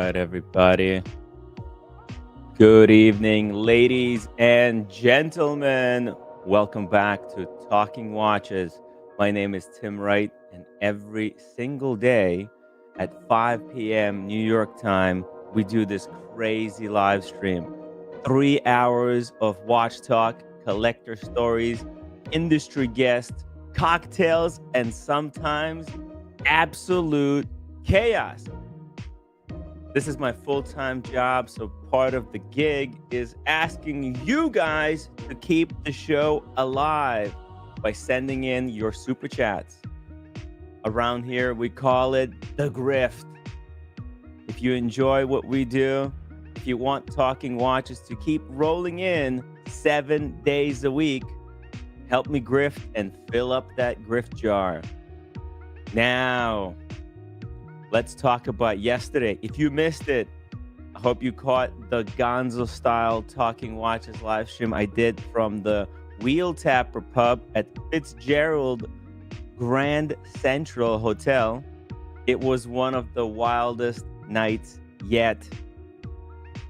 right, everybody. Good evening, ladies and gentlemen. Welcome back to Talking Watches. My name is Tim Wright, and every single day at 5 p.m. New York time, we do this crazy live stream. 3 hours of watch talk, collector stories, industry guests, cocktails, and sometimes absolute chaos. This is my full-time job, so part of the gig is asking you guys to keep the show alive by sending in your super chats. Around here, we call it the grift. If you enjoy what we do, if you want Talking Watches to keep rolling in 7 days a week, help me grift and fill up that grift jar. Now, let's talk about yesterday. If you missed it, I hope you caught the Gonzo style Talking Watches live stream I did from the Wheel Tapper pub at Fitzgerald Grand Central Hotel. It was one of the wildest nights yet.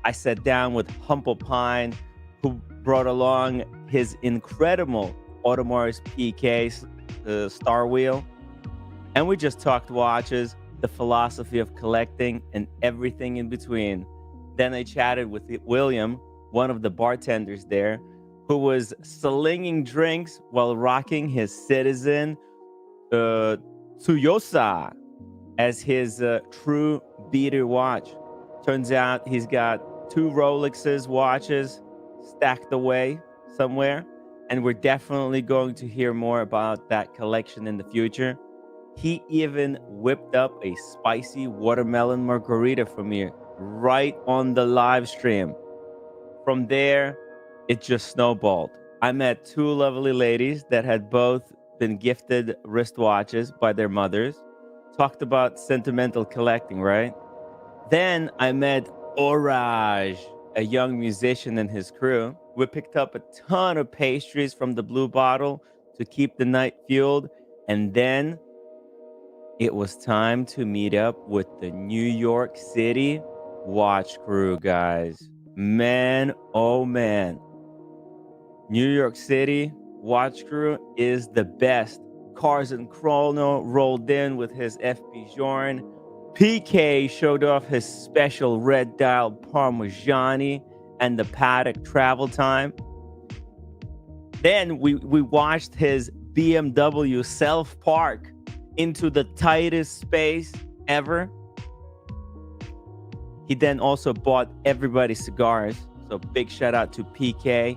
I sat down with Humble Pine, who brought along his incredible Audemars PK Star Wheel. And we just talked watches, the philosophy of collecting, and everything in between. Then I chatted with William, one of the bartenders there, who was slinging drinks while rocking his Citizen Tsuyosa as his true beater watch. Turns out he's got 2 Rolexes watches stacked away somewhere, and we're definitely going to hear more about that collection in the future. He even whipped up a spicy watermelon margarita for me right on the live stream. From there, it just snowballed. I met 2 lovely ladies that had both been gifted wristwatches by their mothers. Talked about sentimental collecting, right? Then I met Horology, a young musician and his crew. We picked up a ton of pastries from the Blue Bottle to keep the night fueled. And then it was time to meet up with the New York City watch crew, guys. Man, oh man. New York City watch crew is the best. Cars and Chrono rolled in with his FP Journe. PK showed off his special red dial Parmigiani and the Paddock travel time. Then we watched his BMW self-park into the tightest space ever. He then also bought everybody cigars, so big shout out to PK.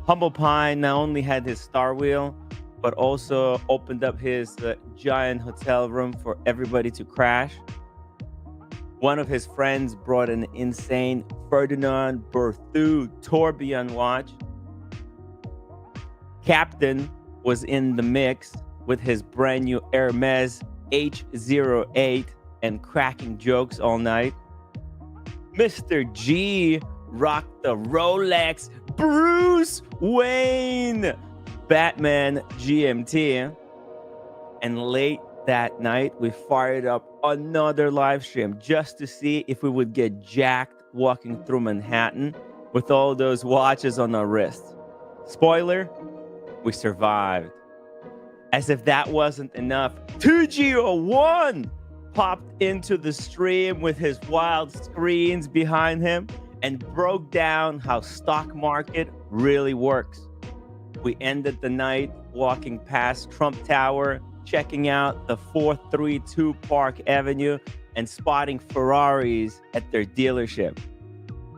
Humble Pine not only had his Star Wheel, but also opened up his giant hotel room for everybody to crash. One of his friends brought an insane Ferdinand Berthoud tourbillon watch. Captain was in the mix with his brand new Hermès H08 and cracking jokes all night. Mr. G rocked the Rolex Bruce Wayne Batman GMT. And late that night, we fired up another live stream just to see if we would get jacked walking through Manhattan with all those watches on our wrists. Spoiler, we survived. As if that wasn't enough, 201 popped into the stream with his wild screens behind him and broke down how stock market really works. We ended the night walking past Trump Tower, checking out the 432 Park Avenue, and spotting Ferraris at their dealership.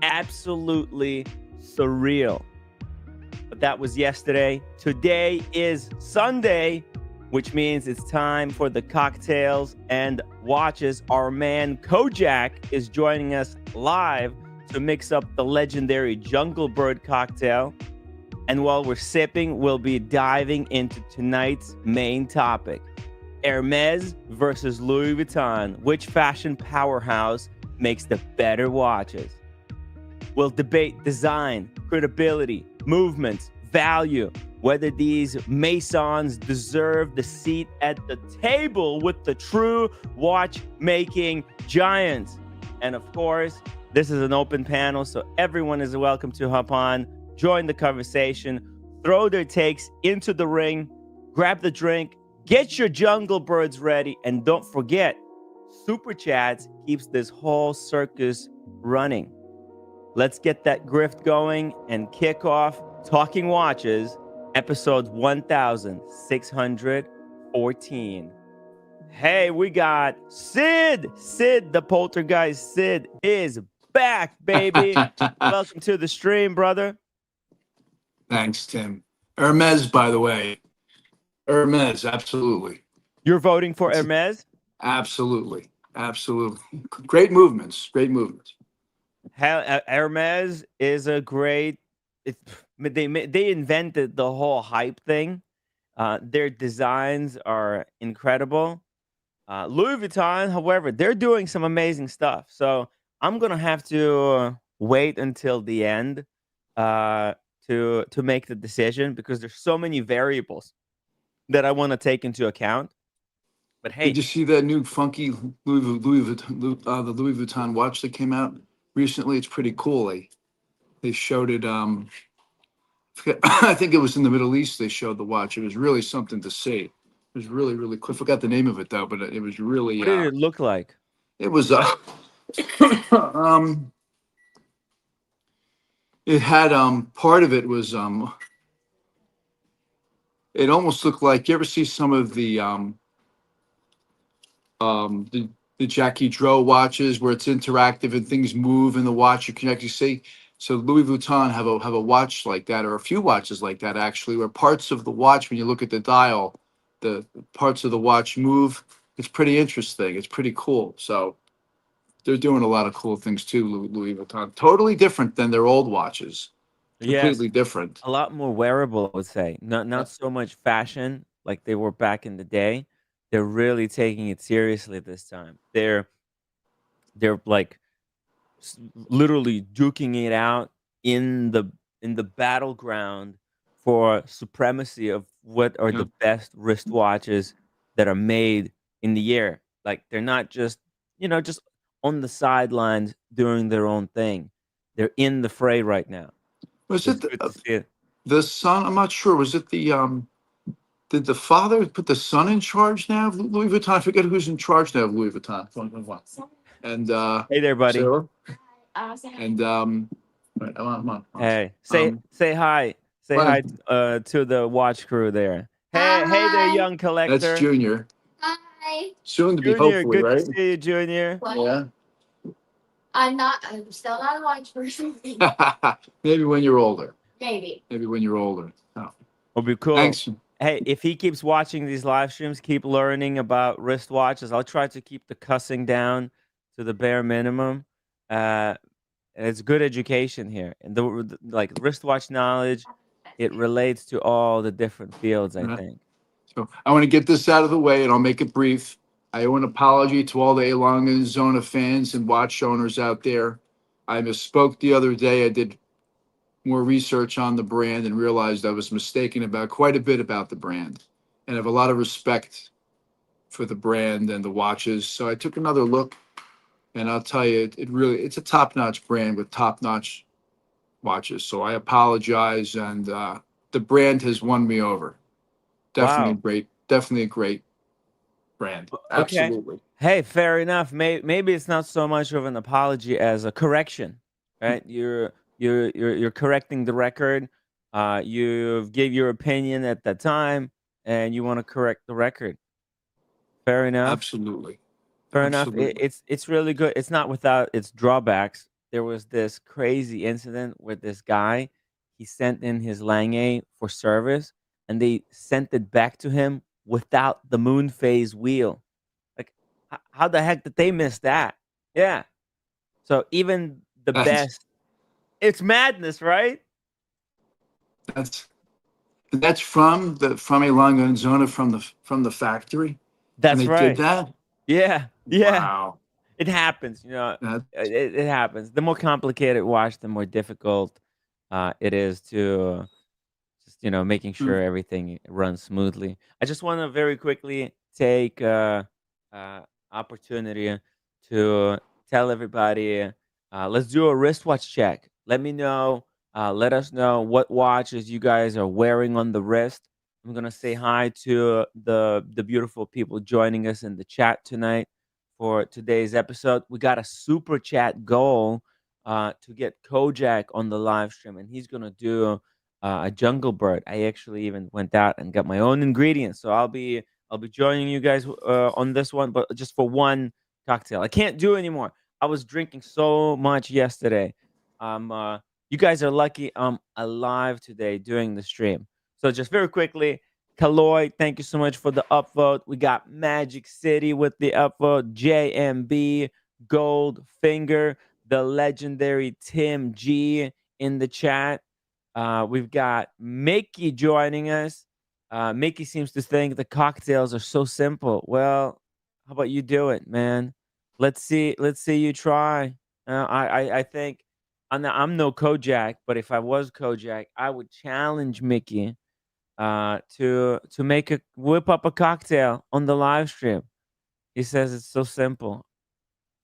Absolutely surreal. But that was yesterday. Today is Sunday, which means it's time for the cocktails and watches. Our man Kojack is joining us live to mix up the legendary Jungle Bird cocktail. And while we're sipping, we'll be diving into tonight's main topic: Hermes versus Louis Vuitton. Which fashion powerhouse makes the better watches? We'll debate design, credibility, movements, value, whether these Masons deserve the seat at the table with the true watchmaking giants. And of course, this is an open panel, so everyone is welcome to hop on, join the conversation, throw their takes into the ring, grab the drink, get your jungle birds ready, and don't forget, Super Chats keeps this whole circus running. Let's get that grift going and kick off Talking Watches, episode 1614. Hey, we got Sid. Sid, the poltergeist Sid, is back, baby. Welcome to the stream, brother. Thanks, Tim. Hermes, by the way. Hermes, absolutely. You're voting for Hermes? Absolutely. Absolutely. Great movements. Great movements. Hermes is a great. They invented the whole hype thing. Their designs are incredible. Louis Vuitton, however, they're doing some amazing stuff. So I'm gonna have to wait until the end to make the decision because there's so many variables that I want to take into account. But hey, Did you see that new funky Louis Vuitton watch that came out recently? It's pretty cool. They showed it. I think it was in the Middle East. They showed the watch. It was really something to see. It was really, really cool. I forgot the name of it though, but it was really. what did it look like? It was. It had part of it was it almost looked like, you ever see some of the Jackie Dro watches where it's interactive and things move in the watch, you can actually see. So Louis Vuitton have a watch like that, or a few watches like that actually, where parts of the watch, when you look at the dial, the parts of the watch move. It's pretty interesting. It's pretty cool. So they're doing a lot of cool things too, Louis Vuitton. Totally different than their old watches. Yes, Completely different. a lot more wearable, I would say. Not Yeah. not so much fashion like they were back in the day. They're really taking it seriously this time. They're like literally duking it out in the battleground for supremacy of what are Yeah. the best wristwatches that are made in the year. Like they're not just just on the sidelines doing their own thing. They're in the fray right now. Was So it it's good to see it. the son? I'm not sure. Was it the Did the father put the son in charge now of Louis Vuitton? I forget who's in charge now of Louis Vuitton. And Hey there, buddy. Sarah. And right, come on. Hey, say Um, say hi. Say well, hi to the watch crew there. Hey there, Hi. young that's collector. Junior. Hi. Soon to be, Junior, hopefully, good to right? see you, Junior. What? Yeah. I'm still not a watch person. Maybe when you're older. Maybe. Maybe when you're older. Oh, It'll be cool. thanks. Hey, if he keeps watching these live streams, keep learning about wristwatches. I'll try to keep the cussing down to the bare minimum. Uh, it's good education here, and like wristwatch knowledge, it relates to all the different fields. I Yeah. think. So I want to get this out of the way, and I'll make it brief. I owe an apology to all the A. Lange and Zona fans and watch owners out there. I misspoke the other day. I did more research on the brand and realized I was mistaken about quite a bit about the brand, and I have a lot of respect for the brand and the watches. So I took another look, and I'll tell you, it's a top-notch brand with top-notch watches. So I apologize, and the brand has won me over. Wow. Definitely a great brand. Okay. Absolutely. Hey, fair enough. Maybe it's not so much of an apology as a correction, right? You're correcting the record. You gave your opinion at that time, and you want to correct the record. Fair enough. Absolutely. Fair enough. Absolutely. It's really good. It's not without its drawbacks. There was this crazy incident with this guy. He sent in his Lange for service, and they sent it back to him without the moon phase wheel. Like, how the heck did they miss that? Yeah. So even the That's best, it's madness, right? that's that's from a Longonzona from the factory, and That's they did right. that. Yeah. Yeah. Wow. It happens. That It happens. The more complicated watch, the more difficult it is to just making sure everything runs smoothly. I just want to very quickly take uh, opportunity to tell everybody. Let's do a wristwatch check. Let me know. Let us know what watches you guys are wearing on the wrist. I'm gonna say hi to the beautiful people joining us in the chat tonight for today's episode. We got a super chat goal to get Kojack on the live stream, and he's gonna do a jungle bird. I actually even went out and got my own ingredients, so I'll be joining you guys on this one, but just for one cocktail. I can't do anymore. I was drinking so much yesterday. You guys are lucky I'm alive today doing the stream. So just very quickly, Kaloy, thank you so much for the upvote. We got Magic City with the upvote, JMB, Goldfinger, the legendary Tim G in the chat. We've got Mickey joining us. Mickey seems to think the cocktails are so simple. Well, how about you do it, man? Let's see. Let's see you try. I think I'm no Kojack, but if I was Kojack, I would challenge Mickey to make a whip up a cocktail on the live stream. He says it's so simple.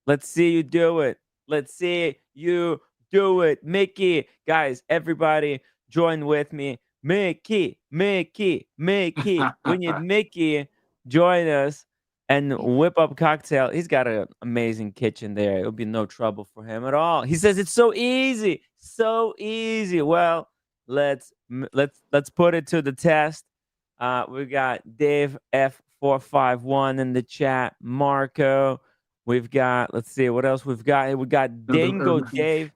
Let's see you do it. Let's see you do it. Mickey. Guys, everybody join with me. Mickey, Mickey, Mickey. We need Mickey join us and whip up cocktail. He's got an amazing kitchen there. It'll be no trouble for him at all. He says it's so easy. So easy. Well, let's put it to the test. We got Dave F451 in the chat. Marco. We've got, let's see what else we've got. We got Dingo Dave.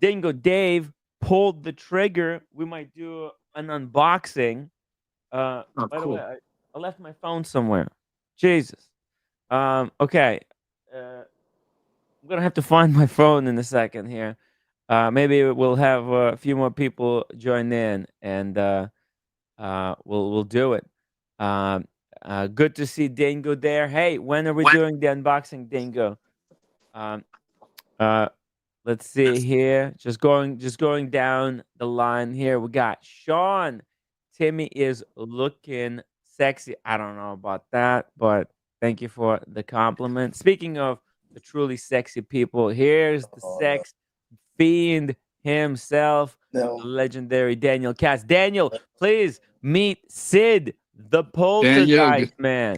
Dingo Dave pulled the trigger. We might do an unboxing. By the way, I left my phone somewhere. Jesus. Okay. I'm gonna have to find my phone in a second here. Maybe we'll have a few more people join in, and we'll do it. Good to see Dingo there. Hey, when are we doing the unboxing, Dingo? Let's see here. Just going down the line here. We got Sean. Timmy is looking sexy. I don't know about that, but thank you for the compliment. Speaking of the truly sexy people, here's the sex fiend himself, the legendary Daniel Katz. Daniel, please meet Sid, the poltergeist man.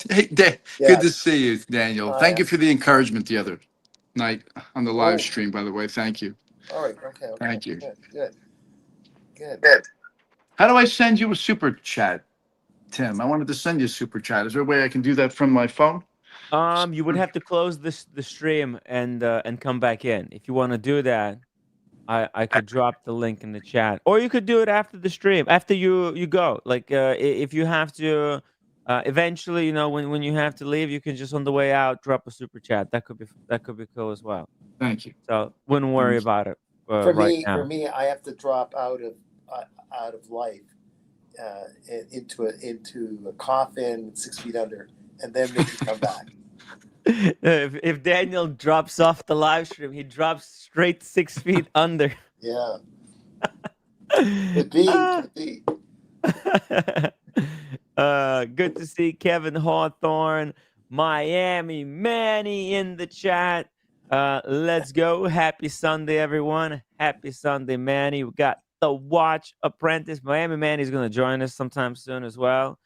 Hey, good to see you, Daniel. Thank you for the encouragement the other night on the live stream, by the way. Thank you. All right. Okay. Thank you. Good. How do I send you a super chat, Tim? I wanted to send you a super chat. Is there a way I can do that from my phone? You would have to close the stream and come back in. If you want to do that, I could drop the link in the chat, or you could do it after the stream, after you go. Like if you have to, eventually, you know, when you have to leave, you can just on the way out drop a super chat. That could be cool as well. Thank you. So wouldn't worry about it For now. me, I have to drop out of life into a coffin 6 feet under, and then maybe come back. If Daniel drops off the live stream, he drops straight 6 feet under. Yeah. Could be. Good to see Kevin Hawthorne, Miami Manny in the chat. Let's go. Happy Sunday, everyone. Happy Sunday, Manny. We got the Watch Apprentice. Miami Manny's going to join us sometime soon as well.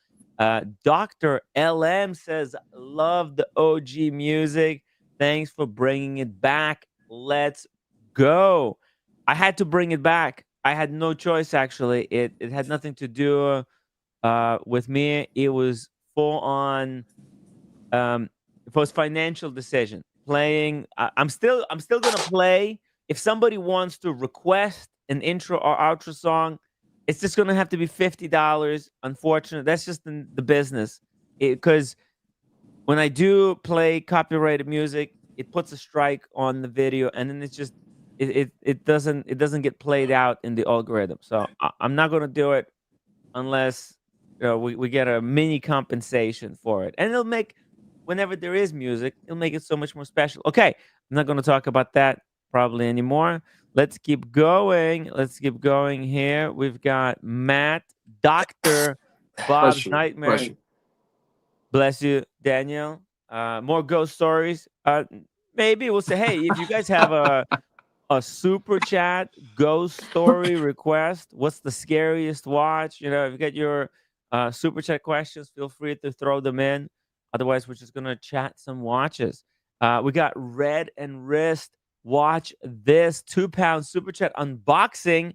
Dr. LM says, love the OG music. Thanks for bringing it back. Let's go. I had to bring it back. I had no choice, actually. It had nothing to do with me. It was full on. It was financial decision. Playing. I'm still gonna play. If somebody wants to request an intro or outro song, it's just gonna have to be $50. Unfortunately, that's just the business. Because when I do play copyrighted music, it puts a strike on the video, and then it's just it doesn't get played out in the algorithm. So I'm not gonna do it unless we get a mini compensation for it, and it'll make, whenever there is music, it'll make it so much more special. Okay, I'm not gonna talk about that probably anymore. Let's keep going. Let's keep going here. We've got Matt, Dr. Bob's Nightmare. Bless you, Daniel. more ghost stories, maybe we'll say, hey, if you guys have a super chat ghost story request, what's the scariest watch? You know, if you get your super chat questions, feel free to throw them in. Otherwise, we're just gonna chat some watches. We got Red and Wrist. Watch this 2 pound super chat unboxing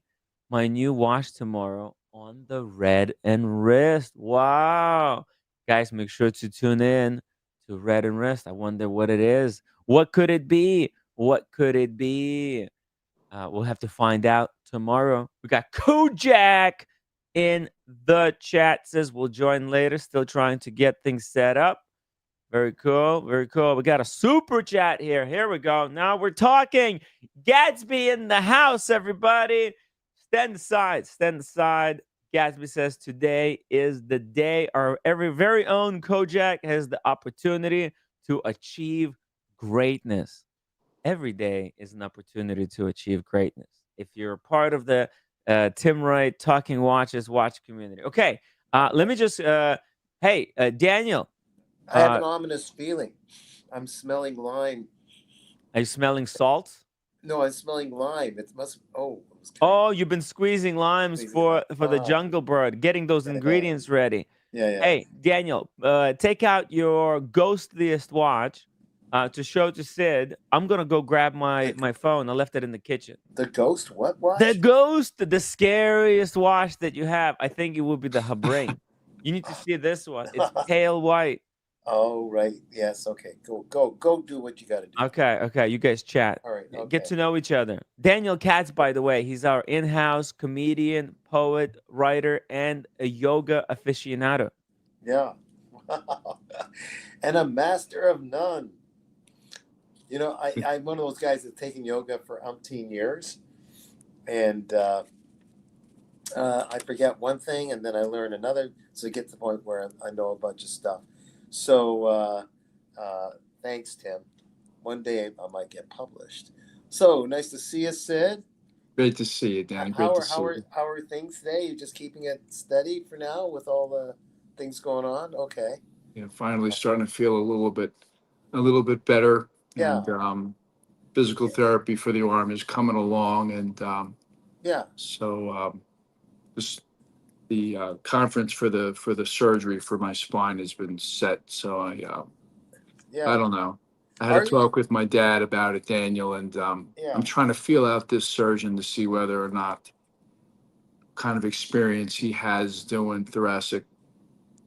my new watch tomorrow on the Red and Wrist. Wow, guys, make sure to tune in to Red and Wrist. I wonder what it is. What could it be? What could it be? We'll have to find out tomorrow. We got Kojack in the chat. Says we'll join later. Still trying to get things set up. Very cool. Very cool. We got a super chat here. Here we go. Now we're talking. Gatsby in the house, everybody. Stand aside. Stand aside. Gatsby says today is the day our every very own Kojack has the opportunity to achieve greatness. Every day is an opportunity to achieve greatness. If you're a part of the Tim Wright Talking Watches watch community. Okay, let me just, hey, Daniel, I have an ominous feeling. I'm smelling lime. are you smelling salt? No, I'm smelling lime. It must. Oh. Oh, you've been squeezing limes for the Jungle Bird, getting those ingredients ready. Yeah. Hey, Daniel, take out your ghostliest watch to show to Sid. I'm gonna go grab my phone. I left it in the kitchen. The ghost what watch? The ghost, the scariest watch that you have. I think it would be the Habring. You need to see this one. It's pale white. Oh, right. Yes. Okay. Go. Do what you got to do. Okay. You guys chat. All right. Okay. Get to know each other. Daniel Katz, by the way, he's our in-house comedian, poet, writer, and a yoga aficionado. Yeah. And a master of none. You know, I'm one of those guys that's taken yoga for umpteen years. And I forget one thing and then I learn another. So I get to the point where I know a bunch of stuff. So thanks, Tim. One day I might get published. So nice to see you, Sid. Great to see you, Dan. How are things today? You just keeping it steady for now with all the things going on? Okay. Yeah, finally starting to feel a little bit better. Yeah. And physical therapy for the arm is coming along, and so the conference for the surgery for my spine has been set. So I don't know. I had a talk with my dad about it, Daniel, and I'm trying to feel out this surgeon to see whether or not kind of experience he has doing thoracic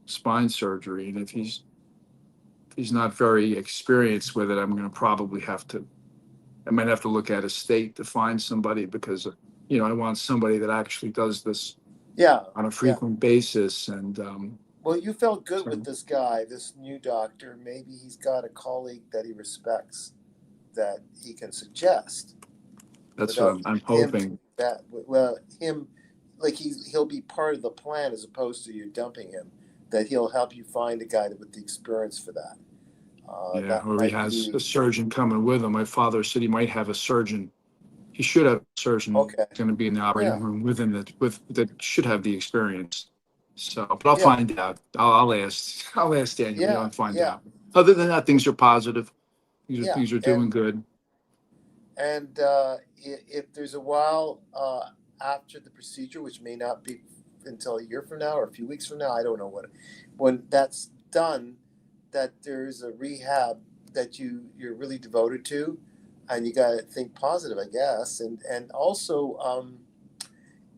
spine surgery, and if he's not very experienced with it, I'm going to probably I might have to look at a state to find somebody, because I want somebody that actually does this on a frequent basis. And well, you felt good with this guy, this new doctor. Maybe he's got a colleague that he respects that he can suggest. That's what I'm hoping. He'll be part of the plan as opposed to you dumping him. That he'll help you find a guy with the experience for that. Or he has a surgeon coming with him. My father said he might have a surgeon. He should have a surgeon that's going to be in the operating room with him that should have the experience. So, but I'll find out. I'll ask Daniel and find out. Other than that, things are positive. Things are doing good. And if there's a while after the procedure, which may not be until a year from now or a few weeks from now, I don't know when that's done, that there's a rehab that you're really devoted to, and you got to think positive, I guess. And also,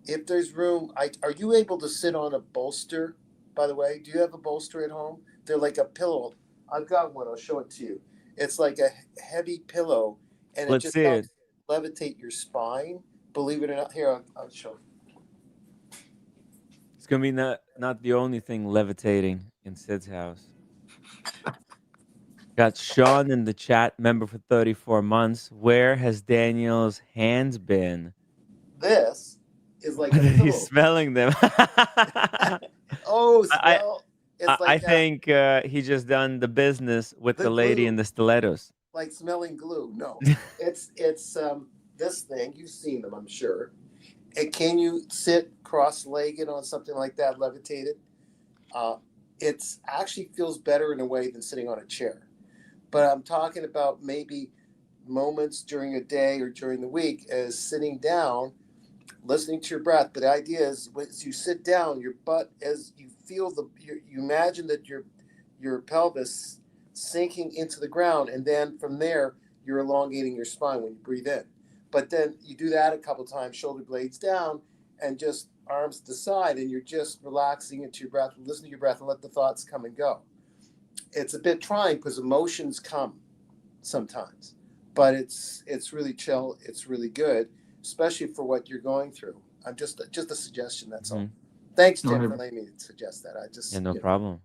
if there's room, are you able to sit on a bolster, by the way? Do you have a bolster at home? They're like a pillow. I've got one. I'll show it to you. It's like a heavy pillow, and it just helps levitate your spine. Believe it or not. Here, I'll show you. It's going to be not the only thing levitating in Sid's house. Got Sean in the chat, member for 34 months. Where has Daniel's hands been? This is like a pillow. He's smelling them. Oh, smell. I think he just done the business with the lady glue. in the stilettos. Like smelling glue. No, it's this thing. You've seen them, I'm sure. And can you sit cross-legged on something like that, levitated? It actually feels better in a way than sitting on a chair. but I'm talking about maybe moments during a day or during the week as sitting down, listening to your breath. But the idea is, as you sit down, your butt, as you feel you imagine that your pelvis sinking into the ground, and then from there you're elongating your spine when you breathe in. But then you do that a couple times, shoulder blades down, and just arms to the side, and you're just relaxing into your breath, listen to your breath, and let the thoughts come and go. It's a bit trying because emotions come sometimes, but it's really chill. It's really good, especially for what you're going through. I'm just a suggestion. That's all. Thanks, Tim, for letting me suggest that. I just no problem.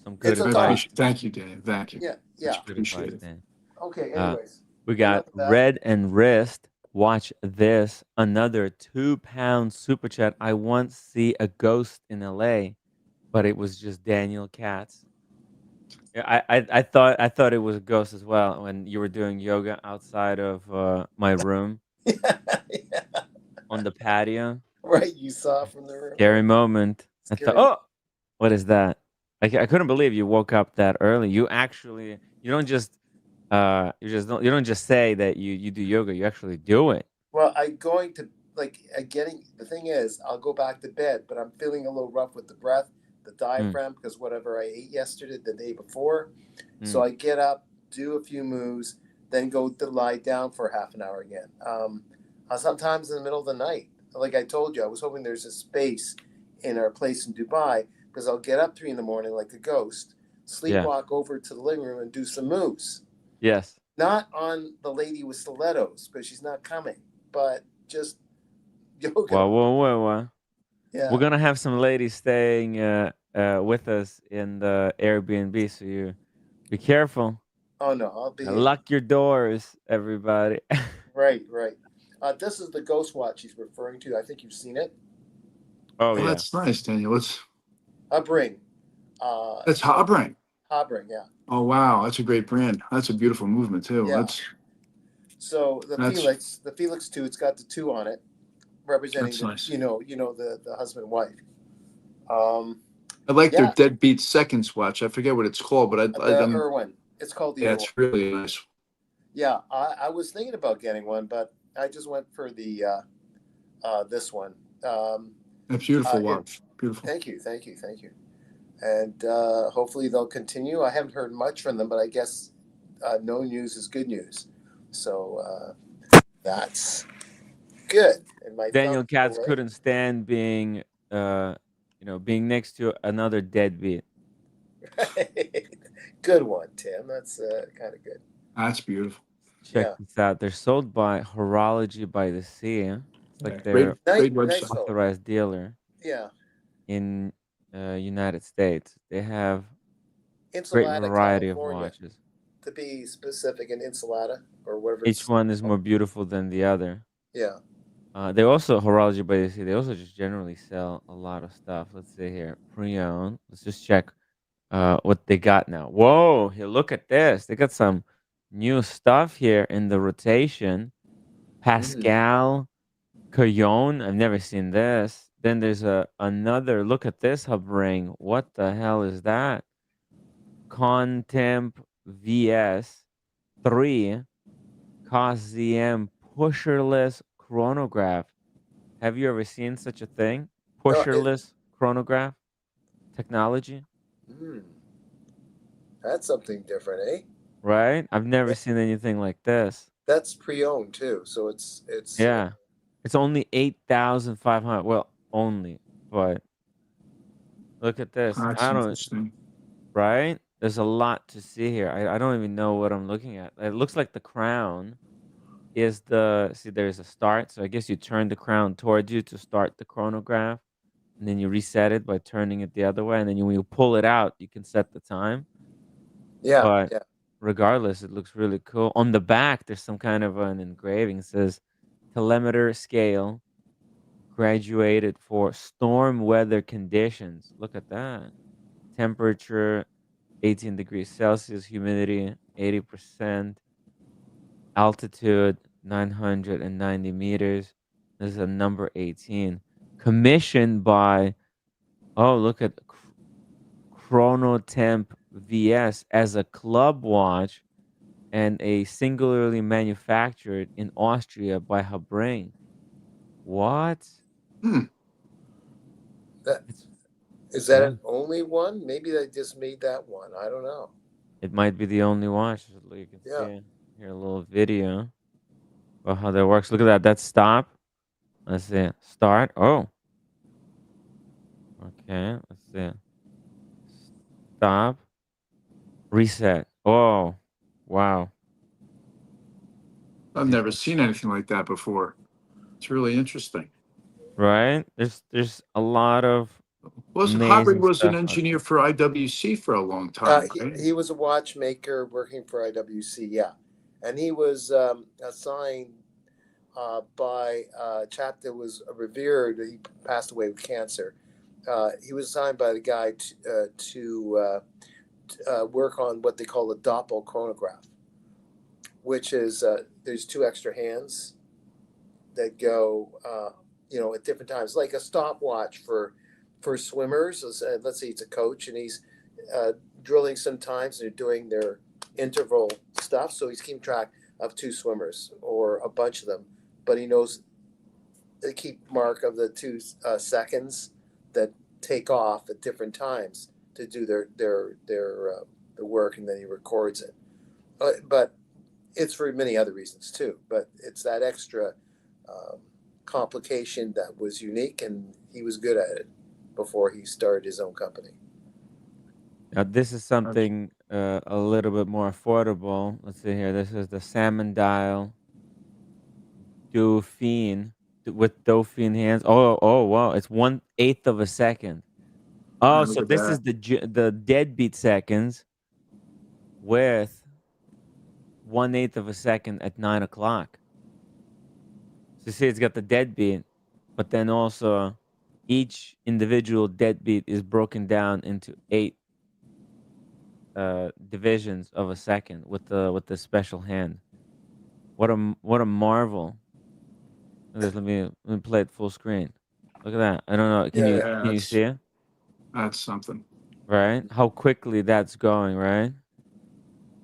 Some It's good a advice. Thank you, Dave. Thank you. Yeah. Good advice, Dan. Okay. Anyways, we got Red and Wrist. Watch this. Another £2 super chat. I once see a ghost in LA, but it was just Daniel Katz. Yeah, I thought it was a ghost as well when you were doing yoga outside of my room yeah. on the patio. Right, you saw from the room. Scary moment. I thought, oh, what is that? I couldn't believe you woke up that early. You actually, you don't just say that you do yoga. You actually do it. Well, I'm going to the thing is, I'll go back to bed, but I'm feeling a little rough with the breath, the diaphragm, because whatever I ate yesterday, the day before. So I get up, do a few moves, then go to lie down for half an hour again. Sometimes in the middle of the night, like I told you, I was hoping there's a space in our place in Dubai, because I'll get up 3 in the morning like a ghost, sleepwalk over to the living room and do some moves. Yes. Not on the lady with stilettos, because she's not coming, but just yoga. Whoa. Yeah. We're gonna have some ladies staying with us in the Airbnb, so you be careful. Oh no, I'll be lock your doors, everybody. Right. This is the ghost watch he's referring to. I think you've seen it. Oh yeah, that's nice, Daniel. Habring. That's Habring. Habring, yeah. Oh wow, that's a great brand. That's a beautiful movement too. Yeah. So the Felix 2, it's got the 2 on it, representing the, nice. the husband and wife. I like their deadbeat seconds watch. I forget what it's called, but the Irwin. It's called the Irwin. It's really nice. Yeah, I was thinking about getting one, but I just went for the this one. A beautiful watch. Beautiful. Thank you. And hopefully they'll continue. I haven't heard much from them, but I guess no news is good news. So that's good. And Daniel Katz couldn't stand being, being next to another deadbeat. Good one, Tim. That's kind of good. That's beautiful. Check this out. They're sold by Horology by the Sea. It's like they're great authorized dealer. Yeah. In United States, they have Ensalada, great variety California, of watches. To be specific, in Ensalada or whatever. Each one is more beautiful than the other. Yeah. They also Horology by the Sea. They also just generally sell a lot of stuff. Let's see here, pre-owned. Let's just check what they got now. Whoa! Here, look at this. They got some new stuff here in the rotation. Pascal, Cayenne. I've never seen this. Then there's another. Look at this Habring. What the hell is that? Contemp VS 3 COS-ZM pusherless chronograph. Have you ever seen such a thing? Pusherless chronograph technology? That's something different, eh? Right? I've never seen anything like this. That's pre-owned too, so it's yeah. It's only 8,500. Well, only, but look at this. I don't. Right? There's a lot to see here. I don't even know what I'm looking at. It looks like the crown is there's a start. So I guess you turn the crown towards you to start the chronograph. And then you reset it by turning it the other way. And then when you pull it out, you can set the time. Yeah. But regardless, it looks really cool. On the back, there's some kind of an engraving. It says telemeter scale graduated for storm weather conditions. Look at that. Temperature 18 degrees Celsius, humidity 80%, altitude 990 meters. This is a number 18. Commissioned by, oh, look at Chronotemp VS as a club watch and a singularly manufactured in Austria by Habring. What? Hmm. That It's, is that yeah, an only one? Maybe they just made that one. I don't know. it might be the only watch. You can Yeah. see here a little video of how that works. Look at that. That's stop. Let's see. Start. Oh, okay. Let's see. Stop. Reset. Oh, wow. I've never seen anything like that before. It's really interesting. Right? There's a lot of Habring amazing was an stuff out engineer there. for IWC for a long time, right? He was a watchmaker working for IWC, yeah. And he was assigned by a chap that was revered. He passed away with cancer. He was assigned by the guy to work on what they call the Doppel chronograph, which is there's two extra hands that go, at different times, like a stopwatch for swimmers. Let's say it's a coach and he's drilling sometimes. They're doing their interval stuff, so he's keeping track of two swimmers or a bunch of them, but he knows they keep mark of the 2 seconds that take off at different times to do the work, and then he records it. But it's for many other reasons too. But it's that extra complication that was unique, and he was good at it before he started his own company. Now this is something a little bit more affordable. Let's see here. This is the salmon dial Dauphine with Dauphine hands. Oh, wow! It's 1/8 of a second. Oh, Look so at this is that. the deadbeat seconds with 1/8 of a second at 9 o'clock. So you see, it's got the deadbeat, but then also each individual deadbeat is broken down into 8 divisions of a second with the special hand. What a marvel! Look at this, let me play it full screen. Look at that. I don't know. Can Yeah, you Yeah, can you see it? that's something. Right? How quickly that's going, right?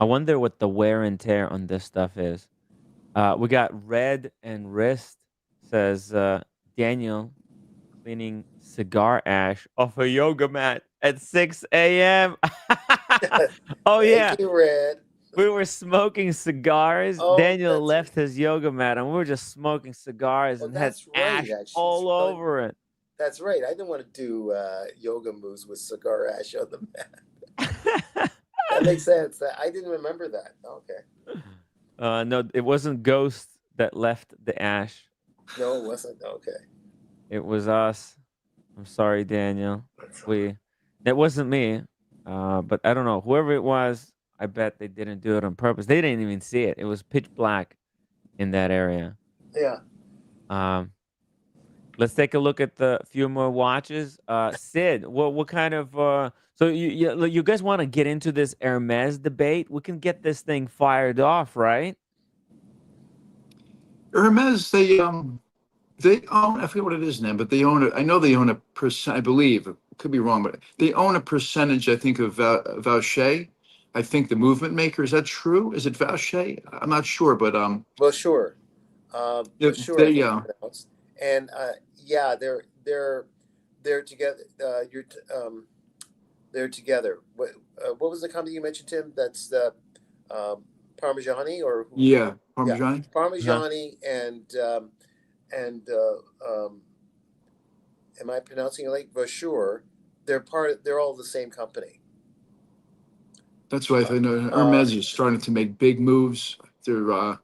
I wonder what the wear and tear on this stuff is. We got red and wrist, says Daniel, cleaning cigar ash off a yoga mat at 6 a.m. Oh yeah. Thank you, Red. We were smoking cigars. Oh, Daniel left his yoga mat and we were just smoking cigars and had that's right. ash Actually, all over it. that's right. I didn't want to do yoga moves with cigar ash on the mat. That makes sense. I didn't remember that. Okay. No, it wasn't Ghost that left the ash. No, it wasn't. Okay. It was us. I'm sorry, Daniel. It wasn't me. But I don't know. Whoever it was, I bet they didn't do it on purpose. They didn't even see it. It was pitch black in that area. Yeah. Um, let's take a look at the few more watches. Sid, what kind of so you guys want to get into this Hermes debate? We can get this thing fired off, right? Hermes, they own, I forget what it is now, but they own it. I know they own a percent, I believe, could be wrong, but they own a percentage, I think, of Vaucher. I think the movement maker. Is that true? Is it Vaucher? I'm not sure, but Well, sure. yeah, Sure, I they think it's pronounced. And yeah, they're together. They're together. What was the company you mentioned, Tim? That's the Parmigiani or who? yeah, Yeah, Parmigiani. Uh-huh. Parmigiani and am I pronouncing it right? Sure. They're all the same company. That's why I know Hermes is starting to make big moves. They're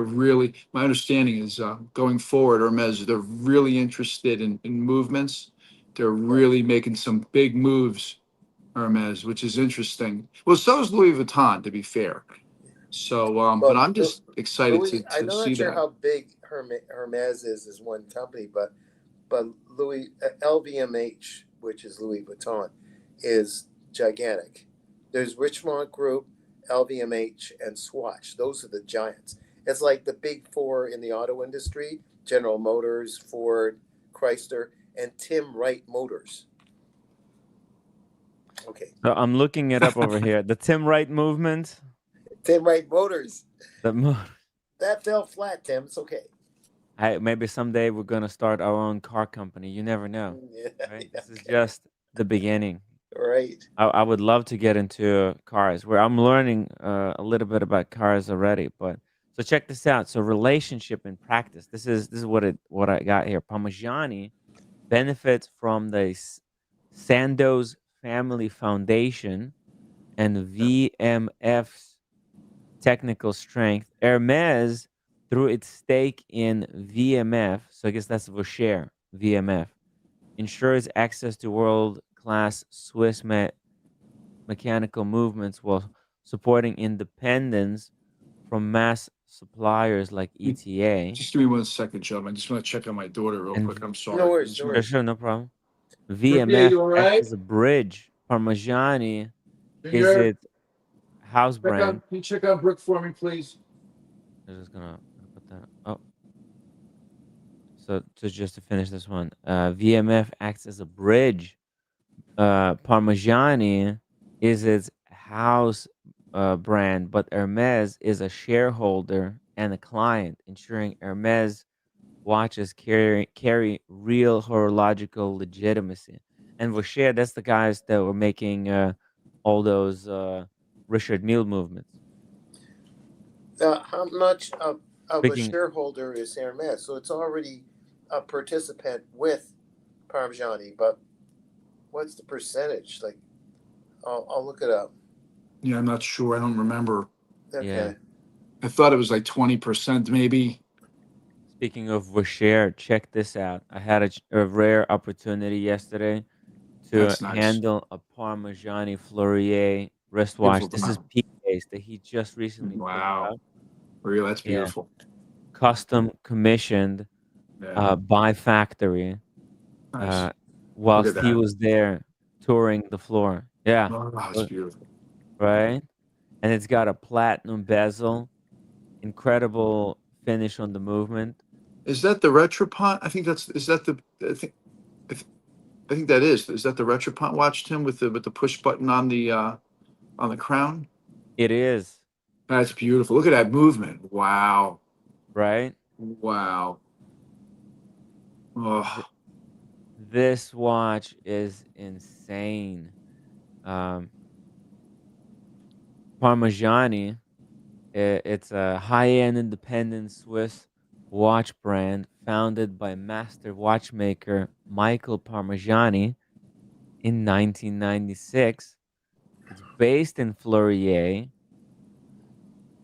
really, my understanding is going forward, Hermes, they're really interested in movements. They're really making some big moves, Hermes, which is interesting. Well, so is Louis Vuitton, to be fair. So, but Well, I'm just excited Louis, I'm to see not sure that. how big Hermes is as one company, but Louis LVMH, which is Louis Vuitton, is gigantic. There's Richemont Group, LVMH, and Swatch. Those are the giants. It's like the big four in the auto industry: General Motors, Ford, Chrysler, and Tim Wright Motors. Okay. So I'm looking it up over here. The Tim Wright movement. Tim Wright Motors. The That fell flat, Tim. It's okay. maybe someday we're gonna start our own car company. You never know, Yeah, right? This is okay. just the beginning. Right. I would love to get into cars where I'm learning a little bit about cars already. But so check this out. So relationship and practice. This is what I got here. Parmigiani benefits from the Sandoz Family Foundation and VMF's technical strength. Hermes, through its stake in VMF, so I guess that's Vaucher, VMF, ensures access to world class Swiss mechanical movements while supporting independence from mass suppliers like ETA. Just give me 1 second, gentlemen. I just want to check on my daughter real And quick. I'm sorry. No I worries. just No wanna- sure, worries. sure, no problem. Ricky, VMF you all acts right? as a bridge. Parmigiani is Junior, its house brand. can you check on Brooke for me, please? I'm just gonna put that. Oh, so just to finish this one, VMF acts as a bridge. Parmigiani is its house brand, but Hermes is a shareholder and a client, ensuring Hermes watches carry real horological legitimacy. And Vaucher, that's the guys that were making all those Richard Mille movements. How much of a Speaking, shareholder is Hermes? So it's already a participant with Parmigiani, but what's the percentage? Like, I'll look it up. Yeah, I'm not sure. I don't remember. yeah. Okay. I thought it was like 20%, maybe. Speaking of Vaucher, check this out. I had a rare opportunity yesterday to That's nice. handle a Parmigiani Fleurier wristwatch. Beautiful. This is P-case that he just recently put Wow. out. Really, that's Yeah, beautiful. custom commissioned Yeah. by factory Nice. uh, Look at whilst he that. was there touring the floor. Yeah, Oh, that's beautiful. right. And it's got a platinum bezel, incredible finish on the movement. Is that the Retropont? I think that's, is that the, I th- I think that is. Is that the Retropont watch, Tim, with the push button on the crown? It is, That's beautiful. Look at that movement. Wow. right. Wow. Th- Oh, this watch is insane. Um, Parmigiani, it's a high-end independent Swiss watch brand founded by master watchmaker Michael Parmigiani in 1996. It's based in Fleurier,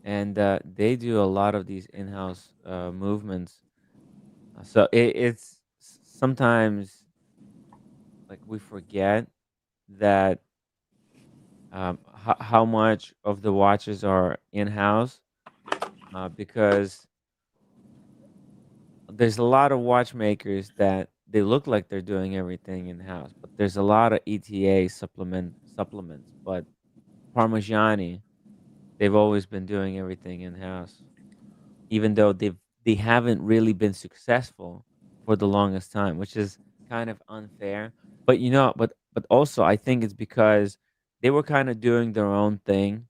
and they do a lot of these in-house movements. So it's sometimes like we forget that how much of the watches are in-house because there's a lot of watchmakers that they look like they're doing everything in-house, but there's a lot of ETA supplements. But Parmigiani, they've always been doing everything in-house, even though they haven't really been successful for the longest time, which is kind of unfair. But but also I think it's because they were kind of doing their own thing.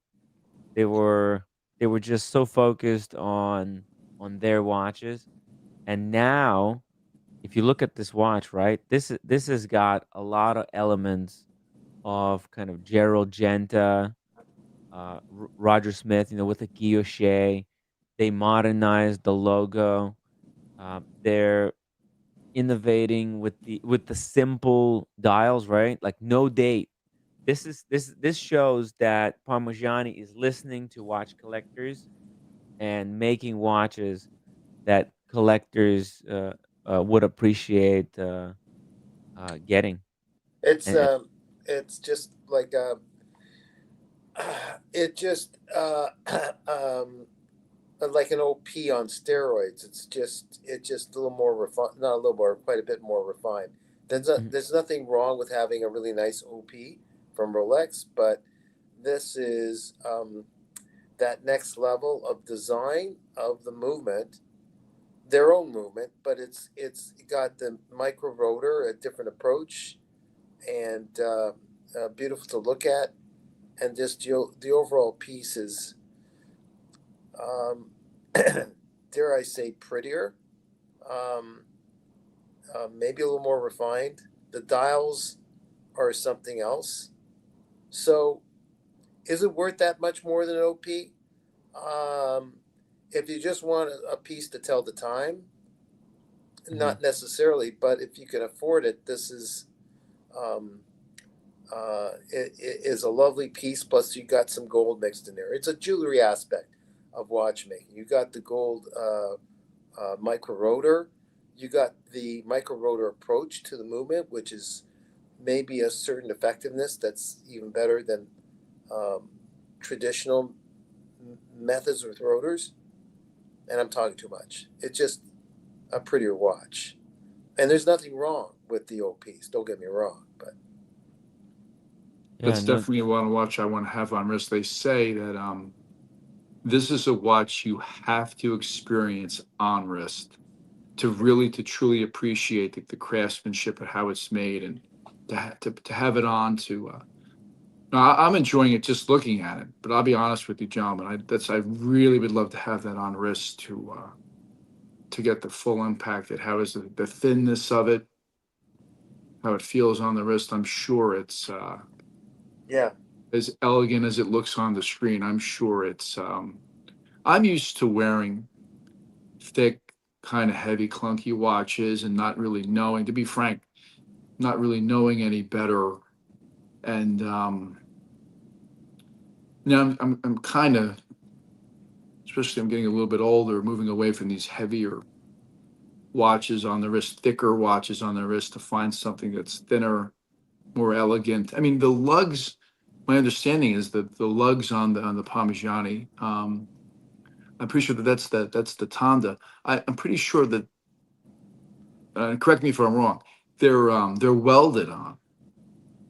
They were they were just so focused on their watches. And now if you look at this watch, right? This has got a lot of elements of kind of Gerald Genta, Roger Smith, with a guilloche. They modernized the logo. They're innovating with the simple dials, right? Like no date. This shows that Parmigiani is listening to watch collectors and making watches that collectors would appreciate getting. It's And it's just like it just like an OP on steroids. It's just a little more refined, not a little more, quite a bit more refined. Mhm. There's nothing wrong with having a really nice OP from Rolex, but this is that next level of design of the movement, their own movement, but it's got the micro rotor, a different approach, and beautiful to look at, and just the overall piece is, dare I say, prettier, maybe a little more refined. The dials are something else. So, is it worth that much more than an OP? If you just want a piece to tell the time, not necessarily, but if you can afford it, this is it is a lovely piece. Plus, you got some gold mixed in there. It's a jewelry aspect of watchmaking. You got the gold micro rotor. You got the micro rotor approach to the movement, which is maybe a certain effectiveness that's even better than traditional methods with rotors. And I'm talking too much. It's just a prettier watch. And there's nothing wrong with the old piece. Don't get me wrong, but That's definitely a watch I want to have on wrist. They say that this is a watch you have to experience on wrist to truly appreciate the craftsmanship of how it's made, and to have it on to. I'm enjoying it just looking at it, but I'll be honest with you, gentlemen. I really would love to have that on wrist to get the full impact. It how is the thinness of it, how it feels on the wrist. I'm sure it's yeah, as elegant as it looks on the screen. I'm sure it's. I'm used to wearing thick, kind of heavy, clunky watches and not really knowing, to be frank, not really knowing any better. And now I'm kind of, especially I'm getting a little bit older, moving away from these heavier watches on the wrist, thicker watches on the wrist, to find something that's thinner, more elegant. I mean, the lugs. My understanding is that the lugs on the Parmigiani. I'm pretty sure that's the Tanda. I'm pretty sure that. Correct me if I'm wrong. They're welded on.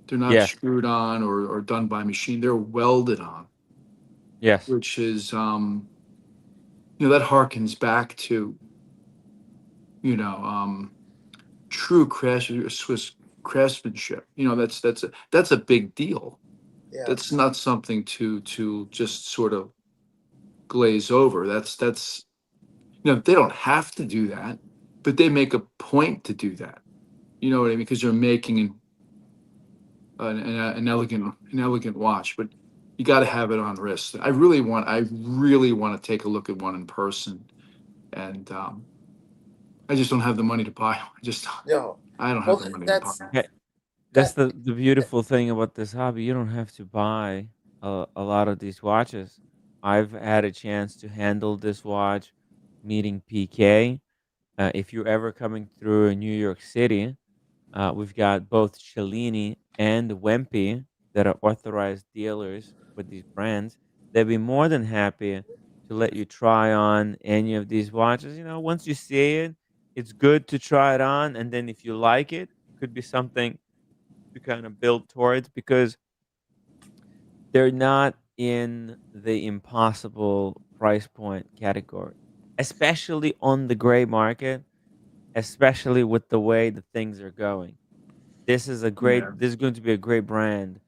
They're not Yes. screwed on or done by machine. They're welded on, Yes. which is that harkens back to true Swiss craftsmanship. That's a big deal. yeah, That's not something to just sort of glaze over. That's they don't have to do that, but they make a point to do that. You know what I mean? Because you're making an elegant watch, but you got to have it on wrist. I really want to take a look at one in person, and I just don't have the money to buy one. no. I don't have Well, the money to buy that's one. Yeah, that's that. the beautiful thing about this hobby. You don't have to buy a lot of these watches. I've had a chance to handle this watch meeting PK. If you're ever coming through New York City, we've got both Cellini and Wempe that are authorized dealers with these brands. They'd be more than happy to let you try on any of these watches. Once you see it, it's good to try it on, and then if you like it, could be something to kind of build towards, because they're not in the impossible price point category, especially on the gray market, especially with the way the things are going. Yeah, This is going to be a great brand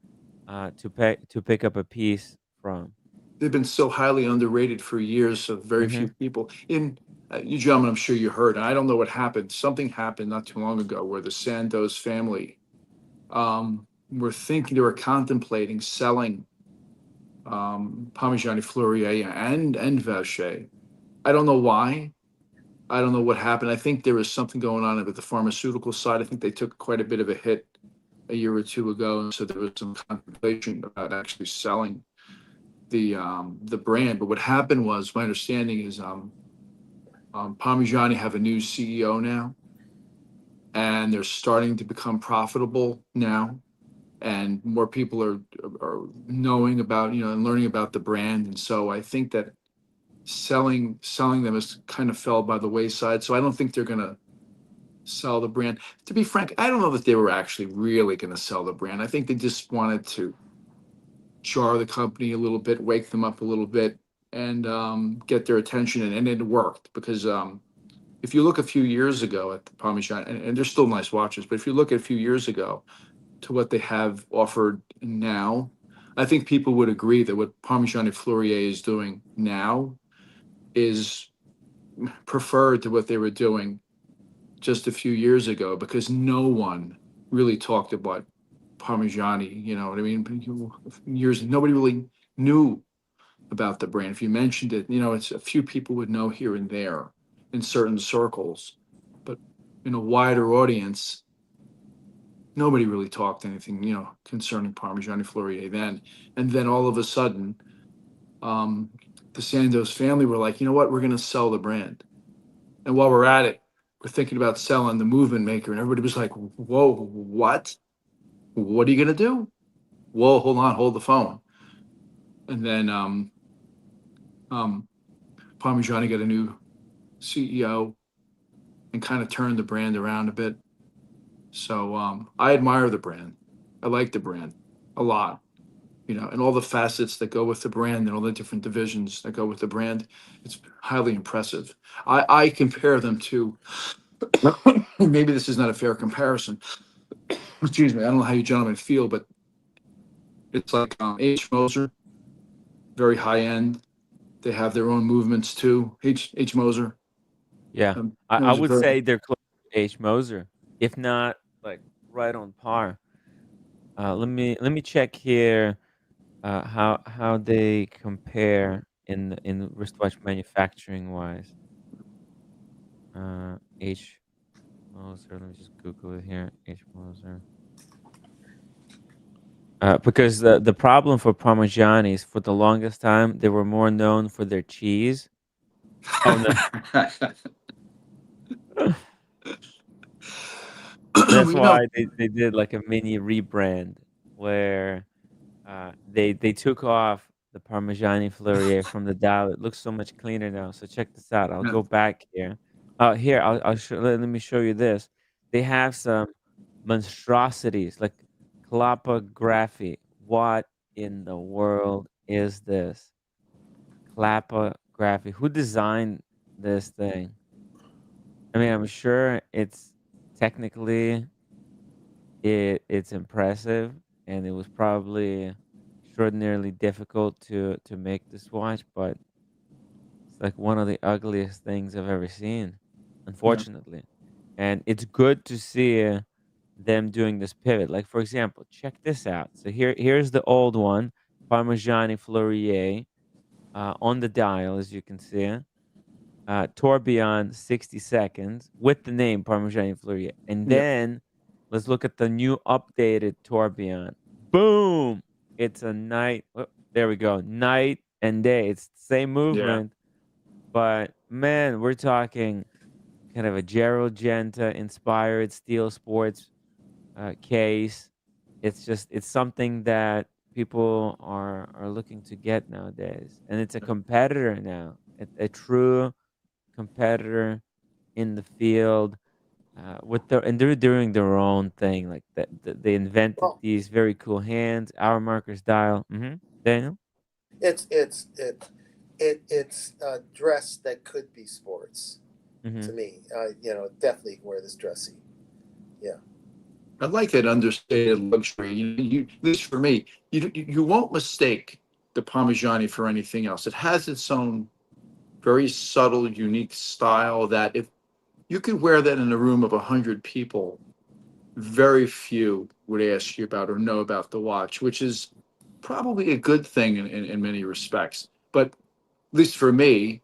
to pick up a piece from. they've been so highly underrated for years. So very few Hmm. people in. You gentlemen, I'm sure you heard. And I don't know what happened. Something happened not too long ago where the Sandoz family they were contemplating selling Parmigiani Fleurier and Vacher. I don't know why. I don't know what happened. I think there was something going on with the pharmaceutical side. I think they took quite a bit of a hit a year or two ago, and so there was some contemplation about actually selling the brand. But what happened was, my understanding is, Parmigiani have a new CEO now, and they're starting to become profitable now, and more people are knowing about and learning about the brand, and so I think that selling them has kind of fell by the wayside. So I don't think they're gonna sell the brand. To be frank, I don't know that they were actually really gonna sell the brand. I think they just wanted to jar the company a little bit, wake them up a little bit, and get their attention, and it worked because if you look a few years ago at the Parmesan, and they're still nice watches, but if you look at a few years ago, to what they have offered now. I think people would agree that what Parmigiani Fleurier is doing now is preferred to what they were doing just a few years ago, because no one really talked about Parmigiani. You know what I mean? Years, nobody really knew about the brand. If you mentioned it, it's a few people would know here and there in certain circles, but in a wider audience, nobody really talked anything, concerning Parmigiani Fleurier then. And then all of a sudden, the Sandoz family were like, you know what, we're going to sell the brand. And while we're at it, we're thinking about selling the Movement Maker. And everybody was like, whoa, what? What are you going to do? Whoa, hold on, hold the phone. And then Parmigiani got a new CEO and kind of turned the brand around a bit. So I admire the brand. I like the brand a lot, and all the facets that go with the brand and all the different divisions that go with the brand. It's highly impressive. I compare them to, maybe this is not a fair comparison. Excuse me. I don't know how you gentlemen feel, but it's like H. Moser, very high end. They have their own movements too. H. Moser. Yeah, I Those are would very, say they're close to H. Moser, if not like right on par. Let me check here how they compare in wristwatch manufacturing wise. H. Moser. Let me just Google it here. H. Moser. Because the problem for Parmigiani is for the longest time they were more known for their cheese. Oh no, that's we know. why they did like a mini rebrand where they took off the Parmigiani Fleurier from the dial. It looks so much cleaner now. So check this out. I'll Yeah. go back here. Here I'll show. Let me show you this. They have some monstrosities like clapography. What in the world is this? Clapography. Who designed this thing? I mean, I'm sure it's technically it's impressive, and it was probably extraordinarily difficult to make this watch, but it's like one of the ugliest things I've ever seen, Yeah. unfortunately. And it's good to see them doing this pivot. Like for example, check this out. So here's the old one, Parmigiani Fleurier, on the dial, as you can see. Tourbillon 60 seconds with the name Parmigiani Fleurier. And Yeah. then let's look at the new updated tourbillon. Boom! It's a night. Oh, there we go. Night and day. It's the same Yeah. movement, but man, we're talking kind of a Gerald Genta inspired steel sports case. It's something that people are looking to get nowadays, and it's a competitor now, a true competitor in the field and they're doing their own thing like that. They invented Well, these very cool hands, hour markers dial. Daniel. it's a dress that could be sports hmm to me. Definitely wear this dressy. Yeah. I like that understated luxury. At least for me, you won't mistake the Parmigiani for anything else. It has its own very subtle, unique style that if you could wear that in a room of 100 people, very few would ask you about or know about the watch, which is probably a good thing in many respects. But at least for me,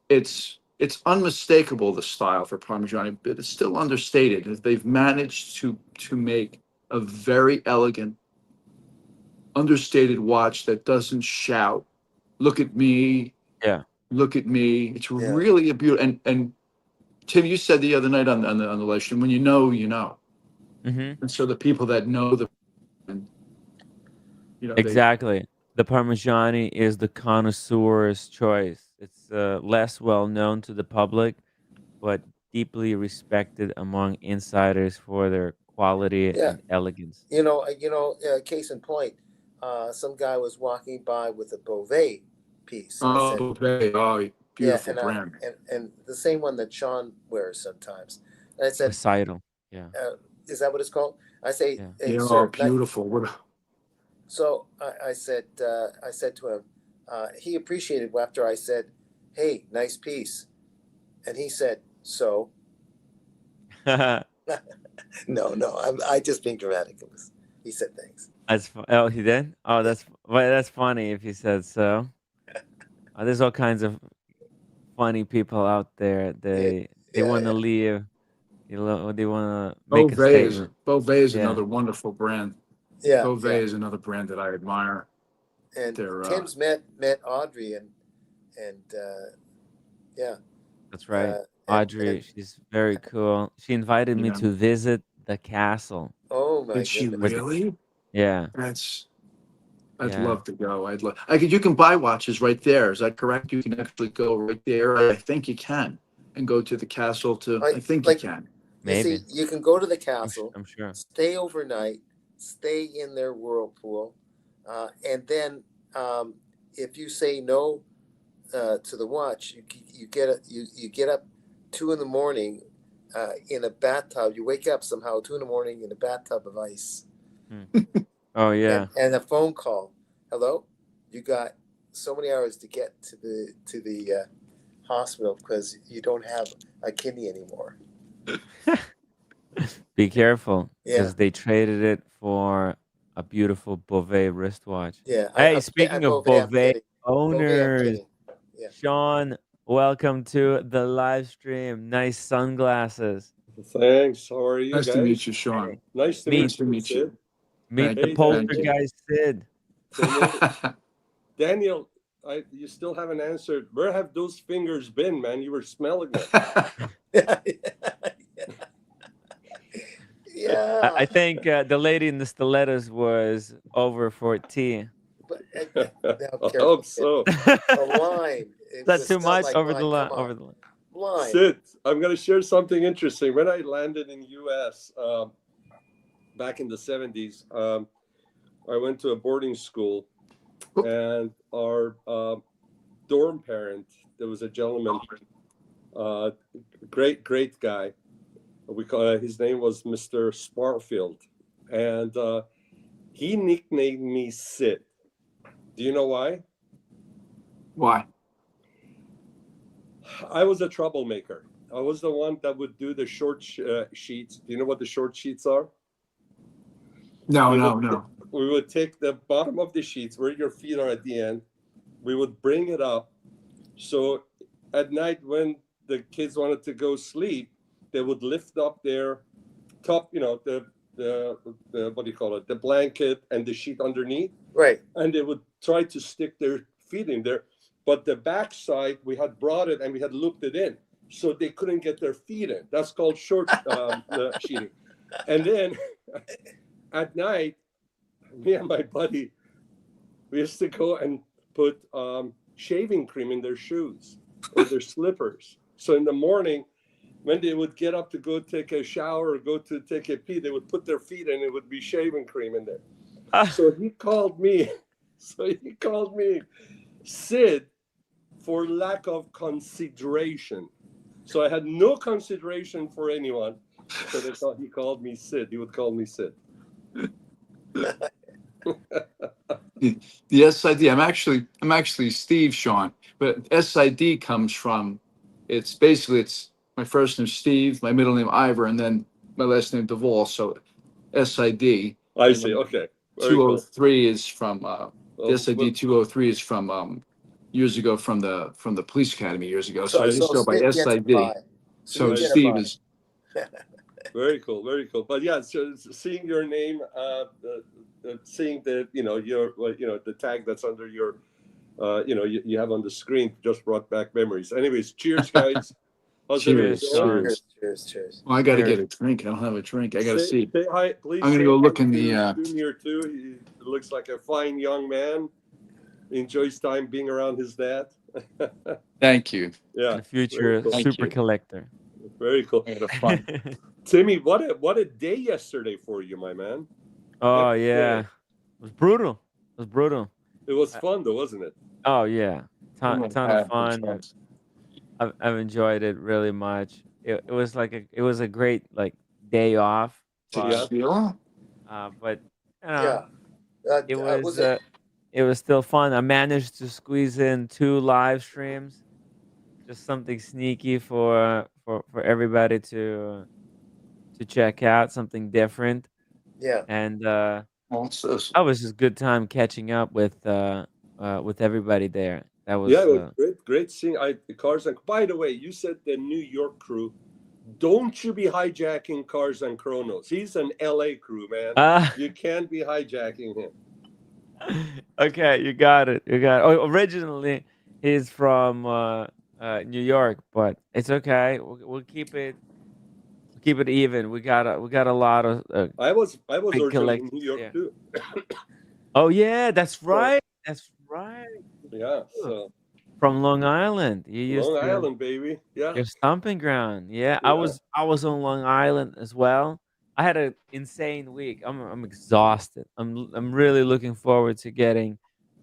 it's unmistakable, the style for Parmigiani, but it's still understated. They've managed to make a very elegant, understated watch that doesn't shout, "Look at me, Yeah. look at me." It's Yeah. really a beautiful. And Tim, you said the other night on the live stream, when you know, you know. hmm And so the people that know they. Exactly. The Parmigiani is the connoisseur's choice. It's less well known to the public, but deeply respected among insiders for their quality Yeah. and elegance. Case in point, some guy was walking by with a Beauvais piece, and I said, Oh, okay. Oh, "Yeah," beautiful brand. and the same one that Sean wears sometimes. And I said, Recital. Yeah. "Is that what it's called?" I say, Yeah. hey, Yeah, sir. beautiful. What? So I said to him, he appreciated after I said, hey, nice piece. And he said, so? No, I just being dramatic. He said thanks. Oh, he did? Oh, that's funny if he said so. There's all kinds of funny people out there. They want to Yeah. leave. They want to make a Beauvais is statement. Yeah. another wonderful brand. Yeah. Beauvais Yeah. is another brand that I admire. And They're Tim's met Audrey and yeah. That's right. And Audrey, she's very cool. She invited me yeah. to visit the castle. oh my Did she goodness. really? Yeah. I'd Yeah. love to go. You can buy watches right there. Is that correct? You can actually go right there. I think you can, and go to the castle I think you can. You see, Maybe. you can go to the castle, I'm sure. stay overnight, stay in their whirlpool, and then if you say no to the watch, you get up 2 a.m. In a bathtub. You wake up somehow 2 a.m. in a bathtub of ice. Oh yeah. And a phone call. Hello, you got so many hours to get to the hospital because you don't have a kidney anymore. Be careful Yeah. because they traded it for a beautiful Beauvais wristwatch. Yeah. Hey, speaking of Beauvais owners, Yeah. Sean, welcome to the live stream. Nice sunglasses. Thanks. How are you Nice guys? to meet you, Sean. Nice to Nice to meet meet you. you. Meet Thank the you, poster thank you. guy, Sid. Daniel, you still haven't answered. Where have those fingers been, man? You were smelling them. Yeah. I think the lady in the stilettos was over 14. But, I hope so. The line. That's too much like over the line. Come on. Over the line. Line. Sid, I'm going to share something interesting. When I landed in U.S. Back in the 70s, I went to a boarding school, and our dorm parent, there was a gentleman, great guy. We call his name was Mr. Sparfield, and he nicknamed me Sid. Do you know why? Why? I was a troublemaker. I was the one that would do the short sheets. Do you know what the short sheets are? No. We would take the bottom of the sheets where your feet are at the end. We would bring it up. So at night when the kids wanted to go sleep, they would lift up their top, the what do you call it? The blanket and the sheet underneath. Right. And they would try to stick their feet in there. But the back side, we had brought it and we had looped it in. So they couldn't get their feet in. That's called short sheeting. And then at night, me and my buddy, we used to go and put shaving cream in their shoes or their slippers. So in the morning, when they would get up to go take a shower or go to take a pee, they would put their feet in. It would be shaving cream in there. So he called me Sid for lack of consideration. So I had no consideration for anyone. So they thought he called me Sid. He would call me Sid. The SID. I'm actually Steve, Sean. But SID comes from. It's my first name Steve, my middle name Ivor, and then my last name Duvall. So SID. I see. Okay. Very 203 is from the SID. Well, 203 is from years ago from the police academy years ago. So I just so go by Steve gets a SID. buy. So you get a Steve buy. is. Very cool. But yeah, so seeing your name, seeing the the tag that's under your you have on the screen just brought back memories. Anyways, cheers, guys. How's everything going? Cheers. Well, I got to get a drink. I don't have a drink. I got to see. Say hi, please. I'm gonna go look in the. Junior too. He looks like a fine young man. Enjoys time being around his dad. Thank you. Yeah. The future cool. super collector. Very cool. I had a fun. Timmy, what a day yesterday for you, my man. Oh yeah, it was brutal. It was fun though, wasn't it? Oh yeah, ton of fun. Trust. I've enjoyed it really much. It was a great like day off. Yeah. Yeah. But you know, Yeah. it Was it? it was still fun. I managed to squeeze in 2 live streams, just something sneaky for everybody to check out, something different. Yeah. And What's this? I was just good time catching up with everybody there. That Yeah, was it was great seeing the cars. And by the way, you said the New York crew. Don't you be hijacking Cars and Chronos. He's an LA crew, man. You can't be hijacking him. okay, you got it. You got it. Oh, originally he's from New York, but it's okay. We'll keep it even. We got a lot of I was big originally in collectives New York there. too. Oh yeah, that's So, right. That's right. yeah, Ooh, so from Long Island. You used Long to Island, baby. Yeah, your stomping ground. Yeah, yeah. I was on Long Island as well. I had an insane week. I'm exhausted. I'm really looking forward to getting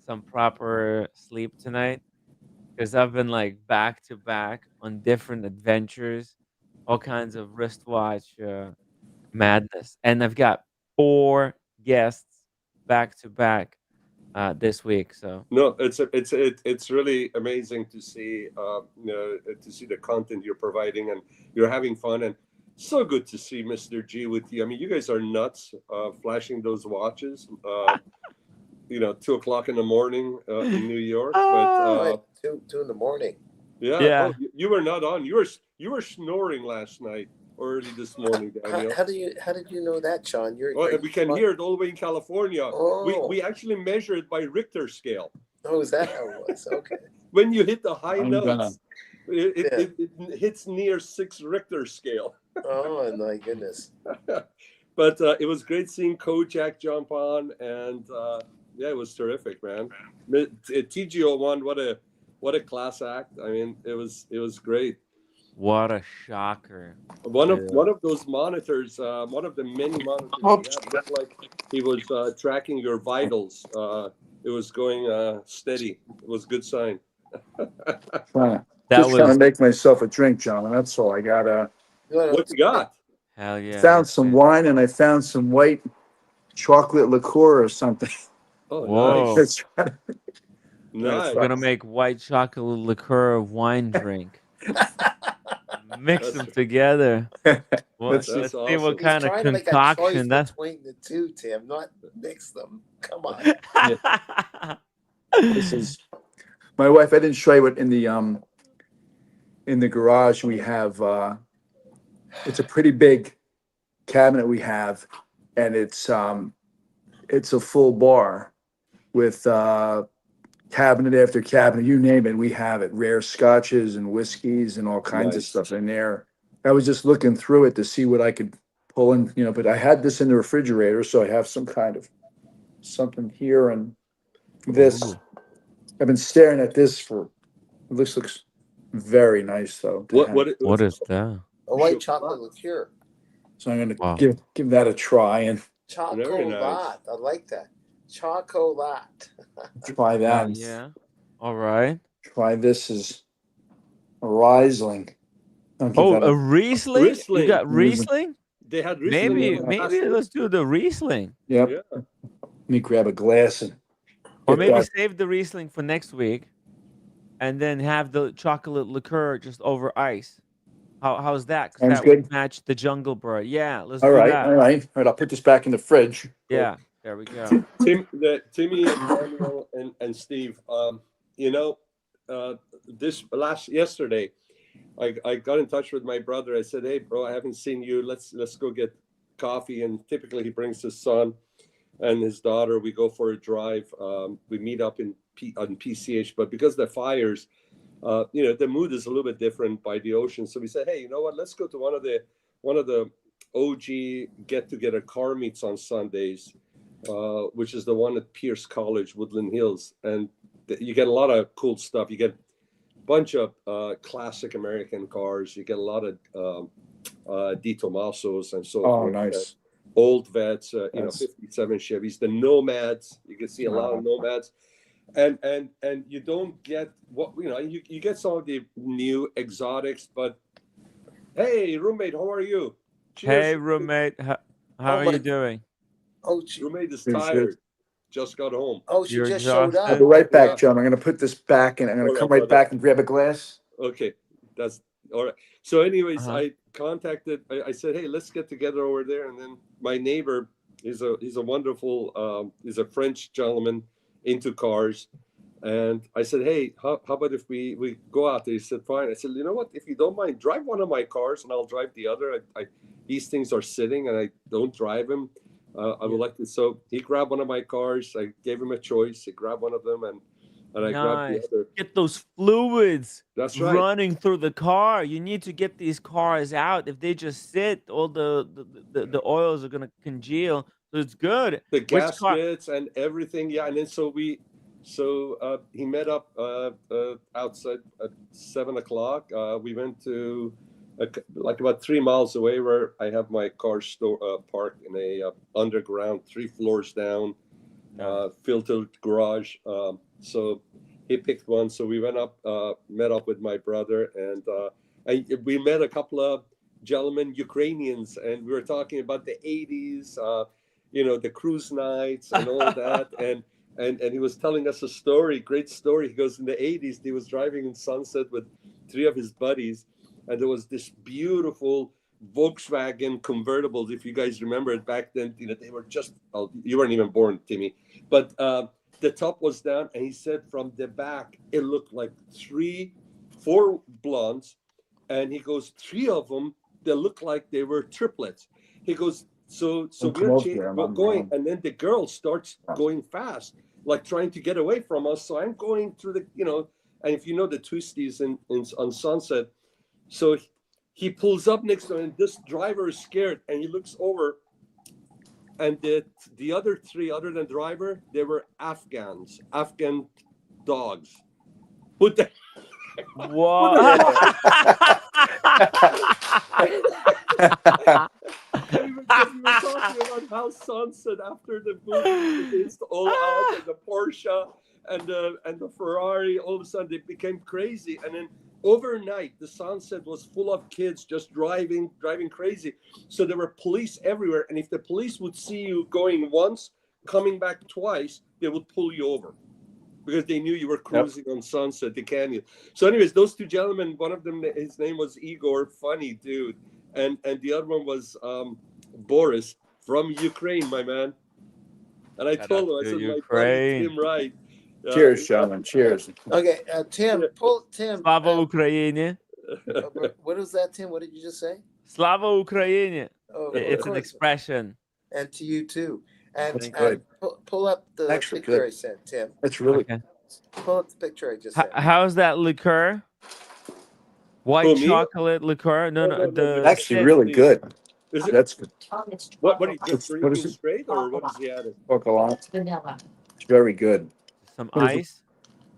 some proper sleep tonight because I've been like back to back on different adventures, all kinds of wristwatch madness, and I've got 4 guests back to back this week. So No, it's really amazing to see to see the content you're providing and you're having fun and so good to see Mr. G with you. I mean, you guys are nuts, flashing those watches. 2 o'clock in the morning in New York, but Right, two in the morning. yeah. yeah. Oh, you were not on. You were snoring last night, early this morning, Daniel. How did you know that, John? Oh, we can hear it all the way in California. Oh. We actually measure it by Richter scale. Oh, is that how it was? Okay. When you hit the high I'm notes, Yeah. it hits near 6 Richter scale. Oh my goodness. But it was great seeing Kojack jump on, and yeah, it was terrific, man. TGO1, what a class act. I mean, it was great. What a shocker. One Yeah. of those monitors, one of the many monitors he Oops. had, looked like he was tracking your vitals. It was going steady. It was a good sign. Trying That just trying to was make myself a drink, John. That's all. I got What you got? hell yeah. found That's some it. wine and I found some white chocolate liqueur or something. Oh, Whoa. nice, That's nice. We're gonna make white chocolate liqueur wine drink. Mix That's- them together. Let's see. Let's That's see what awesome. kind of He's trying to make a choice concoction that's. between the two, Tim, not mix them. Come on. This is my wife. I didn't show you it in the garage. We have it's a pretty big cabinet we have, and it's a full bar with cabinet after cabinet, you name it, we have it. Rare scotches and whiskeys and all kinds of Nice. stuff in there. I was just looking through it to see what I could pull in, but I had this in the refrigerator, so I have some kind of something here and this. Ooh. I've been staring at this for. This looks very nice, though. to have. What is that? A white chocolate liqueur. So I'm Wow. gonna give that a try and Very nice. Chocolat. I like that. Chocolat. try that. Yeah. All right. Try this as a Riesling. I'll give Oh, that a Riesling? Riesling. You got Riesling. Riesling? They had Riesling Maybe in the past. let's do the Riesling. Yep. Yeah. Let me grab a glass and. Or get maybe that. save the Riesling for next week and then have the chocolate liqueur just over ice. How's that? Because Sounds that would good. match the jungle bird. Yeah, let's All do right, that. all right, all right. I'll put this back in the fridge. Yeah, there we go. Timmy and Daniel and Steve, yesterday, I got in touch with my brother. I said, "Hey, bro, I haven't seen you. Let's go get coffee." And typically, he brings his son and his daughter. We go for a drive. We meet up on PCH, but because the fires, the mood is a little bit different by the ocean. So we said, "Hey, you know what? Let's go to one of the OG get-together car meets on Sundays." Which is the one at Pierce College, Woodland Hills, and you get a lot of cool stuff. You get a bunch of classic American cars. You get a lot of Di Tomasos and so Oh, forth. nice. Old vets, That's- 57 Chevys, the Nomads. You can see a lot of Nomads, and you don't get you get some of the new exotics, but hey, roommate, how are you? Cheers. Hey, roommate, how are my- you doing? Oh, she, Roommate is Pretty sure. tired. Just got home. oh, she You're just showed I'll exhausted? be up. right back, Yeah. John. I'm gonna put this back, and I'm gonna All right, come right brother. back and grab a glass. Okay, that's all right. So, anyways, Uh-huh. I contacted. I said, "Hey, let's get together over there." And then my neighbor he's a wonderful. He's a French gentleman into cars, and I said, "Hey, how about if we go out there?" He said, "Fine." I said, "You know what? If you don't mind, drive one of my cars, and I'll drive the other. These things are sitting, and I don't drive them. I would like to." So he grabbed one of my cars. I gave him a choice. He grabbed one of them, and I grabbed the Nice. other. Get those fluids That's right. running through the car. You need to get these cars out. If they just sit, all the oils are gonna congeal. So it's good. The Which car? gaskets and everything. Yeah, and then he met up outside at 7 o'clock. We went to like about 3 miles away where I have my car parked in a underground, 3 floors down, filtered garage. So he picked one. So we went up, met up with my brother, and we met a couple of gentlemen, Ukrainians, and we were talking about the 80s. The cruise nights and all that. And he was telling us a story, great story. He goes, in the 80s, he was driving in Sunset with 3 of his buddies. And there was this beautiful Volkswagen convertibles. If you guys remember it back then, they were just, you weren't even born, Timmy. But the top was down. And he said from the back, it looked like 4 blondes. And he goes, 3 of them, they looked like they were triplets. He goes, so we're going, and then the girl starts going fast, like trying to get away from us. So I'm going through and if you know the twisties on Sunset, so he pulls up next to him, and this driver is scared, and he looks over, and the other 3, other than driver, they were Afghan dogs. What the? What? We were talking about how Sunset after the movie released all out, and the Porsche and the Ferrari, all of a sudden they became crazy. And then overnight, the Sunset was full of kids just driving crazy. So there were police everywhere. And if the police would see you going once, coming back twice, they would pull you over, because they knew you were cruising on Sunset, the canyon. So anyways, those 2 gentlemen, one of them, his name was Igor, funny dude. And the other one was Boris from Ukraine, my man. And I told him, I said, my buddy Tim Wright. Cheers, Sean. Cheers. Okay, Tim, Tim. Slava Ukraini. What was that, Tim? What did you just say? Slava Ukraini. Oh, It's an expression. And to you too. And, That's good. pull up the Actually picture good. I sent, Tim. That's really Okay. Pull up the picture I just sent. How's that liqueur? White chocolate liqueur? No. actually really good. Is it, That's good. what are you just What is drinking it? straight, or what is he added? Vanilla. It's very good. Some What is it? ice?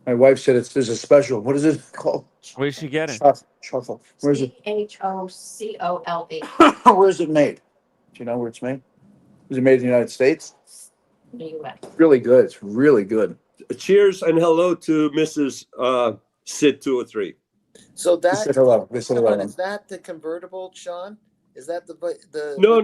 My wife said there's a special. What is it called? Where'd she get it? Chocolate. Where's it? CHOCOLE. Where's it made? Do you know where it's made? Is it made in the United States? The US. Really good. It's really good. Cheers and hello to Mrs. Sid 203. So They said hello. They said hello. is that the convertible, Sean? Is that the No.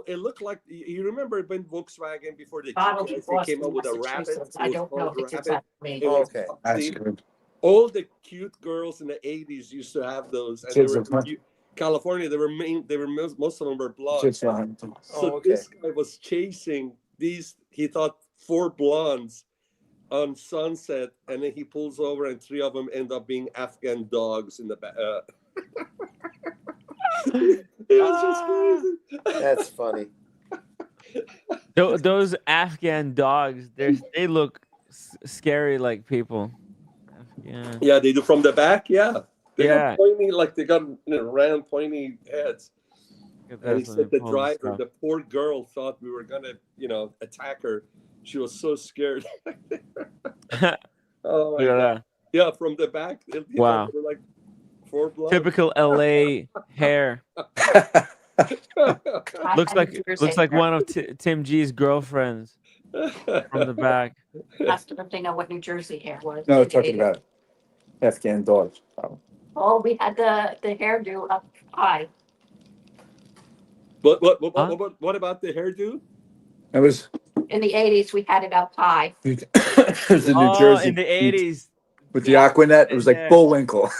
It looked like, you remember when Volkswagen before the Bottled GTS, in they came up with a Boston, Rapid. Massachusetts. I don't know if it's exactly made. It was Okay. That's see, good. all the cute girls in the 80s used to have those, and Kids they are were fun. California. Most of them were blonde. It's not. So okay. this guy was chasing these. He thought 4 blondes on Sunset, and then he pulls over, and 3 of them end up being Afghan dogs in the back. It was just crazy. That's funny. Those Afghan dogs, they look scary like people. Yeah. Yeah, they do from the back. Yeah, they Yeah. got pointy, like they got round, pointy heads. And he said the driver, the poor girl, thought we were gonna, attack her. She was so scared. Oh my God. Yeah, from the back. Wow. They were like 4 blondes. Typical LA hair. Looks like one of Tim G's girlfriends from the back. Asked them if they know what New Jersey hair was. No, talking about Afghan dogs. Oh, we had the hairdo up high. But Huh? what about the hairdo? I was In the 80s, we had it up high. it was in New Oh, Jersey in the 80s. with the Yeah. Aquanet. It was like Yeah. Bullwinkle.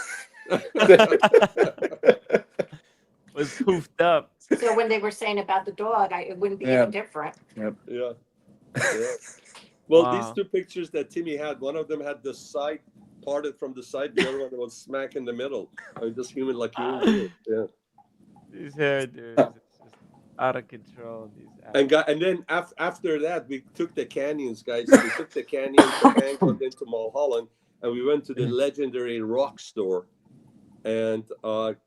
Was poofed up. So when they were saying about the dog, it wouldn't be Yeah. any different. Yep. Yeah. Well, these Wow. two pictures that Timmy had, one of them had the side parted from the side, the other one was smack in the middle. I mean, just human like human beings. Yeah. These hairdos, it's just out of control. And then after that, we took the canyons, guys. We took the canyons, the van went into Mulholland, and we went to the legendary rock store. And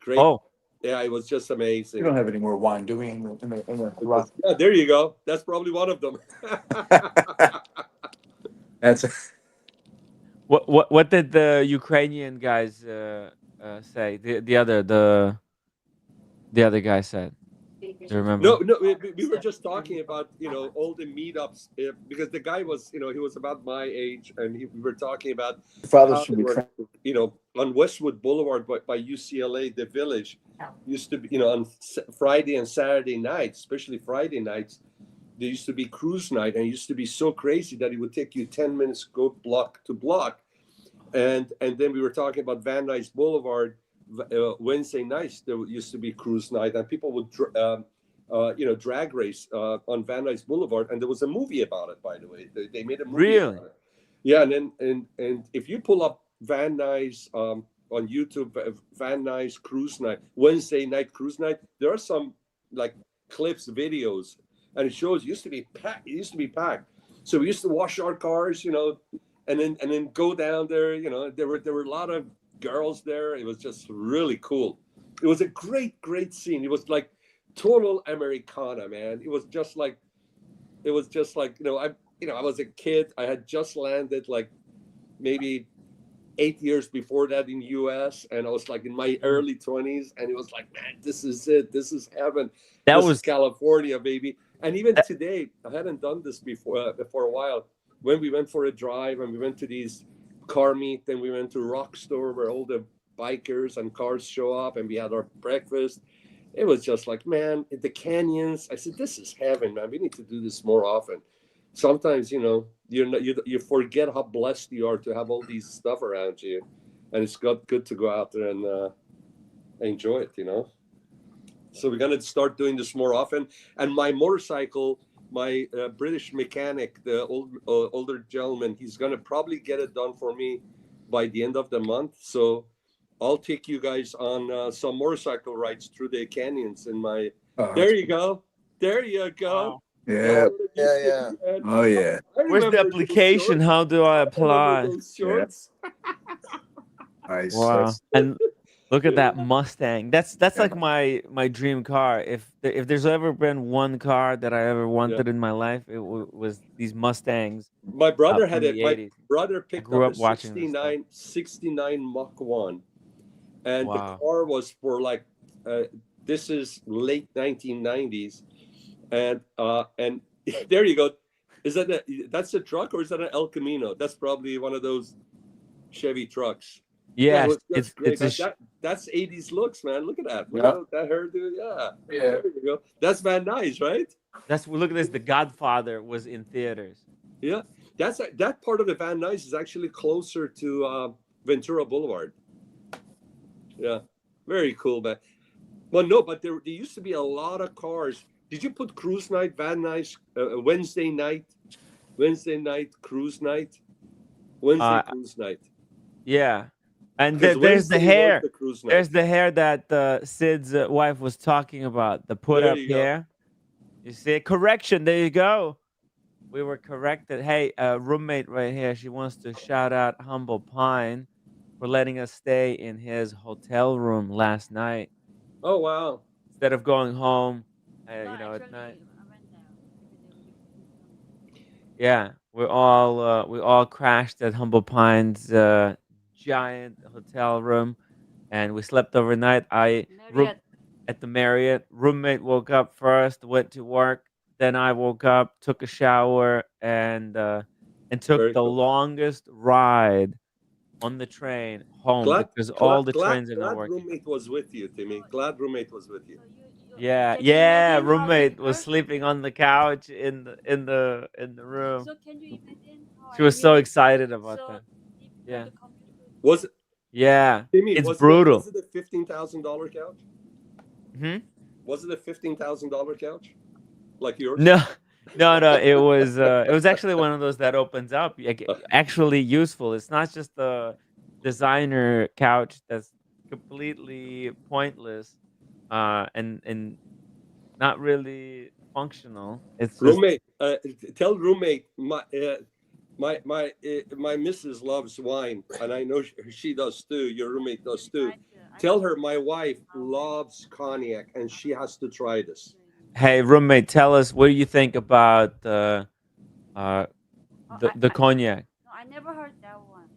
great. Oh, Yeah, it was just We amazing. don't have any more wine, do we? In the rock? Yeah, there you go. That's probably one of them. That's what did the Ukrainian guys say? The other guy said. Do you remember? No, we were just talking about, all the meetups because the guy was, he was about my age, and we were talking about father how should they be. were, on Westwood Boulevard by UCLA, the Village used to be, on Friday and Saturday nights, especially Friday nights, there used to be cruise night, and it used to be so crazy that it would take you 10 minutes to go block to block. And then we were talking about Van Nuys Boulevard. Wednesday nights there used to be cruise night, and people would drag race on Van Nuys Boulevard, and there was a movie about it, by the way. They made a movie. Really? About it. Yeah, and if you pull up Van Nuys on YouTube, Van Nuys cruise night, Wednesday night cruise night, there are some like clips, videos, and it shows it used to be packed. It used to be packed. So we used to wash our cars, and then go down there. There were a lot of girls there. It was just really cool. It was a great scene. It was like total Americana, man. It was just like I was a kid. I had just landed like maybe 8 years before that in the US, and I was like in my early 20s, and it was like, man, this is it. This is heaven. That this was is California, baby. And even today, I hadn't done this before for a while. When we went for a drive and we went to these car meet, then we went to Rock Store where all the bikers and cars show up, and we had our breakfast. It was just like, man, the canyons. I said, this is heaven, man. We need to do this more often. Sometimes, you forget how blessed you are to have all these stuff around you, and it's good to go out there and enjoy it, So we're gonna start doing this more often. And my motorcycle, my British mechanic, the older gentleman, he's gonna probably get it done for me by the end of the month. So I'll take you guys on some motorcycle rides through the canyons in my. There you go. There you go. Wow. Yeah. Yeah. Oh yeah. Where's the application? How do I apply? Those shorts. Nice. Wow. And look at that Mustang. That's Yeah. like my dream car. If there's ever been one car that I ever wanted in my life, it was these Mustangs. My brother had from it. the My 80s. brother picked grew up up a watching this stuff. 69 Mach 1. And the Wow. car was for like, this is late 1990s. And there you go. Is that's a truck, or is that an El Camino? That's probably one of those Chevy trucks. Yes, it was great. it's That's 80s looks, man. Look at that. Yeah. That hairdo. Yeah. Yeah. There you go. That's Van Nuys, right? look at this. The Godfather was in theaters. Yeah. That part of the Van Nuys is actually closer to Ventura Boulevard. Yeah. Very cool, man. Well, no, but there used to be a lot of cars. Did you put cruise night, Van Nuys, Wednesday night, cruise night, cruise night? Yeah, and Because there's the Wednesday was hair. the cruise night. There's the hair that Sid's wife was talking about. The put There up you go. hair. You see, correction. There you go. We were corrected. Hey, roommate right here. She wants to shout out Humble Pine for letting us stay in his hotel room last night Oh, wow. instead of going home. At night. Yeah, we all crashed at Humble Pine's giant hotel room, and we slept overnight. At the Marriott. Roommate woke up first, went to work. Then I woke up, took a shower, and took Very the cool. longest ride on the train home because all the trains are not glad working. roommate was with you, Timmy. Glad roommate was with you. Yeah, Can you yeah. imagine how Roommate was winter? sleeping on the couch in the room. So can you imagine how She I was so really excited felt? about So that. difficult Yeah, to commute with. Was it, yeah. Timmy? It's Was brutal. it a $15,000 couch? Hmm? Was it a $15,000 couch like yours? No, no, no. It was actually one of those that opens up. Actually useful. It's not just the designer couch that's completely pointless, and not really functional. It's just Roommate, tell roommate my missus loves wine, and I know she does too. Your roommate does too. Tell her my wife loves cognac, and she has to try this. hey roommate. Tell us what do you think about uh Oh, the cognac? no, I never heard that one.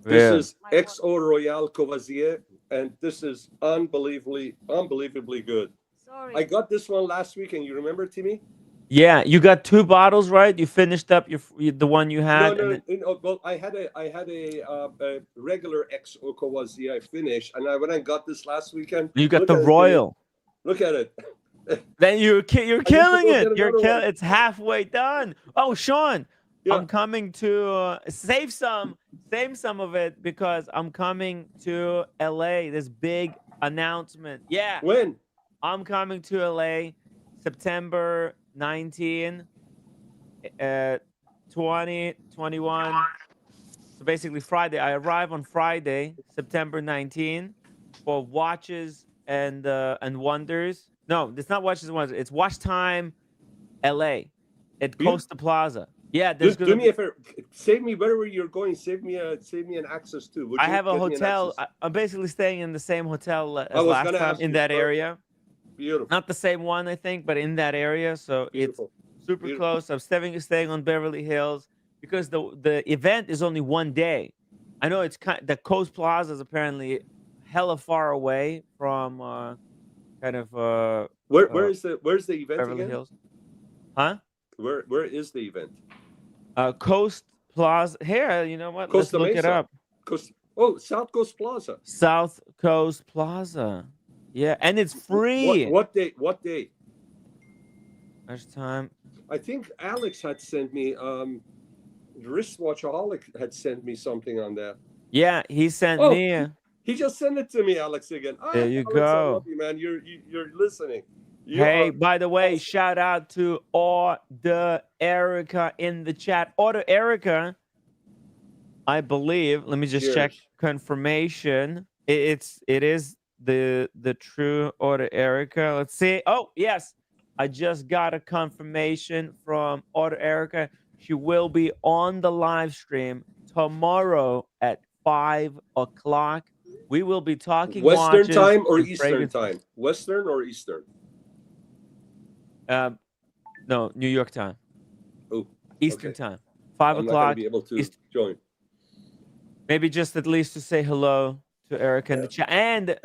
This Really? is XO Royal Courvoisier, and this is unbelievably good. Sorry. I got this one last week, and you remember, Timmy? Yeah, you got 2 bottles, right? You finished up the one you No, had, and no, then no. Well, I had a regular XO Courvoisier I finished, and when I got this last weekend, you got look the at it, Timmy. royal. Look at it. Then you're I need to killing go it. get another one. It's halfway done. Oh, Sean, Yeah. I'm coming to save some of it because I'm coming to LA. This big announcement. Yeah, When? I'm coming to LA September 19, 2021. So basically Friday. I arrive on Friday, September 19, for Watches and Wonders. No, it's not Watches and Wonders. It's Watch Time LA at You Costa Plaza. Yeah, do, there's gonna me be. a favor. Save me wherever you're going. Save me an access too. Would I you have a get me an hotel. access? I'm basically staying in the same hotel I as was last gonna time ask in you. that area. Beautiful. Not the same one, I think, but in that area. So it's Beautiful. super Beautiful. close. I'm staying on Beverly Hills because the event is only one day. I know it's the Coast Plaza is apparently hella far away from kind of Where's the event Beverly again? Hills, huh? Where is the event? Coast Plaza. Here, you know what? Let's Costa look it Mesa. up. South Coast Plaza. South Coast Plaza. Yeah, and it's free. What day? What day? Next time. I think Alex had sent me Wristwatchaholic had sent me something on that. Yeah, he sent Oh, me. he just sent it to me, Alex, again. There you Alex, I go. love you, man. You're listening. You Hey, are by the way, awesome. shout out to Order Erica in the chat. Order Erica, I believe. Let me just check Cheers. confirmation. It is the true Order Erica. Let's see. Oh yes, I just got a confirmation from Order Erica. She will be on the live stream tomorrow at 5 o'clock. We will be talking Western watches time or and Eastern fragrances. time? Western or Eastern? No, New York time. Oh, Eastern okay. time. 5 I'm not gonna o'clock. be able to join. Maybe just at least to say hello to Erica in the chat and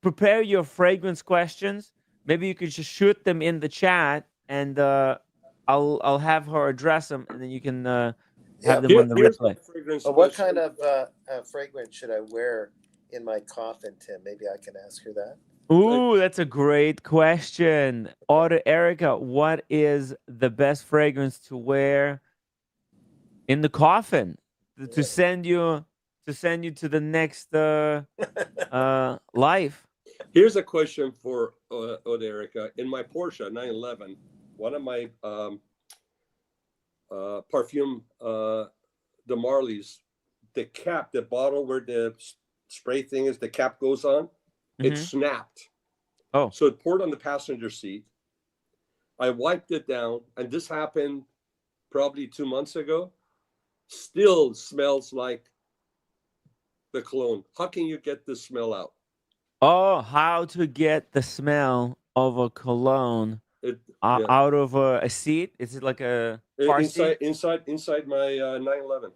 prepare your fragrance questions. Maybe you could just shoot them in the chat and I'll have her address them and then you can have them on the Here's replay. my fragrance What question. kind of fragrance should I wear in my coffin, Tim? Maybe I can ask her that. Ooh, that's a great question. Order Erica, what is the best fragrance to wear in the coffin to send you to the next life? Here's a question for Erica. In my Porsche 911, one of my perfume, the Marley's, the cap, the bottle where the spray thing is, the cap goes on, it snapped. Oh. So it poured on the passenger seat. I wiped it down, and this happened probably 2 months ago. Still smells like the cologne. How can you get the smell out? Oh, how to get the smell of a cologne out of a seat? Is it like a car seat? Inside my 911.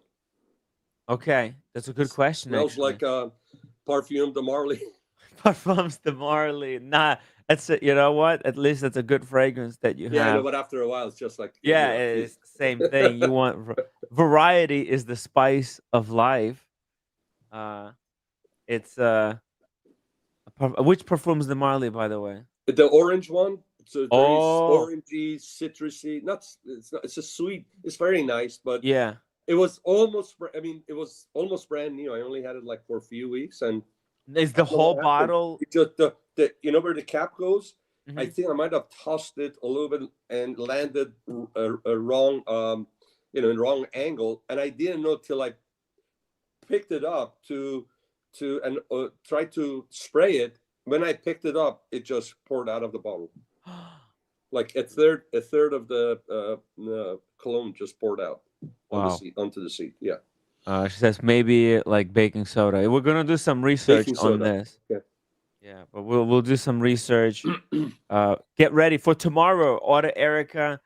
Okay, that's a good question. Smells actually. like Parfum de Marly. Parfums de Marly. Nah, that's it. You know what? At least that's a good fragrance that you Yeah, have. no, but after a while, it's just like it's the same thing. You want variety is the spice of life. It's which Parfums de Marly, by the way? The orange one. So very Oh. orangey, citrusy. It's a sweet. It's very nice, but Yeah. it was almost. I mean, it was almost brand new. I only had it like for a few weeks, and Is I the don't know whole what happened. bottle? It just the you know where the cap goes. I Mhm. think I might have tossed it a little bit and landed a wrong, in wrong angle, and I didn't know till I picked it up to and tried to spray it. When I picked it up, it just poured out of the bottle. Like a third of the cologne just poured out on the Wow. seat onto the seat. Yeah, She says maybe like baking soda. We're gonna do some research baking on soda. this. Yeah. Yeah, but we'll do some research. Get ready for tomorrow. Order Erica.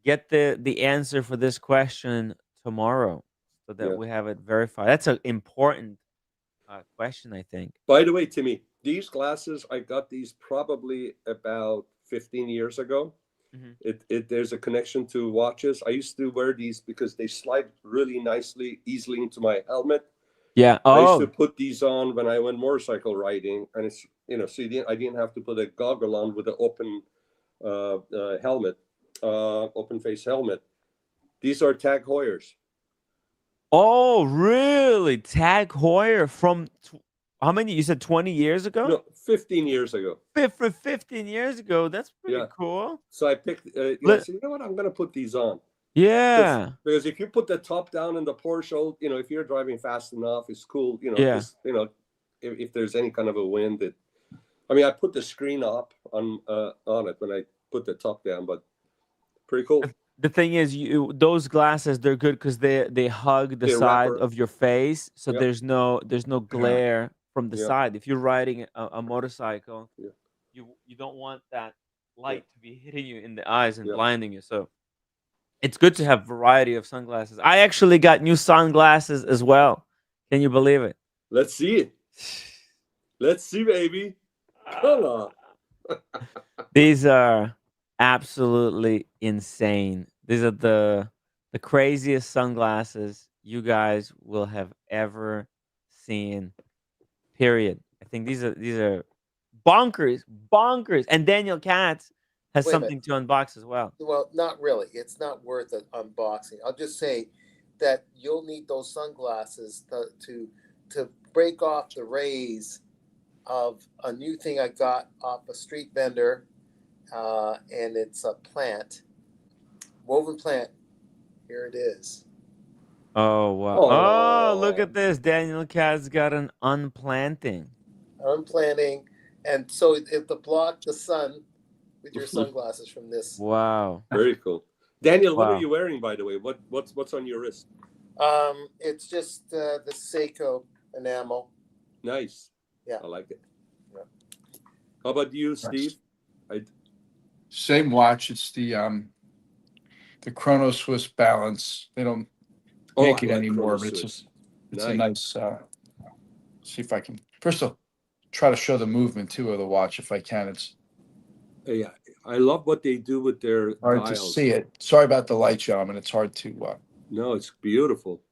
Get the answer for this question tomorrow, so that Yeah. we have it verified. That's an important question, I think. By the way, Timmy, these glasses, I got these probably about 15 years ago. Mhm. There's a connection to watches. I used to wear these because they slide really nicely, easily into my helmet. Yeah. I used to Oh, put these on when I went motorcycle riding, and it's so I didn't have to put a goggle on with an open helmet, open face helmet. These are Tag Heuers. oh, really? Tag Heuer from how many? You said 20 years ago? No, 15 years ago. 15 years ago. That's pretty Yeah. cool. So I picked. I Let- said, you know what? I'm going to put these on. Yeah. Because if you put the top down in the Porsche, if you're driving fast enough, it's cool. Yeah. Just, if there's any kind of a wind, I put the screen up on it when I put the top down, but pretty cool. The thing is, those glasses, they're good because they hug the They side wrap of your face, so Yep. there's no glare from the Yeah. side. If you're riding a motorcycle, Yeah. you don't want that light to be hitting you in the eyes and Yeah. blinding you. So it's good to have variety of sunglasses. I actually got new sunglasses as well. Can you believe it? Let's see it. Let's see, baby. Come on. These are absolutely insane. These are the craziest sunglasses you guys will have ever seen. Period. I think these are bonkers, bonkers. And Daniel Katz has Wait a minute. something to unbox as well. Well, not really. It's not worth an unboxing. I'll just say that you'll need those sunglasses to break off the rays of a new thing I got off a street vendor, and it's a plant, woven plant. Here it is. Oh wow! Oh, look at this. Daniel Katz got an unplanting. Unplanting, and so it'll block the sun with your sunglasses from this. Wow! Very cool. Daniel, what Wow. are you wearing, by the way? What's on your wrist? It's just the Seiko enamel. Nice. Yeah. I like it. Yeah. How about you, Steve? Same watch. It's the Chronoswiss balance. They don't make it anymore, but it's a nice. See if I can. First, I'll try to show the movement too of the watch if I can. It's Yeah, I love what they do with their hard dials. to see it. Sorry about the light, gentlemen. It's hard to No, it's beautiful.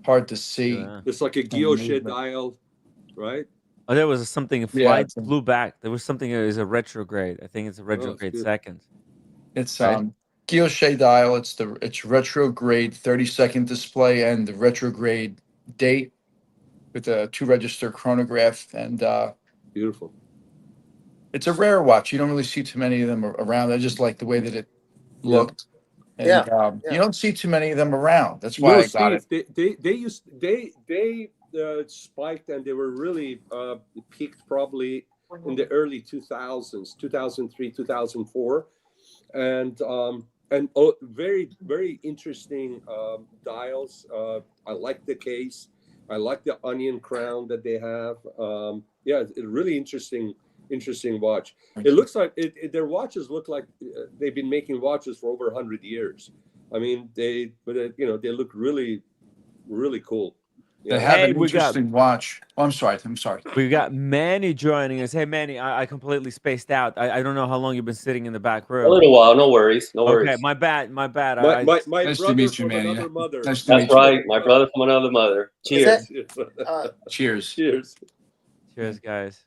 hard to see. Yeah. It's like a guilloche movement. dial, right? Oh, there was something. Flight flew back. There was something that is a retrograde. I think it's a retrograde good. second. It's Right. guilloche dial. It's retrograde 30-second display and the retrograde date with a 2-register chronograph, and Beautiful. it's a rare watch. You don't really see too many of them around. I just like the way that it looked. And, Yeah. you don't see too many of them around. That's why I got it. They spiked, and they were really peaked probably in the early 2000s, 2003, 2004, and very, very interesting dials. I like the case. I like the onion crown that they have. Yeah, it's a really interesting watch. It looks like their watches look like they've been making watches for over 100 years. I mean, they look really, really cool. They have an interesting watch. Oh, I'm sorry. We got Manny joining us. Hey, Manny, I completely spaced out. I don't know how long you've been sitting in the back row. A little while, no worries, no worries. Okay, my bad. My Nice brother to meet you, from Manny. another mother. Nice to meet That's you. right, my brother from another mother. Cheers. Cheers. Cheers. Cheers, guys.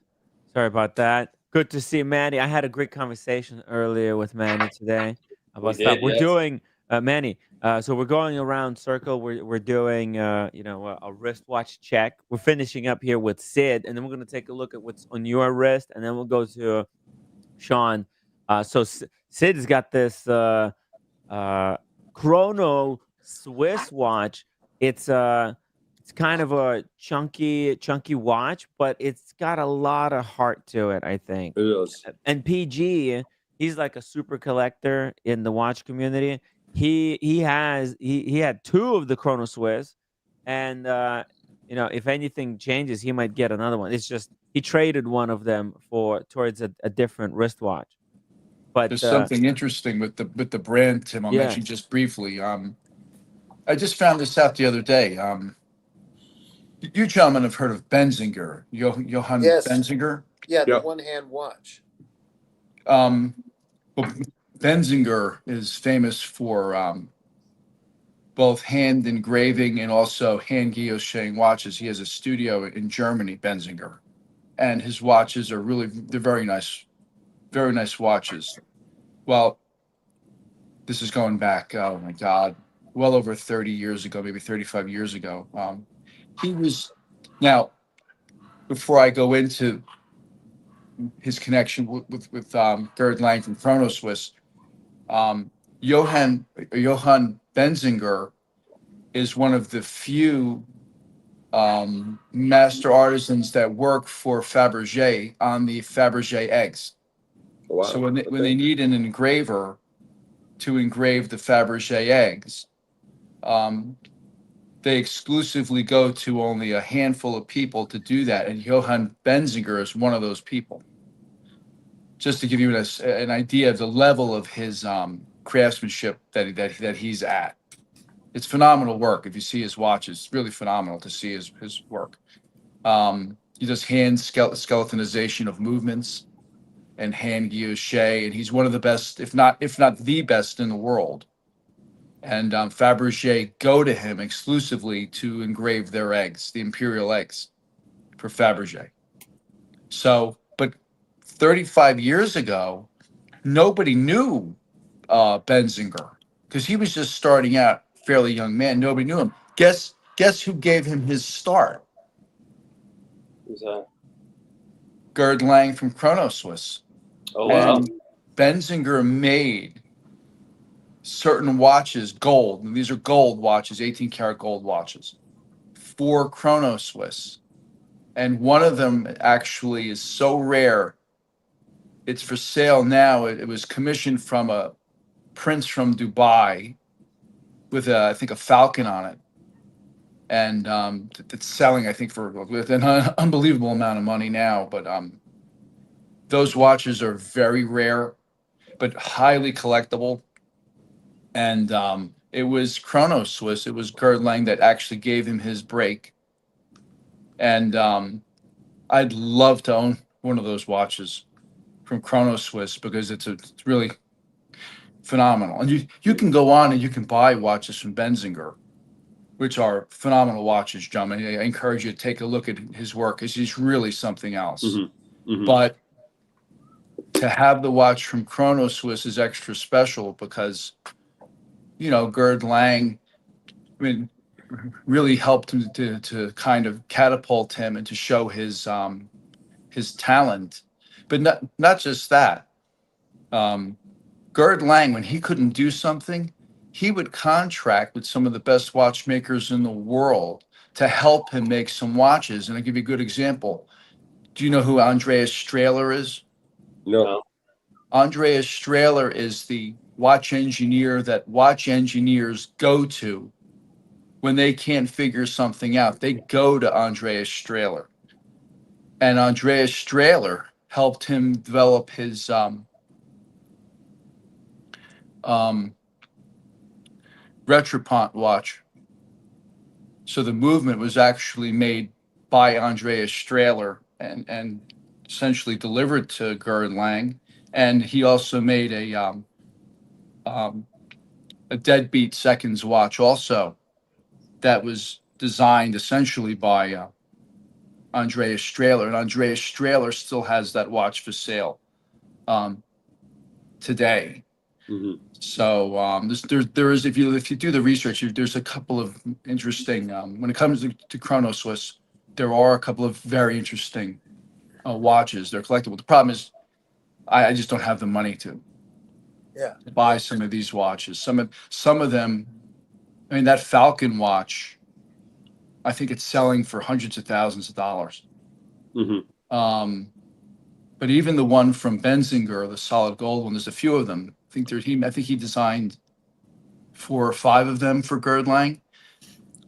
Sorry about that. Good to see Manny. I had a great conversation earlier with Manny today We about stuff. did, We're yes. doing Manny. So we're going around circle. We're doing a wristwatch check. We're finishing up here with Sid, and then we're gonna take a look at what's on your wrist, and then we'll go to Sean. Sid's got this Chrono Swiss watch. It's kind of a chunky watch, but it's got a lot of heart to it, I think. It is. And PG, he's like a super collector in the watch community. He had two of the Chrono Swiss, and if anything changes, he might get another one. It's just he traded one of them towards a different wristwatch. But There's something interesting with the brand, Tim. I'll Yeah. mention just briefly. I just found this out the other day. You gentlemen have heard of Benzinger, Johann Yes. Benzinger. Yeah, the Yeah. one-hand watch. Well, Benzinger is famous for both hand engraving and also hand guillocheting watches. He has a studio in Germany, Benzinger, and his watches are they're very nice watches. Well, this is going back, oh my God, well over 30 years ago, maybe 35 years ago. Now, before I go into his connection with Gerd Lange from Chronoswiss, Johann Benzinger is one of the few master artisans that work for Fabergé on the Fabergé eggs. Wow. So when they need an engraver to engrave the Fabergé eggs, they exclusively go to only a handful of people to do that, and Johann Benzinger is one of those people. Just to give you an idea of the level of his craftsmanship that he's at. It's phenomenal work. If you see his watches, it's really phenomenal to see his work. He does hand skeletonization of movements and hand guilloche, and he's one of the best, if not the best in the world. And Fabergé go to him exclusively to engrave their eggs, the imperial eggs, for Fabergé. So, but 35 years ago, nobody knew Benzinger because he was just starting out, fairly young man. Nobody knew him. Guess who gave him his start? Who's that? Gerd Lange from Chronoswiss. Oh, wow. And Benzinger made certain watches gold, and these are gold watches, 18 karat gold watches, for Chronoswiss. And one of them actually is so rare, it's for sale now. It was commissioned from a prince from Dubai with I think a falcon on it. And it's selling, I think, with an unbelievable amount of money now. But those watches are very rare, but highly collectible. And it was Chronoswiss. It was Gerd Lange that actually gave him his break. And I'd love to own one of those watches from Chronoswiss because it's really phenomenal. And you can go on and you can buy watches from Benzinger, which are phenomenal watches, gentlemen. I encourage you to take a look at his work because he's really something else. Mm-hmm. Mm-hmm. But to have the watch from Chronoswiss is extra special because, Gerd Lange, really helped him to kind of catapult him and to show his talent. But not just that. Gerd Lange, when he couldn't do something, he would contract with some of the best watchmakers in the world to help him make some watches. And I'll give you a good example. Do you know who Andreas Strahler is? No. Andreas Strahler is the watch engineer that watch engineers go to when they can't figure something out. They go to Andreas Strahler. And Andreas Strahler helped him develop his Retropont watch. So the movement was actually made by Andreas Strahler and essentially delivered to Gerd Lange. And he also made a deadbeat seconds watch also that was designed essentially by Andreas Strahler, and Andreas Strahler still has that watch for sale today. Mhm. So there is, if you do the research, there's a couple of interesting when it comes to Chronoswiss, there are a couple of very interesting watches. They're collectible. The problem is I just don't have the money to buy some of these watches. Some of them, I mean, that Falcon watch, I think it's selling for hundreds of thousands of dollars. Mhm. But even the one from Benzinger, the solid gold one, there's a few of them. I think he designed 4 or 5 of them for Gerd Lange.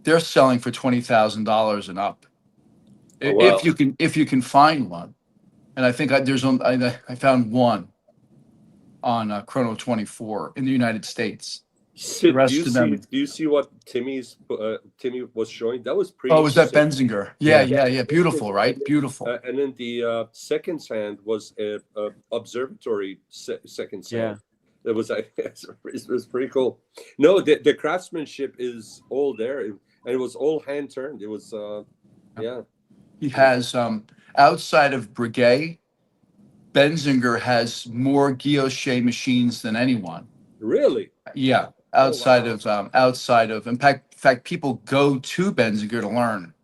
They're selling for $20,000 and up. Oh, wow. If you can find one, and I think I found one on Chrono 24 in the United States. The Sid, rest of them. do you see what Timmy was showing? That was pretty. Oh, was that interesting. Benzinger? Yeah. Beautiful, right? Beautiful. And then the second sand was a observatory second sand. It was it was pretty cool. No, the craftsmanship is all there, and it was all hand turned. It was yeah. He has outside of Breguet, Benzinger has more guilloche machines than anyone. Really? Yeah, outside of in fact people go to Benzinger to learn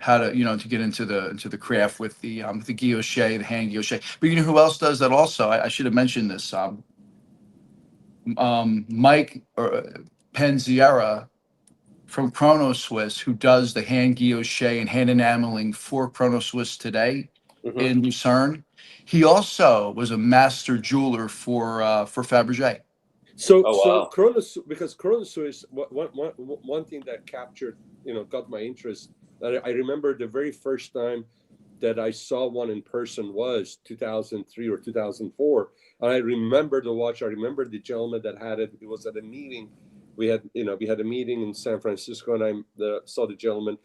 how to to get into the craft with the guilloche, the hand guilloche. But you know who else does that also? I should have mentioned this. Mike Penziera from Chronoswiss, who does the hand guilloche and hand enameling for Chronoswiss today in Lucerne. He also was a master jeweler for Fabergé. So because Chronoswiss, one thing that captured, got my interest. I remember the very first time that I saw one in person was 2003 or 2004. And I remember the watch. I remember the gentleman that had it. It was at a meeting. We had a meeting in San Francisco, and I saw the gentleman,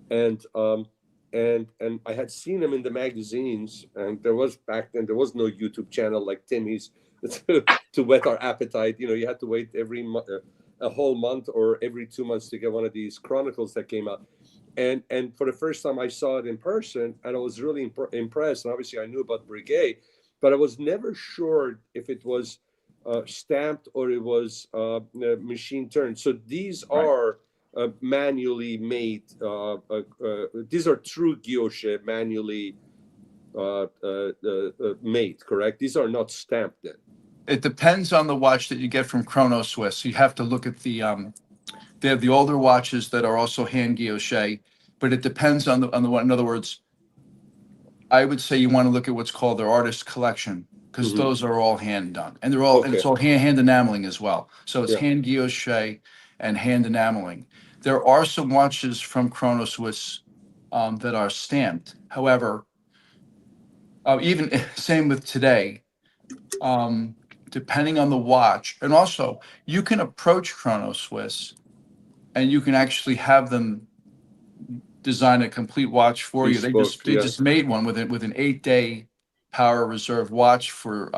and I had seen him in the magazines. And back then there was no YouTube channel like Timmy's to whet our appetite. You had to wait a whole month or every 2 months to get one of these chronicles that came out. And for the first time I saw it in person, and I was really impressed. And obviously I knew about Breguet, but I was never sure if it was stamped or it was machine turned. So these are manually made. These are true guilloche, manually made. Correct? These are not stamped then. It depends on the watch that you get from Chronoswiss. You have to look at they have the older watches that are also hand guilloche, but it depends on the one. In other words, I would say you want to look at what's called their artist collection, because those are all hand done, and and it's all hand enameling as well. So it's hand guilloche and hand enameling. There are some watches from Chronoswiss that are stamped. However, even same with today. Depending on the watch, and also you can approach Chronoswiss and you can actually have them design a complete watch for you. They just made one with an 8-day power reserve watch for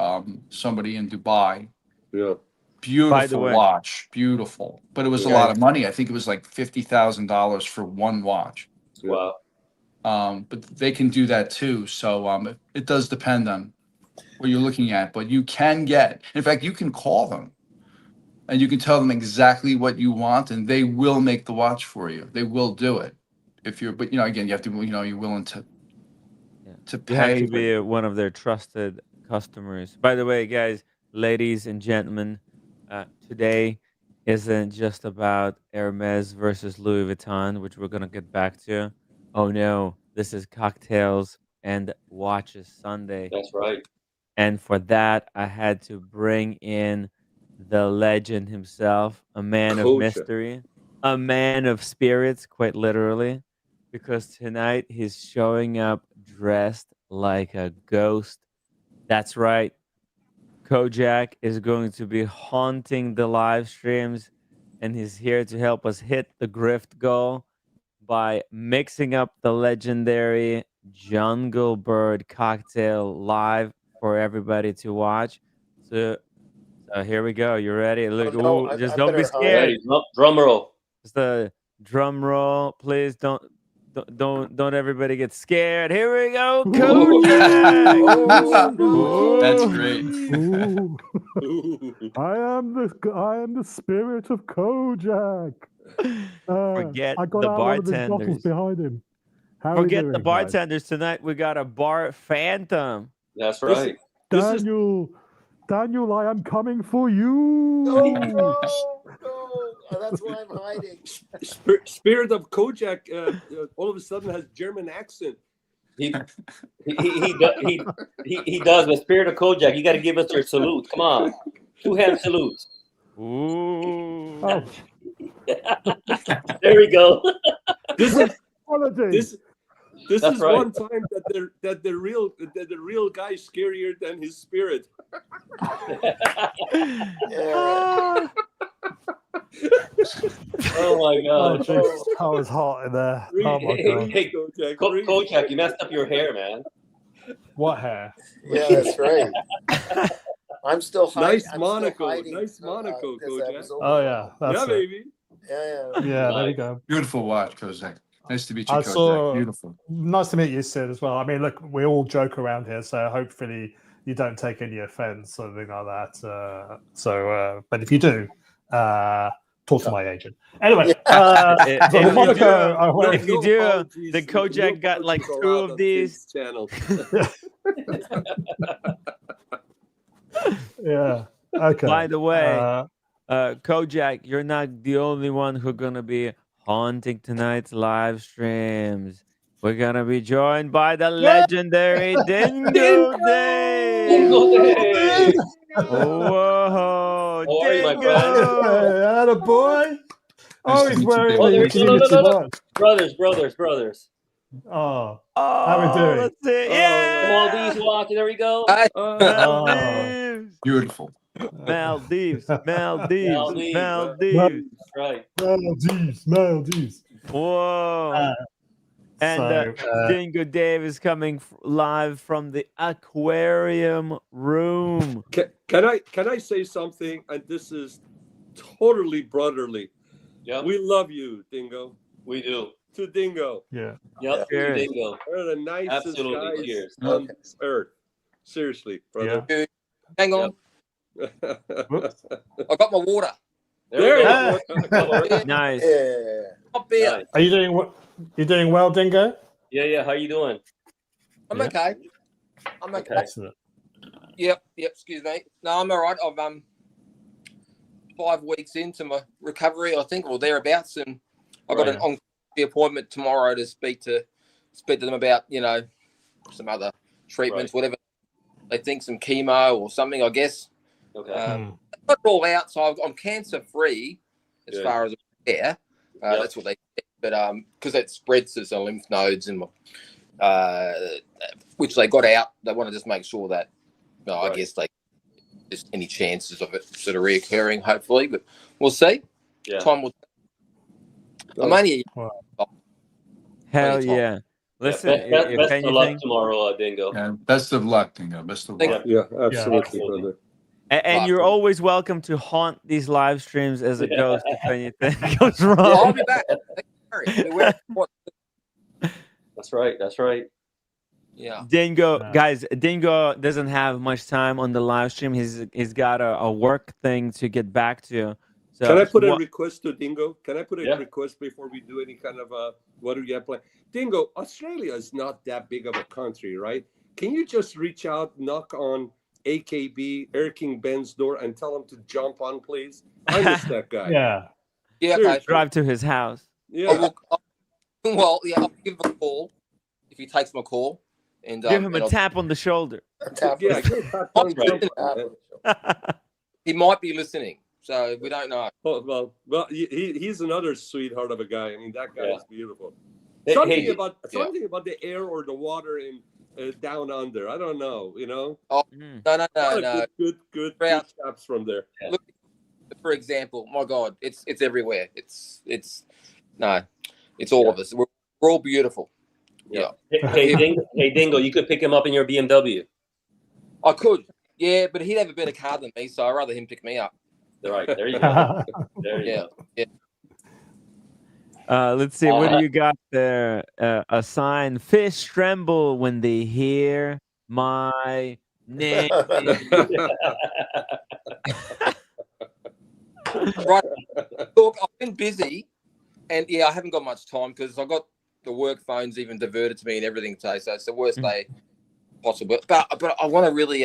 somebody in Dubai. Yeah. Beautiful watch, beautiful. But it was a lot of money. I think it was like $50,000 for one watch. Wow. But they can do that too. So it does depend on what you're looking at, but you can get, in fact, you can call them and you can tell them exactly what you want, and they will make the watch for you. They will do it but again, you have to, you're willing to pay. You have to be one of their trusted customers. By the way, guys, ladies and gentlemen, today isn't just about Hermes versus Louis Vuitton, which we're going to get back to. Oh no, this is cocktails and watches Sunday. That's right. And for that, I had to bring in the legend himself, a man of mystery, a man of spirits, quite literally, because tonight he's showing up dressed like a ghost. That's right. Kojack is going to be haunting the live streams, and he's here to help us hit the grift goal by mixing up the legendary Jungle Bird cocktail live for everybody to watch. So here we go. You ready? Look, just don't be scared. Ready. Drum roll. Just the drum roll, please. Don't don't everybody get scared. Here we go, Kojack. That's great. Ooh. Ooh. I am the spirit of Kojack. Forget I got the out one of his bottles bartenders. behind him. How are we Forget doing, the guys? bartenders tonight. We got a bar phantom. That's right. This is Daniel, I am coming for you. No. That's why I'm hiding. Spirit of Kojack. All of a sudden has German accent. He does. But Spirit of Kojack, you got to give us your salute. Come on, 2-hand salutes. Ooh. Oh, There we go. This is holiday. this That's is right. one time that the real guy is scarier than his spirit. Yeah. Oh my Oh, God. jeez. That was hot in there. Oh, my God. Hey, Kojack. Kojack, you messed up your hair, man. What hair? Yeah, that's right. I'm still hiding. Nice I'm still monocle. hiding, Nice monocle, 'cause that Kojack. was over. Oh, yeah. That's Yeah, it. baby. Yeah. Yeah, there we go. Beautiful watch, Kojack. Nice to meet you, I Kojack. saw- Beautiful. Nice to meet you, Sid, as well. I mean, look, we all joke around here, so hopefully you don't take any offense or anything like that. But if you do, talk to my agent. Anyway, If so you the Monaco, do- I wear- if you do, apologies. the Kojack No got like apologies 2 allowed of on these. Tim's channel. yeah. Okay. By the way, Kojack, you're not the only one who's gonna be haunting tonight's live streams. We're gonna be joined by the legendary Dingo Dave. Dingo Dave. Whoa, How are you, my Dingo! Hey, attaboy. Oh, to he's meet you, wearing Dingo. the Nice to meet community you. watch. Brothers. Oh, Oh, we doing? let's see. Oh, Yeah, Maldives watch. There we go. Maldives. Beautiful. Maldives. Maldives. Right. Maldives. Whoa. And Dingo Dave is coming live from the aquarium room. Can I say something? And this is totally brotherly. Yep. We love you, Dingo. We do. To Dingo. Yeah. Yep. Cheers. Dingo. They're the nicest Absolutely. guys Cheers. on this earth. Seriously, brother. Hang on, I got my water. There you you go. Nice. Yeah. Not beer. Nice. Are you doing what? You doing well, Dingo? Yeah. How you doing? I'm Yeah. okay. I'm okay. Excellent. Yep. Excuse me. No, I'm all right. I'm 5 weeks into my recovery, I think, or thereabouts, and I got an on appointment tomorrow to speak to them about some other treatments, whatever they think, some chemo or something, I guess. Okay. Got it all out, so I'm cancer free as far as I'm aware. That's what they said. But because it spreads to the lymph nodes and which they got out, they want to just make sure that I guess they just any chances of it sort of reoccurring, hopefully, but we'll see. Yeah. Time will. I'm only Hell yeah. Listen, best if of luck anything, tomorrow, Dingo. Yeah, best of luck, Dingo. Best of luck. Yeah, absolutely, absolutely. brother. and you're always welcome to haunt these live streams as a ghost if anything goes I'll wrong. be back. That's right. Yeah. Dingo, guys, Dingo doesn't have much time on the live stream. He's got a work thing to get back to. So Can I put a request to Dingo? Can I put a Yeah. request before we do any kind of what do you have planned? Dingo, Australia is not that big of a country, right? Can you just reach out, knock on AKB, Air King Ben's door, and tell him to jump on, please? I miss that guy. Yeah. Yeah. Okay. Seriously. drive to his house? Yeah. Well, yeah, I'll give him a call if he takes my call, and Give him and a I'll- tap on the shoulder. Yeah, get that Oh, done, right. man. He might be listening, so we don't know. Oh, well, he's another sweetheart of a guy. I mean, that guy is beautiful. Hey, Something about the air or the water in down under. I don't know. No. Good Right. chaps from there. Look, for example, my God, it's everywhere. It's all of us. We're all beautiful. Yeah. Hey, Dingo, you could pick him up in your BMW. I could, yeah, but he'd have a better car than me, so I'd rather him pick me up. Right, there you go. There you go. Yeah. Let's see. What do you got there? A sign. Fish tremble when they hear my name. Right. Look, I've been busy, and yeah, I haven't got much time because I got the work phones even diverted to me and everything today. So it's the worst day possible. But I want to really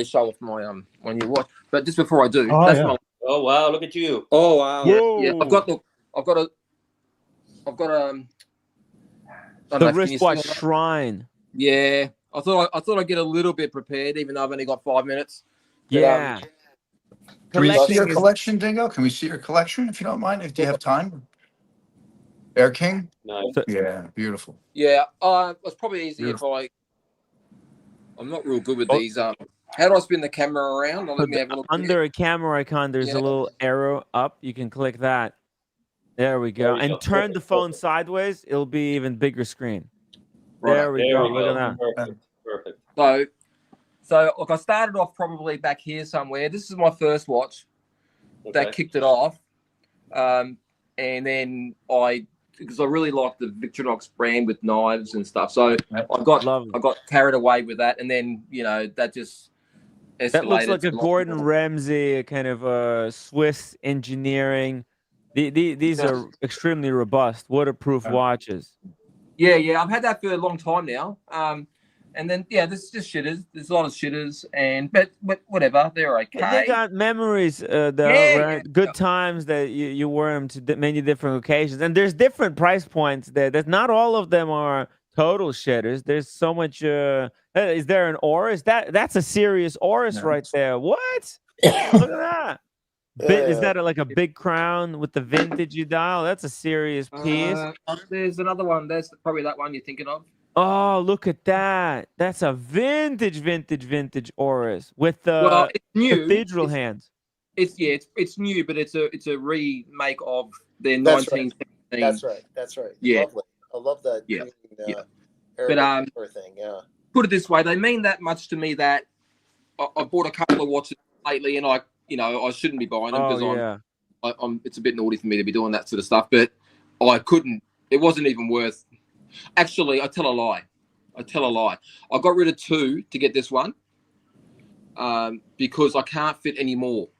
show off my my new watch. But just before I do, that's my. Oh wow! Look at you. Oh wow! Yeah. I've got the wristwatch shrine. Yeah, I thought I'd get a little bit prepared, even though I've only got 5 minutes. But, Yeah. Can we see your collection, Dingo? Can we see your collection if you don't mind? If you have time? Air King? Nice. Yeah, beautiful. Yeah, it's probably easier if I'm not real good with these. How do I spin the camera around? Let me have a look. Under a camera icon, there's a little arrow up. You can click that. There we go. And turn the phone sideways. It'll be even bigger screen. Right. There we go. Look at that. Perfect. So look, I started off probably back here somewhere. This is my first watch that kicked it off. And then because I really like the Victorinox brand with knives and stuff. So I got carried away with that. And then, that just escalated. That looks like a Gordon Ramsay, a kind of Swiss engineering. These are extremely robust, waterproof watches. Yeah. I've had that for a long time now. And then, this is just shitters. There's a lot of shitters, but whatever. They're okay. They got memories, though, right? Good times that you wear them to many different occasions. And there's different price points there. There's not all of them are total shitters. There's so much. Is there an Oris? That's a serious Oris right there. What? Look at that. Is that like a big crown with the vintage dial? That's a serious piece. There's another one. There's probably that one you're thinking of. Oh, look at that. That's a vintage Oris with the cathedral hands. It's new, but it's a remake of their That's 1917. That's right. Yeah. Lovely. I love that. Yeah. But thing. Yeah. Put it this way, they mean that much to me that I bought a couple of watches lately, and I shouldn't be buying them because I'm it's a bit naughty for me to be doing that sort of stuff, but I couldn't. It wasn't even worth. Actually, I tell a lie. I got rid of 2 to get this one because I can't fit any more,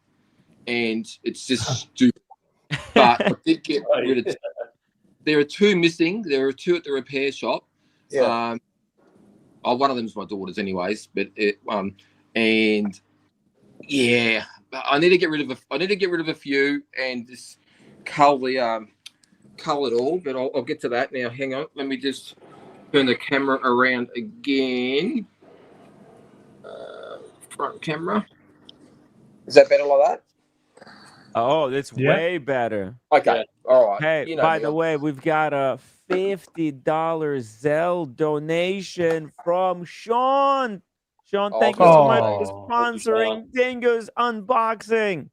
and it's just stupid. But I did get rid of 2. There are 2 missing. There are 2 at the repair shop. Yeah. One of them's my daughter's, anyways. But and yeah, I need to get rid of a few and just cull it all, but I'll get to that now. Hang on, let me just turn the camera around again. Front camera. Is that better like that? Oh, that's way better. Okay, all right. Hey, by the way, we've got a $50 Zelle donation from Sean. Sean, thank you so much for sponsoring Dingo's unboxing.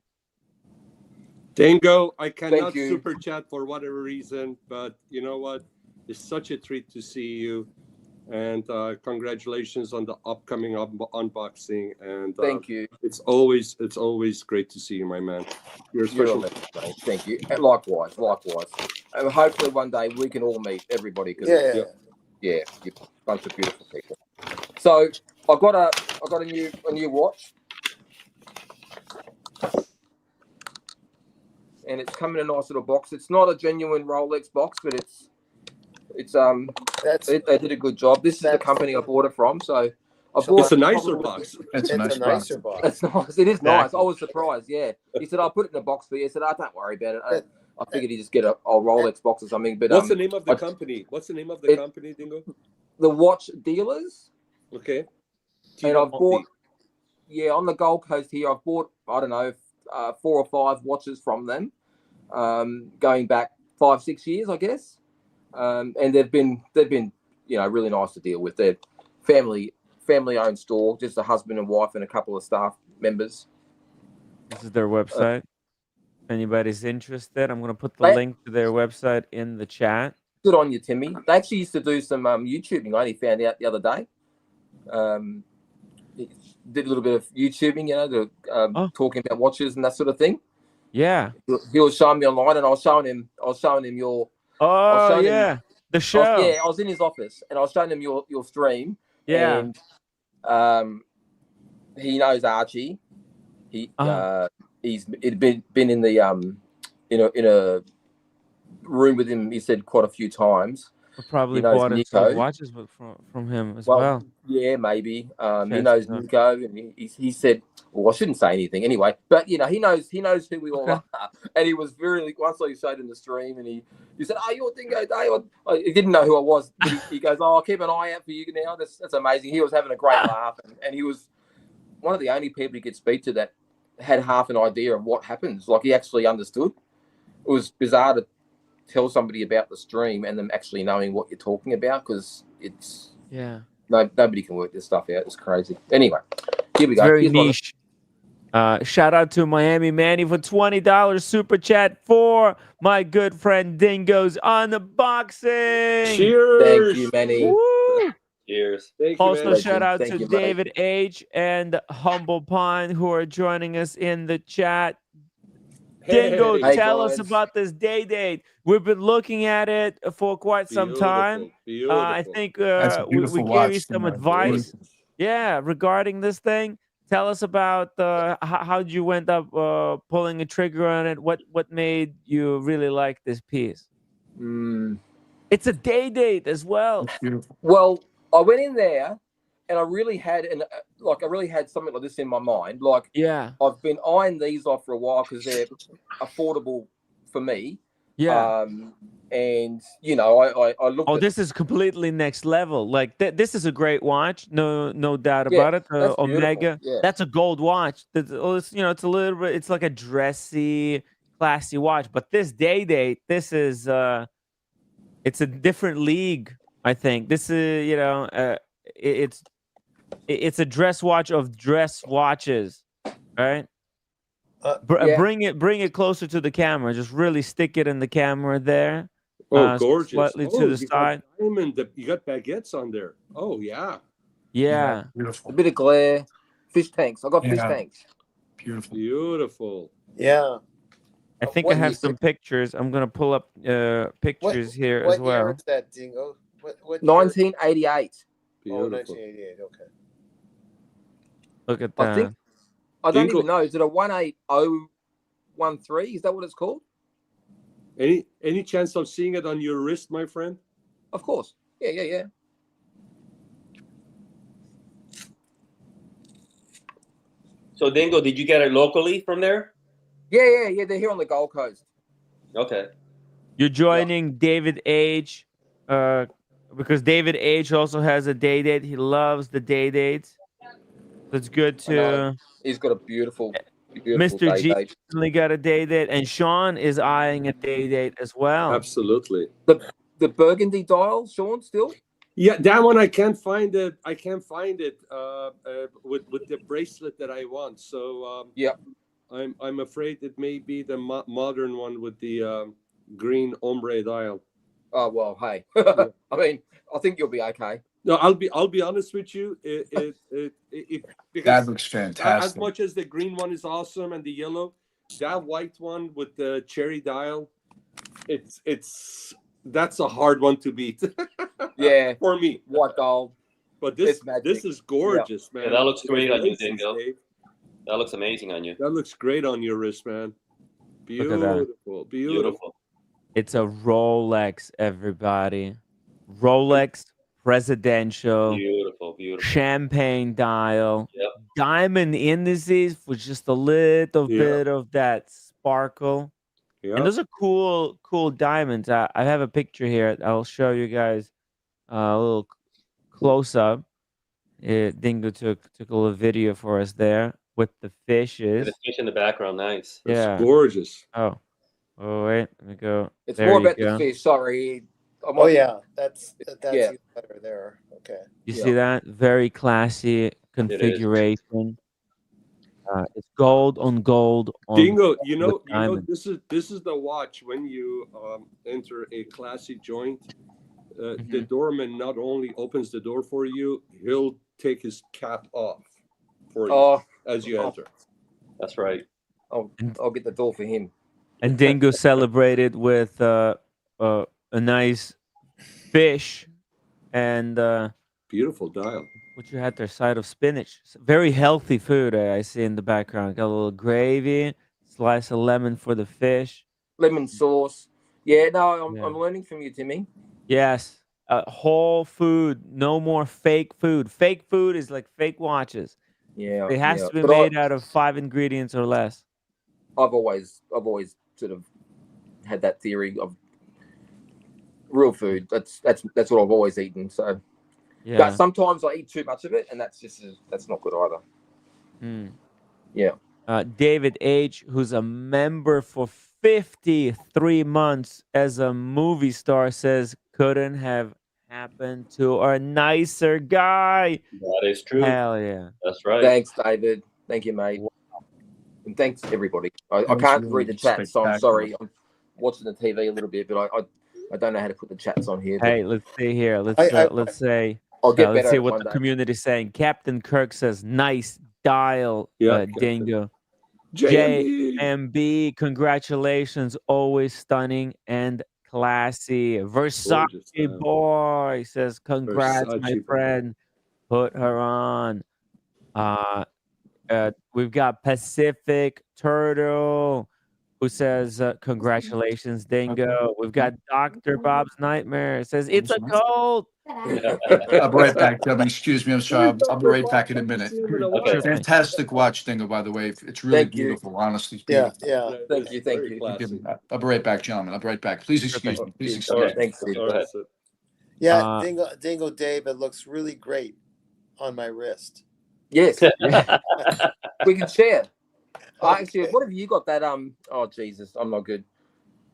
Dingo, I cannot super chat for whatever reason, but you know what? It's such a treat to see you, and congratulations on the upcoming unboxing. And thank you. It's always great to see you, my man. You're special. Thank you. And likewise. And hopefully one day we can all meet everybody. You're a bunch of beautiful people. So I got a new watch. And it's come in a nice little box. It's not a genuine Rolex box, but they did a good job. This is the company I bought it from. So it's a nicer box. It's a nicer box. It's nice. It is nice. I was surprised. Yeah, he said I'll put it in a box for you. I said, don't worry about it. I figured you just get a Rolex box or something. But what's the name of the company? What's the name of the company, Dingo? The Watch Dealers. Okay. And I've bought on the Gold Coast here. I've bought 4 or 5 watches from them, going back 5-6 years, I guess. And they've been really nice to deal with. They're family owned store, just a husband and wife and a couple of staff members. This is their website. If anybody's interested, I'm going to put the link to their website in the chat. Good on you, Timmy. They actually used to do some YouTubing. I only found out the other day. Did a little bit of YouTubing, talking about watches and that sort of thing. Yeah. He was showing me online, and I was showing him your. Oh showing him- yeah, the show. I was in his office, and I was showing him your stream. Yeah. And he knows Archie. He's been in the in a room with him. He said quite a few times. We probably He knows bought him Nico. some watches from him as well. Yeah, maybe. He Chance knows enough. Nico, and he said, well, I shouldn't say anything anyway, but he knows who we all Okay. are. And he was very, once I showed him the stream, and he said, oh, you're Dingo Dave. He didn't know who I was, but he goes, oh, I'll keep an eye out for you now. That's amazing. He was having a great laugh, and he was one of the only people he could speak to that had half an idea of what happens. Like, he actually understood. It was bizarre to tell somebody about the stream and them actually knowing what you're talking about, because it's nobody can work this stuff out. It's crazy. Anyway, here we It's go. very Here's one. niche. Shout out to Miami Manny for $20 super chat for my good friend Dingo's unboxing. Cheers. Thank you, Manny. Woo! Cheers. Thank you, Also, man. shout out Thank to you, mate. David H and Humble Pine who are joining us in the chat. Dingo, Hey, tell us guys. about this day-date. We've been looking at it for quite some time. Beautiful. I think That's a we beautiful gave watch, you some Dingo. advice. Yeah, regarding this thing. Tell us about how you end up pulling a trigger on it. What made you really like this piece? It's a day date as well. Beautiful. Well, I went in there, and I really had something like this in my mind. Like, Yeah, I've been eyeing these off for a while because they're affordable for me. yeah. And I looked. Oh, at, this is completely next level. Like this is a great watch, no doubt Yeah, about it. that's beautiful. Omega, Yeah. that's a gold watch. It's it's a little bit. It's like a dressy, classy watch. But this day date, this is it's a different league. I think this is it's a dress watch of dress watches, right? Yeah. Bring it closer to the camera. Just really stick it in the camera there. Oh, gorgeous. Slightly to the you side. got diamond, you got baguettes on there. Oh, yeah. Yeah. A Beautiful. bit of glare. Fish tanks. I got fish Yeah. tanks. Beautiful. Beautiful. Yeah. I think What I year have is some it? pictures. I'm gonna pull up pictures here as What year well. is that, Dingo? What year? 1988. Oh, Beautiful. 1988. Okay. Look at I that. think. I don't Dingo- even know. Is it a 18013? Is that what it's called? Any chance of seeing it on your wrist, my friend? Of course. Yeah. So Dingo, did you get it locally from there? Yeah. They're here on the Gold Coast. Okay. You're joining David H. Because David H. also has a day date. He loves the day dates. So it's good I know. to. He's got a beautiful Mr. G day. recently got a day date, and Sean is eyeing a day date as well. Absolutely. The burgundy dial, Sean, still? Yeah, that one I can't find it. I can't find it with the bracelet that I want. So Yeah. I'm afraid it may be the modern one with the green ombre dial. Oh, well, hey. I mean, I think you'll be okay. No, I'll be honest with you. Because That looks as fantastic. much as the green one is awesome and the yellow, that white one with the cherry dial, that's a hard one to beat. Yeah. For me. White gold. But It's this magic. is gorgeous, man. Yeah, that looks great on you, Congratulations, Dingo. Dave. That looks amazing on you. That looks great on your wrist, man. Look at that. Beautiful. Beautiful. It's a Rolex, everybody. Rolex presidential. Beautiful. Champagne dial. Yep. Diamond indices with just a little Yeah. bit of that sparkle. Yeah. And those are cool diamonds. I have a picture here. I'll show you guys a little close up. Dingo took a little video for us there with the fishes. The fish in the background, nice. That's Yeah. gorgeous. Oh wait, let me go. It's There more you about go. the fish. Sorry. Oh yeah, that's Yeah. even better there. Okay. You see that? Very classy configuration. It's gold on gold on Dingo, with diamond. this is the watch when you enter a classy joint. The doorman not only opens the door for you, he'll take his cap off for you Oh, as you enter. That's right. I'll get the door for him. And Dingo celebrated with a nice fish and Beautiful dial. what you had there, side of spinach. Very healthy food I see in the background. Got a little gravy, slice of lemon for the fish. Lemon sauce. Yeah, no, Yeah. I'm learning from you, Timmy. Yes, whole food. No more fake food. Fake food is like fake watches. Yeah, It has to be But made out of 5 ingredients or less. I've always sort of had that theory of real food. That's what I've always eaten. So, Yeah. but sometimes I eat too much of it, and that's not good either. Mm. Yeah. David H., who's a member for 53 months as a movie star, says couldn't have happened to a nicer guy. That is true. Hell yeah. That's right. Thanks, David. Thank you, mate. And thanks everybody. I That was can't really read the chat, so I'm spectacular. sorry. I'm watching the TV a little bit, but I don't know how to put the chats on here. But Hey, let's see here. Let's say I'll get let's better see at what one the day. community's saying. Captain Kirk says nice dial, Yeah, Dingo. JMB. JMB, congratulations, always stunning and classy. Versace Gorgeous dial. boy says congrats, my Versace boy. friend. Put her on. We've got Pacific Turtle who says congratulations, Dingo. We've got Dr. Bob's Nightmare says it's a cold. I'll be right back, gentlemen. Excuse me. I'm sorry. I'll be right back in a minute. Okay. Fantastic watch, Dingo, by the way. It's really Thank you. beautiful, honestly. It's Yeah, beautiful. yeah. Thank you. Very classy. I'll be right back, gentlemen. I'll be right back. Please excuse me. Please excuse Okay. me. Thanks, Steve. Go ahead. Yeah, Dingo Dave, it looks really great on my wrist. Yes, we can share. Actually, what have you got that? Oh Jesus, I'm not good.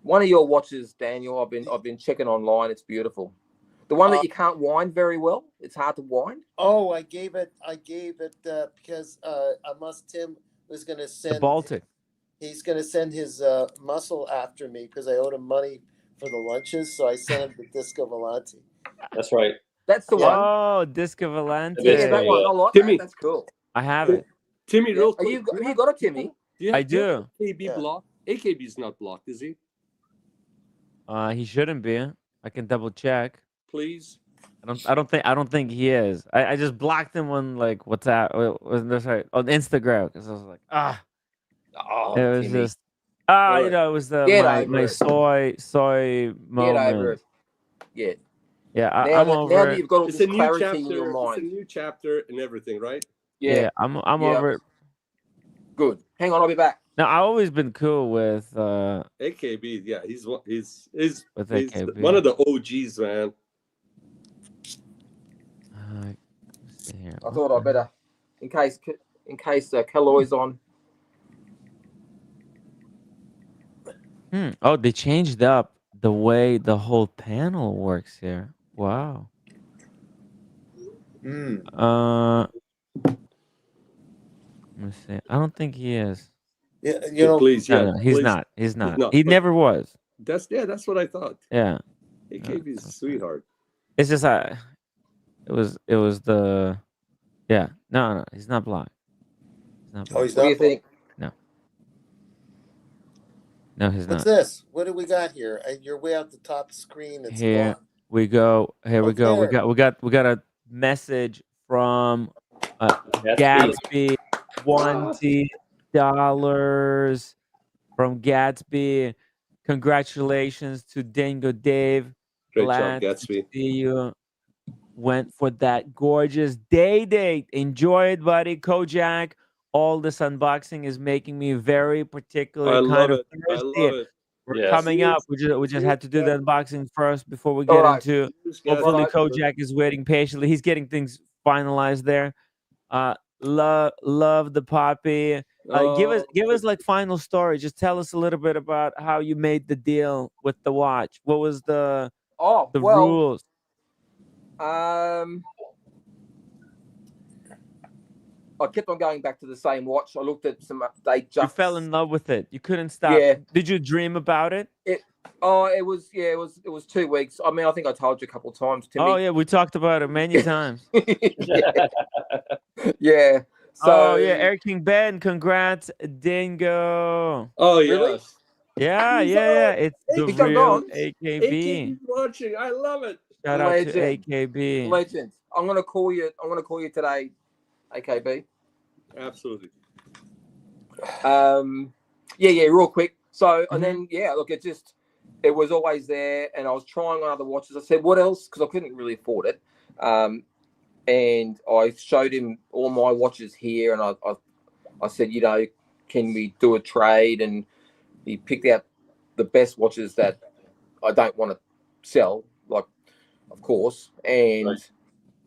One of your watches, Daniel. I've been checking online. It's beautiful. The one that you can't wind very well. It's hard to wind. Oh, I gave it because Tim was going to The send. Baltic. He's going to send his muscle after me because I owed him money for the lunches, so I sent him the Disco Volante. That's right. That's the one. Oh, Disco Volante. Yeah, that one. I like Timmy. that. That's cool. I have it. Timmy, Yeah. real Have quick. you got a Timmy? I do. AKB Yeah. blocked. AKB is not blocked, is he? He shouldn't be. I can double check. Please. I don't think he is. I just blocked him on like WhatsApp. Sorry, on Instagram because I was like, Oh, it was Timmy. just All you know, it was the Get my over it. soy Get over moment. it. Yeah. Yeah, Now I'm that over it. you've got all It's this a new clarity chapter. in your It's a mind. new chapter and everything, right? Yeah, I'm Yeah. over it. Good. Hang on, I'll be back. Now I've always been cool with AKB, yeah, he's with he's AKB. one of the OGs, man. Let's see here. I thought I better, in case Kelloy's on. Oh, they changed up the way the whole panel works here. Wow. Let me see. I don't think he is. Yeah, you know. Please, yeah, No, he's please. not. He's not. not, He but- never was. That's what I thought. Yeah. AKB is a sweetheart. It's just it was the yeah. No, he's not blocked. He's not Oh, blocked. he's What do you not. think? No, he's What's not. this? What do we got here? You're way out the top of the screen. It's Here gone. we go. Here we Oh, go. there. We got a message from Gatsby. $20 from Gatsby. Congratulations to Dingo Dave. Great Glad job, to Gatsby. see you went for that gorgeous day date. Enjoy it, buddy. Kojack, all this unboxing is making me very particular I kind love of it. I thirsty. love it. We're Yes. coming up. We just had to do the unboxing first before we All get right. into. Cheers, Hopefully, Gatsby. Kojack is waiting patiently. He's getting things finalized there. Love the poppy. Give us like final story. Just tell us a little bit about how you made the deal with the watch. What was the rules? I kept on going back to the same watch. I looked at some. They just You fell in love with it. You couldn't stop. Yeah. Did you dream about it? It was 2 weeks. I mean, I think I told you a couple of times, Timmy. Oh yeah, we talked about it many times. Yeah. Oh yeah, Eric King Ben, congrats, Dingo. Oh Really? yes. Yeah, He's yeah, on. it's the He's jumped real on. AKB. AKB's watching. I love it. Shout out to Legend. AKB. Legend. I'm gonna call you today, AKB. Absolutely. Yeah, real quick. So and Mhm. then look, it was always there, and I was trying on other watches. I said, what else? Because I couldn't really afford it. And I showed him all my watches here, and I said, you know, can we do a trade? And he picked out the best watches that I don't want to sell, like, of course. And Right.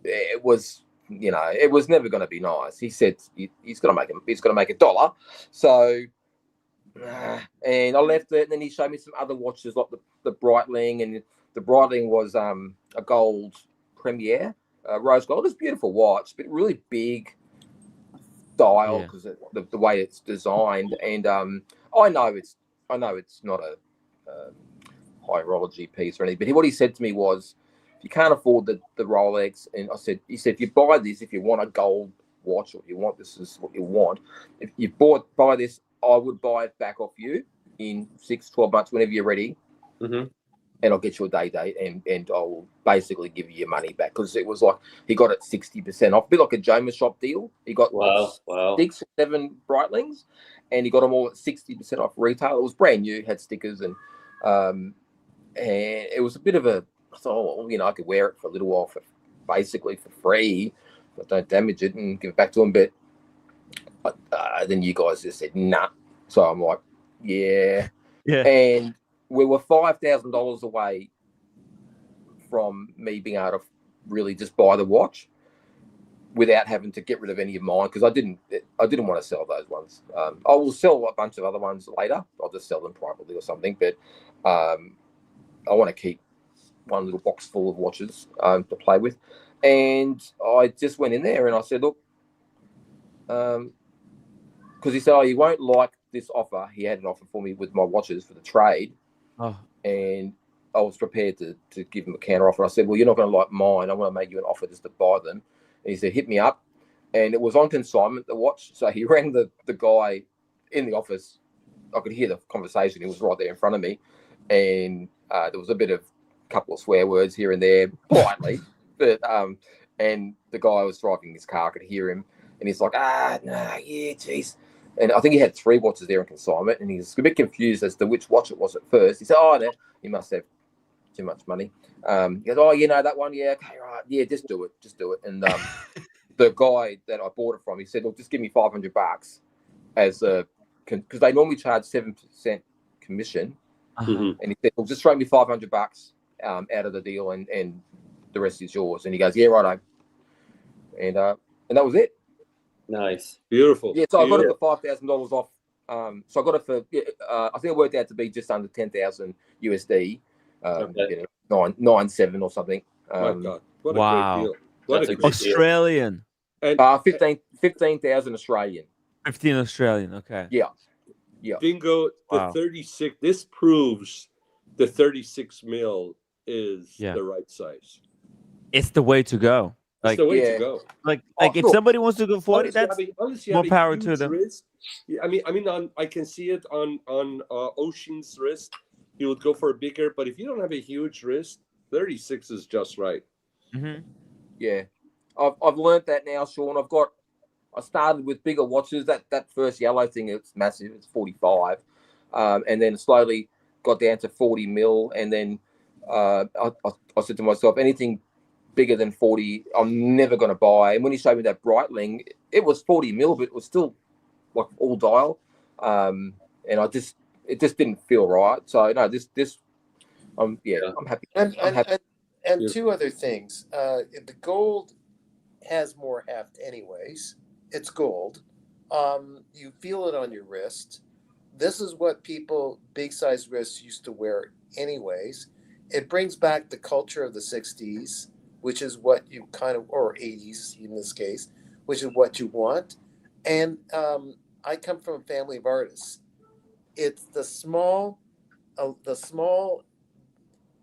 it was, you know, it was never going to be nice. He said he's going to make $1. So, and I left it. And then he showed me some other watches, like the Breitling, and the Breitling was a gold Premier, rose gold. It's a beautiful watch, but really big dial Yeah. because the way it's designed. And I know it's not a horology piece or anything, but what he said to me was, if you can't afford the Rolex, and he said if you buy this, if you want a gold watch, or you want this is what you want, if you buy this, I would buy it back off you in 6-12 months whenever you're ready. Mhm. And I'll get you a day and I'll basically give you your money back, because it was like he got it 60% off, a bit like a James shop deal. He got Wow. 6 or 7 Breitlings, and he got them all at 60% off retail. It was brand new, had stickers, and it was a bit of a, I thought, well, you know, I could wear it for a little while basically for free, but don't damage it and give it back to him. But then you guys just said nah, so I'm like, yeah. And we were $5,000 away from me being able to really just buy the watch without having to get rid of any of mine, because I didn't want to sell those ones. I will sell a bunch of other ones later. I'll just sell them privately or something. But I want to keep one little box full of watches to play with. And I just went in there and I said, look, because he said, oh, you won't like this offer. He had an offer for me with my watches for the trade. Oh. And I was prepared to give him a counter offer. I said, well, you're not going to like mine. I want to make you an offer just to buy them. And he said, hit me up. And it was on consignment, the watch. So he rang the guy in the office. I could hear the conversation. He was right there in front of me. And there was a couple of swear words here and there, politely. But and the guy was driving his car. I could hear him. And he's like, geez. And I think he had 3 watches there in consignment. And he was a bit confused as to which watch it was at first. He said, he must have too much money. He goes, oh, you know that one? Yeah, okay, right. Yeah, just do it. And the guy that I bought it from, he said, look, just give me $500 as because they normally charge 7% commission. Mhm. And he said, well, just throw me $500 out of the deal, and the rest is yours. And he goes, yeah, righto. And that was it. Nice. Beautiful. Yeah, so I got it for $5,000 off. So I got it for I think it worked out to be just under 10,000 USD. Okay. 9.7 or something. My God, what Wow. a great deal! What That's a a great great deal. Australian. And 15,000 Australian. 15 Australian. Okay. Yeah. Dingo, the Wow. 36. This proves the 36 mil is Yeah. the right size. It's the way to go. It's Like, the way Yeah. to go. like if look, somebody wants to go for it, Unless you that's have unless you more have a power to huge them. wrist. Yeah, I mean, I can see it on Ocean's wrist. He would go for a bigger, but if you don't have a huge wrist, 36 is just right. Mm-hmm. Yeah. I've learned that now, Sean. I started with bigger watches. That first yellow thing, it's massive. It's 45. And then slowly got down to 40 mil. And then I said to myself, anything bigger than 40, I'm never going to buy. And when he showed me that Breitling, it was 40 mil, but it was still like all dial. And it just didn't feel right. So no, I'm happy. I'm happy. And 2 other things. The gold has more heft anyways. It's gold. You feel it on your wrist. This is what people big size wrists used to wear anyways. It brings back the culture of the 60s, which is what you kind of, or 80s in this case, which is what you want. And I come from a family of artists. It's the small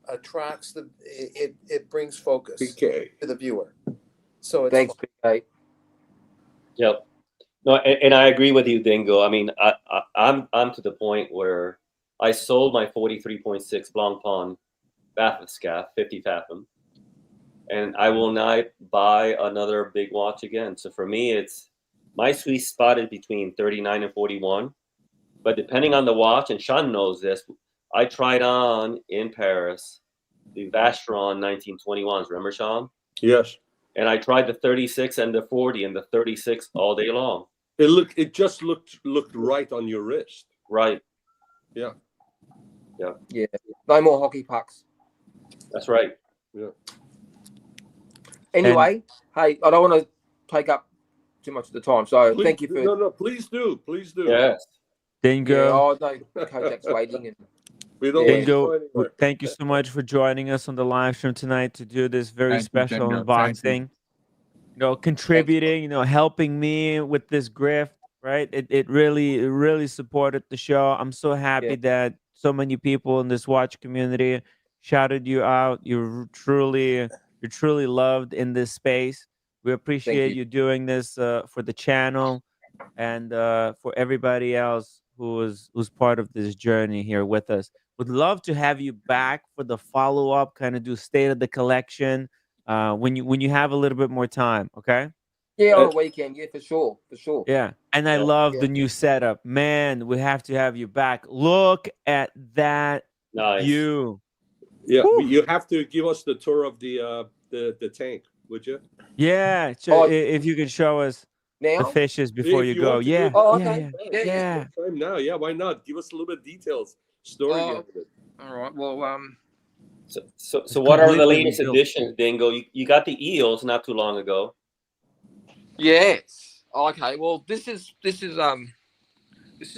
attracts it brings focus PK. to the viewer. So it's Thanks, PK. Yep. No, and I agree with you, Dingo. I mean, I'm to the point where I sold my 43.6 Blancpain Bathyscaphe 50 fathom, and I will not buy another big watch again. So for me, it's my sweet spot is between 39 and 41. But depending on the watch, and Sean knows this, I tried on in Paris the Vacheron 1921s. Remember, Sean? Yes. And I tried the 36 and the 40 and the 36 all day long. It just looked right on your wrist. Right. Yeah. Yeah. No more hockey pucks. That's right. Yeah. Anyway, hey, I don't want to take up too much of the time, so Please, thank you for. No, please do. Yes. Dingo. Yeah, oh no, Kojack's waiting. And We don't Dingo, thank you so much for joining us on the live stream tonight to do this very special unboxing. You know, contributing, you know, helping me with this grift, right? It really supported the show. I'm so happy that so many people in this watch community shouted you out. You're truly loved in this space. We appreciate you doing this for the channel and for everybody else who's part of this journey here with us. Would love to have you back for the follow-up, kind of do state of the collection when you have a little bit more time, okay? Yeah, on a weekend, yeah, for sure. Yeah, and I love the new setup. Man, we have to have you back. Look at that view. Yeah, you have to give us the tour of the tank, would you? Yeah, if you can show us now? The fishes before you go. Yeah. Oh, okay. Yeah. Time now. Yeah, why not? Give us a little bit of details. Story behind it. All right. Well, So what are the latest additions, Dingo? You got the eels not too long ago. Yes. Okay. Well, this is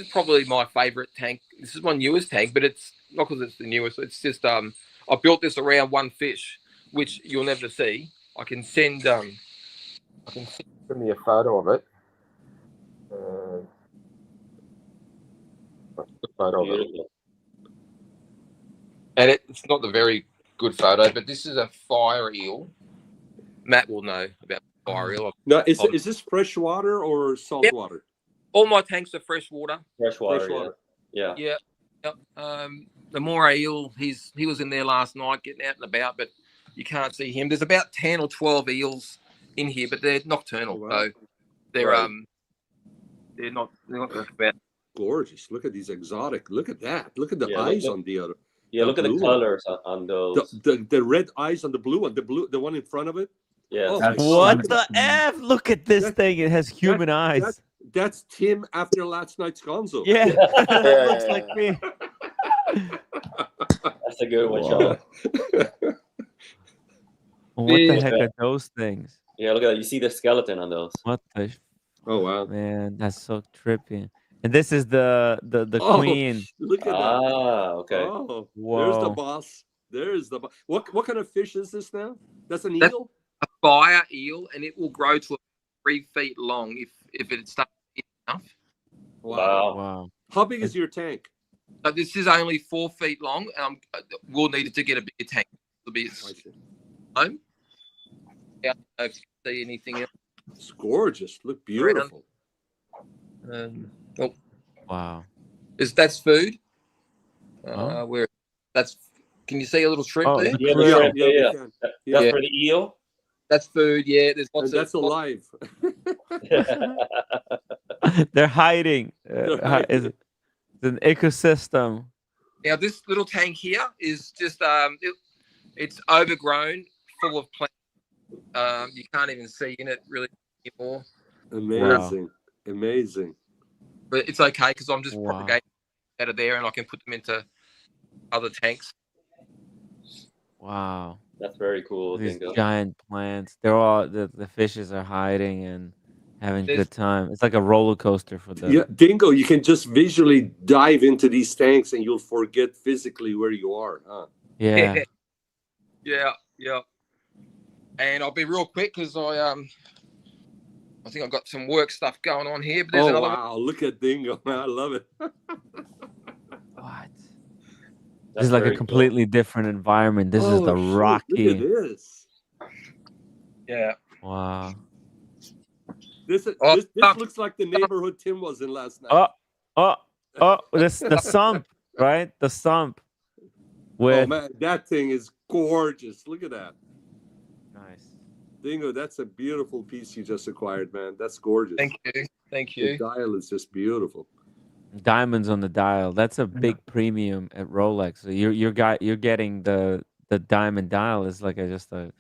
probably my favorite tank. This is my newest tank, but it's not because it's the newest. It's just I built this around one fish, which you'll never see. I can send me a photo of it. And it's not the very good photo, but this is a fire eel. Matt will know about fire eel. Now, is this fresh water or salt water? All my tanks are fresh water. Fresh water. Yeah. Yep. The moray eel, he was in there last night getting out and about, but you can't see him. There's about 10 or 12 eels in here, but they're nocturnal, so they're not about. Gorgeous. Look at these exotic. Look at that. Look at the eyes on the other. Yeah, look at the colors on those. The red eyes on the blue one. The one in front of it. Yeah. Oh, what the F? Look at this thing. It has human eyes. That's Tim after last night's Gonzo. Yeah. Looks like me. That's a good one, Sean. What the heck are those things? Yeah, look at that. You see the skeleton on those. What the? Oh wow, man, that's so trippy. And this is the queen. Look at that. Okay. Oh, whoa. There's the boss. There's the boss. What kind of fish is this now? That's an eel? A fire eel, and it will grow to 3 feet long if it starts enough. Wow. How big is your tank? This is only 4 feet long. We'll need it to get a bigger tank. It'll be home. Yeah, if you see anything else. It's gorgeous. Look beautiful. Wow. That's food. Can you see a little shrimp there? Yeah. That's for the eel. That's food. Yeah, there's lots of. That's alive. They're hiding. It's an ecosystem. Now this little tank here is just it's overgrown, full of plants. You can't even see in it really anymore. Amazing. But it's okay because I'm just propagating out of there, and I can put them into other tanks. Wow, that's very cool. These Dingo. Giant plants. They're all the fishes are hiding and having a good time. It's like a roller coaster for them. Yeah, Dingo, you can just visually dive into these tanks and you'll forget physically where you are. Huh? Yeah. Yeah. And I'll be real quick because I think I've got some work stuff going on here. But there's another wow! Look at Dingo. I love it. What? This is like a completely different environment. This is the rocky. Look at this. Yeah. Wow. This Oh, this looks like the neighborhood Tim was in last night. This the sump, right? The sump. Oh With man, that thing is gorgeous. Look at that. nice. Dingo, that's a beautiful piece you just acquired, man. That's gorgeous. Thank you. Thank The you. dial is just beautiful. Diamonds on the dial. That's a big premium at Rolex. So you're getting the diamond dial is like just a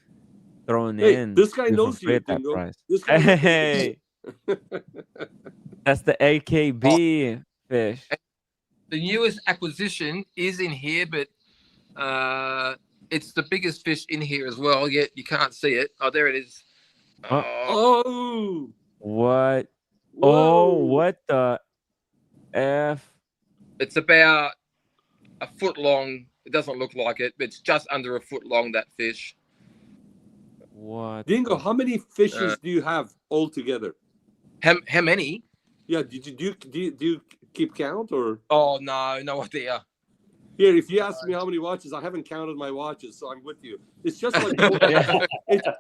thrown Hey, in. this guy for knows free you, at that Dingo. price. This guy knows Hey, that's the AKB fish. The newest acquisition is in here, but it's the biggest fish in here as well. Yet you can't see it. Oh, there it is. Oh, What? whoa. Oh, what the F? It's about a foot long. It doesn't look like it, but it's just under a foot long, that fish. What? Dingo, how many fishes do you have altogether? How many? Yeah, do you keep count or? Oh, no idea. Here, if you ask me how many watches, I haven't counted my watches, so I'm with you. It's just like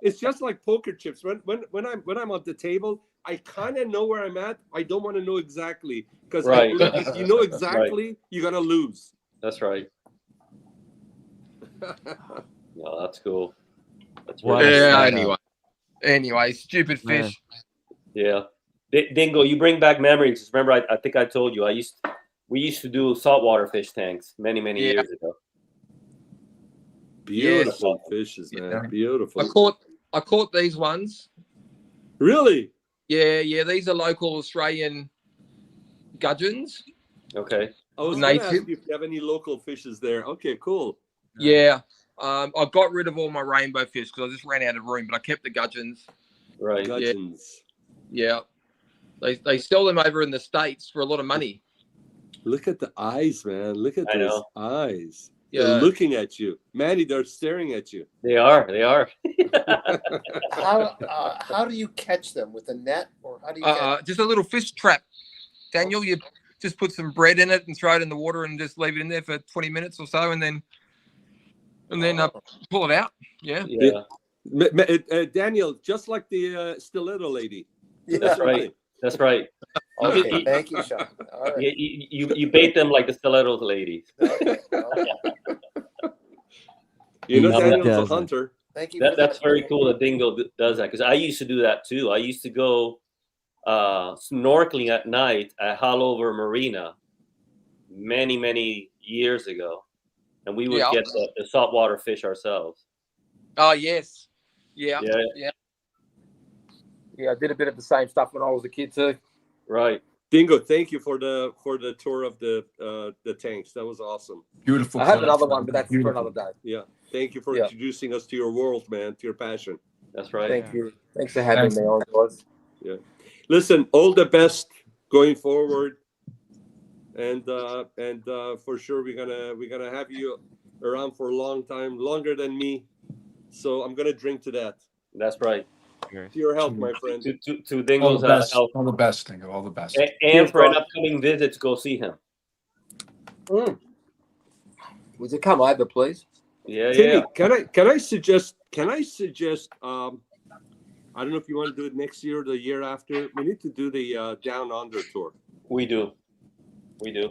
it's just like poker chips. When I'm at the table, I kind of know where I'm at. I don't want to know exactly because Right. if you know exactly, you're gonna lose. That's right. No, that's cool. That's What really a Yeah. setup. Anyway, stupid Man. fish. Yeah. Dingo, you bring back memories. Remember, I think I told you we used to do saltwater fish tanks many years ago. Beautiful fishes, man. Yeah. Beautiful. I caught these ones. Really? Yeah. These are local Australian gudgeons. Okay. I was going to Native. ask you if you have any local fishes there. Okay, cool. Yeah. I got rid of all my rainbow fish because I just ran out of room, but I kept the gudgeons. Right. Gudgeons. Yeah. They sell them over in the States for a lot of money. Look at the eyes, man. Look at I those know. eyes. Yeah. They're looking at you. Manny, they're staring at you. They are. How do you catch them, with a net, or how do you catch? Just a little fish trap. Daniel, you just put some bread in it and throw it in the water and just leave it in there for 20 minutes or so, and then pull it out. Yeah. Daniel, just like the stiletto lady. That's right. That's right. Okay, thank you, Sean. All right. You bait them like the stilettos ladies. Okay. You know, He Daniel's a does it. hunter. Thank you. That's very cool that Dingo does that, because I used to do that too. I used to go snorkeling at night at Hallover Marina many years ago, and we would get the saltwater fish ourselves. Oh, yes. Yeah. Yeah. I did a bit of the same stuff when I was a kid too. Right. Dingo, thank you for the tour of the tanks. That was awesome. Beautiful. I have setup, another man. one, but that's for Beautiful. another day. Yeah. Thank you for Yeah. introducing us to your world, man, to your passion. That's right. Thank you. Thanks for having me on, guys. Yeah. Listen, all the best going forward. And for sure we're gonna have you around for a long time, longer than me. So I'm gonna drink to that. That's right. To your health, my friend. To All Dingo's the best. health. All the best, Dingo. All the best. And for an upcoming visit, go see him. Would you come over, please? Yeah, Timmy, can I suggest I don't know if you want to do it next year or the year after. We need to do the Down Under tour. We do.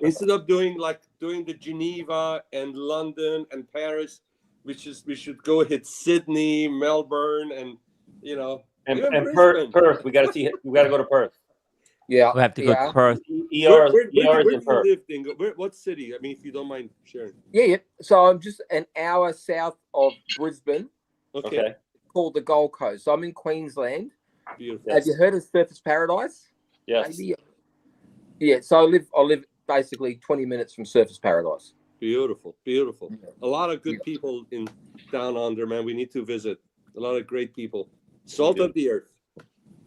Instead of doing the Geneva and London and Paris, we should go hit Sydney, Melbourne, and And even Perth. We got to go to Perth. Yeah. We have to go to Perth. Where ER do is in you Perth. live, Dingo? What city? I mean, if you don't mind sharing. Yeah. So I'm just an hour south of Brisbane, Okay. called the Gold Coast. So I'm in Queensland. Beautiful. Have you heard of Surfers Paradise? Yes. Maybe. Yeah. So I live basically 20 minutes from Surfers Paradise. Beautiful. A lot of good people in Down Under, man. We need to visit. A lot of great people. Salt of the earth.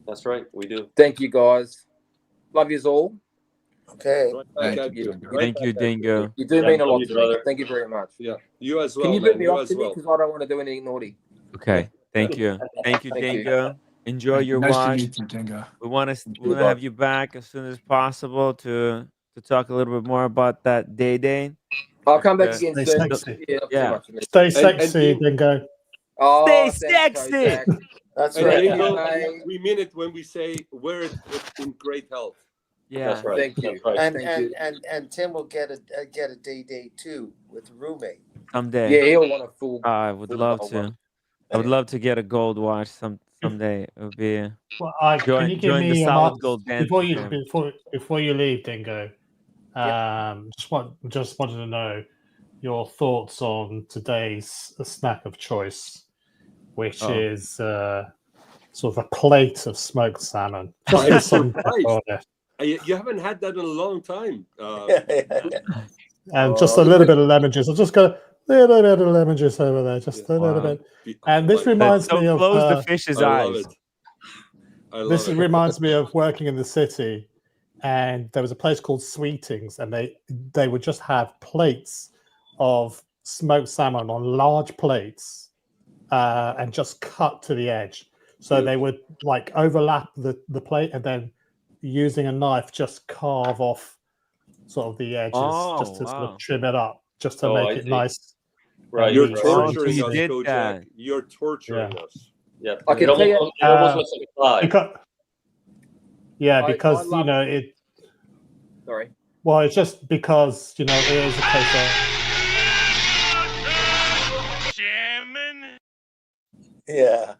That's right. We do. Thank you, guys. Love yous all. Okay. Right back Thank at you, you. Dingo. Right Thank back you, at Dingo. You do Yeah, mean a love lot you, to me. brother. Thank you very much. Yeah. You as well, Can you man. put me You off as today well. because I don't want to do anything naughty. Okay. Thank you. Thank you, Thank you. Dingo. Enjoy your Nice watch. to meet you, Dingo. We want to you, have you back as soon as possible to talk a little bit more about that day. I'll come back Okay. again Stay soon. sexy. Yeah, not Yeah. too much of me. Stay And sexy, Dingo- Dingo. Oh, Stay thanks, sexy. Kojack. That's And right. Dingo, I- we mean it when we say wear it in great health. Yeah. That's right. Thank you. That's right. And Thank you. and Tim will get a day-date too with a roommate. Someday. Yeah, he'll want a full. I would full love gold to. one. I would love to get a gold watch someday. It would be Well, can join you give join the me solid gold dance before you family. before you leave, Dingo? Just wanted to know your thoughts on today's snack of choice, which Oh. is sort of a plate of smoked salmon. Just I'm with some surprised. pepper on it. You haven't had that in a long time. And just a little bit of lemon juice. I'll just go a little bit of lemon juice over there, just a little Wow. bit. And this reminds So me of close the fish's I love eyes. it. I love this it. reminds me of working in the city, and there was a place called Sweetings, and they would just have plates of smoked salmon on large plates, and just cut to the edge. So they would like overlap the plate, and then using a knife just carve off sort of the edges, just to sort of trim it up, just to make I it see. nice. Right. You're Right. torturing So us, he did Kojack. that. You're torturing us. Yeah. I can tell you. It almost looks like a fly. Because I you love- know it. Sorry. Well, it's just because it is a case of. Yeah.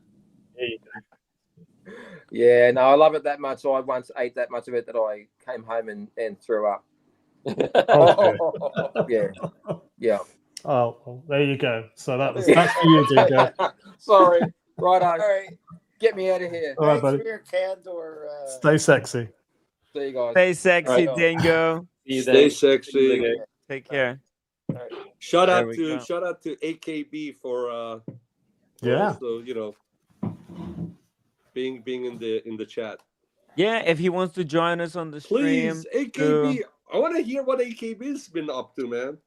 Yeah, no, I love it that much. I once ate that much of it that I came home and threw up. Okay. Yeah, yeah. Oh, well, there you go. So that's for you, Dingo. Sorry. Right on. All right. Get me out of here. All right, Thanks buddy. for your candor. Stay sexy. See you guys. Stay sexy, Right. Dingo. See you Stay then. sexy. Take care. Shout There out we to go. AKB for Yeah. also, being in the chat. Yeah, if he wants to join us on the stream, Please, AKB. I want to hear what AKB's been up to, man.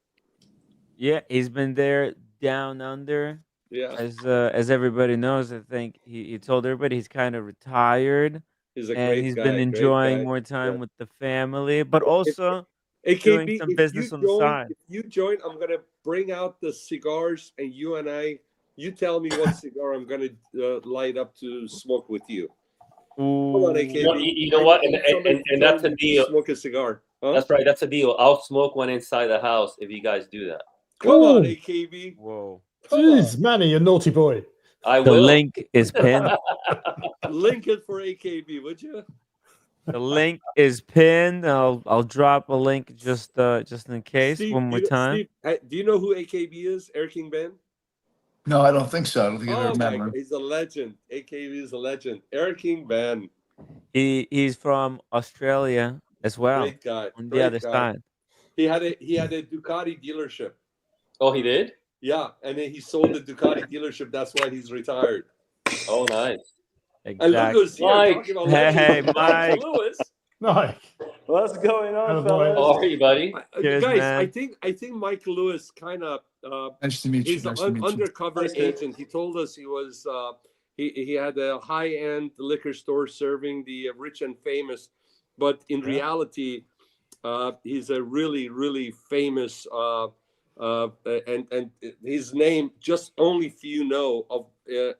yeah, he's been there down under. Yeah, As everybody knows, I think he told everybody he's kind of retired he's a and great he's guy. been great enjoying guy. more time Yeah. with the family, but also AKB, doing some if business you on the join, side. if you join, I'm gonna bring out the cigars, and you tell me what cigar I'm gonna light up to smoke with you. Hold on, Ooh. AKB. You know what? I need somebody to And that's tell a me to deal. Smoke a cigar. Huh? That's right. That's a deal. I'll smoke one inside the house if you guys do that. Come on, Ooh. AKB. Whoa. Come Jeez, Manny, you naughty boy. I The will. link is pinned. on. Link it for AKB, would you? The link is pinned. I'll drop a link just in case Steve, one more you- time. Steve, do you know who AKB is? Air King Ben? No, I don't think so. I don't think I Oh my remember. God, he's a legend. AKB is a legend. Air King Ben, He's from Australia as well. great guy. On the great other guy. side. He had a Ducati dealership. Oh, he did? Yeah, and then he sold the Ducati dealership. That's why he's retired. Oh, nice. And look Exactly. who's here Mike. talking about Hey, legends. Mike. Lewis. Mike. What's going on, Oh, boy. fellas? How are you, buddy? Cheers, Guys, man. I think Mike Lewis kind of Nice to meet you. he's Nice an to meet you. undercover Nice to meet agent. He told us he was he had a high-end liquor store serving the rich and famous, but in reality, he's a really famous and his name just only few know of,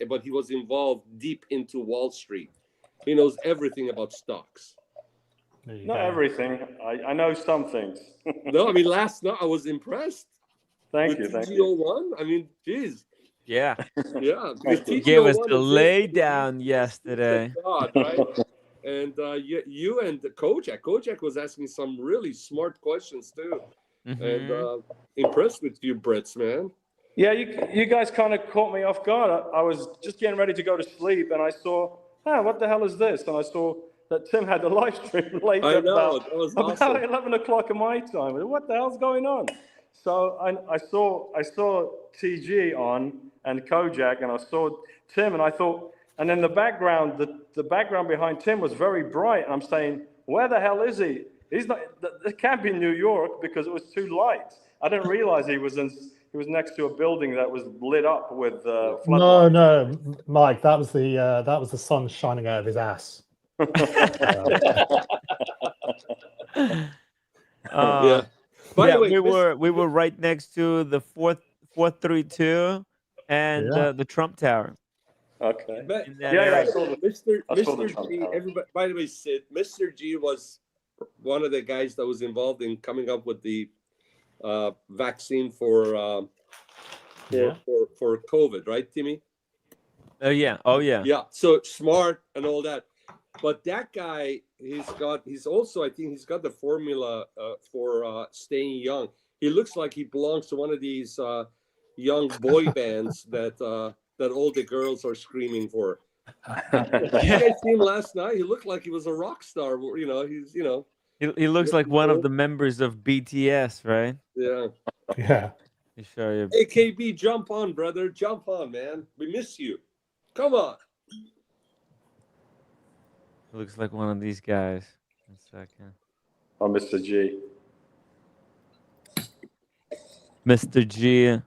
but he was involved deep into Wall Street. He knows everything about stocks. There you Not go. everything. I know some things. No, I mean last night I was impressed. Thank with you. Thank you. TG01. I mean, geez. Yeah. Yeah. Thank you. You gave us TG01 the is lay it. down yesterday. God, right? And you and Kojack was asking some really smart questions too. Mhm. And impressed with you, Brits, man. Yeah, you guys kind of caught me off guard. I was just getting ready to go to sleep, and I saw, what the hell is this? And I saw that Tim had the live stream late I at know, about, that was about awesome. 11 o'clock in my time. What the hell's going on? So I saw TG on and Kojack, and I saw Tim, and I thought, and then the background behind Tim was very bright, and I'm saying, where the hell is he? He's not. It can't be New York because it was too light. I didn't realize he was next to a building that was lit up with floodlights. No, Mike, that was the sun shining out of his ass. Yeah. By Yeah, the way, we were right next to the 432 and Yeah. the Trump Tower. Okay. But In that Yeah, I area. saw the. Mr. I saw the Mr. Trump G, Tower. everybody. By the way, Sid, Mr. G was one of the guys that was involved in coming up with the vaccine for COVID, right, Timmy? Oh yeah. Oh yeah. Yeah. So smart and all that, but that guy, he's also, I think he's got the formula for staying young. He looks like he belongs to one of these young boy bands that all the girls are screaming for. You guys see him last night? He looked like he was a rock star. You know, he's He looks like one of the members of BTS, right? yeah. Yeah. You show you. Hey KB, jump on, brother, jump on, man. We miss you. Come on. Looks like one of these guys. 1 second. Oh, Mr. G. Mr. G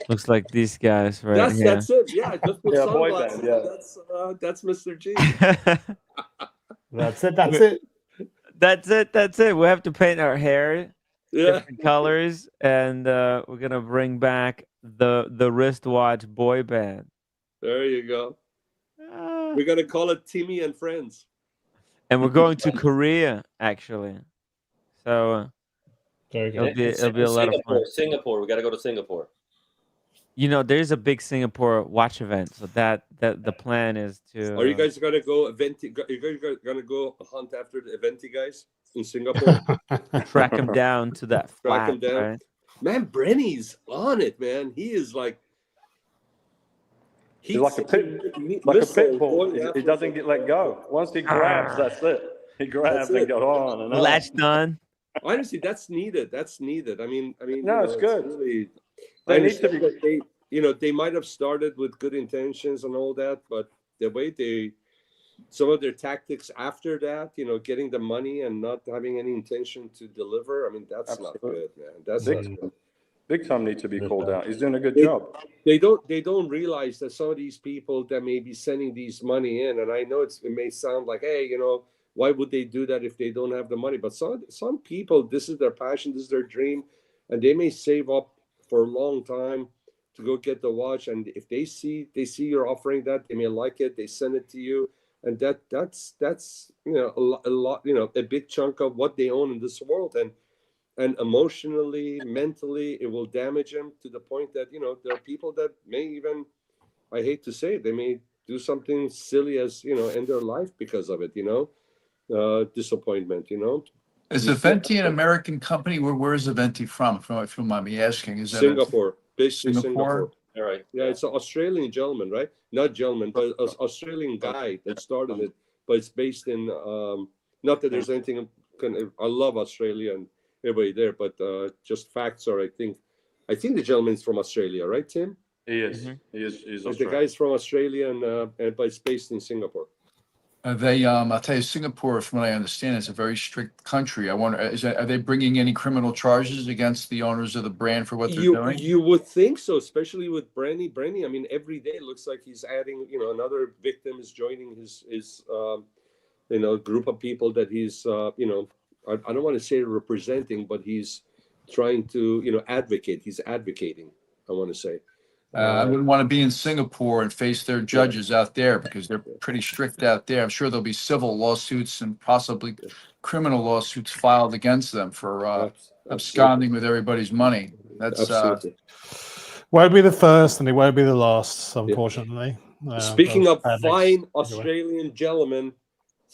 looks like these guys right That's it. Yeah, just put Yeah, boy sunglasses. band, yeah. That's Mr. G. here. That's it. That's it. That's it. We have to paint our hair Yeah. different colors, and we're gonna bring back the wristwatch boy band. There you go. Ah. We're gonna call it Timmy and Friends. And we're going to Korea actually, so Very it'll good. be a lot of fun. Singapore. We got to go to Singapore. You know, there's a big Singapore watch event, so that the plan is to. Are you guys gonna go eventi? Are you guys gonna go hunt after the eventi guys in Singapore? track him down to that Track flat, him down. right? Man, Brenny's on it, man. He is like. He's like a pit bull. He doesn't get let go. Once he grabs, that's it. He grabs and goes on and on. Latched on. Honestly, that's needed. That's needed. I mean, No, it's good. Really, They I need to understand be. that they might have started with good intentions and all that, but the way some of their tactics after that, getting the money and not having any intention to deliver. I mean, that's Absolutely. not good, man. That's not good. Big time need to be called out. He's doing a good job. They don't realize that some of these people that may be sending these money in, and I know it may sound like, hey, why would they do that if they don't have the money? But some people, this is their passion, this is their dream, and they may save up for a long time to go get the watch. And if they see you're offering that, they may like it. They send it to you, and that's a lot, a big chunk of what they own in this world, and emotionally, mentally, it will damage them to the point that there are people that may even, I hate to say it, they may do something silly as end their life because of it. Disappointment. Is Aventi an American company? Where is Aventi from? If you don't mind me asking, is that Singapore, basically Singapore? All right. Yeah, it's an Australian gentleman, right? Not gentleman, but an Australian guy that started it. But it's based in. Not that there's anything. I love Australia and everybody there, but just facts are. I think the gentleman's from Australia, right, Tim? He is. Mm-hmm. He's The Australian. guy's from Australia, but it's based in Singapore. I'll tell you, Singapore, from what I understand, is a very strict country. I wonder, are they bringing any criminal charges against the owners of the brand for what they're doing? You would think so, especially with Brandy. I mean, every day it looks like he's adding. Another victim is joining his group of people that he's I don't want to say representing, but he's trying to advocate. He's advocating. I want to say. I wouldn't want to be in Singapore and face their judges out there because they're pretty strict out there. I'm sure there'll be civil lawsuits and possibly criminal lawsuits filed against them for absconding with everybody's money. That's Absolutely. Won't be the first and it won't be the last, unfortunately. Speaking of Alex, fine anyway. Australian gentlemen,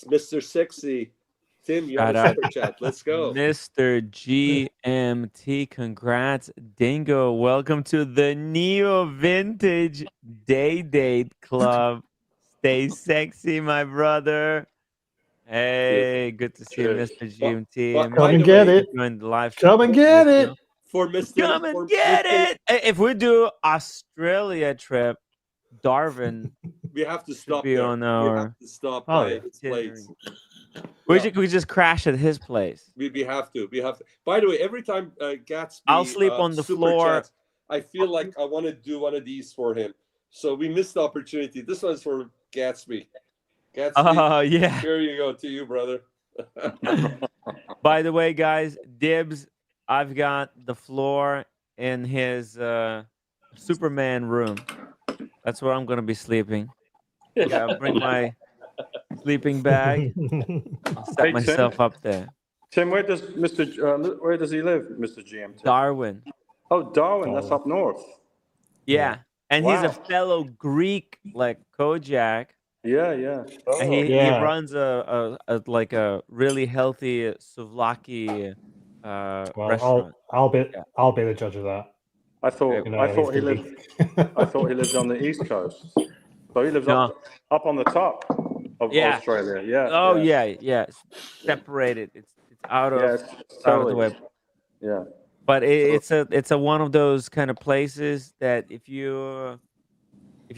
Mr. Sexy, Tim, you have Shout a out. super chat. Let's go. Mr. GMT, congrats. Dingo, welcome to the Neo Vintage Day-Date Club. Stay sexy, my brother. Hey, good to see you, Mr. GMT. Come and get it. Join the live Come and get it. For Mr. Come and get it. If we do Australia trip, Darwin We have to stop be there. on We our have to stop Oh, by yeah. his place. we just crash at his place. We have to. By the way, every time Gatsby, I'll sleep on the super floor. chats, I feel like I want to do one of these for him. So we missed the opportunity. This one's for Gatsby. Gatsby, Oh yeah. here you go to you, brother. By the way, guys, dibs. I've got the floor in his Superman room. That's where I'm gonna be sleeping. Yeah, bring my sleeping bag and set Hey, myself up there. Tim, where does where does he live, Mr. GM? Tim? Darwin. Oh, Darwin. That's up north. Yeah. And he's a Wow. fellow Greek like Kojack. Yeah, yeah. And Oh, he Yeah. runs a like a really healthy souvlaki Well, restaurant. I'll be Yeah. I'll be the judge of that. I thought You know, I he's thought he gonna lived. be- I thought he lived on the east coast. So he lives No. up on the top of Yeah. Australia. Yeah. Oh yeah. yeah. It's separated. It's out of Yes, it's out of the totally. way. Yeah. But it's a one of those kind of places that if you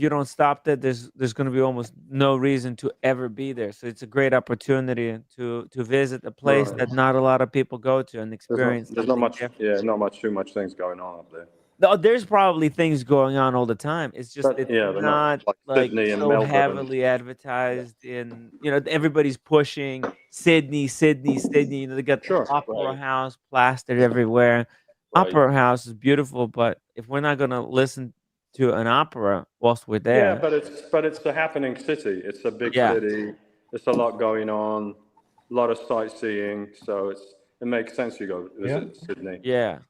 don't stop there, there's going to be almost no reason to ever be there. So it's a great opportunity to visit a place Right. that not a lot of people go to and experience There's not something much. different. Yeah, not much. Too much things going on up there. No, there's probably things going on all the time. It's just But it's yeah, they're not not like like Sydney and so Melbourne. heavily advertised in, everybody's pushing Sydney. They got the Sure. Opera Right. House plastered everywhere. Right. Opera House is beautiful, but if we're not gonna listen to an opera whilst we're Yeah, there, but it's a happening city. It's a big yeah, city. There's a lot going on, a lot of sightseeing. So it makes sense you go visit Sydney. yeah.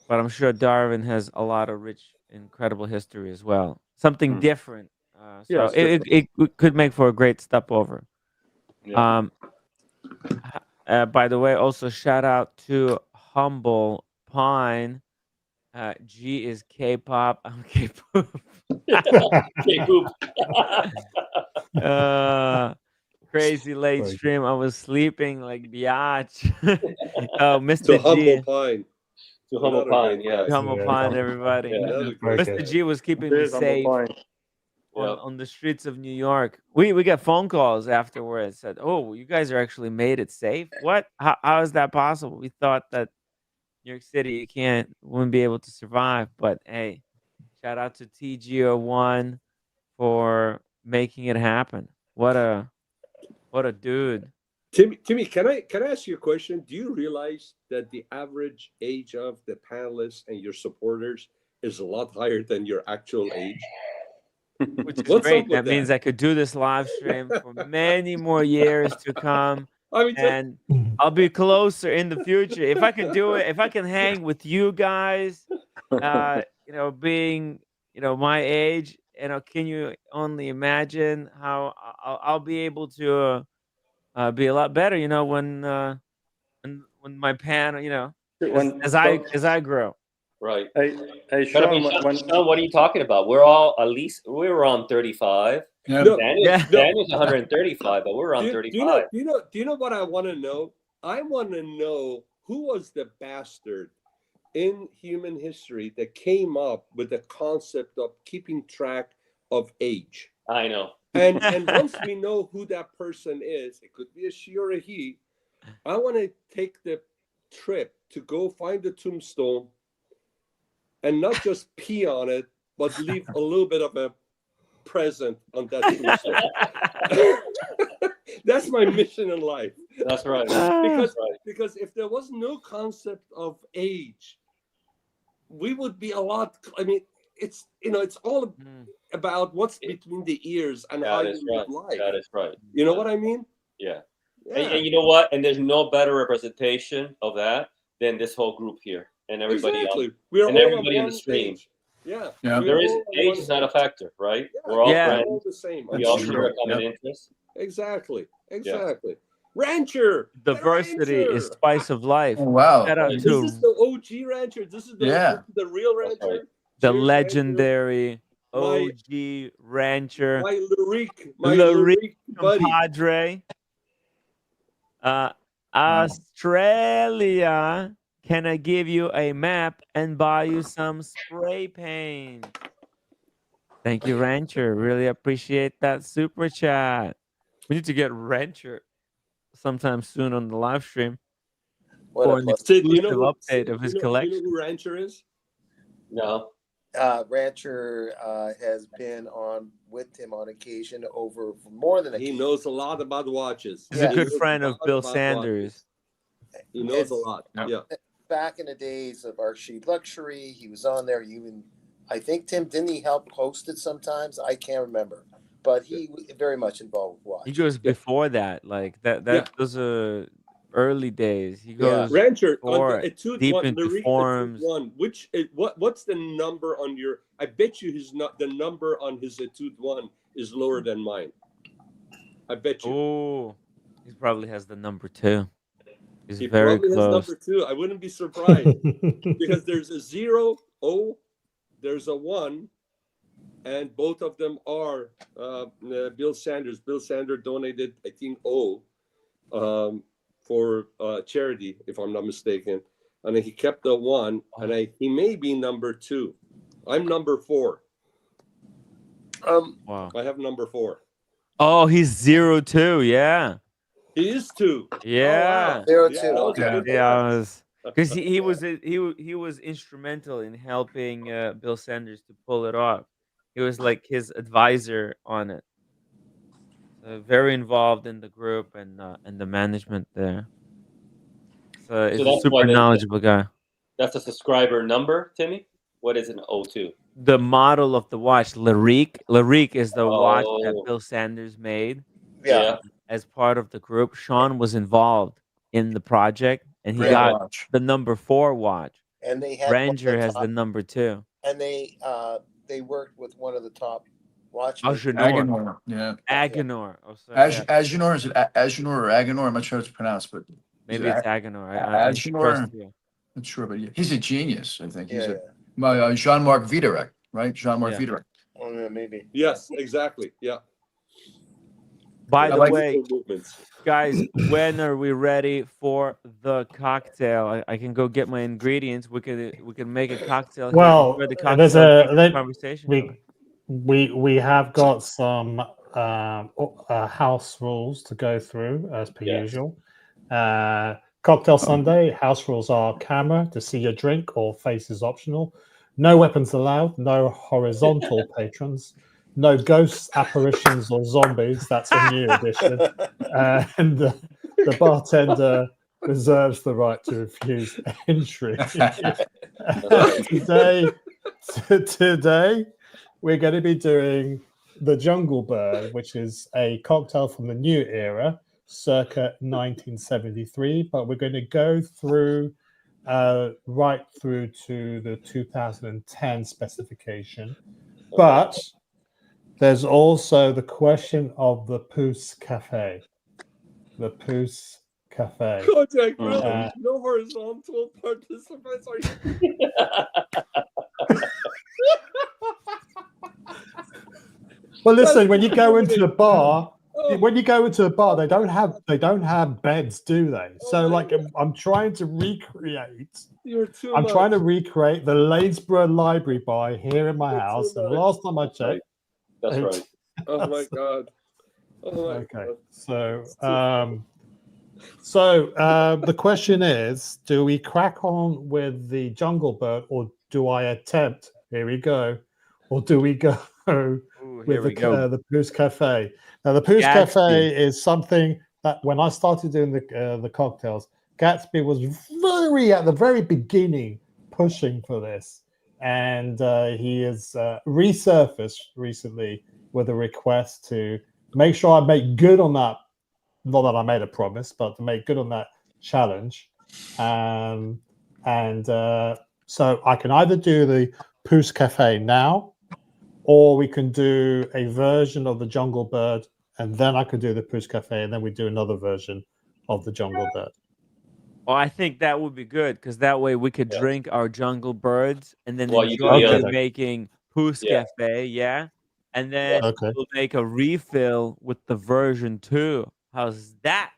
But I'm sure Darwin has a lot of rich, incredible history as well. Something different. Yeah, So it's different. it could make for a great stopover. Yeah. By the way, also shout out to Humble Pine. G is K-pop. I'm K-pop. Okay, poop. Crazy late Sorry. stream. I was sleeping like biatch. Oh, To Mr. Humble G. Pine. To Humble Another Pine, great yeah. guy. Humble Yeah, Pine, Humble- everybody. Yeah. Another Very great good. Mr. G was keeping me Cheers, Humble safe Pine. Yeah. on the streets of New York. We got phone calls afterwards. Said, "Oh, you guys are actually made it safe. What? How is that possible? We thought that New York City wouldn't be able to survive." But hey, shout out to TGO1 for making it happen. What a dude. Timmy, can I ask you a question? Do you realize that the average age of the panelists and your supporters is a lot higher than your actual age? Which is What's great. up with That means I could do this live stream for many more years to come. I mean, And I'll be closer in the future. If I can do it, if I can hang with you guys, being, my age, can you only imagine how I'll be able to be a lot better, when my pan, as I grow. Right. Hey, But I Sean, mean, Sean, what are you talking about? We're around 35. Yeah. No, Daniel's 135, but we're on do 35. you know what I want to know? I want to know who was the bastard in human history that came up with the concept of keeping track of age. I know. And once we know who that person is, it could be a she or a he. I want to take the trip to go find the tombstone and not just pee on it, but leave a little bit of a present on that tombstone. That's my mission in life. That's right. Because if there was no concept of age, we would be a lot. I mean, it's all about what's between the ears and how you live life. That is right. You know what I mean? Yeah. And you know what? And there's no better representation of that than this whole group here and everybody Exactly. else. We're And all everybody on in the stream. age. Yeah. Yeah. Age is not a factor, right? We're all We're friends. all the same. We all share a common interest. Exactly. Rancher. Diversity is Rancher. spice of life. Oh, wow. Shout out Is to this the OG rancher? This is the real rancher? right. the Cheers, legendary My- OG rancher, My Lurique buddy. compadre. Australia, can I give you a map and buy you some spray paint? Thank you, Rancher. Really appreciate that super chat. We need to get Rancher sometime soon on the live stream What for a an plus. Sid, you exclusive know, update of his you know collection. who Rancher is? No. Rancher has been on with him on occasion for more than a He knows a lot about watches. He's Yeah. a good friend of Bill Sanders. He knows a lot. Yeah. Yeah. back in the days of Archie Luxury. He was on there. I think Tim, didn't he help host it sometimes? I can't remember, but he was very much involved with watch. He goes before that, like that. Yeah. Those are early days. He Yeah. goes Rancher, on before the Etude deep one, into the Etude forms. one, what's the number on your? I bet you the number on his Etude one is lower than mine. I bet you. Oh, he probably has the number 2. He's He very probably close. has number 2. I wouldn't be surprised because there's a 0, O, there's a 1, and both of them are Bill Sanders. Bill Sanders donated, I think, O for charity, if I'm not mistaken. And then he kept the 1, and he may be number 2. I'm number 4. Wow. I have number 4. Oh, he's 02. Yeah. He is 2. Yeah. Oh, wow. 02. That was a Yeah. good Yeah, one. because he was instrumental in helping Bill Sanders to pull it off. He was like his advisor on it. Very involved in the group and the management there. So he's a that's why super they- knowledgeable guy. That's a subscriber number, Timmy. What is an O2? The model of the watch, Larique is the watch that Oh. Bill Sanders made Yeah. as part of the group. Sean was involved in the project, and he Great got watch. the number 4 watch. And they had Ranger one of has the top, number 2. and they worked with one of the top watchmakers. Agenor. Yeah. Agenor. Oh, sorry, yeah. Agenor, is it Agenor or Agenor? I'm not sure how it's pronounced, but Maybe it it's Agenor. I Agenor? trust you. I'm not sure, but he's a genius. I think he's Yeah, Jean-Marc Viderec, right? Jean-Marc Yeah. Viderec. Oh, yeah, maybe. Yes, exactly. Yeah. By I the like way, Movements. guys, when are we ready for the cocktail? I can go get my ingredients. We can make a cocktail. here Well, before the there's cocktail keep the a conversation going. we have got some house rules to go through as per Yes. usual. Cocktail Sunday, house rules are camera to see your drink or face is optional. No weapons allowed. No horizontal patrons. No ghosts, apparitions, or zombies. That's a new addition. And the bartender reserves the right to refuse entry. Today, we're going to be doing the Jungle Bird, which is a cocktail from the new era, circa 1973. But we're going to go through right through to the 2010 specification. But there's also the question of the Pousse Cafe. The Pousse Cafe. Kojack, really? No horizontal participants? Are you? Well, listen, when you go into a bar, they don't have beds, do they? So, like, I'm trying to recreate. You're too I'm much. trying to recreate the Ladesborough Library bar here in my house. And last time I checked, That's right. Oh my god. Oh my okay. god. So the question is: do we crack on with the Jungle Bird, or do I attempt? Here we go. Or do we go with the Pousse Cafe? Now, the Pousse Cafe is something that when I started doing the cocktails, Gatsby was at the very beginning pushing for this, and he has resurfaced recently with a request to make sure I make good on that. Not that I made a promise, but to make good on that challenge. So I can either do the Pousse Cafe now, or we can do a version of the Jungle Bird, and then I could do the Pousse Cafe, and then we do another version of the Jungle Bird. Oh, I think that would be good because that way we could drink our Jungle Birds and then While you do enjoy the other. making Poose Cafe, and then we'll make a refill with the version 2. How's that?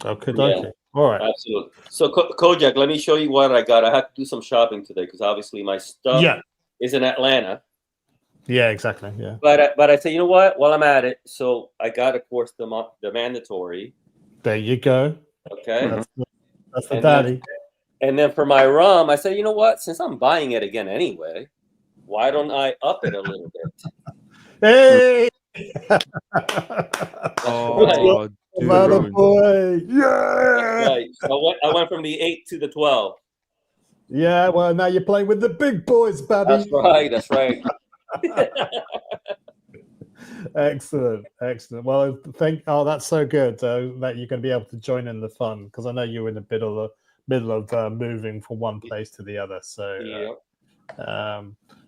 Okay. Yeah. All right. Absolutely. So Kojack, let me show you what I got. I had to do some shopping today because obviously my stuff is in Atlanta. Yeah, exactly. Yeah. But I said, you know what? While I'm at it, so I got, of course, the mandatory. There you go. Okay. That's the daddy. And then for my rum, I said, you know what? Since I'm buying it again anyway, why don't I up it a little bit? Hey! Oh, boy! Yeah! Right. So I went from the 8 to the 12. Yeah, well, now you're playing with the big boys, baby. That's right. That's right. Excellent, excellent. Well, that's so good that you're going to be able to join in the fun, because I know you're in the middle of moving from one place to the other. So,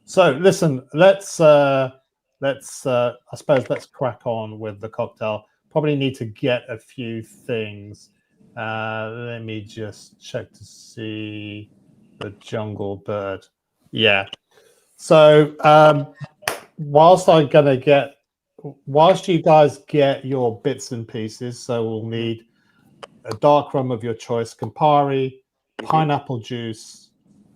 so listen, let's I suppose let's crack on with the cocktail. Probably need to get a few things. Let me just check to see the jungle bird. Yeah. So whilst you guys get your bits and pieces, so we'll need a dark rum of your choice, Campari, pineapple juice,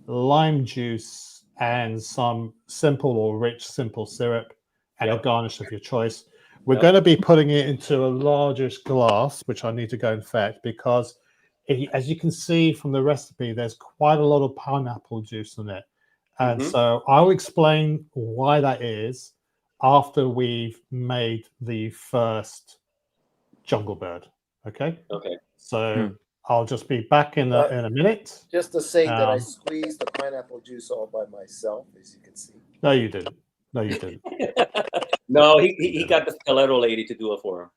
lime juice, and some simple or rich simple syrup, and a garnish of your choice. We're going to be putting it into a largish glass, which I need to go and fetch, because as you can see from the recipe, there's quite a lot of pineapple juice in it. And so I'll explain why that is after we've made the first jungle bird. Okay. Okay. So I'll just be back in a minute. Just to say that I squeezed the pineapple juice all by myself, as you can see. No, you didn't. No, you didn't. No, he got the stiletto lady to do it for him.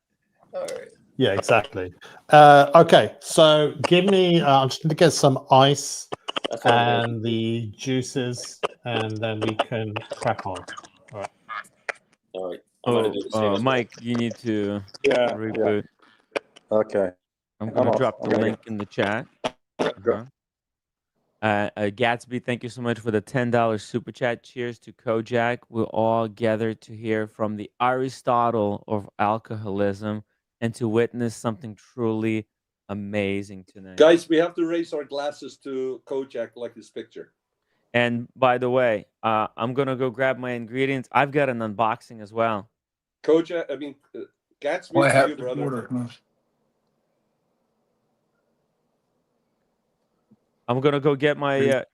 All right. Yeah, exactly. Okay, so give me. I'm just going to get some ice and the juices, and then we can crack on. All right. All right. I'm gonna do the same. Mike, you need to reboot. Yeah. Okay. I'm going to drop the link in the chat. Gatsby, thank you so much for the $10 super chat. Cheers to Kojack. We're all gathered to hear from the Aristotle of alcoholism and to witness something truly amazing tonight. Guys, we have to raise our glasses to Kojack like this picture. And by the way, I'm going to go grab my ingredients. I've got an unboxing as well. Kojack, Gatsby, I have you, the brother. order. I'm going to go get my... you have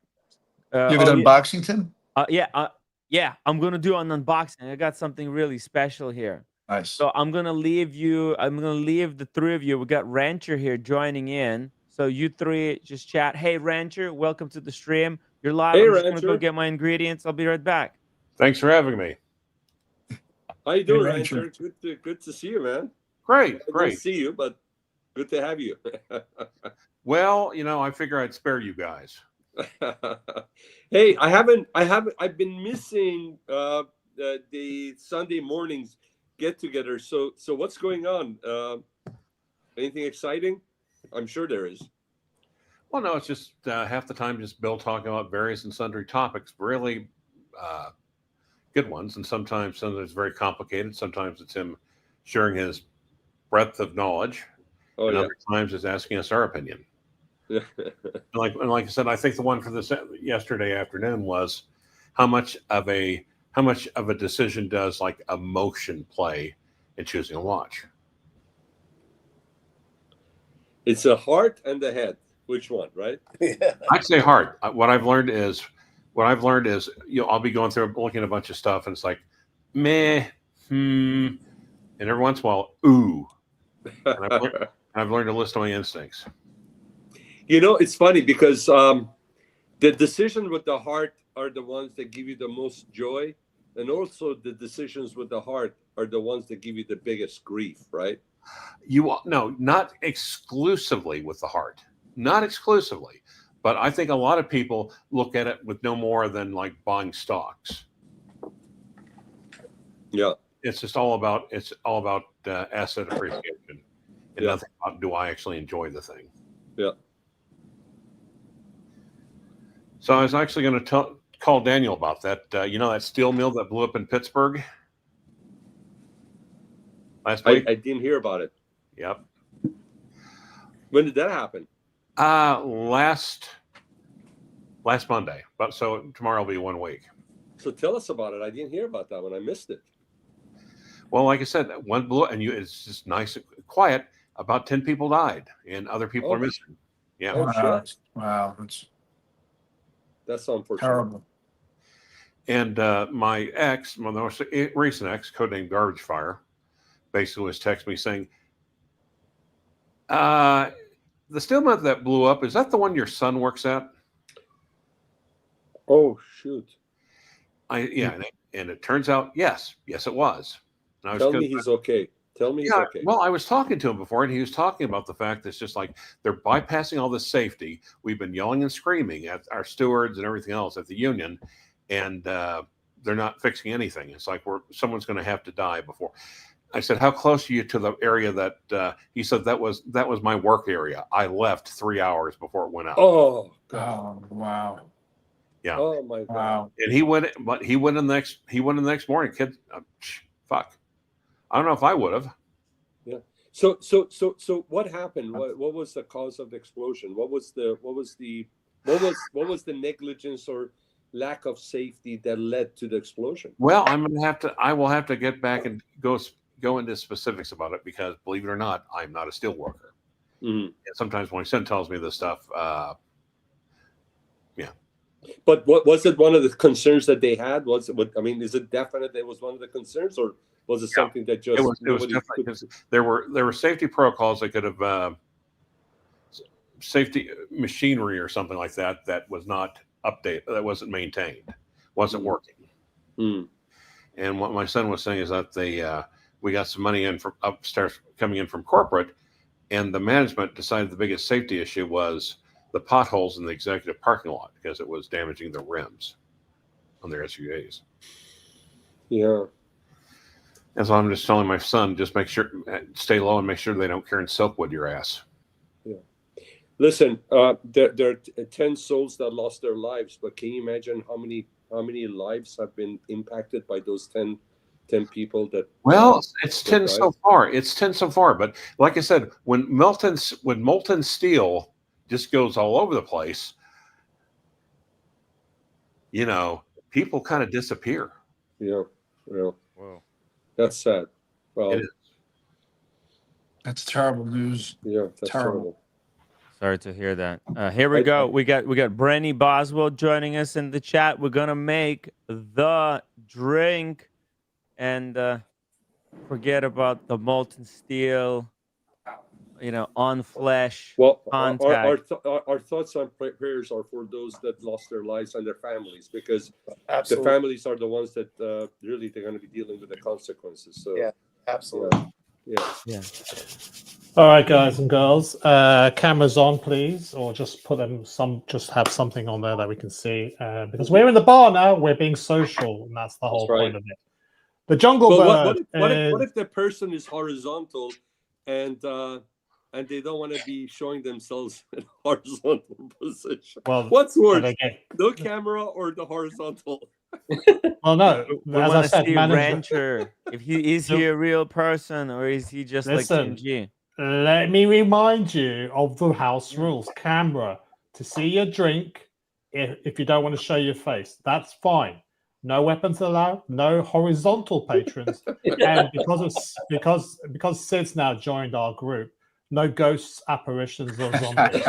an unboxing, Tim? Yeah, I'm going to do an unboxing. I got something really special here. Nice. So I'm going to leave the three of you. We got Rancher here joining in. So you three just chat. Hey, Rancher, welcome to the stream. You're live. Hey, I'm just going to Rancher. go get my ingredients. I'll be right back. Thanks for having me. How you doing, Hey, Rancher? Rancher. Good to see you, man. Great. Good to see you, but good to have you. Well, I figure I'd spare you guys. Hey, I've been missing the Sunday mornings get together. So what's going on? Anything exciting? I'm sure there is. Well, no, it's just half the time just Bill talking about various and sundry topics, really good ones, and sometimes it's very complicated. Sometimes it's him sharing his breadth of knowledge, and other times it's asking us our opinion. Like I said, I think the one for this yesterday afternoon was how much of a decision does like emotion play in choosing a watch? It's a heart and the head. Which one, right? I'd say heart. What I've learned is, I'll be going through looking at a bunch of stuff, and it's like, meh, and every once in a while, ooh. And I've learned to listen to my instincts. It's funny because the decisions with the heart are the ones that give you the most joy, and also the decisions with the heart are the ones that give you the biggest grief, right? No, not exclusively with the heart. Not exclusively, but I think a lot of people look at it with no more than like buying stocks. Yeah, it's all about asset appreciation, and nothing about do I actually enjoy the thing. Yeah. So I was actually going to call Daniel about that. That steel mill that blew up in Pittsburgh last week. I didn't hear about it. Yep. When did that happen? Last Monday. But so tomorrow will be 1 week. So tell us about it. I didn't hear about that one. I missed it. Well, like I said, one blew, and it's just nice and quiet. About 10 people died, and other people are missing. Yeah. Oh, shit. Wow. That's unfortunate. Terrible. And my most recent ex, codenamed Garbage Fire, basically was texting me saying, the steel mill that blew up, is that the one your son works at? Oh shoot! And it turns out, yes, it was. And I was Tell me he's okay. Tell me he's okay. Well, I was talking to him before, and he was talking about the fact that it's just like they're bypassing all this safety. We've been yelling and screaming at our stewards and everything else at the union, and they're not fixing anything. It's like someone's going to have to die before. I said, "How close are you to the area that?" He said, "That was my work area. I left 3 hours before it went out." Oh, Oh, wow. Yeah. Oh my God. Wow. And he went in the next morning. Kid, fuck. I don't know if I would have. Yeah. So what happened? What was the cause of the explosion? What was the negligence or lack of safety that led to the explosion? Well, I will have to get back and go into specifics about it, because believe it or not, I'm not a steel worker. Mm-hmm. And sometimes when my son tells me this stuff, But what was it? One of the concerns that they had was it? Is it definite that it was one of the concerns, or was it something that just it was definitely, because there were safety protocols that could have safety machinery or something like that was not updated, that wasn't maintained, wasn't working. Mm. And what my son was saying is that we got some money in from upstairs coming in from corporate, and the management decided the biggest safety issue was the potholes in the executive parking lot, because it was damaging the rims on their SUVs. Yeah. And so I'm just telling my son, just stay low and make sure they don't carry silkwood your ass. Yeah. Listen, there are 10 souls that lost their lives, but can you imagine how many lives have been impacted by those 10 people that? Well, it's 10 so far. It's 10 so far. But like I said, when molten steel just goes all over the place, people kind of disappear. Yeah. Wow. That's sad. Well, It is. That's terrible news. Yeah, that's terrible. Sorry to hear that. Here we go. We got Brenny Boswell joining us in the chat. We're gonna make the drink, and forget about the molten steel. On flesh. Well, contact. our thoughts and prayers are for those that lost their lives and their families, because Absolutely. the families are the ones that really they're going to be dealing with the consequences. So Yeah, absolutely. Yeah. All right, guys and girls, cameras on, please, or just put them just have something on there that we can see, because we're in the bar now. We're being social, and that's the whole point of it. The jungle bird. What if the person is horizontal and they don't want to be showing themselves in horizontal position? Well, what's worse, no camera or the horizontal? Well, no. We As I want to said, see Rancher. If is he a real person, or is he just like Tim G? Let me remind you of the house rules. Camera to see your drink. If you don't want to show your face, that's fine. No weapons allowed. No horizontal patrons. And because Sid's now joined our group, no ghosts, apparitions, or zombies.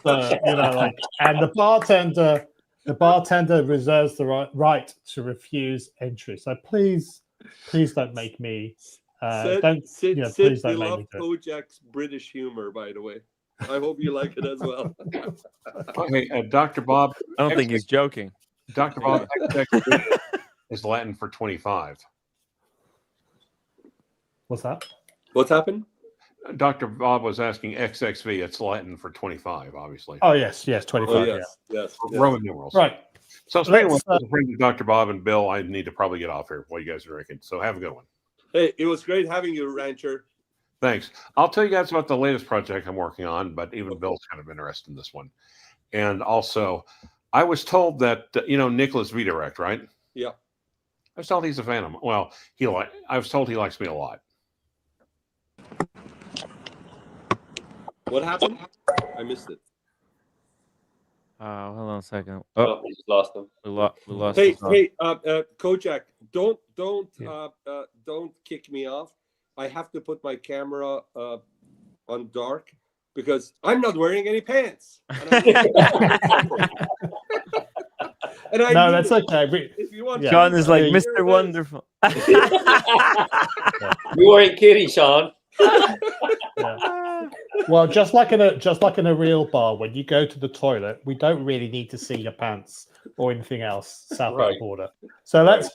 So, and the bartender reserves the right to refuse entry. So please don't make me. Sid Please don't make love me do it. Kojack's British humor, by the way. I hope you like it as well. Okay, Dr. Bob. I don't think he's joking. Dr. Bob is Latin for 25. What's that? What's happened? Dr. Bob was asking XXV. It's Latin for 25, obviously. Oh, yes, 25. Oh, yes. Roman numerals. Right. So speaking of Dr. Bob and Bill, I need to probably get off here while you guys are drinking. So have a good one. Hey, it was great having you, Rancher. Thanks. I'll tell you guys about the latest project I'm working on, but even Bill's kind of interested in this one. And also, I was told that, Nicholas Vidirect, right? Yeah. I was told he's a fan of mine. Well, I was told he likes me a lot. What happened? I missed it. Hold on a second. Oh, we just lost him. We lost. Hey, Kojack, don't kick me off. I have to put my camera on dark because I'm not wearing any pants. No, that's okay. If you want, Sean is like Mr. Wonderful. You weren't kidding, Sean. Well, just like in a real bar, when you go to the toilet, we don't really need to see your pants or anything else south of Right. the border. So let's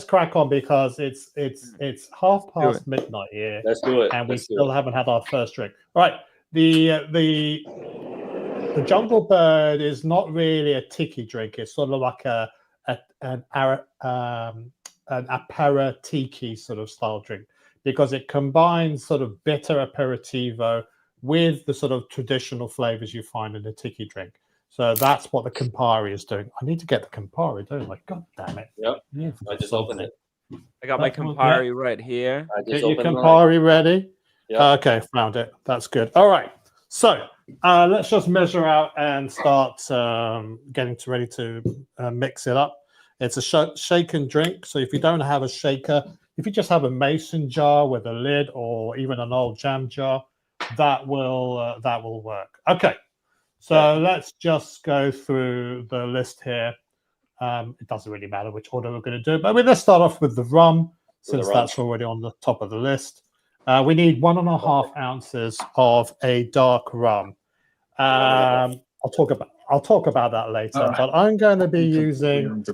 crack on because it's midnight midnight here, Let's do it. and we Let's do still it. haven't had our first drink. All right, the Jungle Bird is not really a tiki drink. It's sort of like an aperitiki sort of style drink because it combines sort of bitter aperitivo with the sort of traditional flavors you find in a tiki drink. So that's what the Campari is doing. I need to get the Campari, don't I? God damn it. Yep. Yeah, I just opened it. I got my Campari right here. I just Get your opened mine. Campari ready. Yeah. Okay, found it. That's good. All right. So let's just measure out and start getting ready to mix it up. It's a shaken drink. So if you don't have a shaker, if you just have a mason jar with a lid or even an old jam jar, that will work. Okay. So let's just go through the list here. It doesn't really matter which order we're going to do, but let's start off with the rum, since that's already on the top of the list. We need 1.5 ounces of a dark rum. I'll talk about that later, but I'm going to be using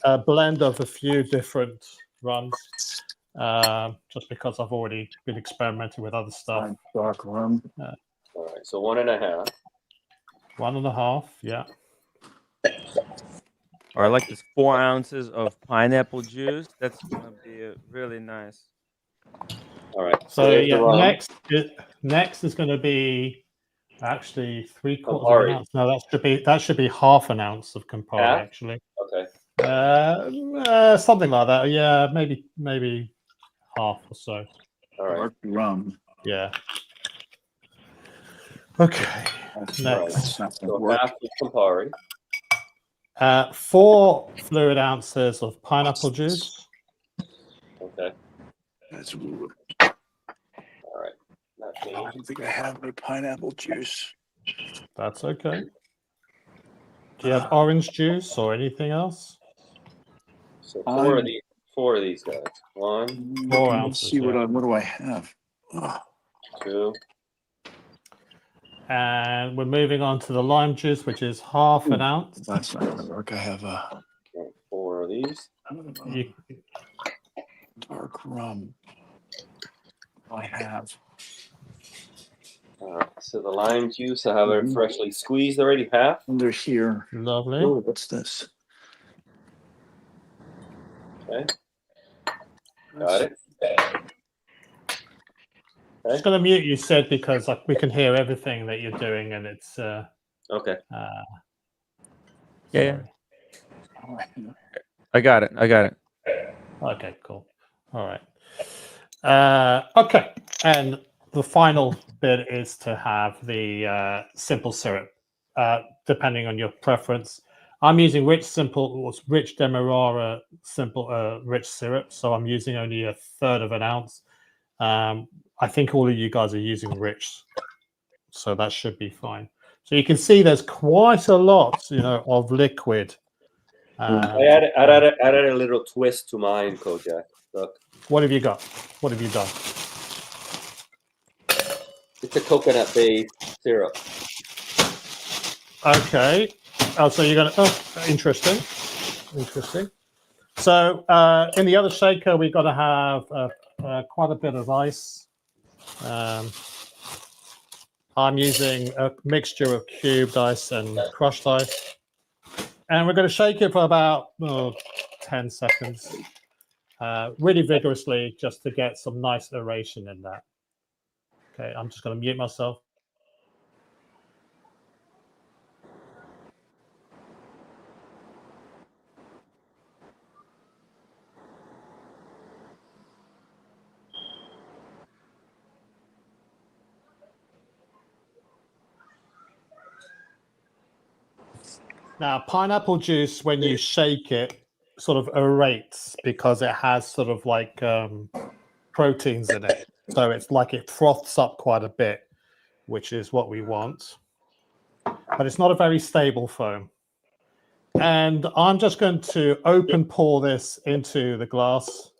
a blend of a few different rums, just because I've already been experimenting with other stuff. Dark rum. All right. So 1.5. 1.5, yeah. Or I like this 4 ounces of pineapple juice. That's gonna be really nice. All right. So there's the yeah, rum. next is going to be actually 3/4 of Campari. an ounce. No, that should be 1/2 ounce of Campari Half? actually. Okay. Something like that. Yeah, maybe half or so. All right. Dark rum. Yeah. Okay. That's Next, not gonna So work. half the Campari. 4 fluid ounces of pineapple juice. Okay. That's All right. That's I don't think I have any pineapple juice. That's okay. Do you have orange juice or anything else? So 4 of these guys. 1, 4 Let's ounces. see Yeah. what do I have? 2. And we're moving on to the lime juice, which is 1/2 ounce. That's not gonna work. I have 4 of these. dark rum. I have. All right. So the lime juice, I have it freshly squeezed already. Half. They're here. Lovely. Oh, what's this? Okay. Got it. I'm just going to mute you, Sid, because we can hear everything that you're doing, and it's Okay. Yeah. I got it. Okay, cool. All right. Okay, and the final bit is to have the simple syrup, depending on your preference. I'm using rich Demerara simple rich syrup, so I'm using only 1/3 of an ounce. I think all of you guys are using rich, so that should be fine. So you can see there's quite a lot, of liquid. I added a little twist to mine, Kojack. Look. What have you got? What have you done? It's a coconut-based syrup. Okay. Oh, so you're going to... Oh, interesting. So in the other shaker, we've got to have quite a bit of ice. I'm using a mixture of cubed ice and crushed ice. And we're going to shake it for about 10 seconds. Really vigorously, just to get some nice aeration in that. Okay, I'm just going to mute myself. Now, pineapple juice, when you shake it, sort of aerates because it has sort of like proteins in it. So it's like it froths up quite a bit, which is what we want. But it's not a very stable foam. And I'm just going to open pour this into the glass.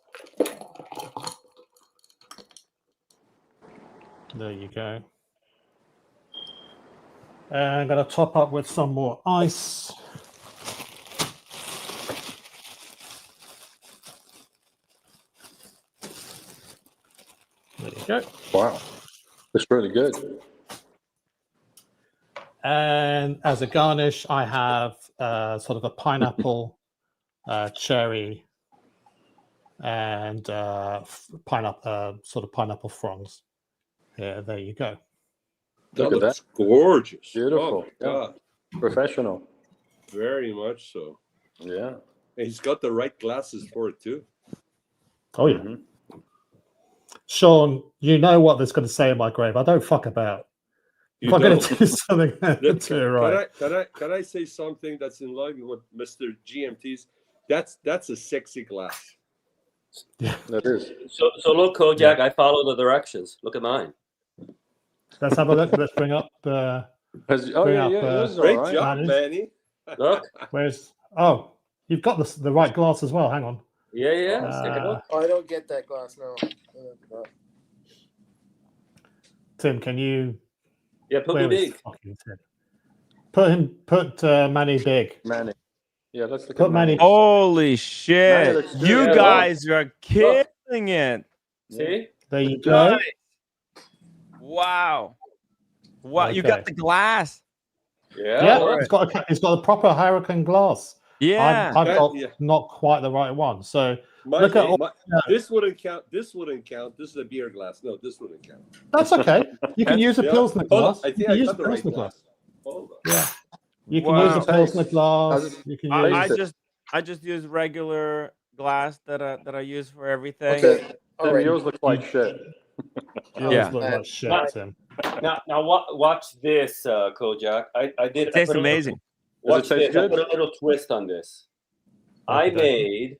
There you go. And I'm going to top up with some more ice. There you go. Wow. That's really good. And as a garnish, I have sort of a pineapple, cherry, and pineapple, sort of pineapple fronds. Yeah, there you go. That Look at looks gorgeous. Beautiful. Oh, my God. Professional. Very much so. Yeah. And he's got the right glasses for it too. Oh, yeah. Mhm. Sean, you know what that's going to say in my grave. I don't fuck about. You If I'm going don't. to do something, do it right. Can I say something that's in line with Mr. GMT's? That's a sexy glass. Yeah. That is. So look, Kojack, I follow the directions. Look at mine. Let's have a look. Let's bring up the. Oh, Bring yeah, up, yeah. This is all Great right. job, Manny. Manny. Look. Where's? Oh, you've got the right glass as well. Hang on. Yeah, yeah. Let's take a look. Oh, I don't get that glass now. Tim, can you? Yeah, put Where me is big. fucking Tim? Put Manny big. Manny. Yeah, let's look Put at Manny. Manny. Holy shit! looks good. You Yeah, guys are killing it. See? There you go. Nice. Wow. Wow, you got Okay. the glass. Yeah. Yeah, look. it's got a proper hurricane glass. Yeah. I've got Yeah. not quite the right one. So My- look at all, my- this wouldn't count. This wouldn't count. This is a beer glass. No, this wouldn't count. that's okay. You can use a Yeah. Pilsner Hold on. glass. I You think can I use got a the right Pilsner glass. glass. Hold on. Yeah. You can Wow. use a Pilsner How's glass. it- You can I use. just use regular glass that I use for everything. Okay. All Tim, right. yours looks like shit. Yours Yeah. look like shit, Tim. Now watch this, Kojack. I did. It tastes amazing. Watch Does it taste this. I good? put a little twist on this. I Okay. made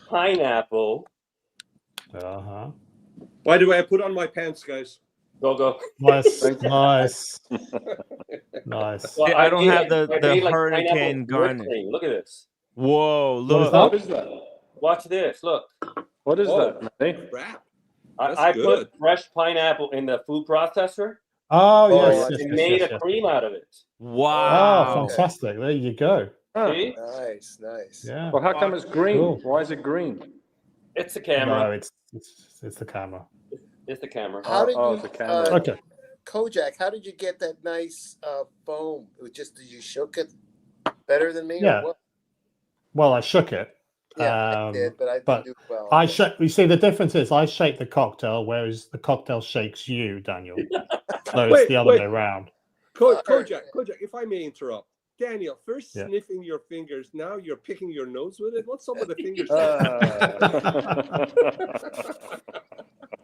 pineapple. Uh-huh. By the way, I put on my pants, guys. Go. Nice, Thank you. nice, nice. Well, I don't made have the made like hurricane pineapple garnish. whipped cream. Look at this. Whoa, What is look. that? What is that? Watch this. Look. What is Oh. that, Manny? Crap. I That's good. put fresh pineapple in the food processor Oh, Oh, yes, yeah. yes, and yes, made yes, a yes. cream out of it. Oh, Wow. fantastic. There you go. Huh. See? Nice. Yeah. Well, how come it's green? Cool. Why is it green? It's the camera. No, it's the camera. It's the camera. How did Oh, you, it's a camera. Okay. Kojack, how did you get that nice foam? It was just did you shook it better than me? Yeah. Or what? Well, I shook it. Yeah, I Um, did, but I didn't but do well. I shake. You see, the difference is I shake the cocktail, whereas the cocktail shakes you, Daniel. So it's Wait, the other wait. way around. Kojack, if I may interrupt. Daniel, first Yeah. sniffing your fingers, now you're picking your nose with it. What's some of the fingers?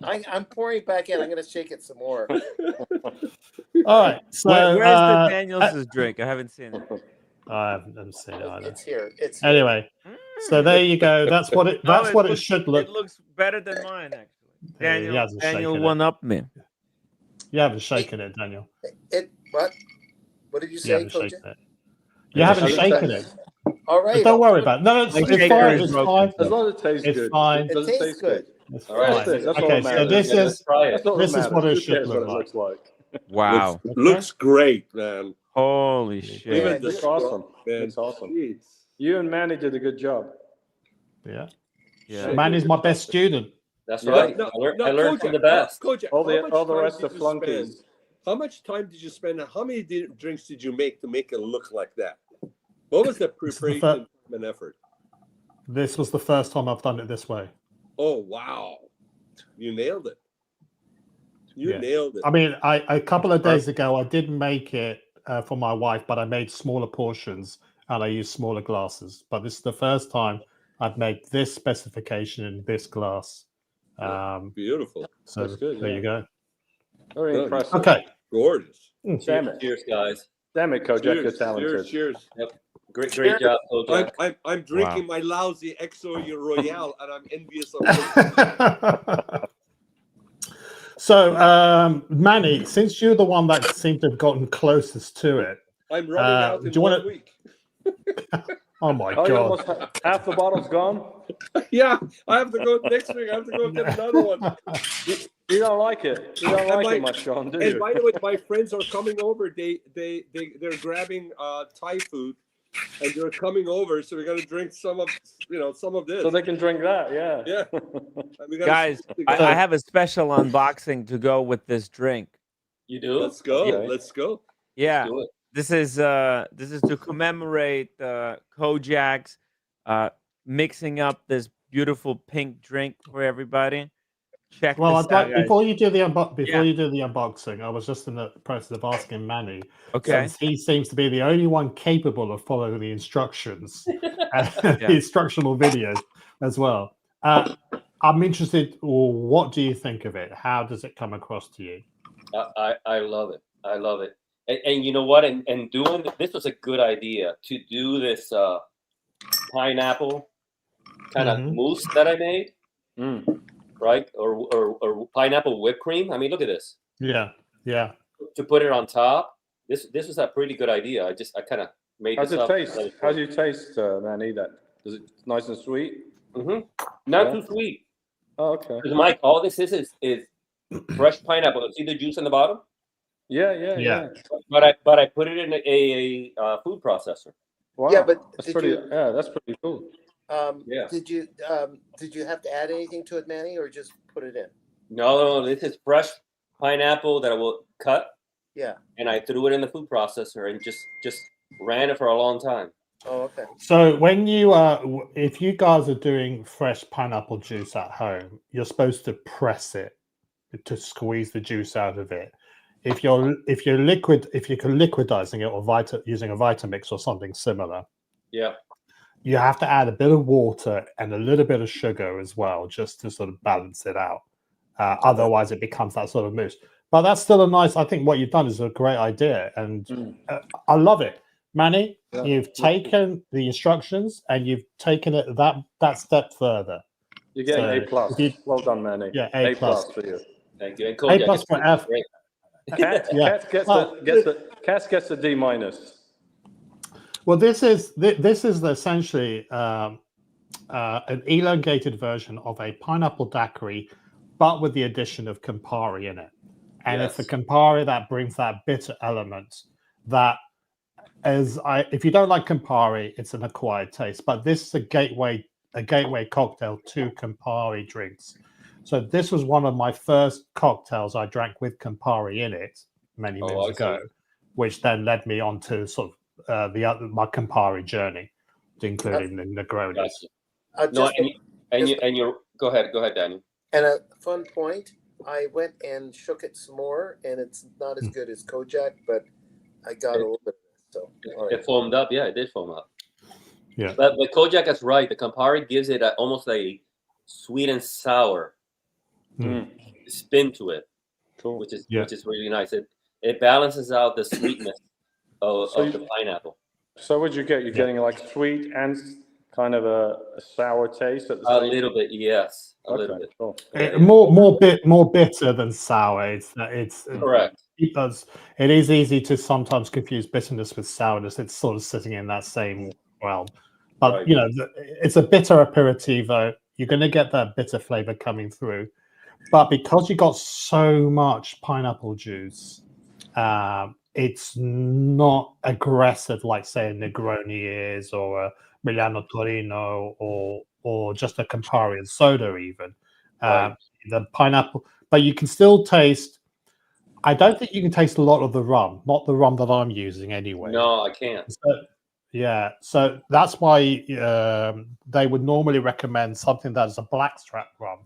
I'm pouring it back in. I'm going to shake it some more. All right. So Where's the Daniels' drink? I haven't seen it. I haven't seen it either. It's here. It's here. Anyway, so there you go. That's what it. No, That's what it looks- should look. It looks better than mine, actually. Yeah, he hasn't Daniel shaken it. one up me. You haven't shaken it, Daniel. What? What did you You say, haven't Kojack? shaken it. You haven't hasn't shaken shaken it. All right. But don't worry about it. No, it's My fine. shaker is It's broken. fine. As long as it tastes It's good. fine. Does It tastes good. It's All right. fine. That's all Okay, that so matters. this Yeah, is let's try it. That's all that This is matters. what it Who should cares look what it looks like. Wow. Looks great, man. Holy shit. Even Yeah, the It's awesome. man. It's awesome. Jeez. You and Manny did a good job. yeah. Yeah. Man is my best student. That's Yeah. right. No, I learned from the best. Kojack, All how much the time rest did are you flunkies. spend- How much time did you spend? And how many drinks did you make to make it look like that? What was the This is the preparation and effort? This was the first time I've done it this way. Oh wow, you nailed it. You Yeah. nailed it. I mean, a couple of days ago, I did make it for my wife, but I made smaller portions and I used smaller glasses. But this is the first time I've made this specification in this glass. Beautiful. So That's good, there yeah. you go. Very Good. impressive. Okay. Gorgeous. Damn it. Cheers, guys. Damn it, Kojack, you're Cheers, talented. cheers. Great job, Kojack. I'm drinking my lousy XO Royale, and I'm envious of you. So, Manny, since you're the one that seemed to have gotten closest to it, I'm running out do in you 1 wanna- week. oh my Oh, you God. almost half the bottle's gone? Yeah, I have to go next week. I have to go get another one. You don't like it. You don't like it much, Sean, do And you? by the way, my friends are coming over. They're grabbing Thai food, and they're coming over. So we're gonna drink some of this. So they can drink that, yeah. Yeah. We gotta Guys, sit together. I have a special unboxing to go with this drink. You do? Let's go. Okay. Let's go. Yeah, Do it. this is to commemorate Kojack's mixing up this beautiful pink drink for everybody. Check Well, this I'd out, like, guys. before you do the unboxing, I was just in the process of asking Manny, Okay. since he seems to be the only one capable of following the instructions, Yeah. the instructional videos as well. I'm interested. What do you think of it? How does it come across to you? I love it. I love it. And you know what? And doing this was a good idea to do this pineapple kind of mousse that I made. Right? Or pineapple whipped cream. I mean, look at this. Yeah. To put it on top. This was a pretty good idea. I kind of made How's this it up. taste? How do you taste, Manny? That is it nice and sweet? Not too sweet. Oh, okay. Because Mike, all this is fresh pineapple. See the juice in the bottom? Yeah. But I put it in a food processor. Wow. Yeah, but that's pretty cool. Yeah. Did you have to add anything to it, Manny, or just put it in? No, this is fresh pineapple that I will cut. Yeah. And I threw it in the food processor and just ran it for a long time. Oh, okay. So when you if you guys are doing fresh pineapple juice at home, you're supposed to press it to squeeze the juice out of it. If you're liquidizing it or using a Vitamix or something similar, yeah, you have to add a bit of water and a little bit of sugar as well, just to sort of balance it out. Otherwise, it becomes that sort of mousse. But that's still a nice. I think what you've done is a great idea, and I love it, Manny. Yeah. You've taken the instructions and you've taken it that step further. You're getting A+. Well done, Manny. Yeah, A+ A+ for you. Thank you. And A+ for F. Katz gets a D-. Well, this is essentially an elongated version of a pineapple daiquiri, but with the addition of Campari in it. And it's the Campari that brings that bitter element that, if you don't like Campari, it's an acquired taste. But this is a gateway cocktail to Campari drinks. So this was one of my first cocktails I drank with Campari in it many moons ago, which then led me on to sort of my Campari journey, including the Negronis. Go ahead, Danny. And a fun point, I went and shook it some more, and it's not as good as Kojack, but I got a little bit of it. So it foamed up. Yeah, it did foam up. Yeah, but Kojack is right. The Campari gives it almost a sweet and sour spin to it, which is really nice. It balances out the sweetness of the pineapple. So what'd you get? You're getting like sweet and kind of a sour taste at the same. A little bit, yes. A little bit. Cool. More bitter than sour. It's correct. It is easy to sometimes confuse bitterness with sourness. It's sort of sitting in that same realm. But it's a bitter aperitivo. You're going to get that bitter flavor coming through. But because you got so much pineapple juice, it's not aggressive like, say, a Negroni is, or a Milano Torino, or just a Campari and soda even. The pineapple, but you can still taste. I don't think you can taste a lot of the rum, not the rum that I'm using anyway. No, I can't. So that's why they would normally recommend something that is a blackstrap rum,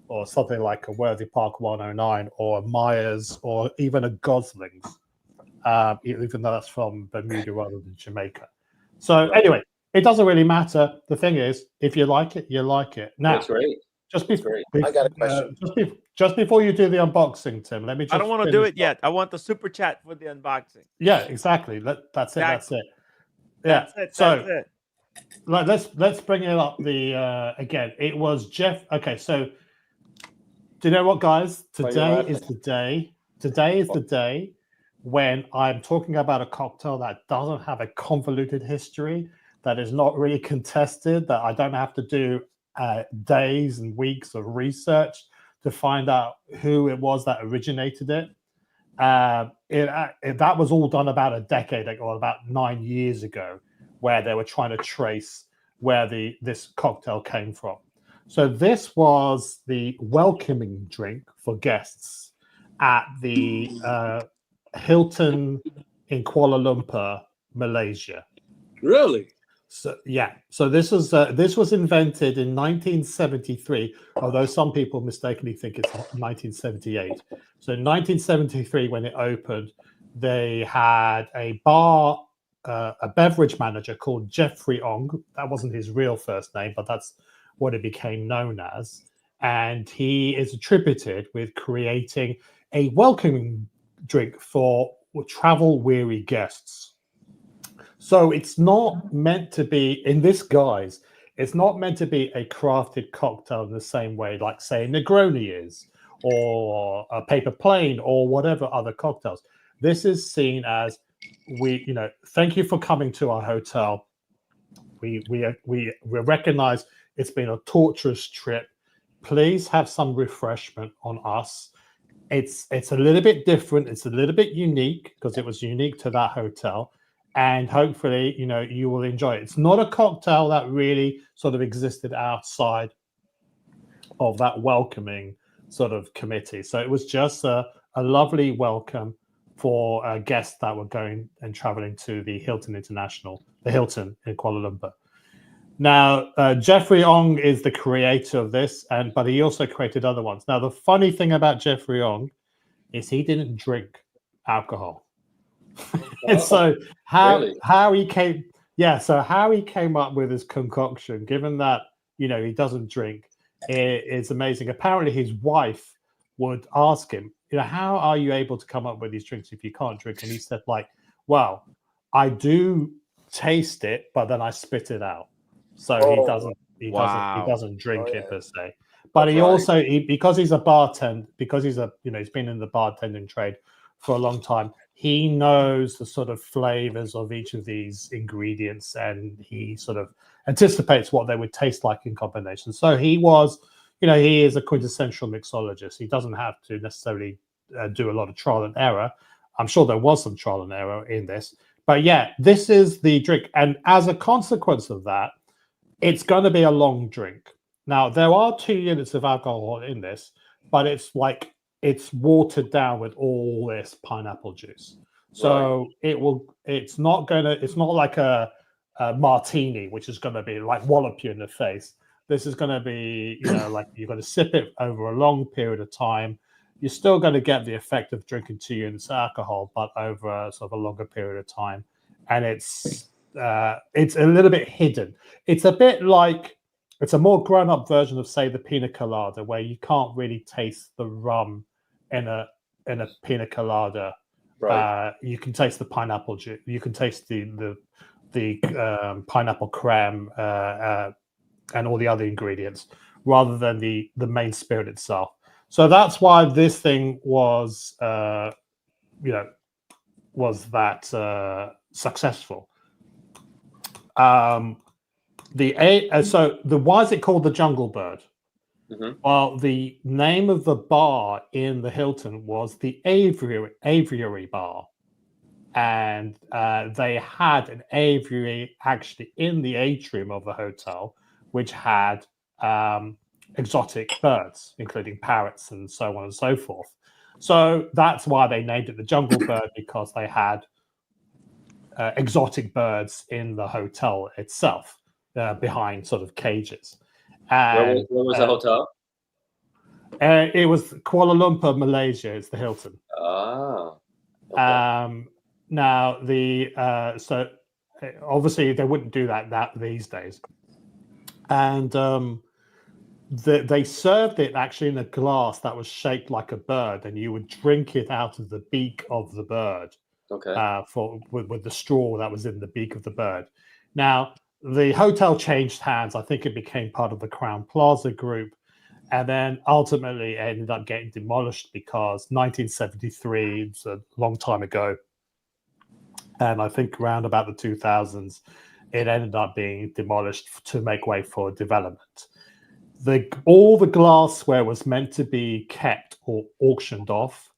or something like a Worthy Park 109, or a Myers, or even a Gosling's, even though that's from Bermuda rather than Jamaica. So anyway, it doesn't really matter. The thing is, if you like it, you like it. Now, that's great. I got a question. Just before you do the unboxing, Tim, let me just. I don't want to do it yet. I want the super chat for the unboxing. Yeah, exactly. That's it. That's it. Yeah. That's it. Let's bring it up. Again, it was Jeff. Okay, so do you know what, guys? Today is the day. Today is the day when I'm talking about a cocktail that doesn't have a convoluted history, that is not really contested, that I don't have to do days and weeks of research to find out who it was that originated it. That was all done about a decade ago, or about 9 years ago, where they were trying to trace where this cocktail came from. So this was the welcoming drink for guests at the Hilton in Kuala Lumpur, Malaysia. Really? So yeah, so this was invented in 1973, although some people mistakenly think it's 1978. So in 1973, when it opened, they had a bar, a beverage manager called Jeffrey Ong. That wasn't his real first name, but that's what it became known as. And he is attributed with creating a welcoming drink for travel-weary guests. So it's not meant to be, in this guise, it's not meant to be a crafted cocktail in the same way, like, say, Negroni is, or a Paper Plane, or whatever other cocktails. This is seen as, thank you for coming to our hotel. We recognize it's been a torturous trip. Please have some refreshment on us. It's a little bit different. It's a little bit unique because it was unique to that hotel. And hopefully, you will enjoy it. It's not a cocktail that really sort of existed outside of that welcoming sort of committee. So it was just a lovely welcome for guests that were going and traveling to the Hilton in Kuala Lumpur. Now, Jeffrey Ong is the creator of this, but he also created other ones. Now, the funny thing about Jeffrey Ong is he didn't drink alcohol. And so how he came up with his concoction, given that he doesn't drink, is amazing. Apparently his wife would ask him, how are you able to come up with these drinks if you can't drink? And he said, well, I do taste it, but then I spit it out. So he doesn't drink it per se. But because he's a bartender, because he's been in the bartending trade for a long time, he knows the sort of flavors of each of these ingredients, and he sort of anticipates what they would taste like in combination. So he is a quintessential mixologist. He doesn't have to necessarily do a lot of trial and error. I'm sure there was some trial and error in this, but yeah, this is the drink. And as a consequence of that, it's going to be a long drink. Now, there are 2 units of alcohol in this, but it's watered down with all this pineapple juice. So it's not like a martini, which is going to be like wallop you in the face. This is going to be, like you're going to sip it over a long period of time. You're still going to get the effect of drinking 2 units of alcohol, but over a sort of a longer period of time. And it's a little bit hidden. It's a bit like, it's a more grown-up version of, say, the pina colada, where you can't really taste the rum in a pina colada. Right. You can taste the pineapple juice. You can taste the pineapple creme and all the other ingredients, rather than the main spirit itself. So that's why this thing was successful. So why is it called the Jungle Bird? Mm-hmm. Well, the name of the bar in the Hilton was the Aviary Bar, and they had an aviary actually in the atrium of the hotel, which had exotic birds, including parrots and so on and so forth. So that's why they named it the Jungle Bird, because they had exotic birds in the hotel itself, behind sort of cages. And, where was the hotel? It was Kuala Lumpur, Malaysia. It's the Hilton. Ah. Okay. Now so obviously they wouldn't do that these days, and they served it actually in a glass that was shaped like a bird, and you would drink it out of the beak of the bird. Okay. With the straw that was in the beak of the bird. Now, the hotel changed hands. I think it became part of the Crown Plaza group, and then ultimately it ended up getting demolished because 1973, it's a long time ago, and I think around about the 2000s, it ended up being demolished to make way for development. all the glassware was meant to be kept or auctioned off,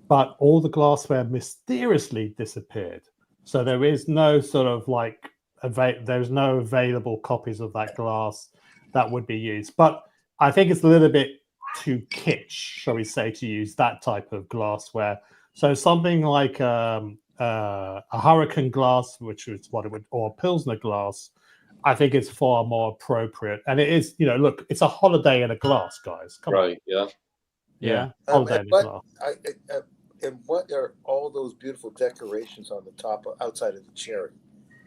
but all the glassware mysteriously disappeared. So there is no sort of like there's no available copies of that glass that would be used. But I think it's a little bit too kitsch, shall we say, to use that type of glassware. So something like a hurricane glass, which is what it would, or a Pilsner glass, I think it's far more appropriate. And it is, look, it's a holiday in a glass, guys. Come on. Yeah. Yeah. Holiday in a glass. And what are all those beautiful decorations on the top, outside of the cherry?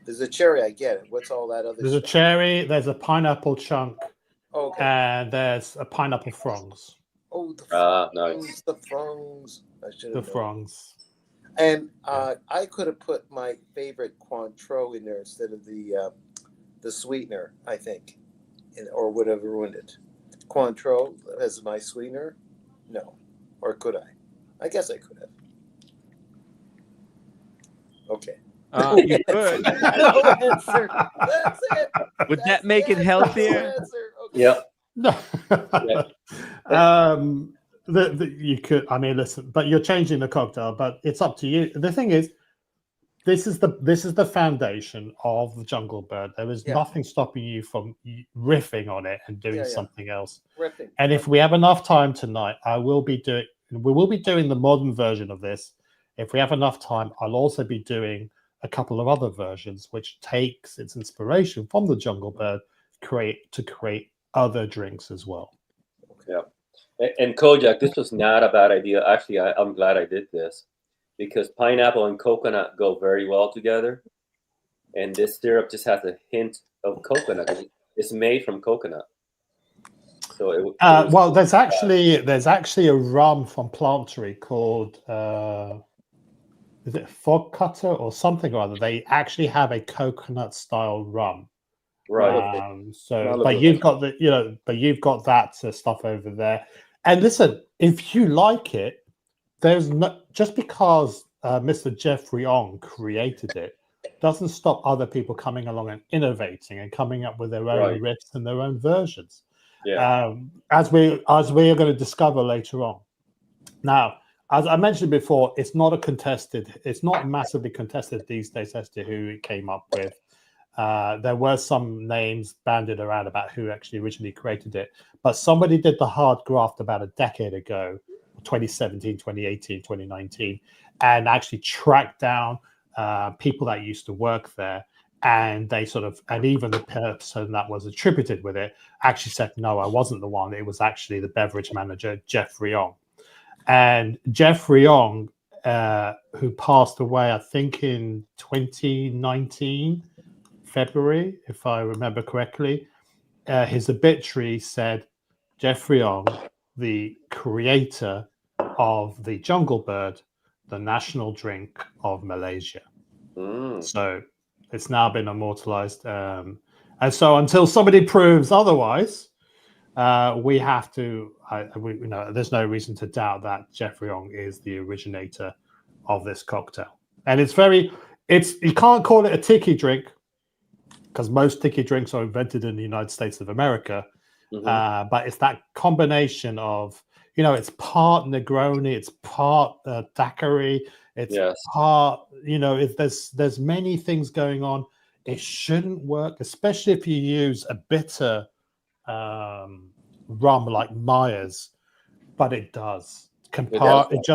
There's a cherry, I get it. What's all that other There's stuff? a cherry, there's a pineapple chunk, Okay. and there's a pineapple fronds. Oh, the fronds. Nice. The fronds. I should have The known. fronds. And I could have put my favorite Cointreau in there instead of the sweetener, I think, or would have ruined it. Cointreau as my sweetener? No. Or could I? I guess I could have. Okay. You could. No answer. That's it. Would that make it healthier? Okay. You could. I mean, listen, but you're changing the cocktail. But it's up to you. The thing is, this is the foundation of the Jungle Bird. There is nothing stopping you from riffing on it and doing something else. Riffing. And if we have enough time tonight, we will be doing the modern version of this. If we have enough time, I'll also be doing a couple of other versions, which takes its inspiration from the Jungle Bird to create other drinks as well. Yeah. And Kojack, this was not a bad idea. Actually, I'm glad I did this because pineapple and coconut go very well together. And this syrup just has a hint of coconut. It's made from coconut. So well, there's actually a rum from Plantery called is it Fog Cutter or something or other? They actually have a coconut style rum. Right. But you've got that stuff over there. And listen, if you like it, there's no, just because Mr. Jeffrey Ong created it doesn't stop other people coming along and innovating and coming up with their own riffs and their own versions. Yeah. As we are going to discover later on. Now, as I mentioned before, it's not massively contested these days as to who it came up with. There were some names banded around about who actually originally created it, but somebody did the hard graft about a decade ago, 2017, 2018, 2019, and actually tracked down people that used to work there. And they and even the person that was attributed with it actually said, no, I wasn't the one. It was actually the beverage manager, Jeffrey Ong. And Jeffrey Ong, who passed away, I think in 2019, February, if I remember correctly, his obituary said, Jeffrey Ong, the creator of the Jungle Bird, the national drink of Malaysia. So it's now been immortalized. And so until somebody proves otherwise, we have to, there's no reason to doubt that Jeffrey Ong is the originator of this cocktail. And you can't call it a tiki drink because most tiki drinks are invented in the United States of America. But it's that combination of, it's part Negroni, it's part daiquiri, it's part, there's many things going on. It shouldn't work, especially if you use a bitter rum like Myers, but it does. It's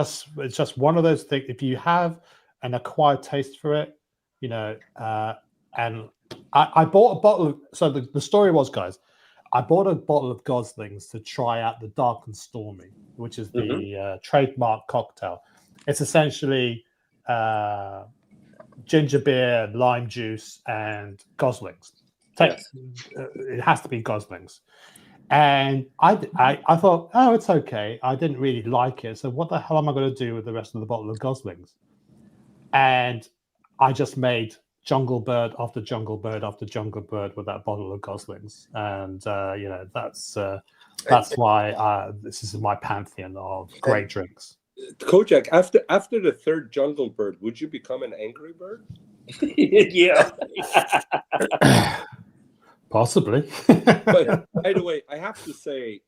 just one of those things. If you have an acquired taste for it, and I bought a bottle. So the story was, guys, I bought a bottle of Gosling's to try out the Dark and Stormy, which is the trademark cocktail. It's essentially ginger beer, lime juice, and Gosling's. It has to be Gosling's. And I thought, oh, it's okay. I didn't really like it. So what the hell am I going to do with the rest of the bottle of Gosling's? And I just made Jungle Bird after Jungle Bird after Jungle Bird with that bottle of Gosling's. And, that's why this is my pantheon of great drinks. Kojack, after the third Jungle Bird, would you become an angry bird? Yeah. Possibly. But by the way, I have to say,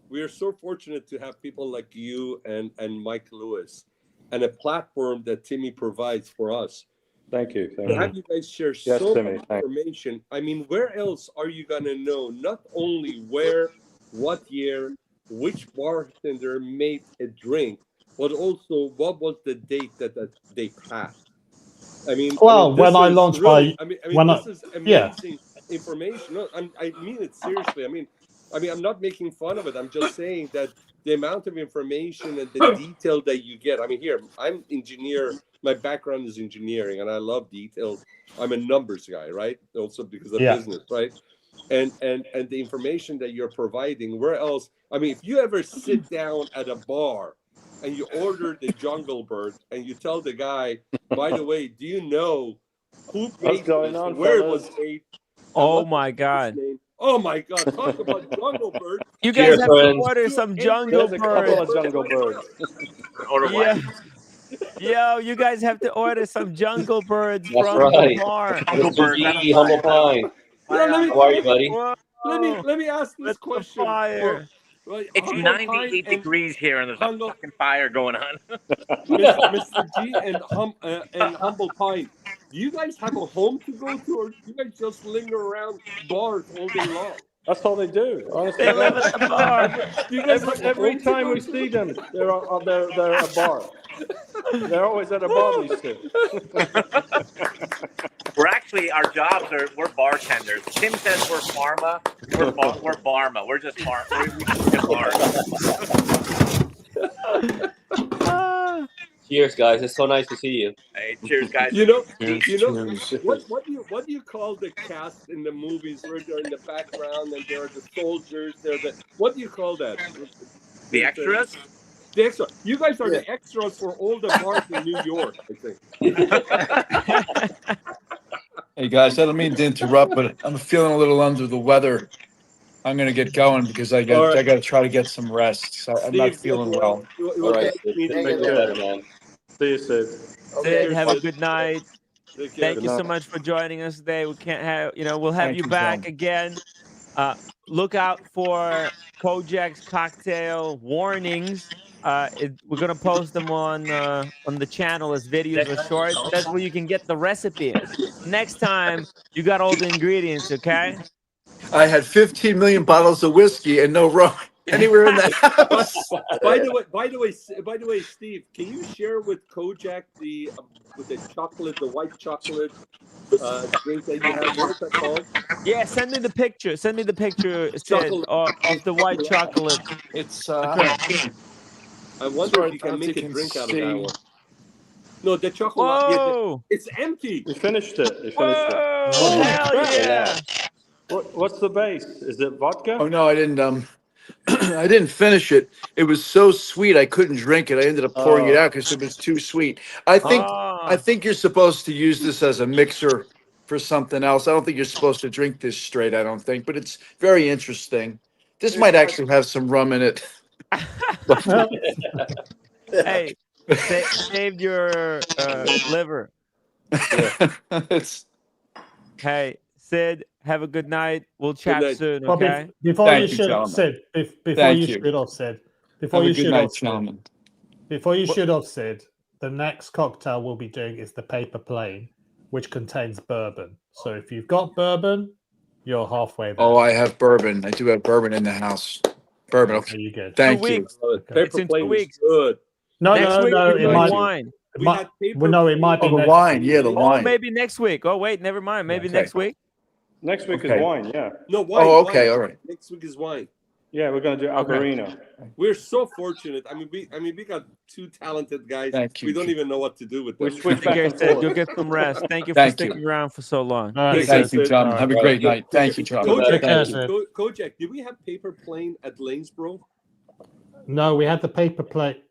we are so fortunate to have people like you and Mike Lewis, and a platform that Timmy provides for us. Thank you. To Thank you. have you guys share Yes, so Timmy, much thanks. information. I mean, where else are you gonna know not only where, what year, which bartender made a drink, but also what was the date that they passed? I mean, Well, this when I is launched really, my, this is amazing information. No, I mean it seriously. I mean, I'm not making fun of it. I'm just saying that the amount of information and the detail that you get. I mean, here, I'm engineer. My background is engineering, and I love details. I'm a numbers guy, right? Also because of business, right? And the information that you're providing, where else? I mean, if you ever sit down at a bar and you order the Jungle Bird and you tell the guy, by the way, do you know who What's made going this, on, where fellas? it was made? Oh my God. Oh my God! Talk about Jungle Bird. You guys Cheers, have to friends. order some Jungle There's a couple of Birds. jungle birds. Order Yeah. what? Yo, you guys have to order some Jungle Birds That's from the right. bar. Jungle Mr. Bird. G, Humble Pie. Yeah, How are you, buddy? Whoa. let me ask this That's the question. fire. It's Humble 98 Pie and degrees here, and there's a Jungle- fucking fire going on. Mr. G and Humble Pie. Do you guys have a home to go to, or do you guys just linger around bars all day long? That's all they do. Honestly, They live at the bar. Do you guys have a every home to time go we to? see them, they're at a bar. They're always at a bar. These two. We're actually, our jobs are, we're bartenders. Tim says we're pharma. We're Barma. We're just bar. We just bars. Cheers, guys. It's so nice to see you. Hey, cheers, guys. You know, Cheers. what do you call the cast in the movies where they're in the background and they're the soldiers? What do you call that? The extras? The extra. You guys are the extras for all the bars in New York, I think. Hey guys, I don't mean to interrupt, but I'm feeling a little under the weather. I'm gonna get going because I got to try to get some rest. So I'm not feeling well. All right. Feel better, man. See you, Sid. Sid, have a good night. Take care. Thank you so much for joining us today. We can't have, we'll have Thank you you, back John. again. Look out for Kojack's cocktail warnings. We're gonna post them on the channel as videos or shorts. That's where you can get the recipe. Next time, you got all the ingredients, okay? I had 15 million bottles of whiskey and no rum anywhere in the house. By the way, Steve, can you share with Kojack with the chocolate, the white chocolate drink that you have? What is that called? Yeah, send me the picture. Send me the picture, Sid, of the white chocolate. It's I wonder if you can make a drink out of that one. No, the chocolate. Whoa! It's empty. You finished it. Whoa! Hell yeah! What's the base? Is it vodka? Oh no, I didn't. I didn't finish it. It was so sweet I couldn't drink it. I ended up pouring it out because it was too sweet. I think you're supposed to use this as a mixer for something else. I don't think you're supposed to drink this straight. I don't think, but it's very interesting. This might actually have some rum in it. Hey, save your liver. Hey, Sid, have a good night. We'll chat soon, Well, okay? before Thank you you, shoot gentlemen. off, Sid, before Thank you you. shoot off, Sid, Have a good night, gentlemen. Before you shoot off, Sid, the next cocktail we'll be doing is the paper plane, which contains bourbon. So if you've got bourbon, you're halfway there. Oh, I have bourbon. I do have bourbon in the house. Bourbon. Okay. You good? Thank 2 you. weeks. Paper It's in 2 plane weeks. is good. Next week No. we're It doing might. wine. We had paper Well, no, it might be Oh, the next wine. week. Yeah, the Oh, wine. maybe next week. Oh, wait, never mind. Maybe Okay. next week. Next week Okay. is wine. Yeah. No wine. Oh, okay, wine. all right. Next week is wine. Yeah, we're gonna do Albarino. We're so fortunate. I mean, we got two talented guys. Thank you. We don't even know what to do with We them. switch Take back care, and Sid. forth. You'll get some rest. Thank you for Thank you. sticking around for so long. All right, Thank Sid. you, John. Have a great night. Thank you, John. Kojack, Thank you. Kojack, did we have paper plane at Lanesboro? No, we had the paper plate.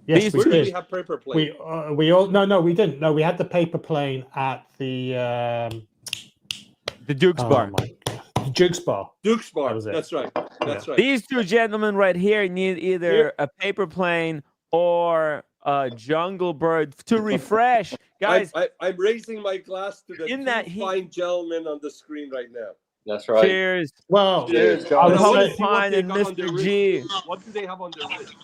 Yes, These we Where did we did. have paper plane? We all no, we didn't. No, we had the paper plane at the Duke's Bar. my God. Duke's Bar. Duke's Bar. That was it. That's right. That's right. These two gentlemen right here need either a paper plane or Jungle Bird to refresh, guys. I'm raising my glass to the in two that heat. fine gentlemen on the screen right now. That's right. Cheers. Well, Cheers, And guys. I Humble want to see what Pine they and got on their Mr. G. wrist. What do they have on their wrist?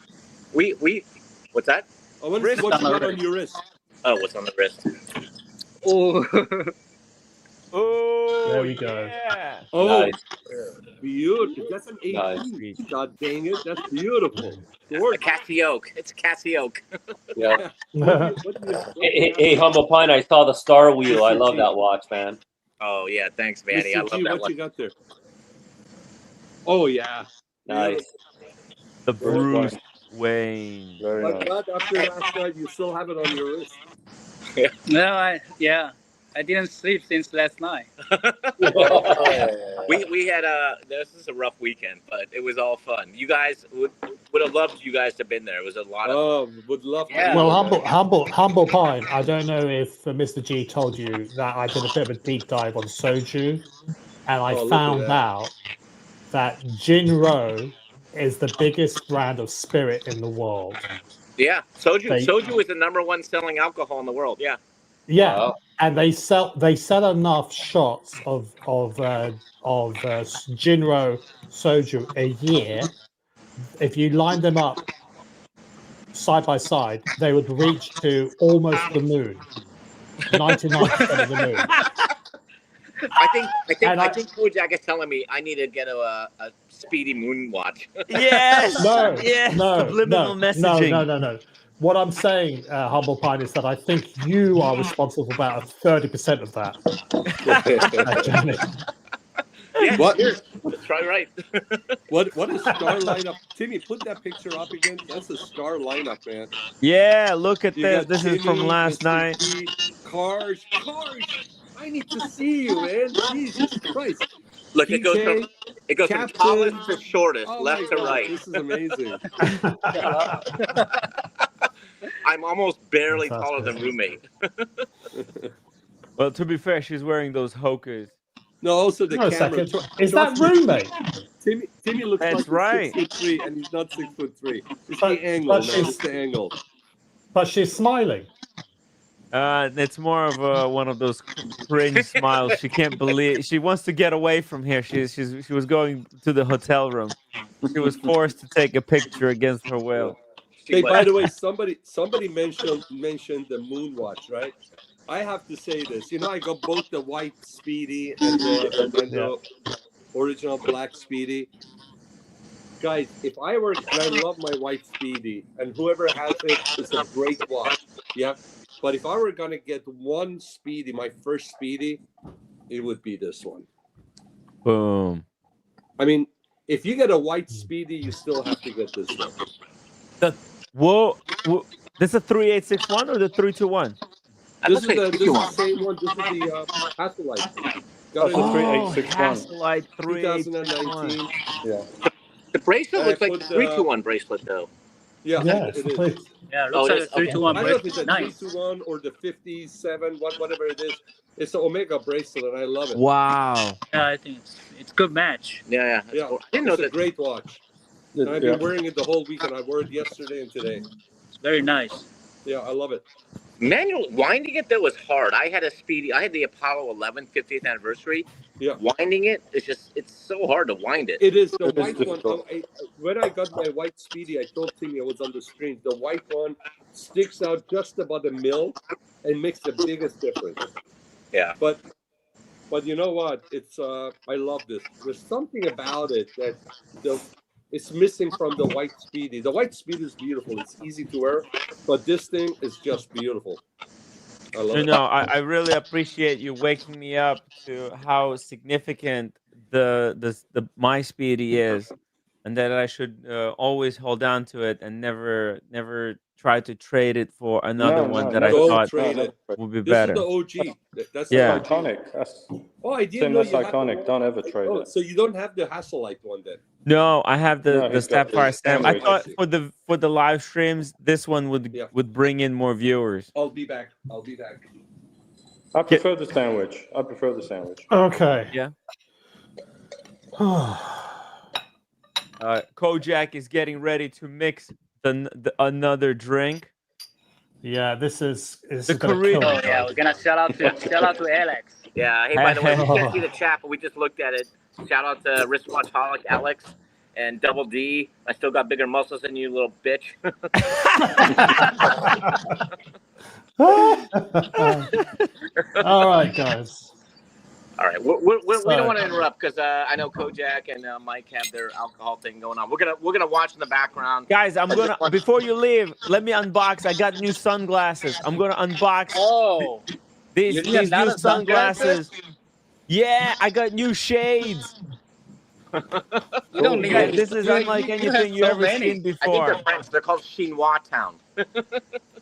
We what's that? I want to see what you got on your wrist. Oh, what's on the wrist? Oh. Oh, There we go. Yeah. Oh, Nice. beautiful. That's an 18. Nice. God dang it. That's beautiful. That's a Cassie Oak. It's a Cassie Oak. Yeah. What do you Hey, Humble Pine, I saw the Star Wheel. I love that watch, man. Oh yeah, thanks, Manny. I Mr. love G, that what one. you got there? Oh, yeah. Nice. The Bruce Wayne. Very I'm nice. glad after last night you still have it on your wrist. No, I didn't sleep since last night. We had this is a rough weekend, but it was all fun. You guys would have loved you guys to have been there. It was a lot of Oh, would love to. Yeah. Well, humble pine. I don't know if Mr. G told you that I did a bit of a deep dive on soju, and I Oh, look at found that. out that Jinro is the biggest brand of spirit in the world. yeah. Soju They- Soju is the #1 selling alcohol in the world. Yeah. Yeah, Wow. and they sell enough shots of Jinro soju a year. If you line them up side by side, they would reach to almost the moon. 99% of the moon. I think And I think Kojack is telling me I need to get a speedy moon watch. Yes. No, Yes. no, Subliminal messaging. no. What I'm saying, Humble Pine, is that I think you are responsible for about 30% of that. Journey. Yeah, What? sure. That's right. What is star lineup? Timmy, put that picture up again. That's a star lineup, man. Yeah, look at You this. got This is from Timmy, last Mr. night. G, Cars. I need to see you, man. Jesus Christ. Look, it goes PK, from Captain. tallest to shortest, Oh left my to God, right. this is amazing. I'm almost barely Fantastic. taller than roommate. Well, to be fair, she's wearing those hokers. No, also the No, camera. second. Is that roommate? Timmy looks That's like he's right. 6'3", and he's not 6'3". It's But- the angle, but man. she's- It's the angle. But she's smiling. It's more of one of those cringe smiles. She can't believe she wants to get away from here. She was going to the hotel room. She was forced to take a picture against her will. Hey, by the way, somebody mentioned the moon watch, right? I have to say this. You know, I got both the white Speedy and the original black Speedy. Guys, if I were, and I love my white Speedy, and whoever has it, it's a great watch. Yeah. But if I were going to get one Speedy, my first Speedy, it would be this one. Boom. I mean, if you get a white Speedy, you still have to get this one. Whoa. This is a 3861 or the 321? This is the same one. This is the Hasselite. Got it Oh, in 3861. Hasselite 3861. 2019. Yeah. The bracelet And looks I like a put, 321 bracelet though. Yeah, Yes, it is. please. Yeah, it Oh, looks it like is? a 3 to 1 I don't know if it's bracelet. a Nice. 321 or the 57, whatever it is. It's the Omega bracelet, and I love it. Wow. Yeah, I think it's good match. Yeah. That's Yeah, cool. I didn't know it's a that. great watch. And I've been wearing it the whole weekend. I wore it yesterday and today. It's very nice. Yeah, I love it. Manual winding it though was hard. I had the Apollo 11 50th anniversary. Yeah. Winding it's so hard to wind it. It is the It is white one. difficult. When I got my white Speedy, I told Timmy I was on the screen. The white one sticks out just about a mil and makes the biggest difference. Yeah. But you know what? It's I love this. There's something about it that it's missing from the white Speedy. The white Speedy is beautiful. It's easy to wear, but this thing is just beautiful. I love it. I really appreciate you waking me up to how significant the my Speedy is, and that I should always hold on to it and never try to trade it for another one that I Don't thought trade it. would be This better. is the OG. That's Yeah. the OG. Iconic. That's Oh, I didn't Tim, know that's you had iconic. the- Don't ever trade Oh, it. so you don't have the Hasselite one then? No, I have No, the he's got Sapphire the Stamp. I sandwich. thought for the live streams, this one would bring in more viewers. I'll be back. I prefer the sandwich. Okay. Yeah. Kojack is getting ready to mix another drink. Yeah, this is The gonna Korean- kill Oh me, yeah, guys. we're gonna shout out to Alex. Yeah. Hey, by the way, we can't see the chat, but we just looked at it. Shout out to Wristwatch Holic Alex and Double D. I still got bigger muscles than you, little bitch. All right, guys. All right, we So- don't want to interrupt because I know Kojack and Mike have their alcohol thing going on. We're gonna watch in the background. Guys, I'm gonna before you leave, let me unbox. I got new sunglasses. I'm gonna unbox Oh, these you have new not sunglasses. Yeah, I got new shades. you don't need Guys, it. this is unlike anything you so ever many. seen I think before. they're French. They're called Chinois Town.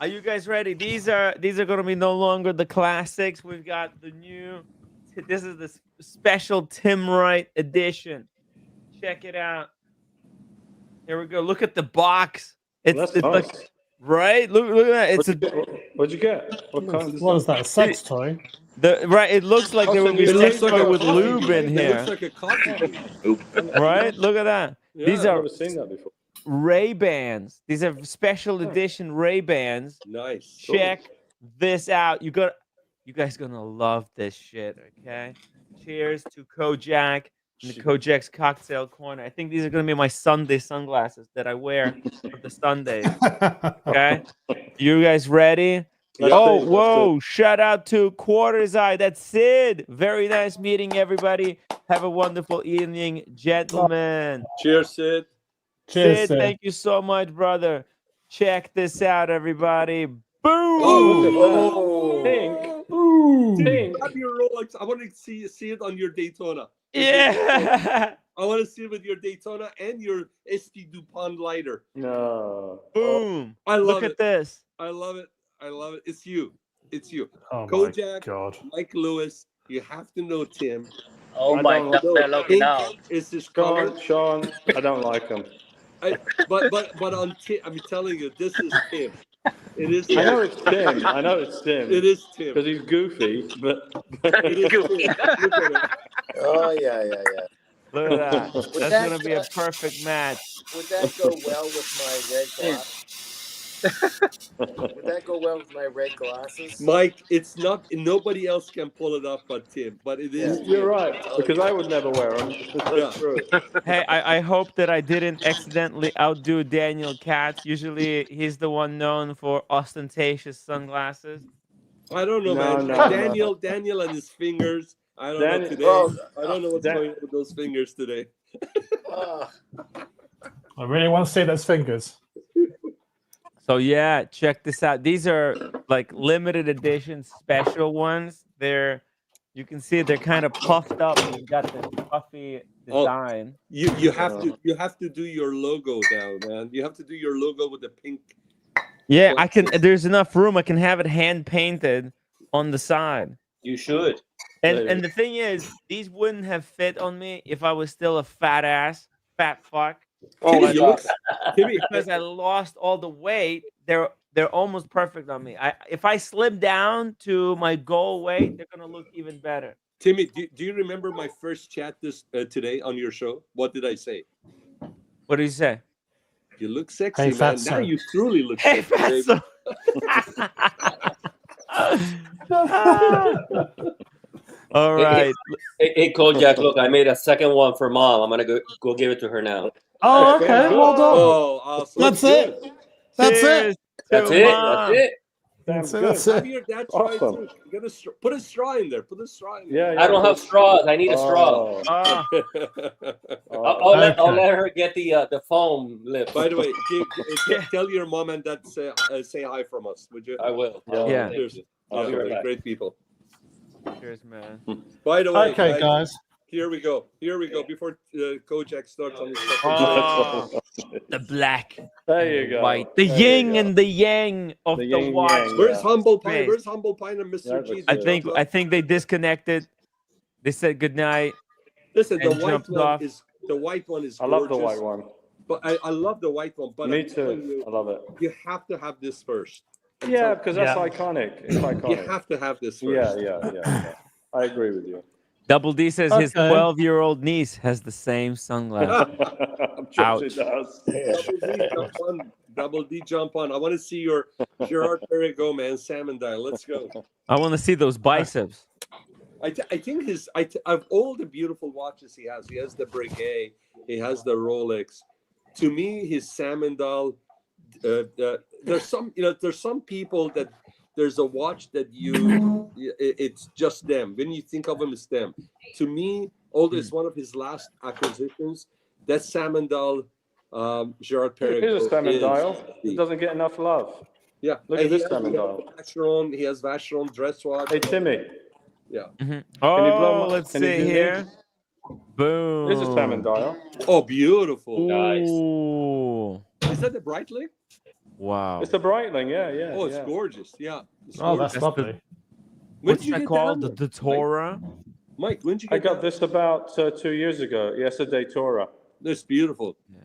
Are you guys ready? These are gonna be no longer the classics. We've got the new. This is the special Tim Wright edition. Check it out. Here we go. Look at the box. That's It's nice. like right. Look at that. It's What'd you get? What kind is What is that? A sex toy? right. It looks like there would be It sex looks like toy a with coffee lube in bean. It here. looks like a coffee bean. Right? Look at that. Yeah, These I've are never seen that before. Ray-Bans. These are special edition Ray-Bans. Nice. Check this out. You guys gonna love this shit, okay? Cheers to Kojack and the Kojack's cocktail corner. I think these are gonna be my Sunday sunglasses that I wear for the Sundays. Okay? You guys ready? Let's Oh, see, let's whoa! Shout out to Quarters Eye. That's Sid. Very nice meeting everybody. Have a wonderful evening, gentlemen. Cheers, Sid. Cheers, Sid, Sid. thank you so much, brother. Check this out, everybody. Boom! Oh, pink. Ooh. Pink. Grab your Rolex. I want to see it on your Daytona. Yeah. I want to see it with your Daytona and your St. Dupont lighter. No. Boom. I love Look it. at this. I love it. I love it. It's you. It's you. Oh my Kojack, god. Mike Lewis. You have to know Tim. Oh I my don't God, know. they're looking out. Pink is his color. Sean, I don't like him. But on Tim, I'm telling you, this is Tim. It is. I know it's Tim. I know it's Tim. It is Tim. Because he's goofy, but It is Tim. Look at it. Oh yeah. Look at that. That's that, going to be a perfect match. Would that go well with my red glasses? Would that go well with my red glasses? Mike, it's not. Nobody else can pull it off but Tim. But it is. you're Tim. right. Because I would never wear them. That's Yeah. true. Hey, I hope that I didn't accidentally outdo Daniel Katz. Usually he's the one known for ostentatious sunglasses. I don't know, No, man. no, Daniel and his fingers. I don't know today. I don't know what's going on with those fingers today. I really want to see those fingers. So yeah, check this out. These are like limited edition special ones. You can see they're kind of puffed up. You've got the puffy design. You have to do your logo now, man. You have to do your logo with the pink. Yeah, I can. There's enough room. I can have it hand painted on the side. You should. And the thing is, these wouldn't have fit on me if I was still a fat fuck. Oh my God. Because I lost all the weight, they're almost perfect on me. If I slim down to my goal weight, they're gonna look even better. Timmy, do you remember my first chat today on your show? What did I say? What did you say? You look sexy, Hey, man. fatso. Now you truly look Hey, sexy. Baby. All right. Hey, Kojack, look, I made a second one for mom. I'm gonna go give it to her now. Oh, okay. Well done. Oh, awesome. That's it. That's it. That's it. That's it. That's Damn it. good. That's Have it. your dad try it Awesome. too. You gotta put a straw in there. Put a straw in there. Yeah. I don't have straws. I need a straw. Ah, I'll let Okay. her get the foam lip. By the way, tell your mom and dad say hi from us, would you? I will. Yeah. Seriously. I'll be Yeah, right they're back. great people. cheers, man. By the way, Okay, guys. here we go. Before Kojack starts on his Oh, the black, There you go. white, the There you yin go. and the yang of The the yin watch. yang. Where's Yeah. Humble Pie? Space. Where's Humble Pie and Mr. That was Cheese? good. I think they disconnected. They said goodnight. Listen, the and white jumped one off. is gorgeous. I love the white one. But I love the white one. But Me I'm telling too. you, I love it. you have to have this first. I'm Yeah, telling because that's Yeah. iconic. It's you, iconic. you have to have this Yeah, first. yeah. I agree with you. Double D says his Okay. 12-year-old niece has the same sunglasses. I'm sure Ouch. she does. Double D, jump on. Double D, jump on. I want to see your Gerard Perregaux, man, salmon dial. Let's go. I want to see those biceps. I think of all the beautiful watches he has the Breguet, he has the Rolex. To me, his salmon dial. There's some people that there's a watch that it's just them. When you think of them, it's them. To me, although it's one of his last acquisitions, that salmon dial, Gerard Perregaux. Here's a salmon dial. It doesn't get enough love. Yeah, Look at this salmon dial. He has Vacheron dress watch. Hey, Timmy. Yeah. Oh, let's see here. Boom. Here's a salmon dial. Oh, beautiful. Ooh. Nice. Is that the Breitling? Wow. It's a Breitling, yeah. Oh, it's gorgeous. Yeah. It's Oh, gorgeous. that's lovely. What's that called? The Torah? Mike, when did you I get got this about 2 years ago. Yesterday, Torah. That's beautiful. Yeah.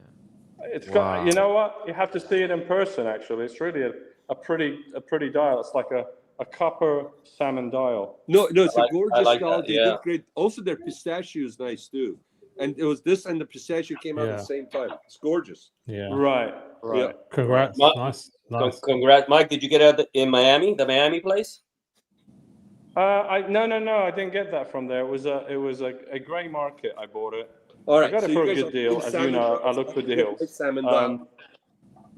It's got, you know what? You have to see it in person, actually. It's really a pretty dial. It's like a copper salmon dial. No, it's a gorgeous dial. That, They did great. Also, their pistachio is nice too. And it was this and the pistachio came out at the same time. It's gorgeous. Yeah. Right. Yeah. Congrats. Nice. Congrats, Mike. Did you get it in Miami, the Miami place? No, I didn't get that from there. It was a gray market. I bought it. All right, I got it so for you a guys good are deal. big As salmon you know, I dials. look for deals. Salmon dial.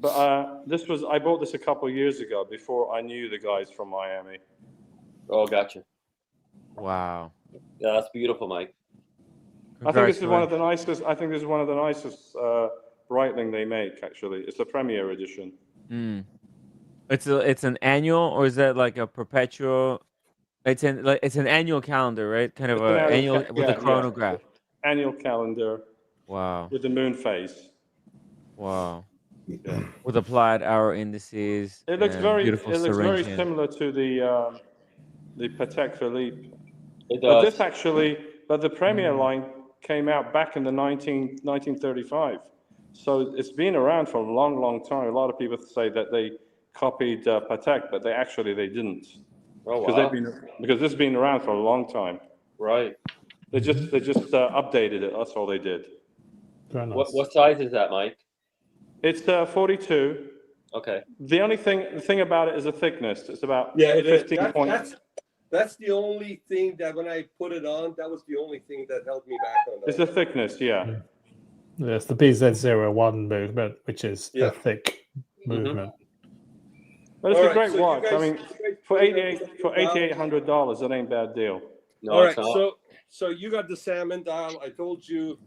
But I bought this a couple of years ago before I knew the guys from Miami. Oh, gotcha. Wow. Yeah, that's beautiful, Mike. I think this is one of the nicest. I think this is one of the nicest Breitling they make. Actually, it's a Premier edition. It's an annual, or is that like a perpetual? It's an annual calendar, right? Kind of It's an an annual with yeah, a chronograph. Annual calendar. Wow. With the moon phase. Wow. Yeah. With applied hour indices. It looks and very. beautiful It looks very syringe. similar to the Patek Philippe. It But does. this actually, but the Premier line came out back in the 1935. So it's been around for a long, long time. A lot of people say that they copied Patek, but they didn't. Oh, Because wow. because this has been around for a long time. Right. They just updated it. That's all they did. Very nice. What size is that, Mike? It's 42. Okay. The only thing about it is the thickness. It's about It is. 15 points. That's the only thing that when I put it on, that was the only thing that held me back on that. It's the thickness, yeah. Yes, the BZ01 movement, which is a thick movement. But it's All a right, great so you watch. guys- I mean, you guys for put it on $8,800, that ain't a bad deal. No, All it's right, not. so you got the salmon dial. I told you,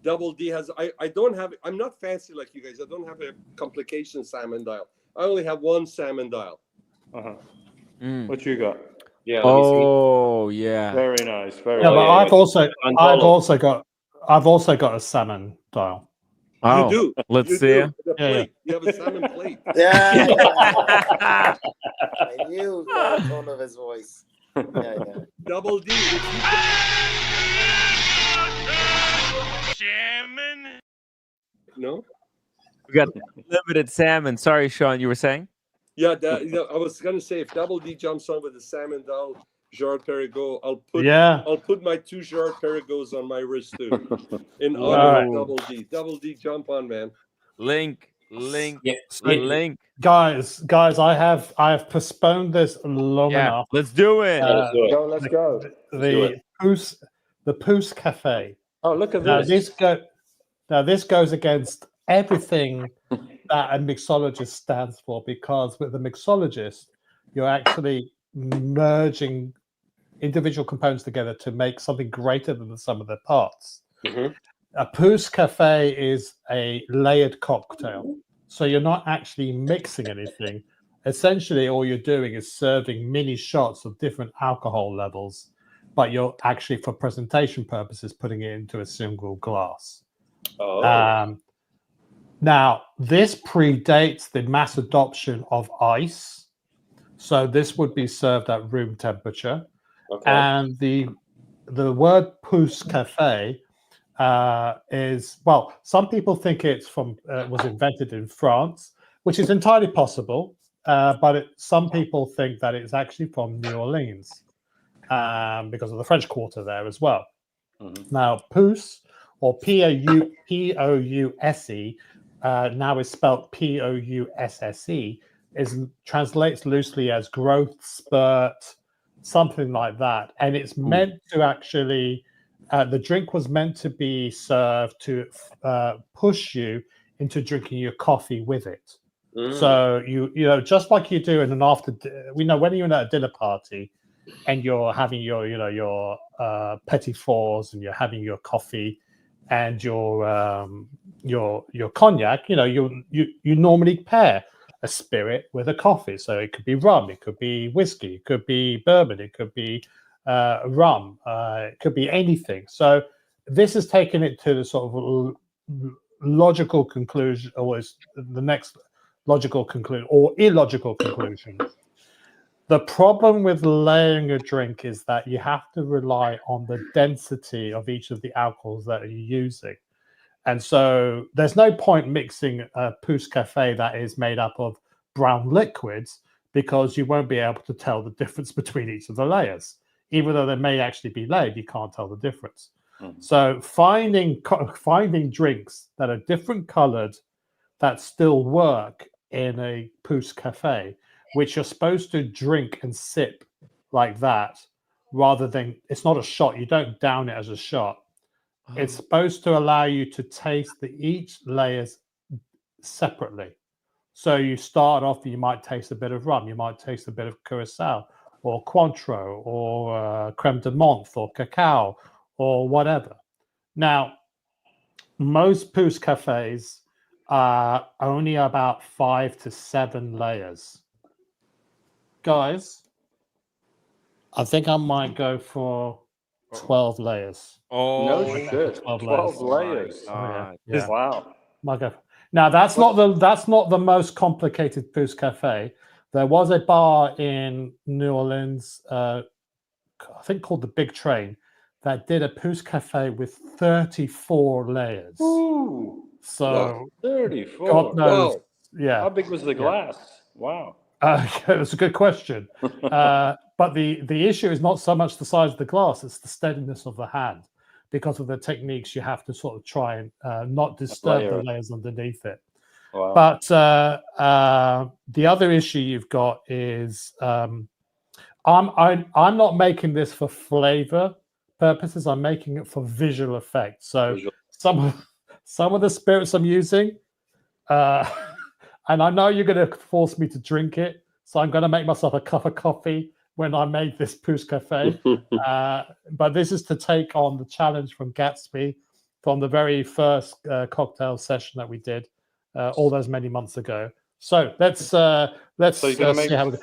Double D has. I don't have. I'm not fancy like you guys. I don't have a complication salmon dial. I only have one salmon dial. What you got? Yeah. Oh, yeah. Very nice. Very Yeah, nice. but I've also got a salmon dial. Oh, You do. let's You see do. it. The Yeah, yeah. plate. You have a salmon plate. Yeah. I knew by the tone of his voice. Yeah. Double D. No. We got limited salmon. Sorry, Sean, you were saying? Yeah, I was gonna say if Double D jumps on with the salmon dial, Gerard Perregaux, I'll put my two Gerard Perregaux on my wrist too. In honor of Double D. Double D, jump on, man. Link. Guys, I have postponed this long enough. Let's do it. Let's go. The Pousse Cafe. Oh, look at Now this. this goes against everything that a mixologist stands for, because with a mixologist, you're actually merging individual components together to make something greater than the sum of their parts. A Pousse Cafe is a layered cocktail. So you're not actually mixing anything. Essentially, all you're doing is serving mini shots of different alcohol levels, but you're actually, for presentation purposes, putting it into a single glass. Now, this predates the mass adoption of ice. So this would be served at room temperature. Okay. And the word Pousse Cafe is, well, some people think it's was invented in France, which is entirely possible, but some people think that it's actually from New Orleans because of the French Quarter there as well. Now, Pousse, or Pousse, now is spelled Pousse, translates loosely as growth spurt, something like that, and it's meant to actually. The drink was meant to be served to push you into drinking your coffee with it. So you know, just like you do in an we know when you're at a dinner party and you're having your petit fours and you're having your coffee and your cognac, you know, you normally pair a spirit with a coffee. So it could be rum, it could be whiskey, it could be bourbon, it could be rum, it could be anything. So this has taken it to the sort of logical conclusion, or is the next logical conclusion or illogical conclusion. The problem with layering a drink is that you have to rely on the density of each of the alcohols that you're using. And so there's no point mixing a Pousse Cafe that is made up of brown liquids, because you won't be able to tell the difference between each of the layers. Even though they may actually be layered, you can't tell the difference. So finding drinks that are different colored that still work in a Pousse Cafe, which you're supposed to drink and sip like that, rather than, it's not a shot, you don't down it as a shot. It's supposed to allow you to taste each layers separately. So you start off, you might taste a bit of rum, you might taste a bit of curacao, or Cointreau, or creme de menthe, or cacao, or whatever. Now, most Pousse Cafes are only about 5 to 7 layers. Guys, I think I might go for 12 layers. Oh, no shit. 12 layers. Yeah. Wow. Now that's not the most complicated Pousse Cafe. There was a bar in New Orleans, I think called the Big Train, that did a Pousse Cafe with 34 layers. Ooh. So 34. God knows. Wow. Yeah. How big was the glass? Wow. That's a good question. But the issue is not so much the size of the glass; it's the steadiness of the hand. Because of the techniques, you have to sort of try and not disturb the layers underneath it. Wow. But the other issue you've got is I'm not making this for flavor purposes. I'm making it for visual effects. So some of the spirits I'm using, and I know you're going to force me to drink it, so I'm going to make myself a cup of coffee when I make this Pousse Cafe. But this is to take on the challenge from Gatsby from the very first cocktail session that we did all those many months ago. So let's see how we go.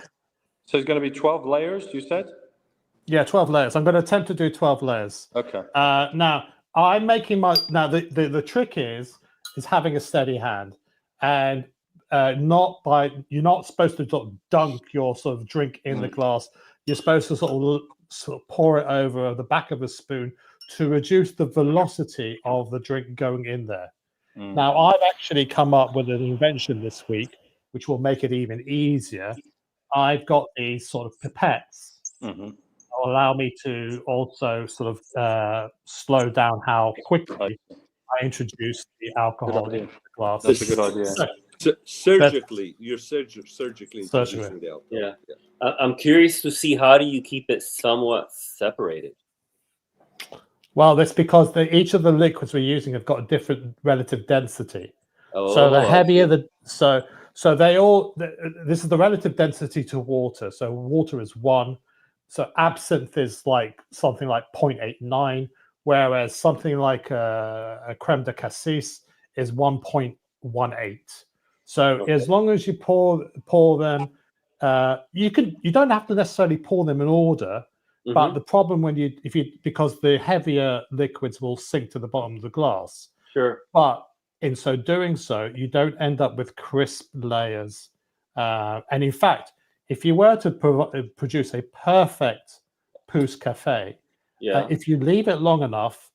So it's going to be 12 layers, you said? Yeah, 12 layers. I'm going to attempt to do 12 layers. Okay. Now, I'm making the trick is having a steady hand, and you're not supposed to sort of dunk your sort of drink in the glass. You're supposed to sort of pour it over the back of a spoon to reduce the velocity of the drink going in there. Now, I've actually come up with an invention this week, which will make it even easier. I've got these sort of pipettes that will allow me to also sort of slow down how quickly I introduce the alcohol into the glass. That's a good idea. You're surgically introducing the alcohol. Yeah. I'm curious to see, how do you keep it somewhat separated? Well, that's because each of the liquids we're using have got a different relative density. So the heavier so they all, this is the relative density to water. So water is 1. So absinthe is like something like 0.89, whereas something like a creme de cassis is 1.18. So as long as you pour them, you don't have to necessarily pour them in order. But the problem because the heavier liquids will sink to the bottom of the glass. Sure. But in so doing so, you don't end up with crisp layers. And in fact, if you were to produce a perfect Pousse Cafe, if you leave it long enough,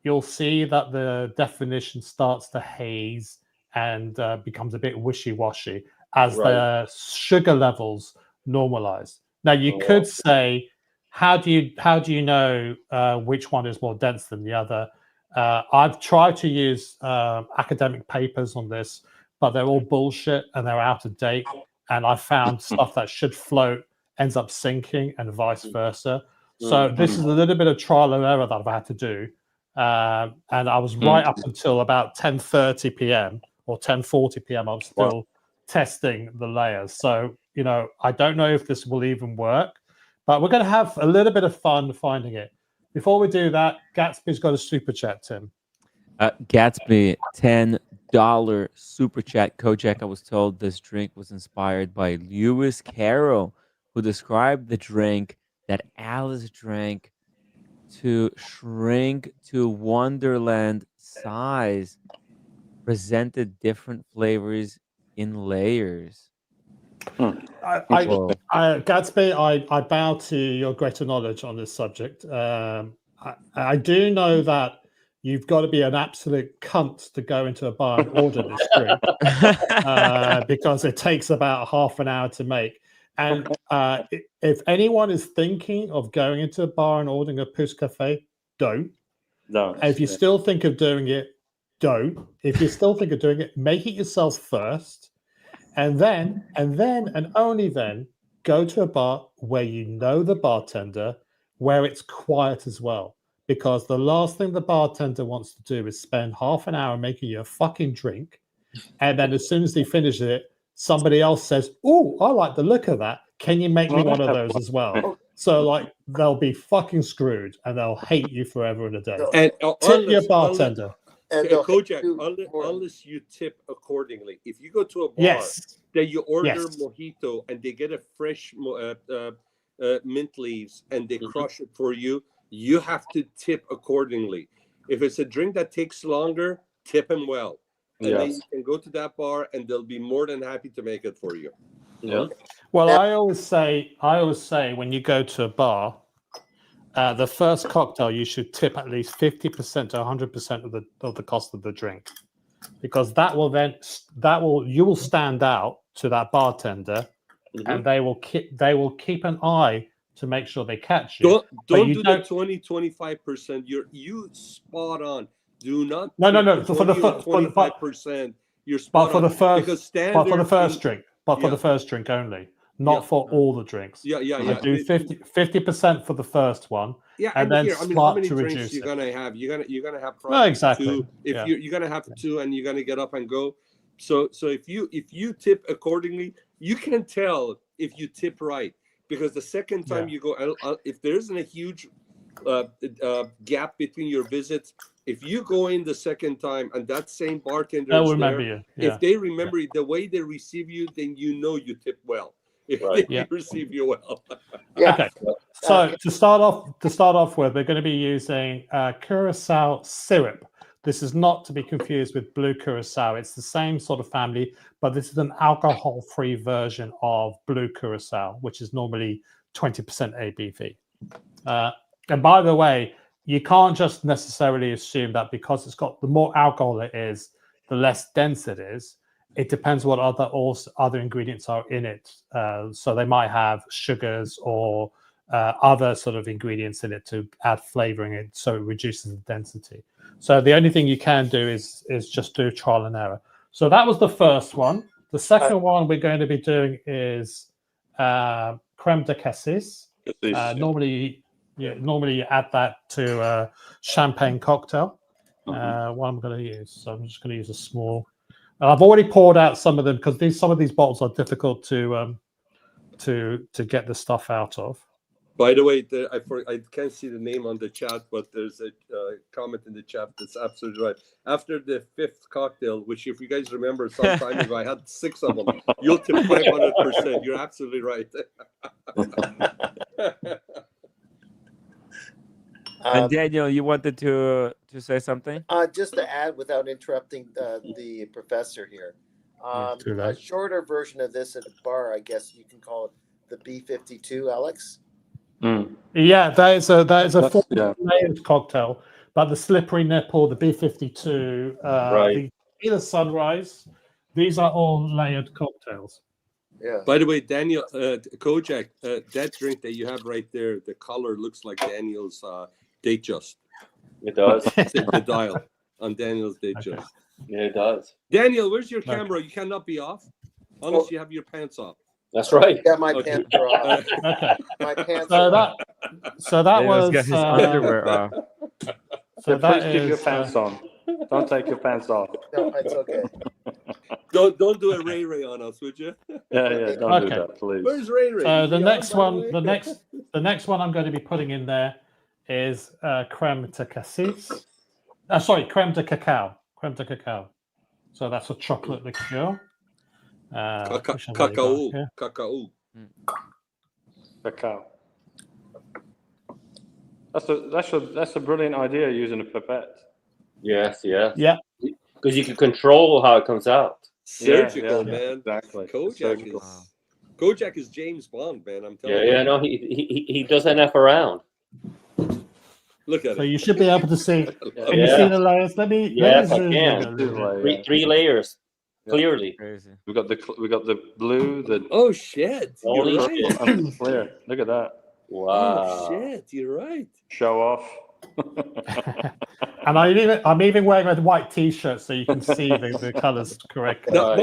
you'll see that the definition starts to haze and becomes a bit wishy-washy as the sugar levels normalize. Now, you could say, how do you know which one is more dense than the other? I've tried to use academic papers on this, but they're all bullshit and they're out of date. and I found stuff that should float ends up sinking, and vice versa. So this is a little bit of trial and error that I've had to do, and I was right up until about 10:30 p.m. or 10:40 p.m. I was still testing the layers. So I don't know if this will even work, but we're going to have a little bit of fun finding it. Before we do that, Gatsby's got a super chat, Tim. Gatsby, $10 super chat. Kojack, I was told this drink was inspired by Lewis Carroll, who described the drink that Alice drank to shrink to Wonderland size, presented different flavors in layers. Gatsby, I bow to your greater knowledge on this subject. I do know that you've got to be an absolute cunt to go into a bar and order this drink because it takes about half an hour to make. And if anyone is thinking of going into a bar and ordering a Pousse-Café, don't. If you still think of doing it, don't. If you still think of doing it, make it yourself first. And then, and only then, go to a bar where you know the bartender, where it's quiet as well. Because the last thing the bartender wants to do is spend half an hour making you a fucking drink. And then as soon as he finishes it, somebody else says, "Oh, I like the look of that. Can you make me one of those as well?" So they'll be fucking screwed and they'll hate you forever and a day. And tip your bartender. Kojack, unless you tip accordingly. If you go to a bar, then you order mojito and they get a fresh mint leaves and they crush it for you, you have to tip accordingly. If it's a drink that takes longer, tip them well. And then you can go to that bar and they'll be more than happy to make it for you. Yeah. Well, I always say when you go to a bar, the first cocktail you should tip at least 50% to 100% of the cost of the drink, because you will stand out to that bartender, and they will keep an eye to make sure they catch you. Don't do the 20-25%. You spot on. Do not. No. For the 25%. You're spot on. But for the first drink. But for the first drink only, not for all the drinks. Yeah. I do 50% for the first one. Yeah, and then here, how many drinks you're gonna have? You're gonna have probably exactly. two. If you're gonna have two, and you're gonna get up and go. So if you tip accordingly, you can tell if you tip right, because the second time you go, if there isn't a huge gap between your visits, if you go in the second time and that same bartender is there, if they remember the way they receive you, then you know you tip well. If they receive you well. Okay. So to start off with, we're going to be using Curacao syrup. This is not to be confused with blue Curacao. It's the same sort of family, but this is an alcohol-free version of blue Curacao, which is normally 20% ABV. And by the way, you can't just necessarily assume that because it's got the more alcohol it is, the less dense it is. It depends what other ingredients are in it. So they might have sugars or other sort of ingredients in it to add flavoring it, so it reduces the density. So the only thing you can do is just do trial and error. So that was the first one. The second one we're going to be doing is creme de cassis. Normally you add that to a champagne cocktail. What I'm going to use. So I'm just going to use a small. I've already poured out some of them because some of these bottles are difficult to get the stuff out of. By the way, I can't see the name on the chat, but there's a comment in the chat that's absolutely right. After the fifth cocktail, which if you guys remember some time ago, I had 6 of them. You'll tip 500%. You're absolutely right. And Daniel, you wanted to say something? Just to add, without interrupting the professor here, a shorter version of this at a bar, I guess you can call it the B52, Alex. Yeah, that is a full layered cocktail, but the slippery nipple, the B52, the tequila sunrise, these are all layered cocktails. Yeah. By the way, Daniel, Kojack, that drink that you have right there, the color looks like Daniel's date just. It does. The dial on Daniel's date just. Yeah, it does. Daniel, where's your camera? You cannot be off. unless you have your pants off. That's right. Yeah, my Okay. pants are off. Okay. My pants So are off. that Dave's was got his underwear off. So Yeah, that please keep your is, pants on. Don't take your pants off. No, it's okay. Don't do a Ray on us, would you? Yeah, don't do Okay. that, please. Where's Ray? So Is the he next on, by one, the way? the next one I'm going to be putting in there is creme de cassis. Sorry, creme de cacao. Creme de cacao. So that's a chocolate liqueur. Which I've already got Cacao. here. Cacao. Cacao. That's a brilliant idea using a pipette. Yes, yes. Yeah. Because you can control how it comes out. Surgical, Yeah, man. exactly. Kojack Surgical. is Kojack is James Bond, man. I'm telling Yeah, you. no, he doesn't F around. Look at So it. you should be able to see. Can you Yeah. see the layers? Let me Yes, I zoom in can. a little bit. Three layers, clearly. Crazy. We got the blue, the Oh shit! Holy You're shit. right. and the clear. Look at that. Oh Wow. shit! You're right. Show off. And I'm even wearing a white T-shirt so you can see the colors correctly. Now,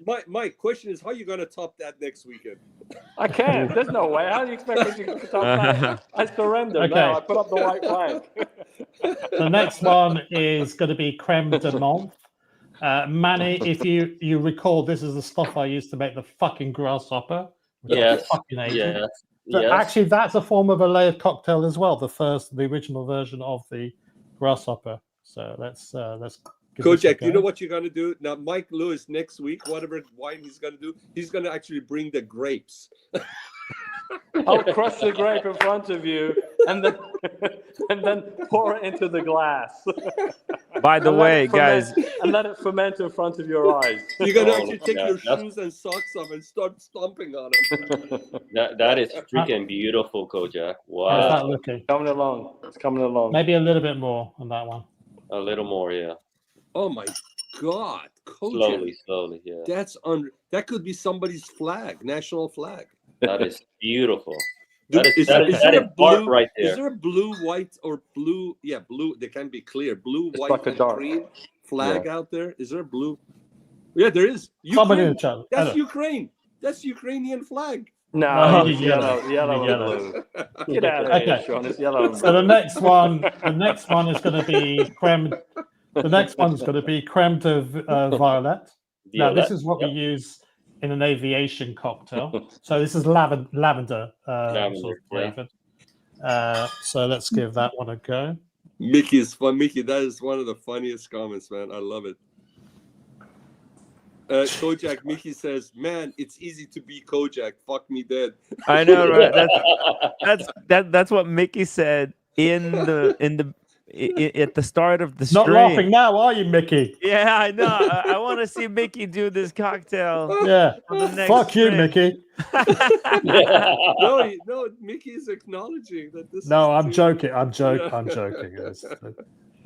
Right, my question is, how are you gonna top that next weekend? I can't. There's no way. How do you expect me to top that? I surrender. Okay. No, I put up the white flag. The next one is going to be creme de menthe. Manny, if you recall, this is the stuff I used to make the fucking grasshopper. which I Yes. fucking hated. Yes. But Yes. actually, that's a form of a layered cocktail as well. The original version of the grasshopper. So let's give this a Kojack, you go. know what you're gonna do now? Mike Lewis next week, whatever wine he's gonna do, he's gonna actually bring the grapes. I'll crush the grape in front of you and then pour it into the glass. By the And let way, it ferment- guys, and let it ferment in front of your eyes. You're gonna Oh, actually take yeah, your that's- shoes and socks off and start stomping on them. That is freaking beautiful, Kojack. How's Wow. that looking? Coming along. It's coming along. Maybe a little bit more on that one. A little more, yeah. Oh my god, Kojack! Slowly, yeah. That could be somebody's flag, national flag. That is beautiful. Dude, That is there a art blue? right Is there. there a blue, white, or blue? Yeah, blue. They can be clear. Blue, It's white, like a and dark. green flag out there. Is there a blue? Yeah, there is. Somebody in Ukraine. the chat. That's Hello. Ukraine. That's Ukrainian flag. No, No, it's you yellow, need yellow yellow. and blue. Get out of here, Okay. Sean. It's yellow and So blue. the next one is going to be creme. The next one's going to be creme de violet. Now, this Violet, is what yep. we use in an aviation cocktail. So this is lavender, Lavender, sort of yeah. flavored. So let's give that one a go. Mickey is fun. Mickey, that is one of the funniest comments, man. I love it. Kojack, Mickey says, "Man, it's easy to be Kojack. Fuck me dead." I know, right? That's what Mickey said at the start of the stream. Not laughing now, are you, Mickey? Yeah, I know. I want to see Mickey do this cocktail. Yeah. on the next Fuck you, stream. Mickey. No, Mickey is acknowledging that this. No, is I'm joking. I'm joking.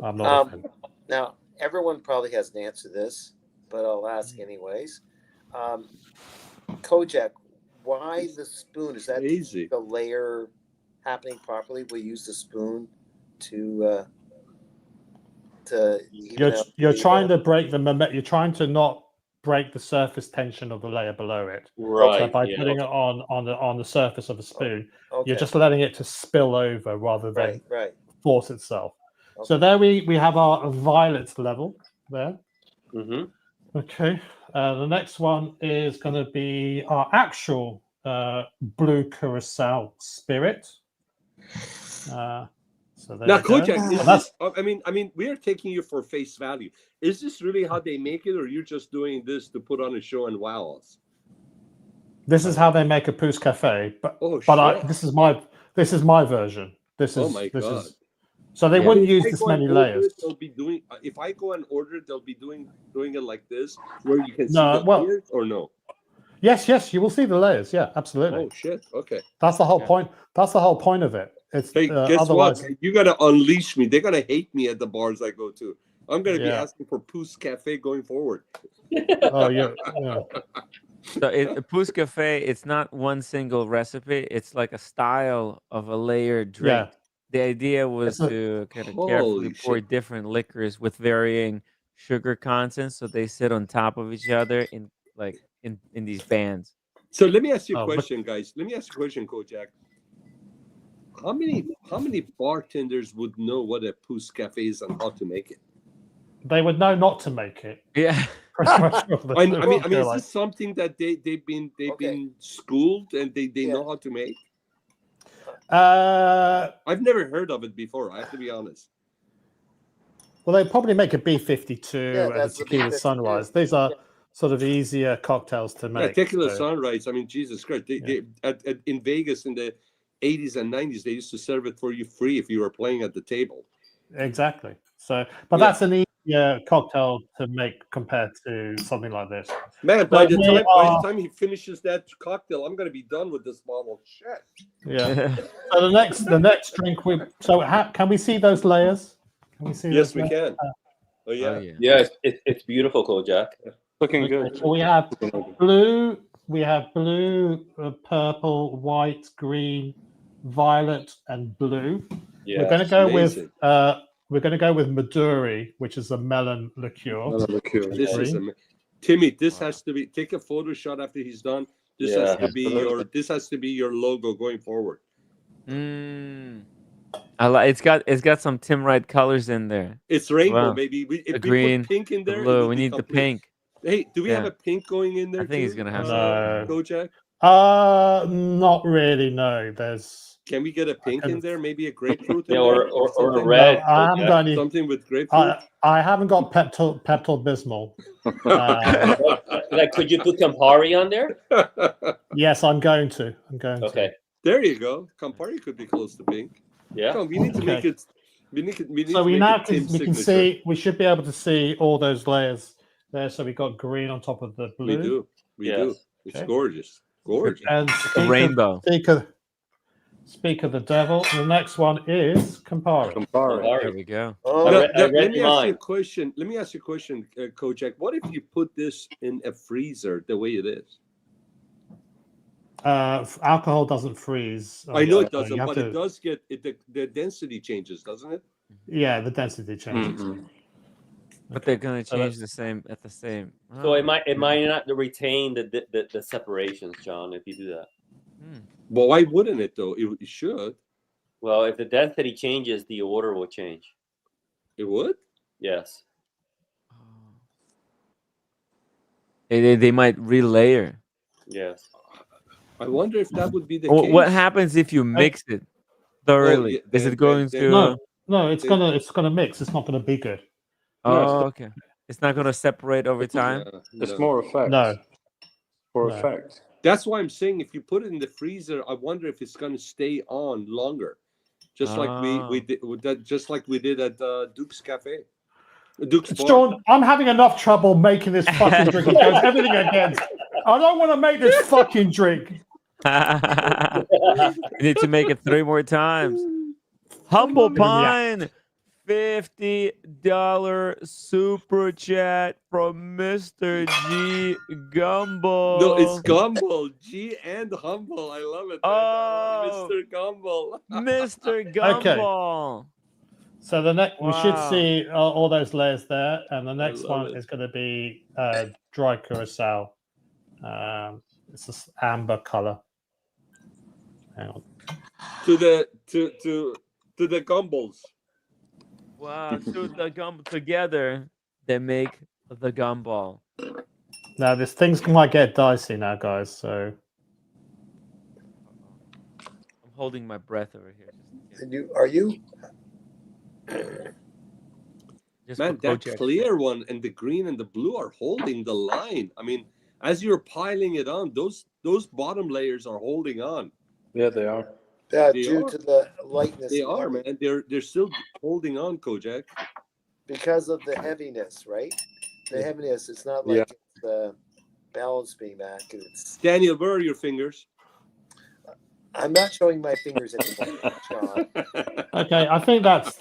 I'm not. offended. Now, everyone probably has an answer to this, but I'll ask anyways. Kojack, why the spoon? Is that Easy. the layer happening properly? We use the spoon to You're trying to break the moment. You're trying to not break the surface tension of the layer below it. Right. So by yeah. putting it on the surface of a spoon, Okay. you're just letting it to spill over rather than right. force itself. So there we have our violet level there. Mhm. Okay. The next one is going to be our actual blue curacao spirit. So there Now, you go. Kojack, is And that's- this, I mean, we are taking you for face value. Is this really how they make it, or you're just doing this to put on a show and wow us? This is how they make a Pousse Cafe, but Oh, this is my version. This is Oh my God. So they Yeah. wouldn't If use I this go and many order layers. it, they'll be doing. If I go and order it, they'll be doing it like this, where you can see No, the well- layers, or no? Yes, you will see the layers. Yeah, absolutely. Oh shit! Okay. That's the whole point. That's the whole point of it. It's Hey, guess otherwise. what? You gotta unleash me. They're gonna hate me at the bars I go to. I'm gonna be Yeah. asking for Poose Cafe going forward. Oh yeah. So Pousse Cafe, it's not one single recipe. It's like a style of a layered drink. Yeah. The idea was It's a- to kind of Holy carefully pour shit. different liquors with varying sugar contents, so they sit on top of each other in in these bands. So let me ask you a Oh, question, guys. Let me ask you a question, Kojack. How many bartenders would know what a Pousse Cafe is and how to make it? They would know not to make it. Yeah. Pretty much all the I time. mean, They're is like, this something that they've been Okay. schooled and they Yeah. know how to make? well, I've never heard of it before. I have to be honest. they probably make a B52 Yeah, and a that's the tequila B52. sunrise. These are sort of easier cocktails to Yeah, make. tequila so- sunrise. I mean, Jesus Christ! In Vegas in the 80s and 90s, they used to serve it for you free if you were playing at the table. Exactly. So, but Yeah. that's an easier cocktail to make compared to something like this. Man, by So the we time he finishes that cocktail, I'm gonna be done with this bottle. Shit. Yeah. So the next drink can we see those layers? Can we see? Yes, those we layers? can. Oh yeah. Yeah, it's beautiful, Kojack. Looking Okay, good. so we have blue, purple, white, green, violet, and blue. Yeah, We're going to go amazing. with Maduri, which is a melon liqueur. This is Green. Timmy. This has to be. Take a photo shot after he's done. This has to be your. This has to be your logo going forward. I like. It's got some Tim Wright colors in there. It's rainbow, Wow. baby. If The we green, put pink in the there, blue. it'll We be need the complete. pink. Hey, do we have Yeah. a pink going in there? I think he's too? gonna have No. Kojack. Not really. No, there's. Can we get a pink in there? Maybe a grapefruit. Yeah, in or there a something? red. No, I haven't got any. Something with grapefruit. I haven't got Pepto-Bismol. Like, could you put Campari on there? Yes, I'm going to. Okay. There you go. Campari could be close to pink. Yeah. Come on, we need to make Okay. it. We need So to we make now it Tim's we can signature. see. We should be able to see all those layers there. So we got green on top of the blue. We do. We Yes. do. It's Okay. gorgeous. Gorgeous. And A rainbow. Speak of the devil. The next one is Campari. There we go. Oh, Now, I read let me your ask you a mind. question. Let me ask you a question, Kojack. What if you put this in a freezer the way it is? Alcohol doesn't freeze. I know it so doesn't, you have but to- it does get the density changes, doesn't it? Yeah, the density changes. But they're gonna So change the same. So it might not retain the separations, John, if you do that. Well, why wouldn't it though? It should. Well, if the density changes, the order will change. It would. Yes. They might relayer. Yes. I wonder if that would be the Well, case. what happens if you mix it thoroughly? yeah, Is then- it going then- to? No, it's gonna mix. It's not gonna be good. Oh, okay. It's not gonna separate over time. It's No. more effect. No. For No. effect. That's why I'm saying if you put it in the freezer, I wonder if it's going to stay on longer, just like we did with that, just like we did at Duke's Cafe. Duke's Bar. Sean, I'm having enough trouble making this fucking drink. It goes everything against. I don't want to make this fucking drink. You need to make it 3 more times. Humble Pine, $50 super chat from Mr. G Gumbel. No, it's Gumbel. G and Humble. I love it. Oh. Mr. Gumbel. Mr. Gumbel. So the next, we should Wow. see all those layers there, and the next love one it. is going to be dry curacao. It's this amber color. Hang on. To the Gumbels. Wow, so the gum together, they make the gumball. Now this things might get dicey now, guys. So I'm holding my breath over here. And are you? Just Man, for that Kojack. clear one and the green and the blue are holding the line. I mean, as you're piling it on, those bottom layers are holding on. Yeah, they are. Yeah, They due are. to the lightness. They of are, it, man. They're still holding on, Kojack. because of the heaviness, right? The heaviness. It's not like it's the balance being back. It's. Daniel, where are your fingers? I'm not showing my fingers anymore, Sean. okay, I think that's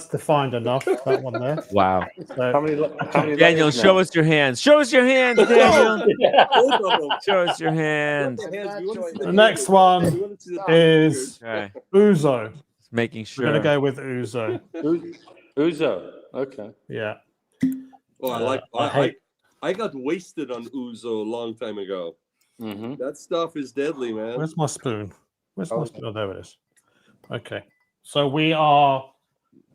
defined enough. That one there. Wow. So, How many Daniel, layers show now? us your hands. Show us your hands, Daniel. Both of them. Show us your hands. I'm not showing the my next fingers. one We want to see the is Okay. Uzo. Just making We're gonna sure. go with Uzo. Uzo. Okay. Yeah. Oh, I I got wasted on ouzo a long time ago. That stuff is deadly, man. Where's my spoon? Where's my spoon? Oh, there it is. Okay. So we are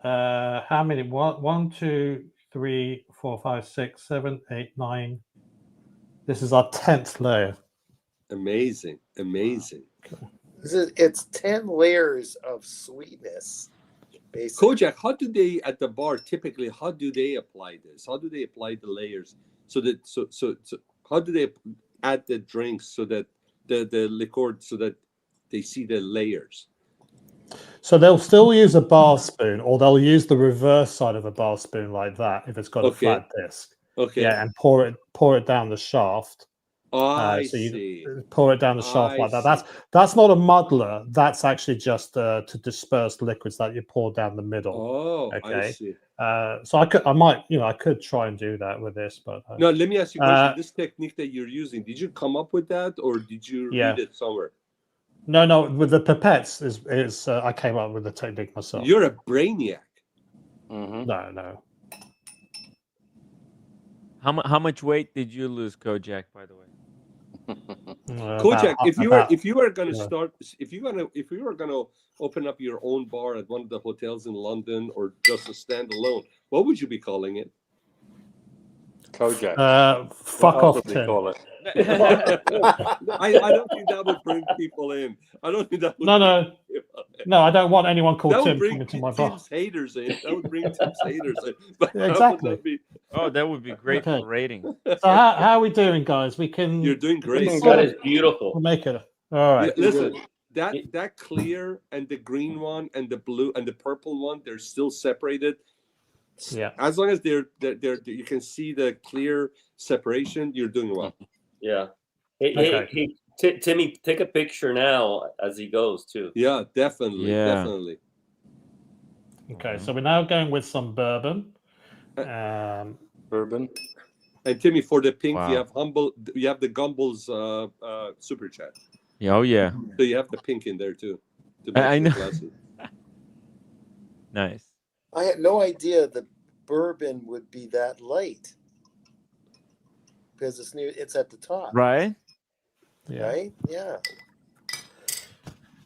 how many? 1, 2, 3, 4, 5, 6, 7, 8, 9. This is our 10th layer. Amazing. It's 10 layers of sweetness. Basically. Kojack, how do they at the bar typically? How do they apply this? How do they apply the layers? So how do they add the drinks so that the liqueur so that they see the layers? So they'll still use a bar spoon, or they'll use the reverse side of a bar spoon like that if it's got a flat disc. Okay. Yeah, and pour it down the shaft. I so see. You pour it down the shaft like that. That's not a muddler. That's actually just to disperse liquids that you pour down the middle. Oh, okay. I see. So I could try and do that with this, but no. Let me ask you a question. This technique that you're using, did you come up with that, or did you read it somewhere? No. With the pipettes, is I came up with the technique myself. You're a brainiac. No. How much weight did you lose, Kojack? By the way. Kojack, if you were going to open up your own bar at one of the hotels in London, or just a standalone, what would you be calling it? Kojack. Fuck off, Tim. Tim. I don't think that would bring people in. I don't think that would. No, I don't want anyone called Tim bring coming to my bar. Tim's haters in. That would bring Tim's haters in. But Yeah, exactly. That would be great for rating. So how are we doing, guys? You're doing great. That is beautiful. We'll make it. All right. Listen, that clear and the green one and the blue and the purple one, they're still separated. Yeah. As long as they're you can see the clear separation, you're doing well. Yeah. Hey, Timmy, take a picture now as he goes too. Yeah, definitely. Okay, so we're now going with some bourbon. Bourbon. And Timmy, for the pink, you have the Gumbel's super chat. Oh yeah. So you have the pink in there too. I know. Nice. I had no idea that bourbon would be that light because it's at the top. Right? Yeah. Right? Yeah.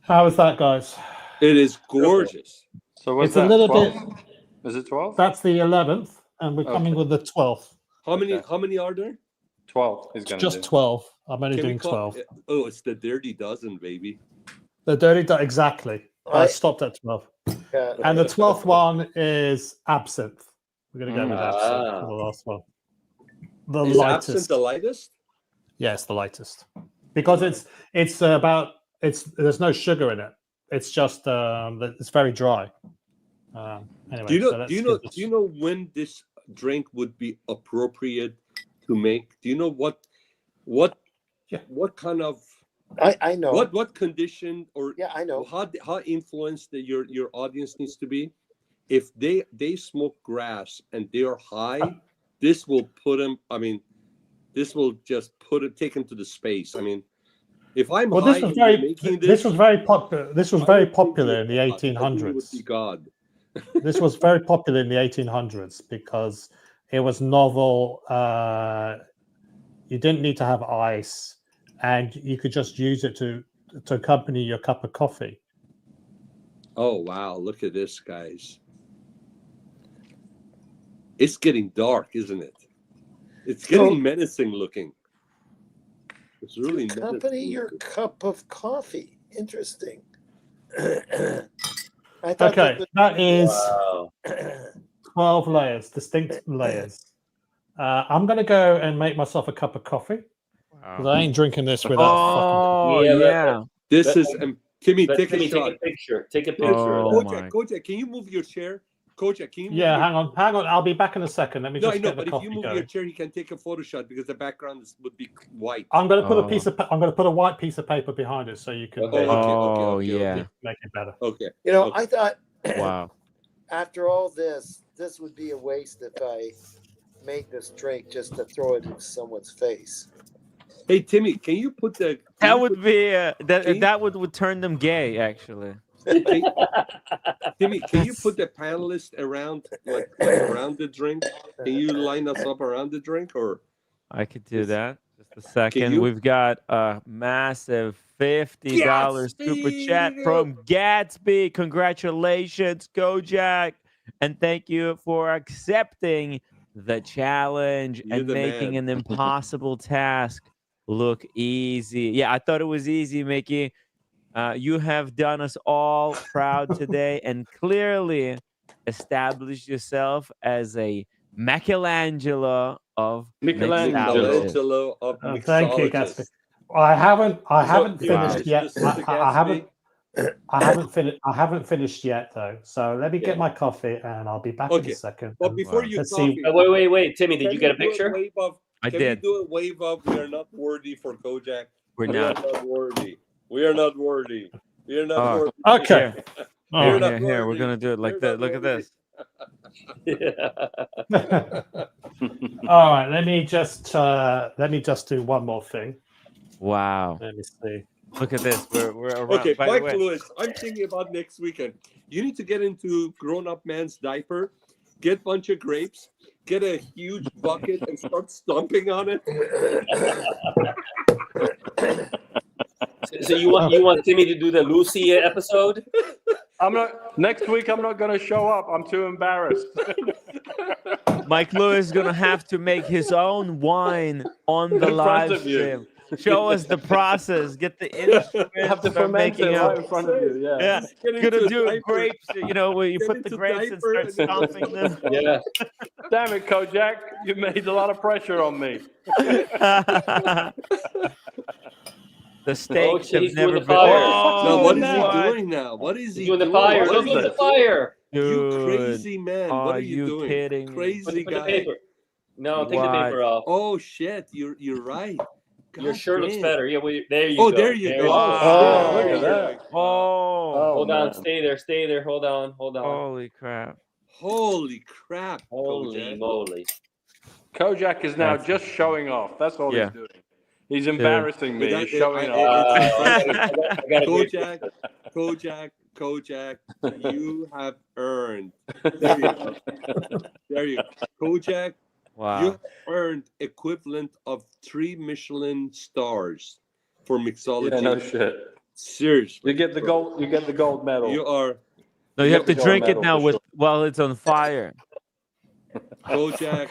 How is that, guys? It is gorgeous. So what's It's that? a little 12? bit. Is it 12? That's the 11th, and we're coming with the 12th. How many are there? 12 is going to Just 12. I'm only doing 12. Oh, it's the dirty dozen, baby. The dirty exactly. I stopped at 12. Yeah. And the 12th one is absinthe. We're going to go with absinthe for the last one. The Is lightest. absinthe the lightest? Yes, the lightest. Because there's no sugar in it. It's just it's very dry. Anyway, do you know when this drink would be appropriate to make? Do you know what kind of I know what condition or I know how influenced your audience needs to be? If they smoke grass and they are high, this will put them. I mean, this will just take them to the space. I mean, if I'm high, this was very popular. This was very popular in the 1800s. God. This was very popular in the 1800s because it was novel. You didn't need to have ice, and you could just use it to accompany your cup of coffee. Oh wow! Look at this, guys. It's getting dark, isn't it? It's getting menacing looking. It's really accompany your cup of coffee. Interesting. That is 12 layers, distinct layers. I'm going to go and make myself a cup of coffee because I ain't drinking this without fucking. This is Timmy. Take a shot. Take a picture. Kojack, can you move your chair? Kojack, can you? Hang on. I'll be back in a second. Let me just get the coffee going. But if you move your chair, you can take a photo shot because the background would be white. I'm going to put I'm going to put a white piece of paper behind it so you can okay. make it better. Okay. I thought. Wow. After all this would be a waste if I make this drink just to throw it in someone's face. Hey Timmy, can you put the? That would be that would turn them gay, actually. Timmy, can you put the panelists around around the drink? Can you line us up around the drink, or I could do that. Just a second. you? We've got a massive $50 super chat from Gatsby. Congratulations, Kojack. And thank you for accepting the challenge You're and the making man. an impossible task look easy. Yeah, I thought it was easy, Mickey. You have done us all proud today and clearly established yourself as a Michelangelo of Michelangelo of Thank you, mixologists. Gatsby. I haven't So, finished yet. Mr. I haven't finished yet though. So let me get my coffee and I'll be back in a second. But before you let's coffee, see. Wait, Timmy, did you get a picture? I Can did. we do a wave of we are not worthy for Kojack? We're We not. are not worthy. We are not worthy. We are not worthy. Okay. Here, not here, we're worthy. gonna do it like that. Look at this. All right, let me just do one more thing. Wow. Let me see. Look at this. We're around. Okay, By the Mike way, Lewis, I'm thinking about next weekend. You need to get into grown-up man's diaper, get a bunch of grapes, get a huge bucket and start stomping on it. So you want Timmy to do the Lucy episode? Next week. I'm not going to show up. I'm too embarrassed. Mike Lewis is gonna have to make his own wine on the In front live of you. stream. Show us the process. Get the instruments. You have to start ferment making it up. right in front of you. Yeah. Yeah, gonna do grapes. You know, where you Get put the into grapes and diaper start and then- stomping them. Yeah. Damn it, Kojack! You made a lot of pressure on me. The stakes shit, he's have doing never the been. fire. No, what is he what? doing now? What is he Doing the doing? fire. What Don't is do the that? fire. You Dude, crazy man. What are you doing? kidding me? Crazy Put the guy. paper. No, take the paper off. Oh shit, you're right. Your God shirt looks damn. better. Yeah, there you go. Oh, there you go. Wow. Look There at you that. go. Oh, Hold on. man. Stay there. Hold on. holy crap. Holy crap. Holy Kojack. moly. Kojack is now That's just showing off. That's all Yeah. he's doing. He's embarrassing me. That- He's showing I- off. I got a great Kojack, you have earned. There you go. There you go. Kojack, Wow. you have earned equivalent of 3 Michelin stars for mixology. Yeah, no shit. Seriously. You get the gold. You get the gold medal. You are No, you have to Gold drink it medal now for sure. while it's on fire. Kojack.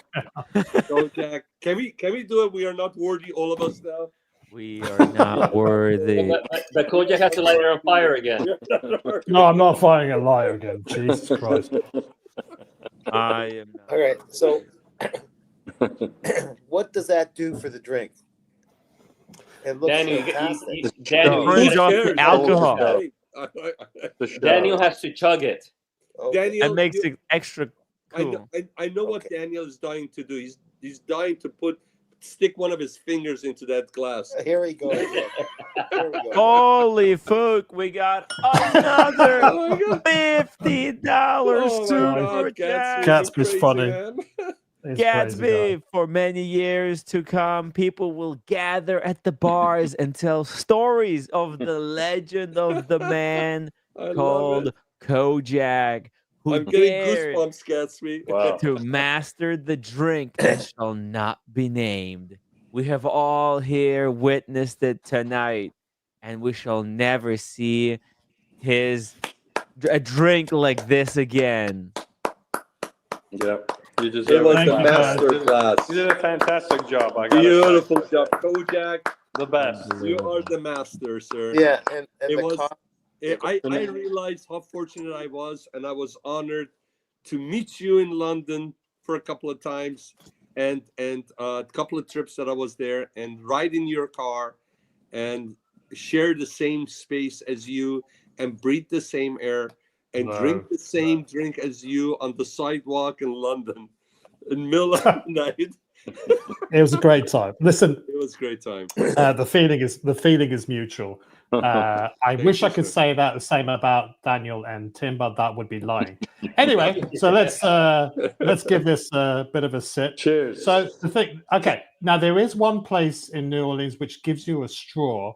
Kojack. Can we do it? We are not worthy, all of us now. We are not worthy. But Kojack has to light it on fire again. No, I'm not fighting a liar again. Jesus Christ. I am not. All right. So, what does that do for the drink? It looks Daniel, fantastic. Daniel, Burns you off gotta- the alcohol. The show. Daniel has to chug it. Okay. Daniel, That makes it extra cool. I know what Daniel is dying to do. He's dying to stick one of his fingers into that glass. Here we go. Here we go. Holy fuck, we got another $50 Oh my super God, chat. Gatsby's crazy, funny. man. He's crazy guy. Gatsby, for many years to come, people will gather at the bars and tell stories of the legend of the man I love called it. Kojack, who I'm getting dared goosebumps, Gatsby. Wow. to master the drink that shall not be named. We have all here witnessed it tonight, and we shall never see a drink like this again. Yep. You It deserve was Thank a you, master You class. did a fantastic job. I gotta Beautiful say. job, Kojack. The best. You are the master, sir. Yeah, and It the was- coffee. I realized how fortunate I was, and I was honored to meet you in London for a couple of times, and a couple of trips that I was there, and ride in your car, and share the same space as you, and breathe the same air, and drink the same drink as you on the sidewalk in London, in the middle of the night. It was a great time. Listen, It was a great time. the feeling is mutual. I Thank wish you, I could sir. say that the same about Daniel and Tim, but that would be lying. Anyway, so let's give this a bit of a sip. Cheers. So the thing, okay, now there is one place in New Orleans which gives you a straw,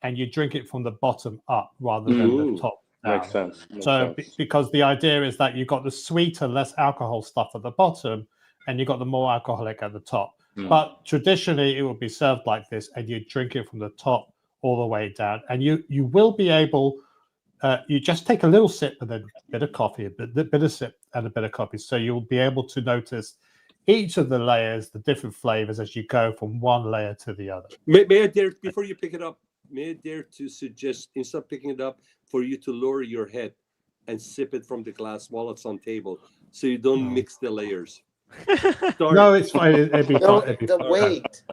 and you drink it from the bottom up rather than Ooh, the top down. Makes sense. Makes So sense. because the idea is that you've got the sweeter, less alcohol stuff at the bottom, and you've got the more alcoholic at the top. But traditionally, it would be served like this, and you drink it from the top all the way down. And you will be able, you just take a little sip and then a bit of coffee, a bit of sip and a bit of coffee. So you'll be able to notice each of the layers, the different flavors as you go from one layer to the other. May I dare, before you pick it up, may I dare to suggest, instead of picking it up, for you to lower your head and sip it from the glass while it's on table, so you don't mix the layers. No, it's fine. It'd be fine. It'd be The fine. weight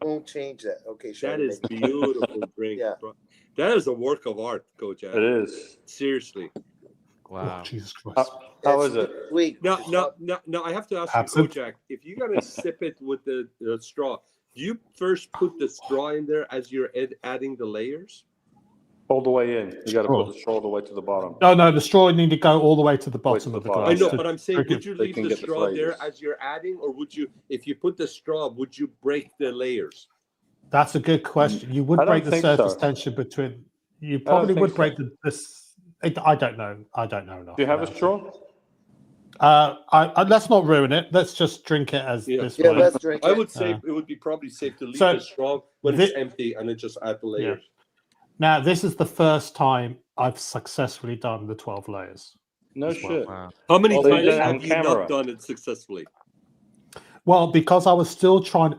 won't change that. Okay, sure. That is beautiful drink. Yeah. Bro. That is a work of art, Kojack. It is. Seriously. Wow. Oh, Jesus Christ. How is it? Sweet. No, I have to ask you, Kojack, if you're going to sip it with the straw, do you first put the straw in there as you're adding the layers? All the way in. You got to put the straw all the way to the bottom. No, the straw need to go all the way to the bottom of the glass. I know, but I'm saying, would you They leave can the get the straw there flavors. as you're adding, or would you, if you put the straw, would you break the layers? That's a good question. You would I don't break the think surface so. tension between. You probably would think break this. I don't know. I don't know enough. Do you have a straw? Let's not ruin it. Let's just drink it as this Yeah, way. let's drink I it. would say it would be probably safe to leave So, the straw when it's empty and then just add the layers. Now, this is the first time I've successfully done the 12 layers. No as well. shit. Wow. How many Well, they times did it on have you camera. not done it successfully? Well, because I was still trying,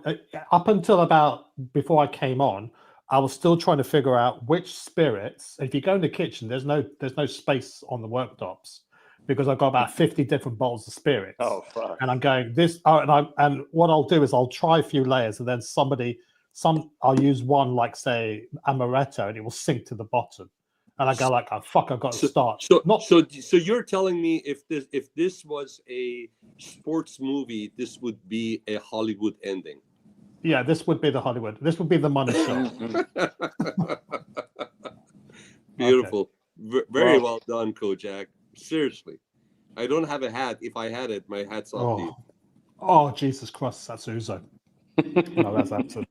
up until about before I came on, I was still trying to figure out which spirits. If you go in the kitchen, there's no space on the worktops because I've got about 50 different bottles of spirits. Oh, fuck. And I'm going this. And what I'll do is I'll try a few layers, and then I'll use one like say amaretto, and it will sink to the bottom. And I go like, oh fuck, I've got to start. So you're telling me if this was a sports movie, this would be a Hollywood ending. Yeah, this would be the Hollywood. This would be the money shot. Beautiful. Very well done, Kojack. Seriously. I don't have a hat. If I had it, my hat's off to you. Oh, Jesus Christ, that's Uzo. No, that's absolute.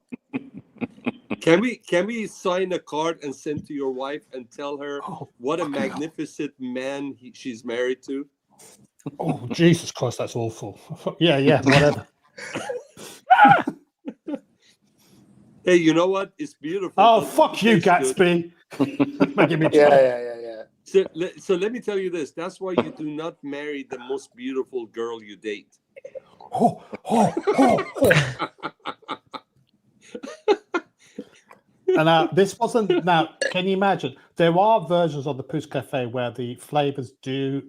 Can we sign a card and send to your wife and tell her what a magnificent man she's married to? Oh, Jesus Christ, that's awful. Yeah, whatever. Hey, you know what? It's beautiful. Oh, fuck you, Gatsby. Yeah. So let me tell you this. That's why you do not marry the most beautiful girl you date. And now this wasn't. Now, can you imagine? There are versions of the Pousse Cafe where the flavors do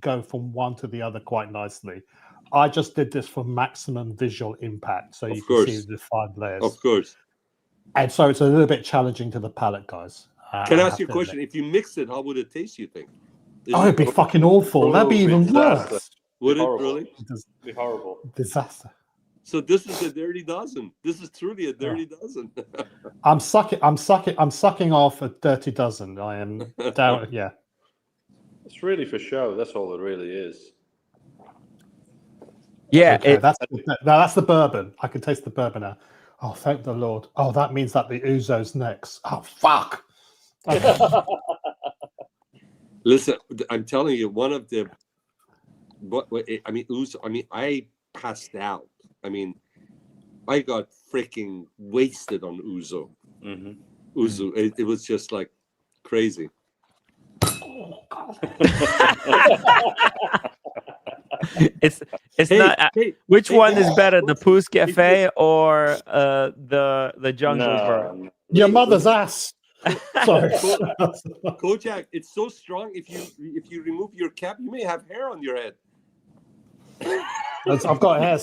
go from one to the other quite nicely. I just did this for maximum visual impact, so you can see the defined layers. Of course. And so it's a little bit challenging to the palate, guys. Can I ask you a question? If you mix it, how would it taste, you think? It'd be fucking awful. That'd be even worse. Would it really? It'd be horrible. Disaster. So this is a dirty dozen. This is truly a dirty dozen. I'm sucking off a dirty dozen. I am down. Yeah. It's really for show. That's all it really is. Yeah, okay, that's the bourbon. I can taste the bourbon now. Oh, thank the Lord. Oh, that means that the Uzo's next. Oh, fuck. Okay. Listen, I'm telling you, one of the, Uzo. I passed out. I got freaking wasted on Uzo. Mm-hmm. Uzo, it was just like crazy. Oh, God. It's not. Which one is better, the Poose Cafe or the Jungle Bird? Your mother's ass. Sorry, Kojack. It's so strong. If you remove your cap, you may have hair on your head. I've got hair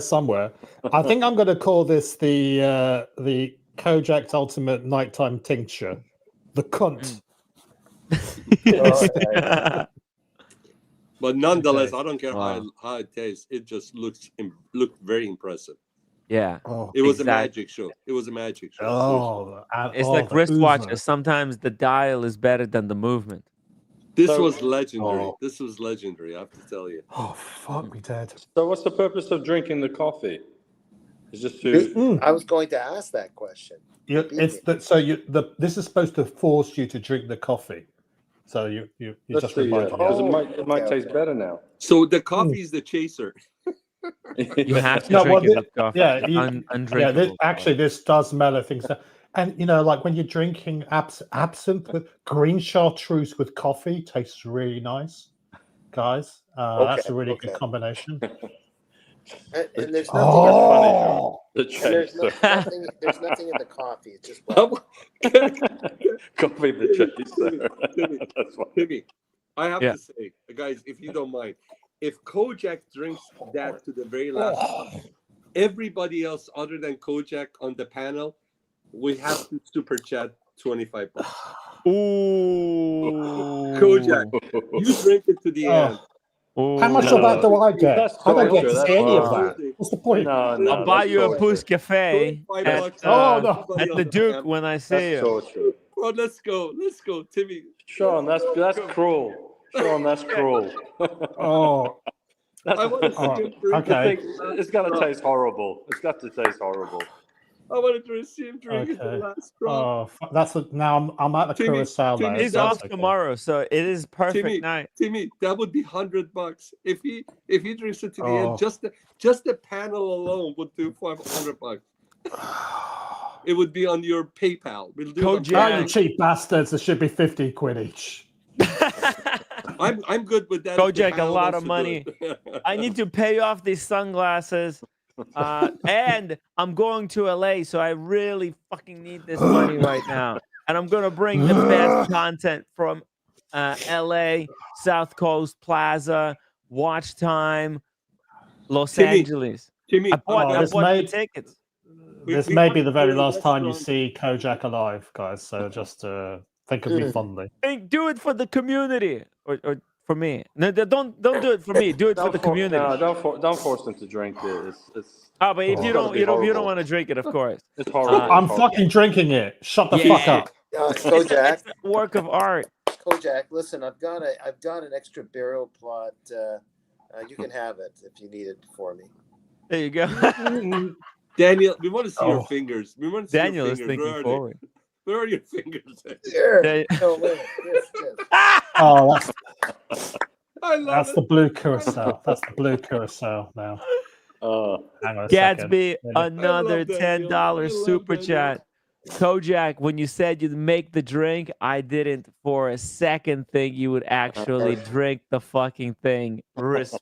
somewhere. I think I'm going to call this the Kojack Ultimate Nighttime Tincture. The cunt. But nonetheless, I don't care how it tastes. It just looked very impressive. Yeah. It was a magic show. It was a magic show. It's like wristwatches. Sometimes the dial is better than the movement. This was legendary. This was legendary, I have to tell you. Oh, fuck me dead. So what's the purpose of drinking the coffee? It's just to... I was going to ask that question. This is supposed to force you to drink the coffee. So you just remind it might taste better now. So the coffee is the chaser. You have to No, drink well, it with coffee. yeah, It's yeah. undrinkable. Actually, this does mellow things down. And like when you're drinking absinthe with green chartreuse with coffee, tastes really nice, guys. That's a really good combination. And there's nothing. Oh, The and there's chaser. nothing. There's nothing in the coffee. It's just black. Coffee the chaser. That's funny. Timmy, I have Yeah. to say, guys, if you don't mind, if Kojack drinks that to the very last cup, everybody else other than Kojack on the panel, we have to super chat $25. Ooh. Kojack, you drink it to the end. How much of that do I get? That's I don't get torture. to That's see any of torture. that. What's the point? No, no. I'll buy that's you a torture. Pousse Cafe $25 at, no. at the Duke when I see That's you. torture. Bro, let's go, Timmy. Sean, that's cruel. Sean, that's cruel. Oh, I want to see him drink. okay. It's got to taste horrible. It's got to taste horrible. I want to see him drink it the Okay. last drop. Oh, now I'm at the Timmy, Curacao. Timmy, though, He's so off that's okay. tomorrow, so it is perfect night. Timmy, that would be $100 if he drinks it to the Oh. end. Just the panel alone would do $500. It would be on your PayPal. We'll do it on Kojack. Oh, you cheap bastards! It should be 50 quid each. I'm good with that. Kojack, a lot of money. I need to pay off these sunglasses. And I'm going to LA, so I really fucking need this money right now. And I'm gonna bring the best content from LA, South Coast Plaza, Watch Time, Los Angeles. Timmy, I bought the tickets. This may be the very last time you see Kojack alive, guys. So just think of me fondly. Do it for the community, or for me. No, don't do it for me. Do it for the community. No, don't force them to drink it. It's Oh, but if you don't want to drink it, of course. It's horrible. I'm fucking drinking it. Shut the fuck up. Kojack, it's a work of art. Kojack, listen, I've got an extra burial plot. You can have it if you need it for me. There you go. Daniel, we want to see your fingers. We want to see Daniel your is fingers. thinking forward. Where are your fingers? Here. No, wait. Oh, that's the blue curacao. That's the blue curacao now. Hang on a Gatsby, second. another $10 super chat. Kojack, when you said you'd make the drink, I didn't for a second think you would actually drink the fucking thing. Respect.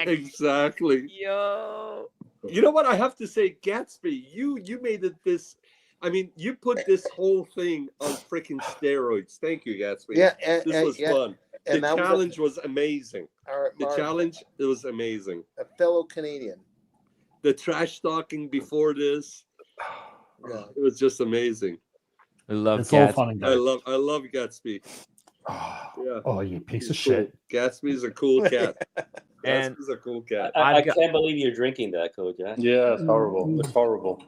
Exactly. Yo. You know what I have to say, Gatsby? You made it this. I mean, you put this whole thing on freaking steroids. Thank you, Gatsby. Yeah, this was fun. And the challenge was amazing. Mark, the challenge, it was amazing. A fellow Canadian. The trash talking before this, it was just amazing. I love It's Gatsby. all fun and I games. love Gatsby. Yeah. Oh, you piece of Cool. shit. Gatsby's a cool cat. And Gatsby's a cool cat. I can't believe you're drinking that, Kojack. Yeah, it's horrible. It's horrible.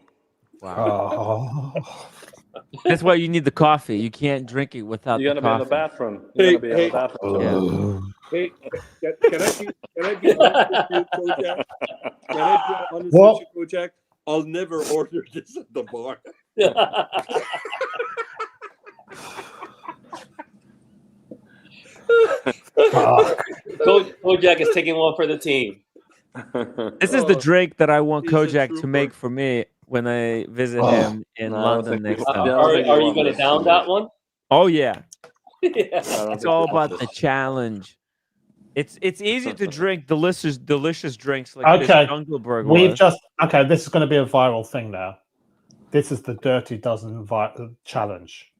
Wow. That's why you need the coffee. You can't drink it without You're the gonna be in the coffee. bathroom. You're gonna be in the bathroom. Hey, can I be honest with you, Kojack? Can I be honest What? with you, Kojack? I'll never order this at the bar. Kojack is taking one for the team. This is the drink that I want He's a Kojack to trooper. make for me when I visit him in No, I don't London think next we- time. Yeah. Are think you you want going to this. down that one? Oh yeah, I don't it's think all we want about the this. challenge. It's easy to drink delicious drinks like this Okay, Junglebird we've was. just this is going to be a viral thing now. This is the Dirty Dozen challenge.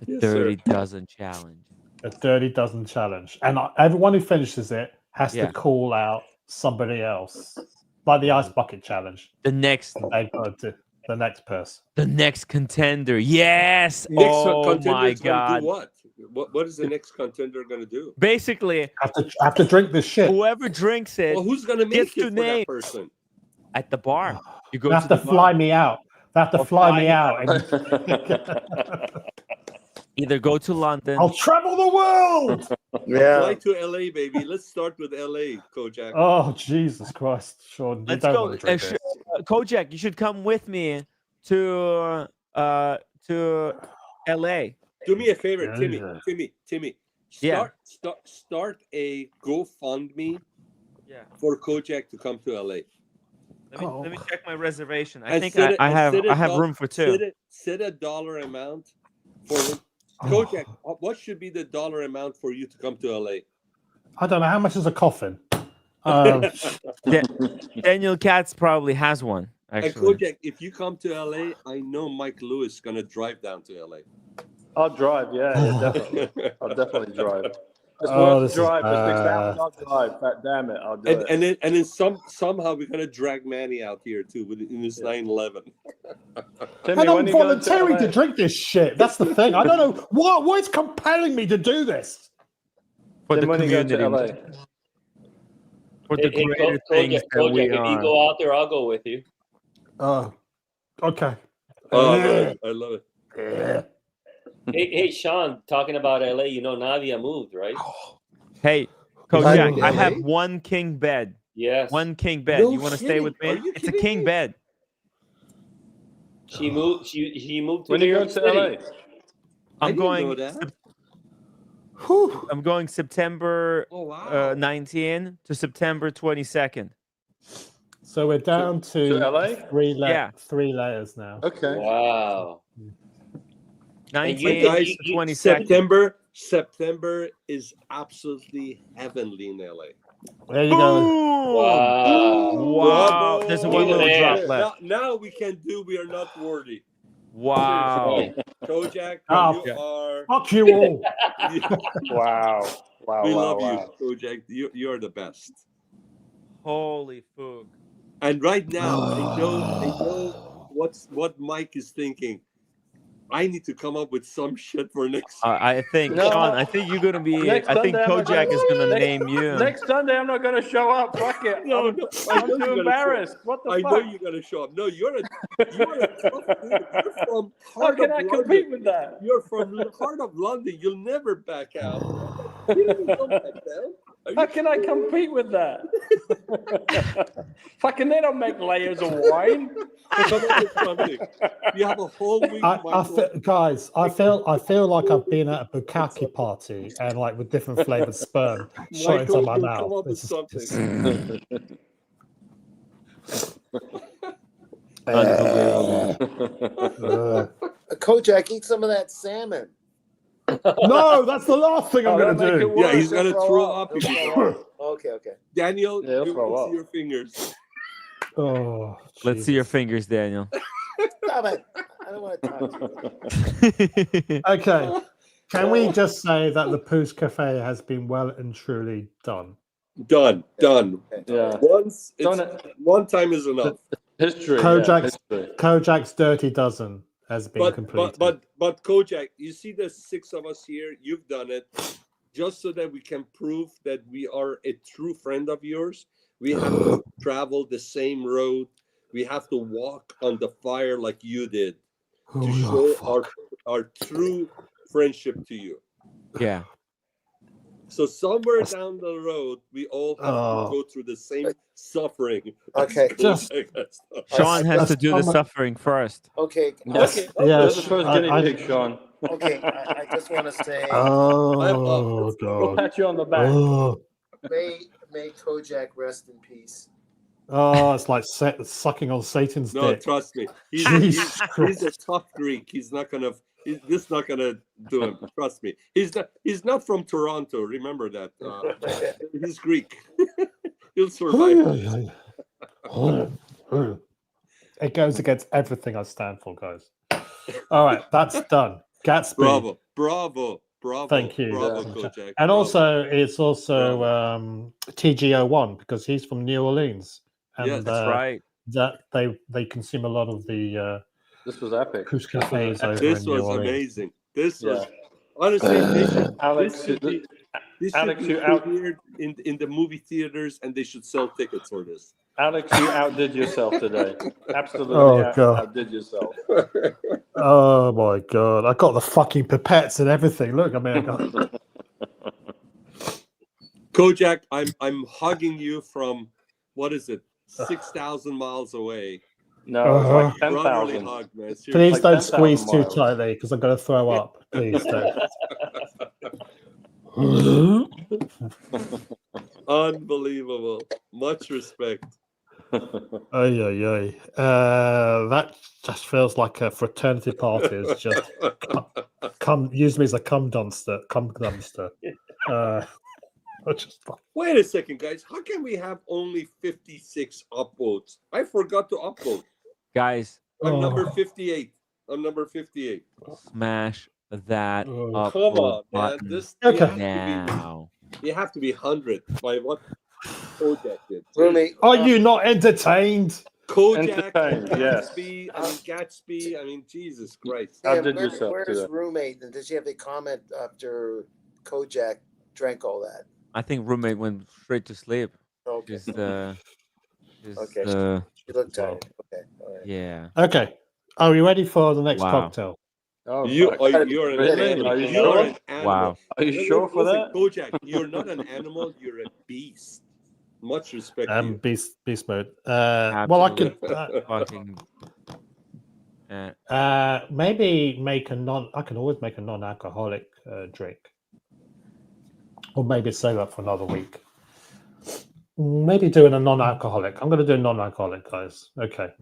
The Yes, Dirty sir. Dozen challenge. The Dirty Dozen challenge, and everyone who finishes it has Yeah. to call out somebody else, like the ice bucket challenge. The next They got to the next person. the next contender. Yes. Next oh contender my is gonna god. do what? What is the next contender going to do? Basically, Have to drink this shit. whoever drinks it Well, who's going to gets make it to for name that person? at the bar. You go They have to to the fly bar. me out. They have to Or fly fly me you out. Either go to London. I'll travel the world. Fly to LA, baby. Let's start with LA, Kojack. Oh Jesus Christ, Sean! You Let's don't go. want to drink this. Kojack, you should come with me to LA. Do me a favor, Yeah. Timmy. Yeah. Start a GoFundMe for Kojack to come to LA. Let me check my reservation. I And think set I have a room for two. Set a dollar amount for him. Kojack, what should be the dollar amount for you to come to LA? I don't know how much is a coffin. Daniel Katz probably has one. And Actually, Kojack, if you come to LA, I know Mike Lewis is gonna drive down to LA. I'll drive. Yeah, definitely. I'll definitely drive. It's Oh, worth this the is drive. bad. I'll drive. But damn it, I'll do it. And then somehow we're gonna drag Manny out here too in his 911. Timmy, And I'm when you going to volunteering to LA? drink this shit. That's the thing. I don't know what is compelling me to do this. for the Tim, when you going community, to LA? for the Hey, greater things that Kojack, we if you are. go out there, I'll go with you. Okay. Oh man, I love it. Hey, Sean, talking about LA, you know Nadia moved, right? Hey, Is Kojack, it I LA? have one king bed. Yes. One king bed. No You want to stay kidding. with Are me? you It's a kidding king me? bed. She moved. She moved to When New are you York going to City. LA? I I'm didn't know going. that. I'm going September Oh wow. 19 to September 22nd. So we're down to LA? three Yeah. layers now. Okay. Wow. 19 Guys, to 22nd. September is absolutely heavenly in LA. There you go. Boom! Wow. Wow. Bravo. There's one little there. drop left. Now we can do We Are Not Worthy. Wow. Kojack, Oh, you are. fuck you all. Wow. Wow. We wow, love wow. you, Kojack. You are the best. Holy fuck. And right now, I know what Mike is thinking. I need to come up with some shit for next. I think, No. Sean, I think you're going to be, Next I think Sunday, I'm not Kojack gonna- is going to next- name you. Next Sunday, I'm not going to show up. Fuck it. No, I'm I know too you're gonna embarrassed. What the I fuck? know you're gonna show up. No, you're a tough dude. You're from How heart can of I London. compete with that? You're from the heart of London. You'll never back out. You don't back down. Are How you can I compete with that? Fucking, they don't make layers of wine. Come up with something. You have a whole week, Michael. Guys, I feel like I've been at a bukkake party and like with different flavored sperm shot into Michael, my you'll mouth. come up with This is something. Unbelievable. Kojack, eat some of that salmon. No, that's the last thing I'm Oh, going that to make do. it Yeah, worse. he's gonna He'll throw up. He'll throw up. Okay. Daniel, Yeah, he'll you throw can up. see your fingers. Oh, Let's see your Jesus. fingers, Daniel. Stop it. I don't want to talk to you. Okay. Can we just say that the Pousse Cafe has been well and truly done? Done. Yeah. Once Done it's one time is enough. History. Kojak's, Yeah, history. Kojak's Dirty Dozen has been completed. But Kojack, you see the six of us here, you've done it. Just so that we can prove that we are a true friend of yours, we have to travel the same road. We have to walk on the fire like you did to show our true friendship to you. Yeah. So somewhere down the road, we all have to go through the same suffering. Okay. Sean has to do the suffering first. Okay. Yes. Okay. Yes. You're the first guinea pig, Sean. Okay. I just want to say, Oh, We'll God. pat you on the back. Oh, may Kojack rest in peace. oh, it's like sucking on Satan's No, dick. trust me. Jesus He's a tough Greek. This is not gonna do him. Trust me. He's not from Toronto. Remember that. He's Greek. He'll survive. It goes against everything I stand for, guys. All right, that's done. Gatsby. Bravo. Thank you. Bravo, Kojack. And Bravo. also, it's also TG01 because he's from New Orleans. And, Yes, That's right. That they consume a lot of the This was epic. Pousse cafes over This in New was Orleans. amazing. This was Yeah. honestly. Alex, This should be Alex, you out. premiered in the movie theaters, and they should sell tickets for this. Alex, you outdid yourself today. Absolutely God. outdid yourself. Oh my God! I got the fucking pipettes and everything. Look, I mean, I got... Kojack, I'm hugging you from what is it, 6,000 miles away. No, it's like Brotherly 10,000. hug, man. Please Seriously. Like don't 10,000 squeeze too miles. tightly because I'm going to throw up. Please don't. Unbelievable. Much respect. That just feels like a fraternity party. It's just use me as a cum dumpster. Wait a second, guys. How can we have only 56 upvotes? I forgot to upvote. Guys, I'm number 58. I'm number 58. Smash that up. Come on, man. This now. You have to be 100 by what Kojack did. Roommate, are you not entertained? Kojack, Entertained, yes. Gatsby. I mean, Jesus Christ. How did yourself where's do that? roommate? And does she have a comment after Kojack drank all that? I think roommate went straight to sleep. Okay. Just, Okay. She looked tired. Okay. All right. yeah. Okay. Are we ready for the next Wow. cocktail? Oh, You're an really? animal. Are you You're sure? an animal. Wow. Are you sure for Listen, that? Kojack, you're not an animal. You're a beast. Much respect to you. Beast mode. Well, I could Fucking. maybe make a non. I can always make a non-alcoholic drink, or maybe save that for another week. Maybe doing a non-alcoholic. I'm going to do a non-alcoholic, guys. Okay.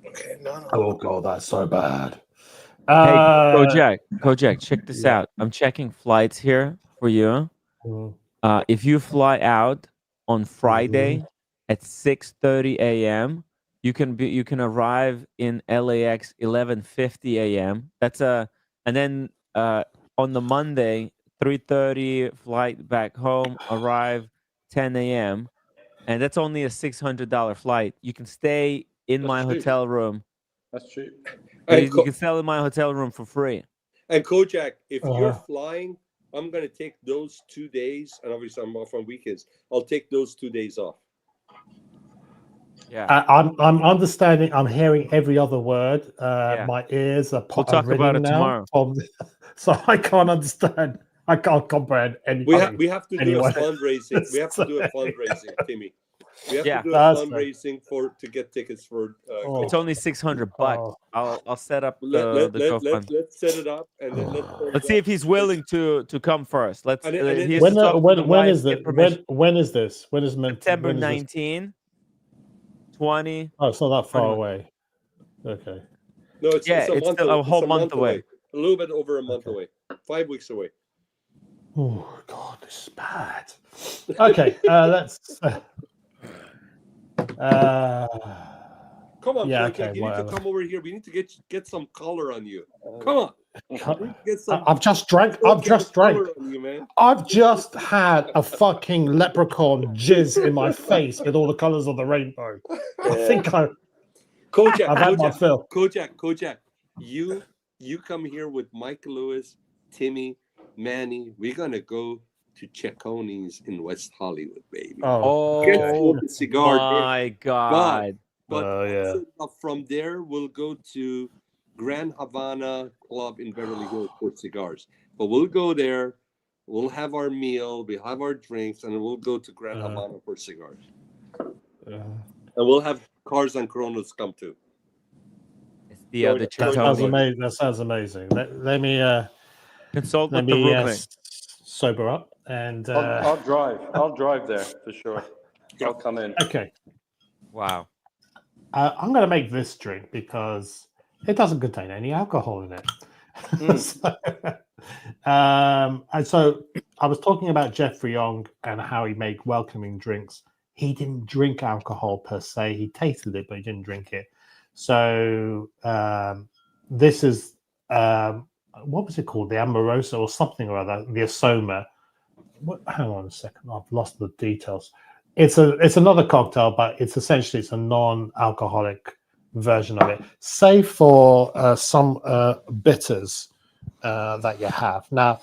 Okay. No. Oh god, that's so bad. Hey, Kojack, check this out. I'm checking flights here for you. If you fly out on Friday at 6:30 a.m., you can arrive in LAX 11:50 a.m. And then on the Monday 3:30 flight back home, arrive 10 a.m. and that's only a $600 flight. You can stay in my hotel room. That's cheap. You can sell in my hotel room for free. And Kojack, if you're flying, I'm going to take those 2 days, and obviously I'm off on weekends. I'll take those 2 days off. Yeah. I'm understanding. I'm hearing every other word. My ears are We'll talk about it tomorrow. So I can't understand. I can't comprehend anything. We have to do a fundraising. We have to do a fundraising, Timmy. We have to do a fundraising to get tickets for. It's only $600. I'll set up the GoFundMe. Let's set it up and then let's see if he's willing to come first. When is this? When is this? When is meant? September 19, 20. Oh, it's not that far away. Okay. No, it's a whole month away. A little bit over a month away. 5 weeks away. Oh God, this is bad. Okay, let's. Come on, okay, you need to come over here. We need to get some color on you. Come on. I've just drank. I've just just had a fucking leprechaun jizz in my face with all the colors of the rainbow. I think I've had my fill. Kojack, you come here with Mike Lewis, Timmy, Manny. We're gonna go to Cecconi's in West Hollywood, baby. My God. But from there, we'll go to Grand Havana Club in Beverly Hills for cigars. But we'll go there, we'll have our meal, we'll have our drinks, and we'll go to Grand Havana for cigars. And we'll have Cars and Chronos come too. That sounds amazing. Let me consult with the roommate. Sober up and I'll drive there for sure. I'll come in. Okay. Wow. I'm going to make this drink because it doesn't contain any alcohol in it. And so I was talking about Jeffrey Young and how he made welcoming drinks. He didn't drink alcohol per se. He tasted it, but he didn't drink it. So this is what was it called? The Amorosa or something or other. The Asoma. Hang on a second. I've lost the details. It's another cocktail, but it's a non-alcoholic version of it, save for some bitters that you have. Now,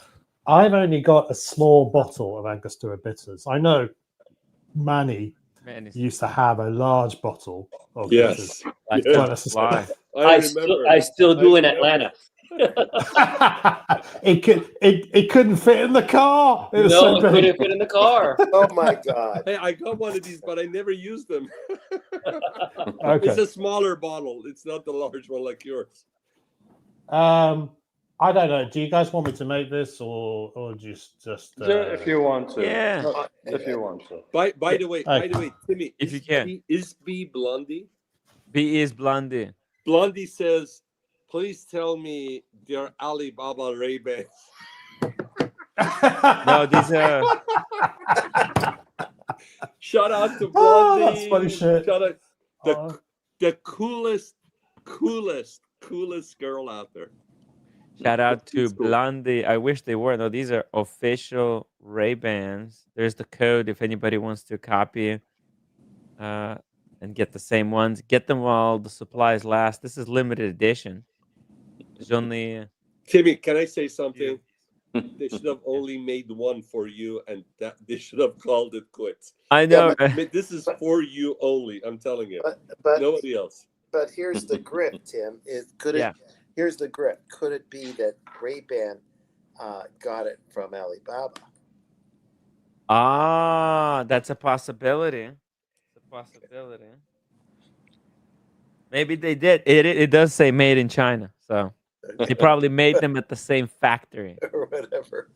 I've only got a small bottle of Angostura bitters. I know Manny used to have a large bottle of bitters. I still do in Atlanta. It couldn't fit in the car. It couldn't fit in the car. Oh my God! Hey, I got one of these, but I never used them. Okay. It's a smaller bottle. It's not the large one like yours. I don't know. Do you guys want me to make this or just Do it if you want to. Yeah. No, if you want to. By the way, Timmy, If you can. is B Blondie? B is Blondie. Blondie says, "Please tell me they're Alibaba Ray-Bans." No, these are. Shout out to Blondie. Oh, that's funny shit. Shout out the coolest girl out there. Shout out to It's cool. Blondie. I wish they were. No, these are official Ray-Bans. There's the code if anybody wants to copy and get the same ones. Get them while the supplies last. This is limited edition. There's only... Timmy, can I say something? They should have only made one for you, and that they should have called it quits. I know. This is for you only. I'm telling you. But Nobody else. But here's the grip, Tim. Here's the grip. Could it be that Ray-Ban got it from Alibaba? Ah, that's a possibility. It's a possibility. Maybe they did. It does say made in China, so they probably made them at the same factory. Or whatever.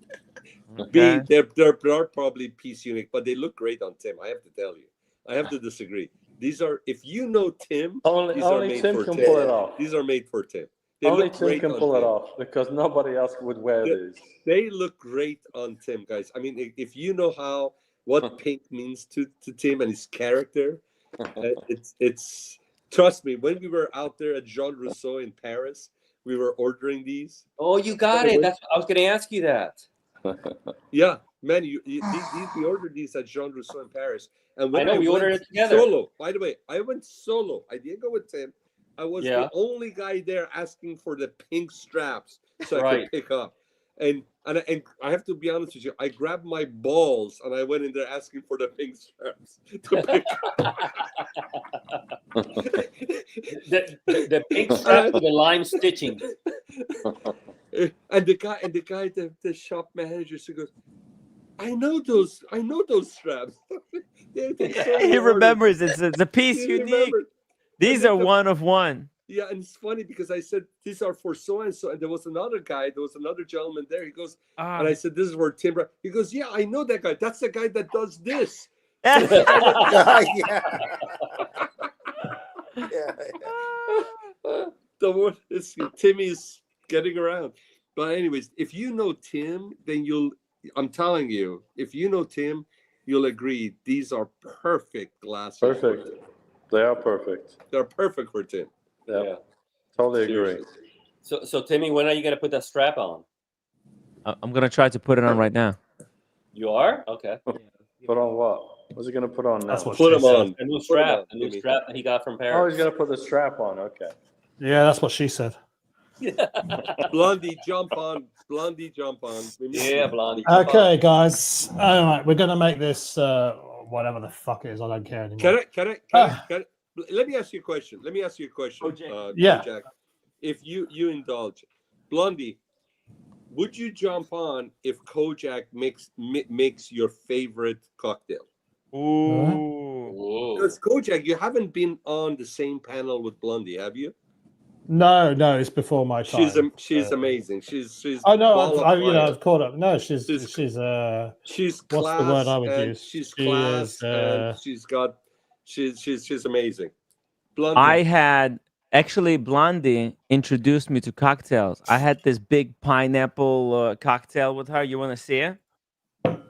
Okay. They're probably piece unique, but they look great on Tim. I have to tell you. I have to disagree. These are, if you know Tim, these are Only made Tim for can Tim. pull it off. These are made for Tim. They Only look Tim great can on pull it Tim. off because nobody else would wear these. They look great on Tim, guys. I mean, if you know what pink means to Tim and his character, it's trust me. When we were out there at Jean Rousseau in Paris, we were ordering these. Oh, you got it. That's I was going to ask you that. Yeah, man, we ordered these at Jean Rousseau in Paris, and when I know we ordered it together. Solo. By the way, I went solo. I didn't go with Tim. I was the only guy there asking for the pink straps so I could pick up. And I have to be honest with you, I grabbed my balls and I went in there asking for the pink straps to pick up. the pink strap with the lime stitching. And the guy, the shop manager, he goes, I know those straps. He remembers it's a piece unique. These are one of one. Yeah, and it's funny because I said these are for so and so, and there was another gentleman there. He goes, and I said, this is for Tim. He goes, yeah, I know that guy. That's the guy that does this. The word is Timmy's getting around. But anyways, if you know Tim, then I'm telling you, if you know Tim, you'll agree these are perfect glasses. Perfect. They are perfect. They're perfect for Tim. Yeah. Totally agree. So Timmy, when are you going to put that strap on? I'm going to try to put it on right now. You are? Okay. Put on what? What's he going to put on now? That's what Put him on. A new strap. A new strap that he got from Paris. Oh, he's going to put the strap on. Okay. Yeah, that's what she said. Blondie, jump on. Blondie, jump on. Yeah, Blondie. Okay, guys. All right, we're going to make this whatever the fuck it is. I don't care anymore. Can I let me ask you a question. Yeah. Jack. If you indulge, Blondie, would you jump on if Kojack makes your favorite cocktail? Ooh. Because Kojack, you haven't been on the same panel with Blondie, have you? No, it's before my time. She's amazing. She's. I know. I've caught up. No, she's what's class, the word I would use? She's class, and she's amazing. Blondie. I had actually Blondie introduced me to cocktails. I had this big pineapple cocktail with her. You want to see it?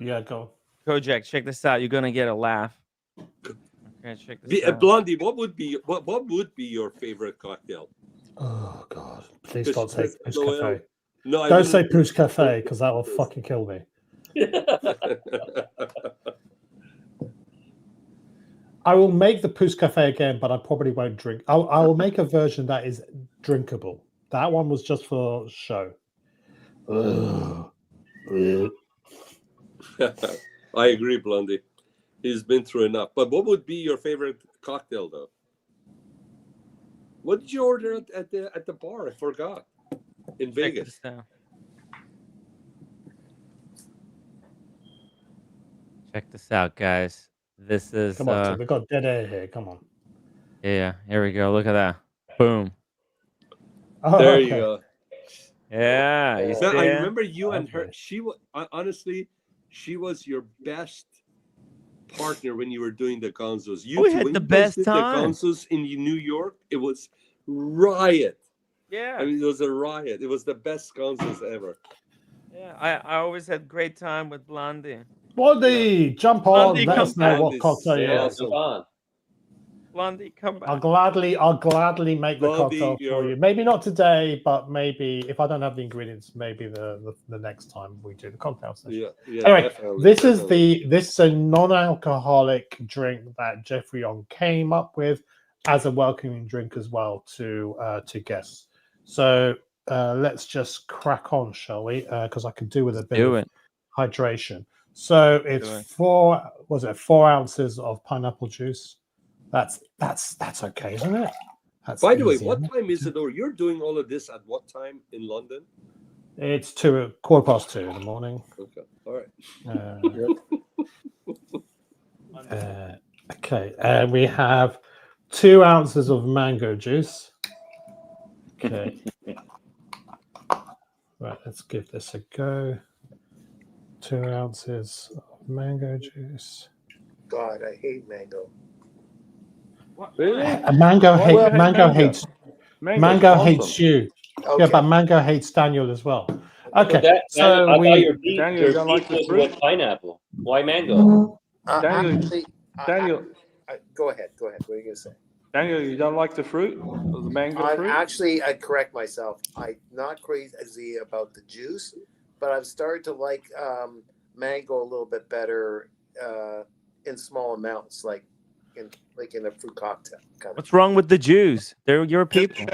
Yeah, go. Kojack, check this out. You're gonna get a laugh. Okay, check this out. Blondie, what would be your favorite cocktail? Oh God! Please don't say Pousse Cafe. No, don't say Pousse Cafe because that will fucking kill me. I will make the Pousse Cafe again, but I probably won't drink. I will make a version that is drinkable. That one was just for show. I agree, Blondie. He's been through enough. But what would be your favorite cocktail, though? What did you order at the bar? I forgot. In Vegas. Check this out, guys. This is. Come on, we got dead air here. Come on. Yeah, here we go. Look at that. Boom. There you go. Yeah, you Man, I see? remember you and her. Okay. She was honestly, she was your best partner when you were doing the Gonzos. You We two, had when the you guys best did time. the Gonzos in New York, it was riot. Yeah. I mean, it was a riot. It was the best Gonzos ever. Yeah, I always had great time with Blondie. Blondie, jump on. Blondie, Let come us know back. what cocktail you Yeah, like. jump on. Blondie, come I'll back. gladly make the Blondie, cocktail for you. Maybe not today, but maybe if I don't have the ingredients, maybe the next time we do the cocktail session. Yeah, Anyway, definitely. this is a non-alcoholic drink that Jeffrey On came up with as a welcoming drink as well to guests. So let's just crack on, shall we? Because I could do with a bit Do of it. hydration. So it's Do it. 4 ounces of pineapple juice. That's okay, isn't it? That's By the way, easy, what isn't it? time is it? Or you're doing all of this at what time in London? It's 2:15 in the morning. Okay, all right. Okay, and we have 2 ounces of mango juice. Okay. Right, let's give this a go. 2 ounces of mango juice. God, I hate mango. Really? Mango Why do you hate mango hates Mango's hates awesome. you. Okay. Yeah, but mango hates Daniel as well. So Okay, Daniel, so I thought we your beef, Daniel, you don't like the was fruit? with pineapple. Why mango? Daniel, Actually, Daniel, go ahead. What are you gonna say? Daniel, you don't like the fruit? The mango fruit? I correct myself. I'm not crazy about the juice, but I've started to like mango a little bit better in small amounts, like in a fruit cocktail. Kind of. What's wrong with the Jews? They're your people.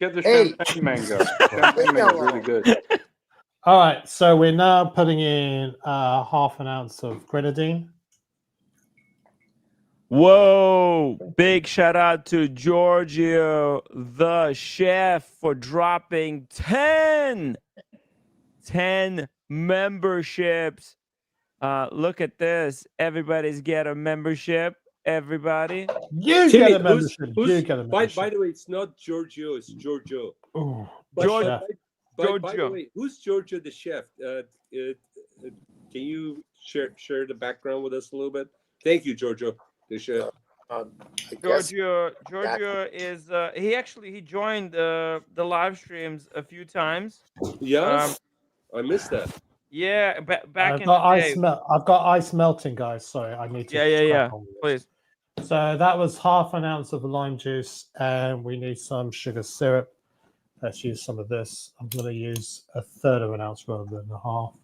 Get the Hey. champagne mango. Champagne mango is really good. all right, so we're now putting in half an ounce of grenadine. Whoa! Big shout out to Giorgio, the chef, for dropping 10 memberships. Look at this. Everybody's get a membership. Everybody. You Timmy, get a membership. You get a by membership. the way, it's not Giorgio, it's Giorgio. Ooh, George- chef. By the Giorgio. way, who's Giorgio the chef? Can you share the background with us a little bit? Thank you, Giorgio, the chef. I guess Giorgio is he joined the live streams a few times. Yeah, I missed that. Yeah, back I've in got the ice day. I've got ice melting, guys. Sorry, I need to. Yeah. crack on with this. Please. So that was half an ounce of lime juice, and we need some sugar syrup. Let's use some of this. I'm going to use a third of an ounce rather than a half,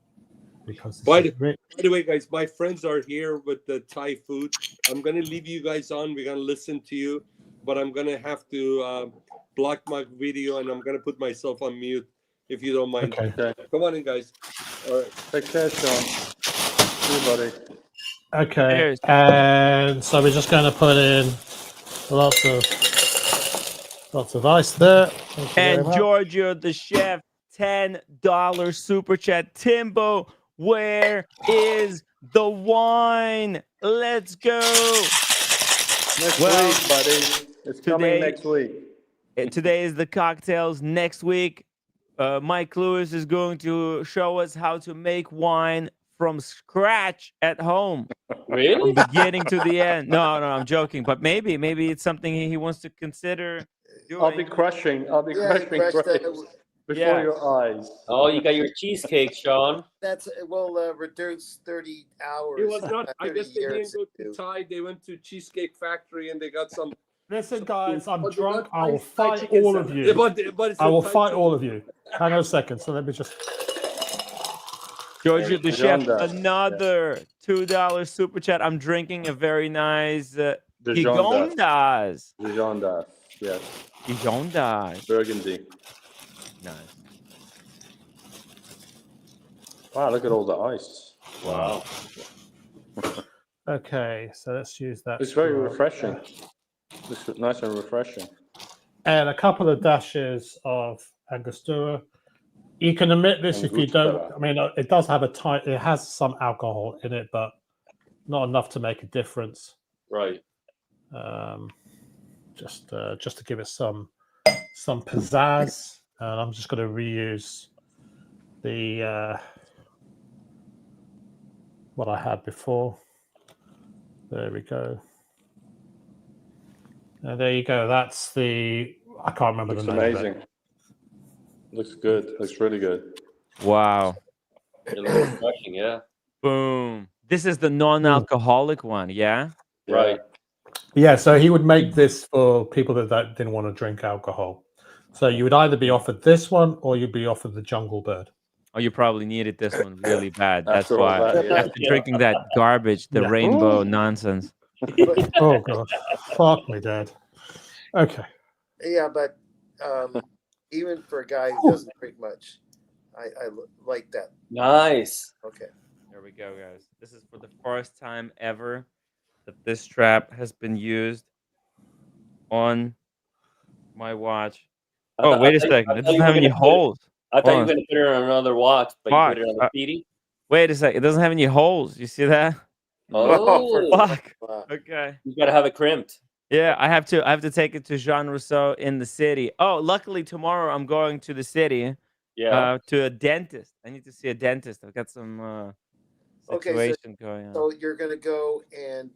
because By this is rich. the way, guys, my friends are here with the Thai food. I'm gonna leave you guys on. We're gonna listen to you, but I'm gonna have to block my video and I'm gonna put myself on mute if you don't mind. Okay. Come on in, guys. All right. Take care, Sean. See you, buddy. Okay, Cheers. and so we're just going to put in lots of ice there. Thank you very And much. Giorgio, the chef, $10 super chat. Timbo, where is the wine? Let's go. Next Well, week, buddy. It's coming today- next week. Today is the cocktails. Next week, Mike Lewis is going to show us how to make wine from scratch at home, Really? from beginning to the end. No, I'm joking. But maybe it's something he wants to consider doing. I'll be crushing crush grapes that. before Yeah. your eyes. Oh, you got your cheesecake, Sean. That's reduce 30 hours. It was not. I 30 guess they didn't years go to to- Thai. They went to Cheesecake Factory and they got some. Listen, guys, I'm But they drunk. got I will nice Thai fight chicken all of salad. you. But it's I a will Thai fight chicken- all of you. Hang on a second. So let me just. Giorgio, the chef, Dijon does, another $2 super chat. I'm drinking a very nice Dijon Gigondas. Dijon does. Yes. Gigondas. Burgundy. Nice. Wow, look at all the ice. Wow. Okay, so let's use that. It's very for- refreshing. It's nice and refreshing. And a couple of dashes of Angostura. You can omit this if you don't. Angostura. I mean, it does have it has some alcohol in it, but not enough to make a difference. Right. Just to give it some pizzazz. and I'm just going to reuse the what I had before. There we go. There you go. That's the. I can't remember Looks the name. amazing. Looks good. Looks really good. Wow. It looks refreshing, yeah. Boom. This is the non-alcoholic one, yeah? Right. Yeah, so he would make this for people that didn't want to drink alcohol. So you would either be offered this one or you'd be offered the Jungle Bird. Oh, you probably needed this one really bad. That's After all why. that, yeah. After drinking that garbage, the Yeah. rainbow nonsense. Oh god, fuck me, Dad. Okay. Yeah, but even for a guy who doesn't drink much, I like that. Nice. Okay. There we go, guys. This is for the first time ever that this strap has been used on my watch. Oh, wait a second. It doesn't have any holes. I thought you Hold were on. going to put it on another watch, but you Fuck. put it on the PD. Wait a second. It doesn't have any holes. You see that? Oh, Fuck. Wow. Okay. you got to have it crimped. Yeah, I have to take it to Jean Rousseau in the city. Oh, luckily tomorrow I'm going to the city. Yeah. To a dentist. I need to see a dentist. I've got some situation going on. So you're gonna go and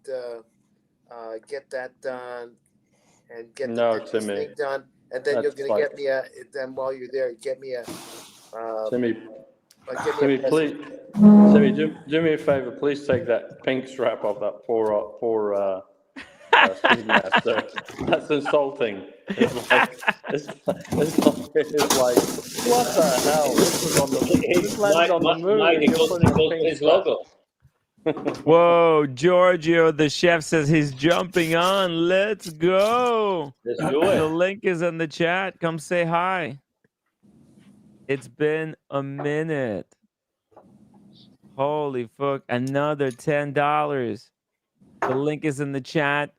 get that done, and get the thing done, and then you're gonna get me a. Then while you're there, get me a. Timmy, please, do me a favor. Please take that pink strap off that poor Steve Master. That's insulting. It's like what the hell? This was on this landed on the moon. Mike, and it you're goes putting a with pink his strap. logo. Whoa, Giorgio, the chef says he's jumping on. Let's go. Let's do it. The link is in the chat. Come say hi. It's been a minute. Holy fuck. Another $10. The link is in the chat.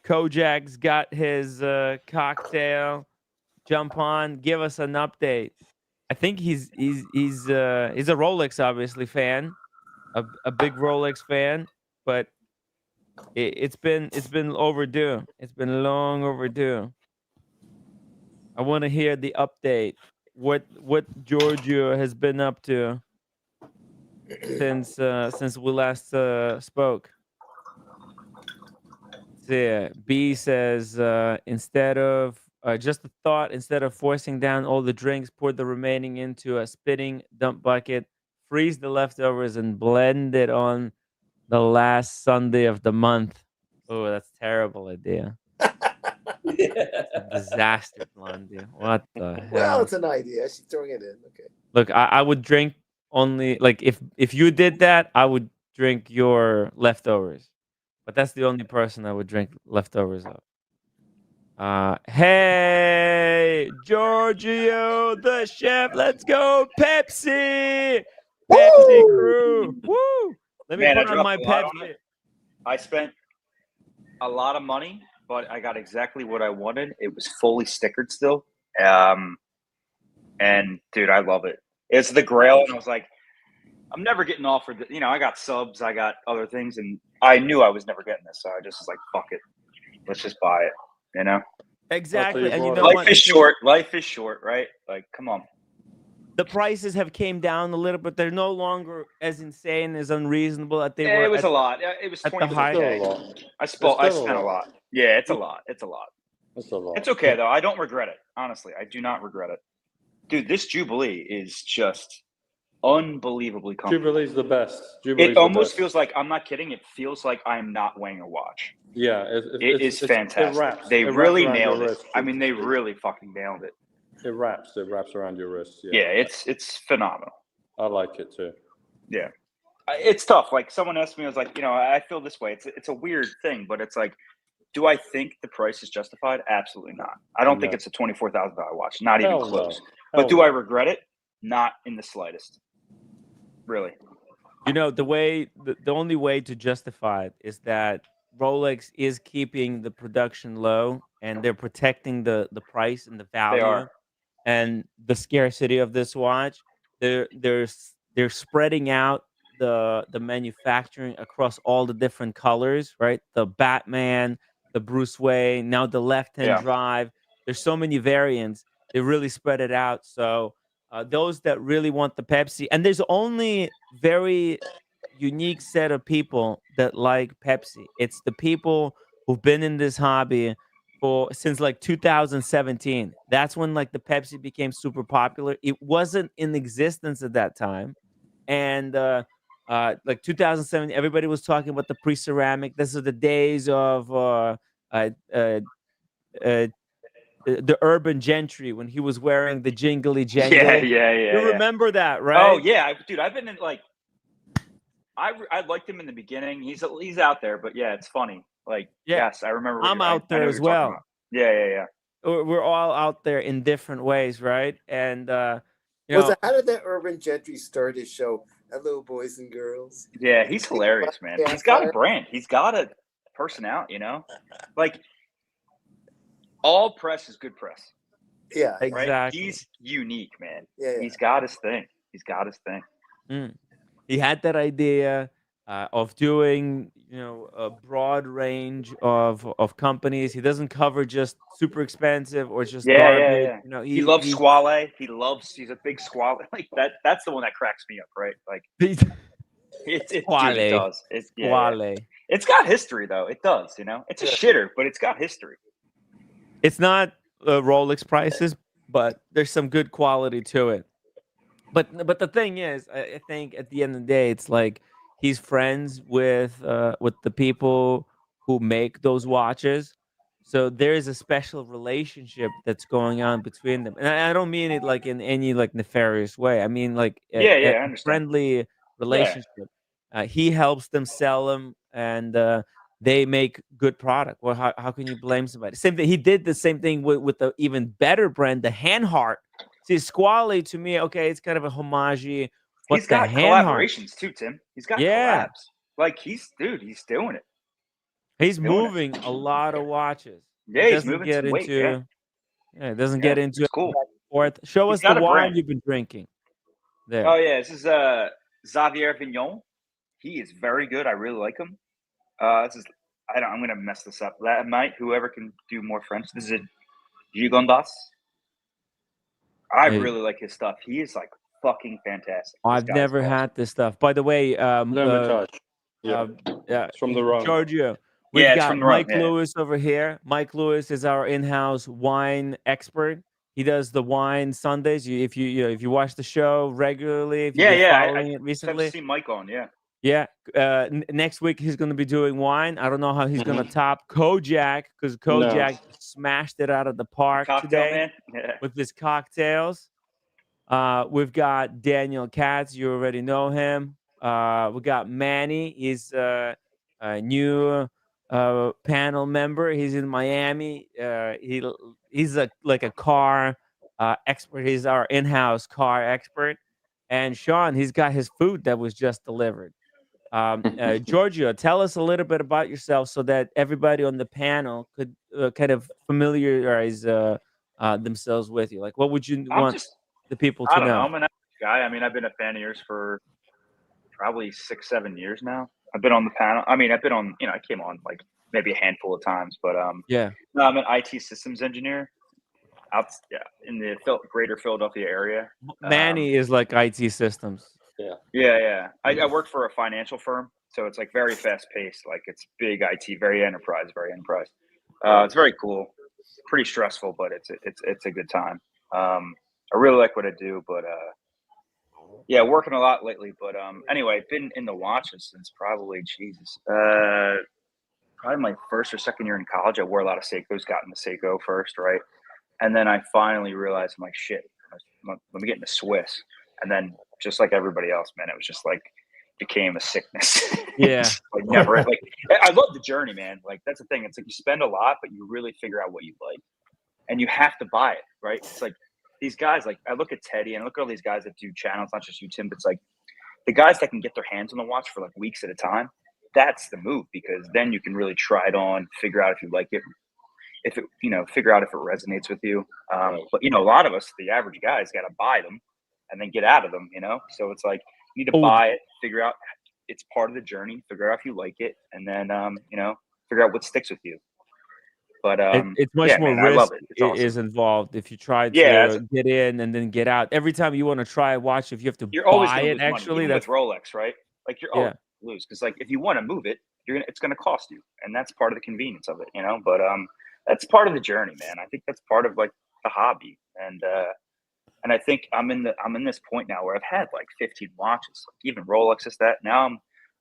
Kojack's got his cocktail. Jump on. Give us an update. I think he's a Rolex obviously fan. A big Rolex fan, but it's been overdue. It's been long overdue. I want to hear the update. What Giorgio has been up to since we last spoke. Yeah, B says instead of just a thought, instead of forcing down all the drinks, pour the remaining into a spitting dump bucket, freeze the leftovers, and blend it on the last Sunday of the month. Oh, that's a terrible idea. It's a disaster, Blondie. What the hell? Well, it's an idea. She's throwing it in. Okay. Look, I would drink only like if you did that, I would drink your leftovers. But that's the only person I would drink leftovers of. Hey, Giorgio, the chef, let's go, Pepsi! Pepsi crew! Woo! Let me put on my Pepsi. I spent a lot of money, but I got exactly what I wanted. It was fully stickered still. And dude, I love it. It's the Grail, and I was like, I'm never getting offered. I got subs, I got other things, and I knew I was never getting this, so I just was like, fuck it, let's just buy it. Exactly, and you know life what? is short. Life is short, right? Like, come on. The prices have came down a little, but they're no longer as insane, as unreasonable as they were. It was a lot. It was at the 23K. I spent a lot. Yeah, it's a lot. It's a lot. It's okay though. I don't regret it. Honestly, I do not regret it. Dude, this Jubilee is just unbelievably comfortable. Jubilee's the best. It almost feels like, I'm not kidding, it feels like I'm not wearing a watch. Yeah, it is fantastic. They really nailed it. I mean, they really fucking nailed it. It wraps around your wrist. Yeah, it's phenomenal. I like it too. Yeah, it's tough. Like, someone asked me, I was like, I feel this way. It's a weird thing, but it's like, do I think the price is justified? Absolutely not. I don't think it's a $24,000 watch. Not even close. But do I regret it? Not in the slightest. Really. You know, the only way to justify it is that Rolex is keeping the production low and they're protecting the price and the value. They are. And the scarcity of this watch. They're spreading out the manufacturing across all the different colors, right? The Batman, the Bruce Wayne, now the left-hand drive. There's so many variants. They really spread it out. So those that really want the Pepsi, and there's only very unique set of people that like Pepsi. It's the people who've been in this hobby for since like 2017. That's when like the Pepsi became super popular. It wasn't in existence at that time, and like 2007, everybody was talking about the pre-ceramic. This is the days of uh, uh, the urban gentry when he was wearing the jingly Yeah, jangle. yeah, You yeah. remember that, Oh right? yeah, dude. I've been in like, I liked him in the beginning. He's out there, but yeah, it's funny. Like, Yeah, yes, I remember. I'm I out know there what as you're talking well. about. Yeah, yeah, yeah. We're all out there in different ways, right? And you Was know, it, how did that urban gentry start his show? Hello, boys and girls. Yeah, he's hilarious, man. He's got a brand. He's got a personality, you know? Like, all press is good press. Yeah. Right? exactly. He's unique, man. Yeah. He's got his thing. He's got his thing. He had that idea of doing, you know, a broad range of companies. He doesn't cover just super expensive or just Yeah, garbage. yeah, yeah. You know, He loves Squale. He's a big Squale. Like that's the one that cracks me up, right? Like dude, it Squale. does. It's yeah. Squale. It's got history though. It does, you know. It's a shitter, but it's got history. It's not Rolex prices, but there's some good quality to it. But the thing is, I think at the end of the day, it's like he's friends with the people who make those watches. So there is a special relationship that's going on between them, and I don't mean it like in any like nefarious way. I mean like Yeah, a yeah, I understand. friendly relationship. He helps them sell them, and they make good product. Well, how can you blame somebody? Same thing. He did the same thing with the even better brand, the Handheart. See, Squally to me, okay, it's kind of a homage, but He's the got Handheart, collaborations too, Tim. He's got yeah, collabs. Like he's doing it. he's doing it. moving a lot of watches. Yeah, He he's doesn't moving get some weight. Yeah, into, yeah, it doesn't yeah, get into it's it cool. back and forth. Show He's us the got a wine brand. you've been drinking. There. Oh yeah, this is Xavier Vignon. He is very good. I really like him. This is I'm gonna mess this up. That might whoever can do more French. This is a Gigondas. I Hey. really like his stuff. He is like fucking fantastic. I've never had this stuff. By the way, Hermitage. yeah, It's from the Rhone. Giorgio, we've it's got from the Rhone, Mike Lewis over here. Mike Lewis is our in-house wine expert. He does the wine Sundays. If you watch the show regularly, if you've been following it recently, I've seen Mike on. Yeah. Next week he's going to be doing wine. I don't know how he's going to top Kojack because Kojack smashed it out of the park today with his cocktails. We've got Daniel Katz. You already know him. We got Manny. He's a new panel member. He's in Miami. He's like a car expert. He's our in-house car expert. And Sean, he's got his food that was just delivered. Giorgio, tell us a little bit about yourself so that everybody on the panel could kind of familiarize themselves with you. Like, what would you want the people to I don't know. know? I'm an average guy. I mean, I've been a fan of yours for probably 6-7 years now. I've been on the panel. I mean, I've been on, I came on like maybe a handful of times, but yeah. No, I'm an IT systems engineer in the greater Philadelphia area. Manny is like IT systems. Yeah. I work for a financial firm, so it's like very fast paced. Like it's big IT, very enterprise. It's very cool. Pretty stressful, but it's a good time. I really like what I do, but working a lot lately. But anyway, I've been in the watches since probably probably my first or second year in college. I wore a lot of Seikos, got into Seiko first, right? And then I finally realized, I'm like, shit, let me get into Swiss. And then just like everybody else, man, it was just like became a sickness. Yeah. Like never like I love the journey, man. Like that's the thing. It's like you spend a lot, but you really figure out what you like. And you have to buy it, right? It's like these guys, like I look at Teddy and I look at all these guys that do channels, not just you, Tim, but it's like the guys that can get their hands on the watch for like weeks at a time. That's the move, because then you can really try it on, figure out if you like it, figure out if it resonates with you. But a lot of us, the average guys, got to buy them and then get out of them, So it's like you need to buy it, figure out it's part of the journey, figure out if you like it, and then figure out what sticks with you. But It's much yeah, more man, I love risk it. It's awesome. is involved if you try Yeah, to get in and then get out. Every time you want to try a watch, if you have to you're always buy going to it, lose money, actually, even that's with Rolex, right? Like you're always yeah, gonna lose because like if you want to move it, it's going to cost you, and that's part of the convenience of it, you know. But that's part of the journey, man. I think that's part of like the hobby, and I think I'm in this point now where I've had like 15 watches, like even Rolex is that. Now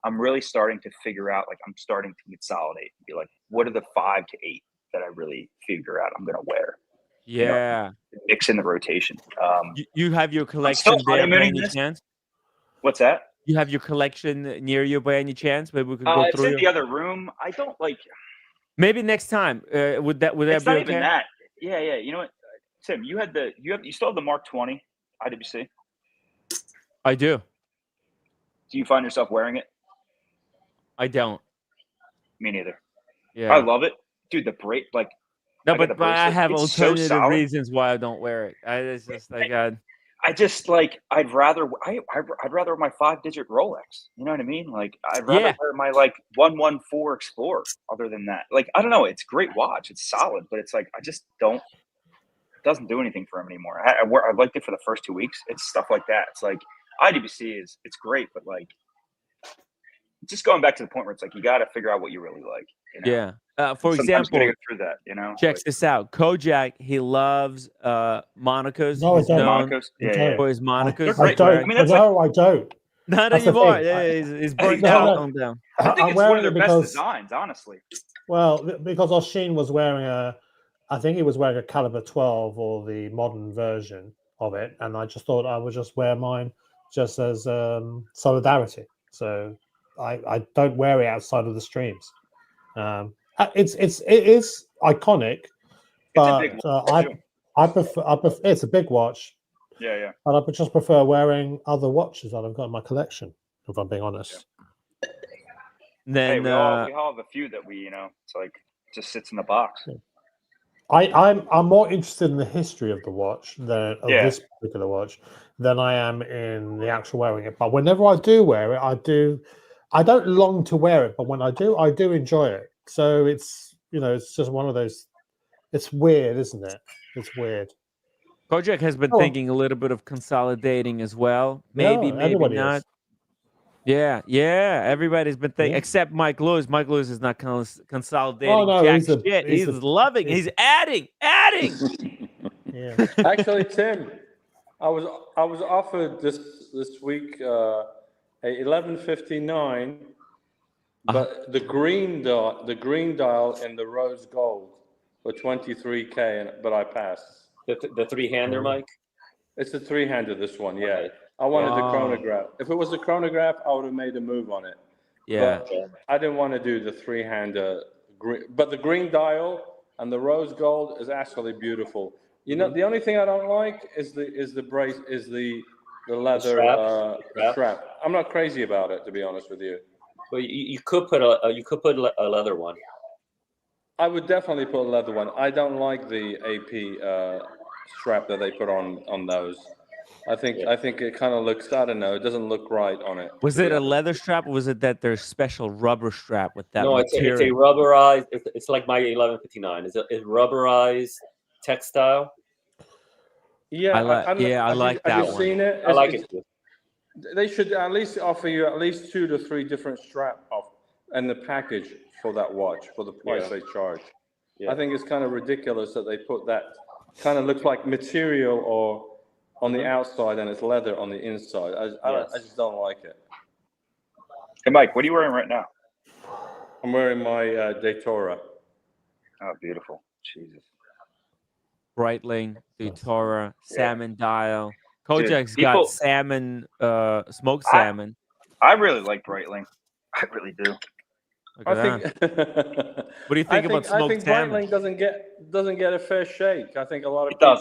I'm really starting to figure out, like I'm starting to consolidate and be like, what are the 5 to 8 that I really figure out I'm going to wear? You know, yeah. mix in the rotation. You have your I'm still collection there by honeymooning any this. chance? What's that? You have your collection near you by any chance? Maybe we could go It's through in it. the other room. I don't like. Maybe next time. Would that It's be not okay? even that. Yeah. You know what, Tim? You still have the Mark 20 IWC. I do. Do you find yourself wearing it? I don't. Me neither. Yeah. I love it, dude. The break, like. No, I got the but I bracelet. have It's so alternative solid. reasons why I don't wear it. It's just like I just like I'd rather wear my 5-digit Rolex. You know what I mean? Like I'd rather Yeah. wear my like 114 Explorer. Other than that, like I don't know. It's a great watch. It's solid, but it's like I just don't. It doesn't do anything for him anymore. I liked it for the first 2 weeks. It's stuff like that. It's like IWC it's great, but like just going back to the point where it's like you got to figure out what you really like. You know? Yeah. For Sometimes example, you gotta go through that. You know. check this out. Kojack, he loves Monaco's. No, I He's don't. known Monaco's. I Yeah. don't. for his Monaco's. I don't. I mean, that's no, I don't. Not That's the anymore. thing. Yeah, he's burnt No, out no. on them. I think I'm it's one wearing of their it best because, designs, honestly. well, because Oshin was wearing I think he was wearing a caliber 12 or the modern version of it, and I just thought I would just wear mine just as solidarity. So I don't wear it outside of the streams. It is iconic, but It's a big watch, too. I prefer it's a big watch. Yeah. But I would just prefer wearing other watches that I've got in my collection, if I'm being honest. Then Hey, we all have a few that it's like just sits in the box. I'm more interested in the history of the watch of this particular watch than I am in the actual wearing it. But whenever I do wear it, I don't long to wear it, but when I do enjoy it. So it's it's just one of those. It's weird, isn't it? It's weird. Kojack has been thinking a little bit of consolidating as well. Maybe not. Is. Yeah. Everybody's been thinking, except Mike Lewis. Mike Lewis is not consolidating. Oh, no, jack shit. He's loving. He's adding. Yeah. Actually, Tim, I was offered this week a 1159, but the green dial and the rose gold for 23K, but I passed. The three-hander, Mike? It's a three-hander, this one, yeah. I wanted the chronograph. If it was a chronograph, I would have made a move on it. Yeah. But I didn't want to do the three-hander. But the green dial and the rose gold is actually beautiful. You know, the only thing I don't like is the leather strap. I'm not crazy about it, to be honest with you. Well, you could put a leather one. I would definitely put a leather one. I don't like the AP strap that they put on those. I think it kind of looks, I don't know, it doesn't look right on it. Was it a leather strap, or was it that there's special rubber strap with that It's material? a rubberized. It's like my 1159. It's rubberized textile. Yeah, I like that one. Seen it. I like it too. They should at least offer you at least 2 to 3 different strap and the package for that watch for the price they charge. Yeah. I think it's kind of ridiculous that they put that kind of looks like material or on the outside and it's leather on the inside. I just don't like it. Hey, Mike, what are you wearing right now? I'm wearing my Datora. Oh, beautiful. Jesus. Breitling, Datora, salmon dial. Kojack's got salmon, smoked salmon. I really like Breitling. I really do. What do you think about smoked salmon? I think Breitling doesn't get a fair shake. I think a lot of people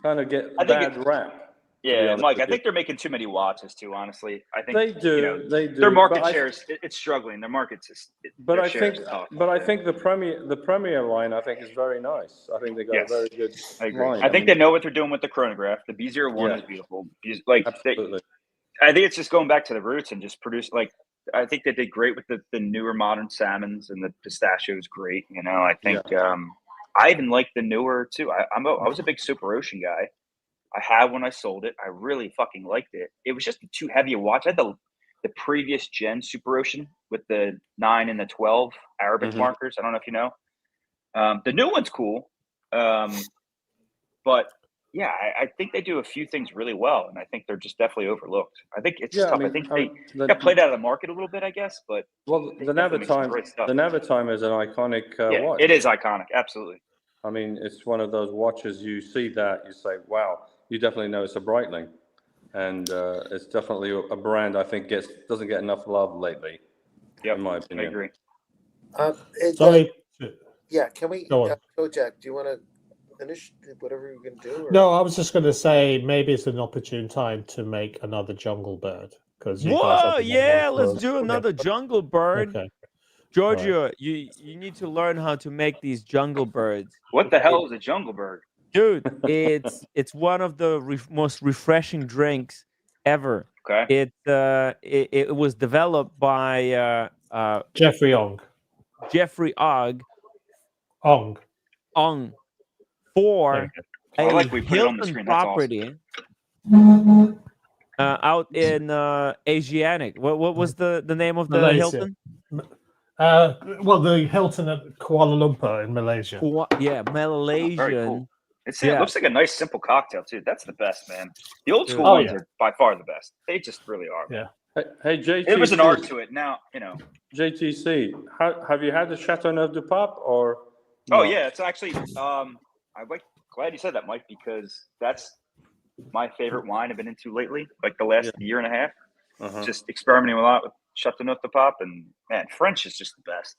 kind of get bad rap. Yeah, Mike, I think they're making too many watches too, honestly. I think they do. Their market shares, it's struggling. Their market's just I think the Premier line I think is very nice. I think they got a very good line. I think they know what they're doing with the chronograph. The B01 is beautiful. Absolutely. I think it's just going back to the roots and just produce like I think they did great with the newer modern salmons, and the pistachio is great. You know, I think I even like the newer too. I was a big Super Ocean guy. I had when I sold it. I really fucking liked it. It was just too heavy a watch. I had the previous gen Super Ocean with the 9 and the 12 Arabic markers. I don't know if you know. The new one's cool, but yeah, I think they do a few things really well, and I think they're just definitely overlooked. I think it's tough. I think they got played out of the market a little bit, I guess. But well, the Navitime is an iconic watch. It is iconic, absolutely. I mean, it's one of those watches you see that you say, "Wow!" You definitely know it's a Breitling, and it's definitely a brand I think doesn't get enough love lately. Yeah, in my opinion. I agree. Sorry. Yeah, can we, Go on. Kojack, do you want to finish whatever you're going to do? Or? No, I was just going to say maybe it's an opportune time to make another jungle bird. Whoa, yeah, let's do another jungle bird. Okay. Giorgio, you need to learn how to make these jungle birds. What the hell is a jungle bird? Dude, it's one of the most refreshing drinks ever. Okay. It was developed by Jeffrey Ong. Jeffrey Ong for a Hilton property out in Asiatic. What was the name of the Malaysia. Hilton? Well, the Hilton at Kuala Lumpur in Malaysia. Malaysian. Very cool. It looks like a nice, simple cocktail too. That's the best, man. The old school ones are by far the best. They just really are. Yeah. Hey, JTC. It was an art to it. Now, you know. JTC, have you had the Chateauneuf du Pape or? Oh no? yeah, it's actually. I'm glad you said that, Mike, because that's my favorite wine I've been into lately. Like the last year and a half, just experimenting a lot with Chateauneuf du Pape, and man, French is just the best.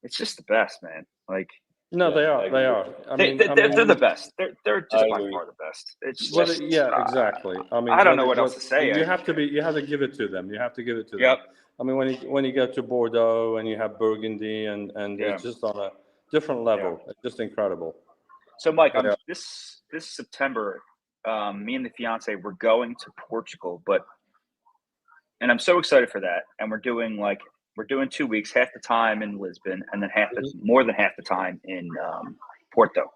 It's just the best, man. Like. No, they are. They are. They're the best. They're just by far the best. It's just exactly. I mean, I don't know what else to say. You have to give it to them. You have to give it to them. Yep. I mean, when you go to Bordeaux and you have Burgundy and it's just on a different level. It's just incredible. So, Mike, this September, me and the fiance we're going to Portugal, and I'm so excited for that. And we're doing 2 weeks, half the time in Lisbon, and then more than half the time in Porto,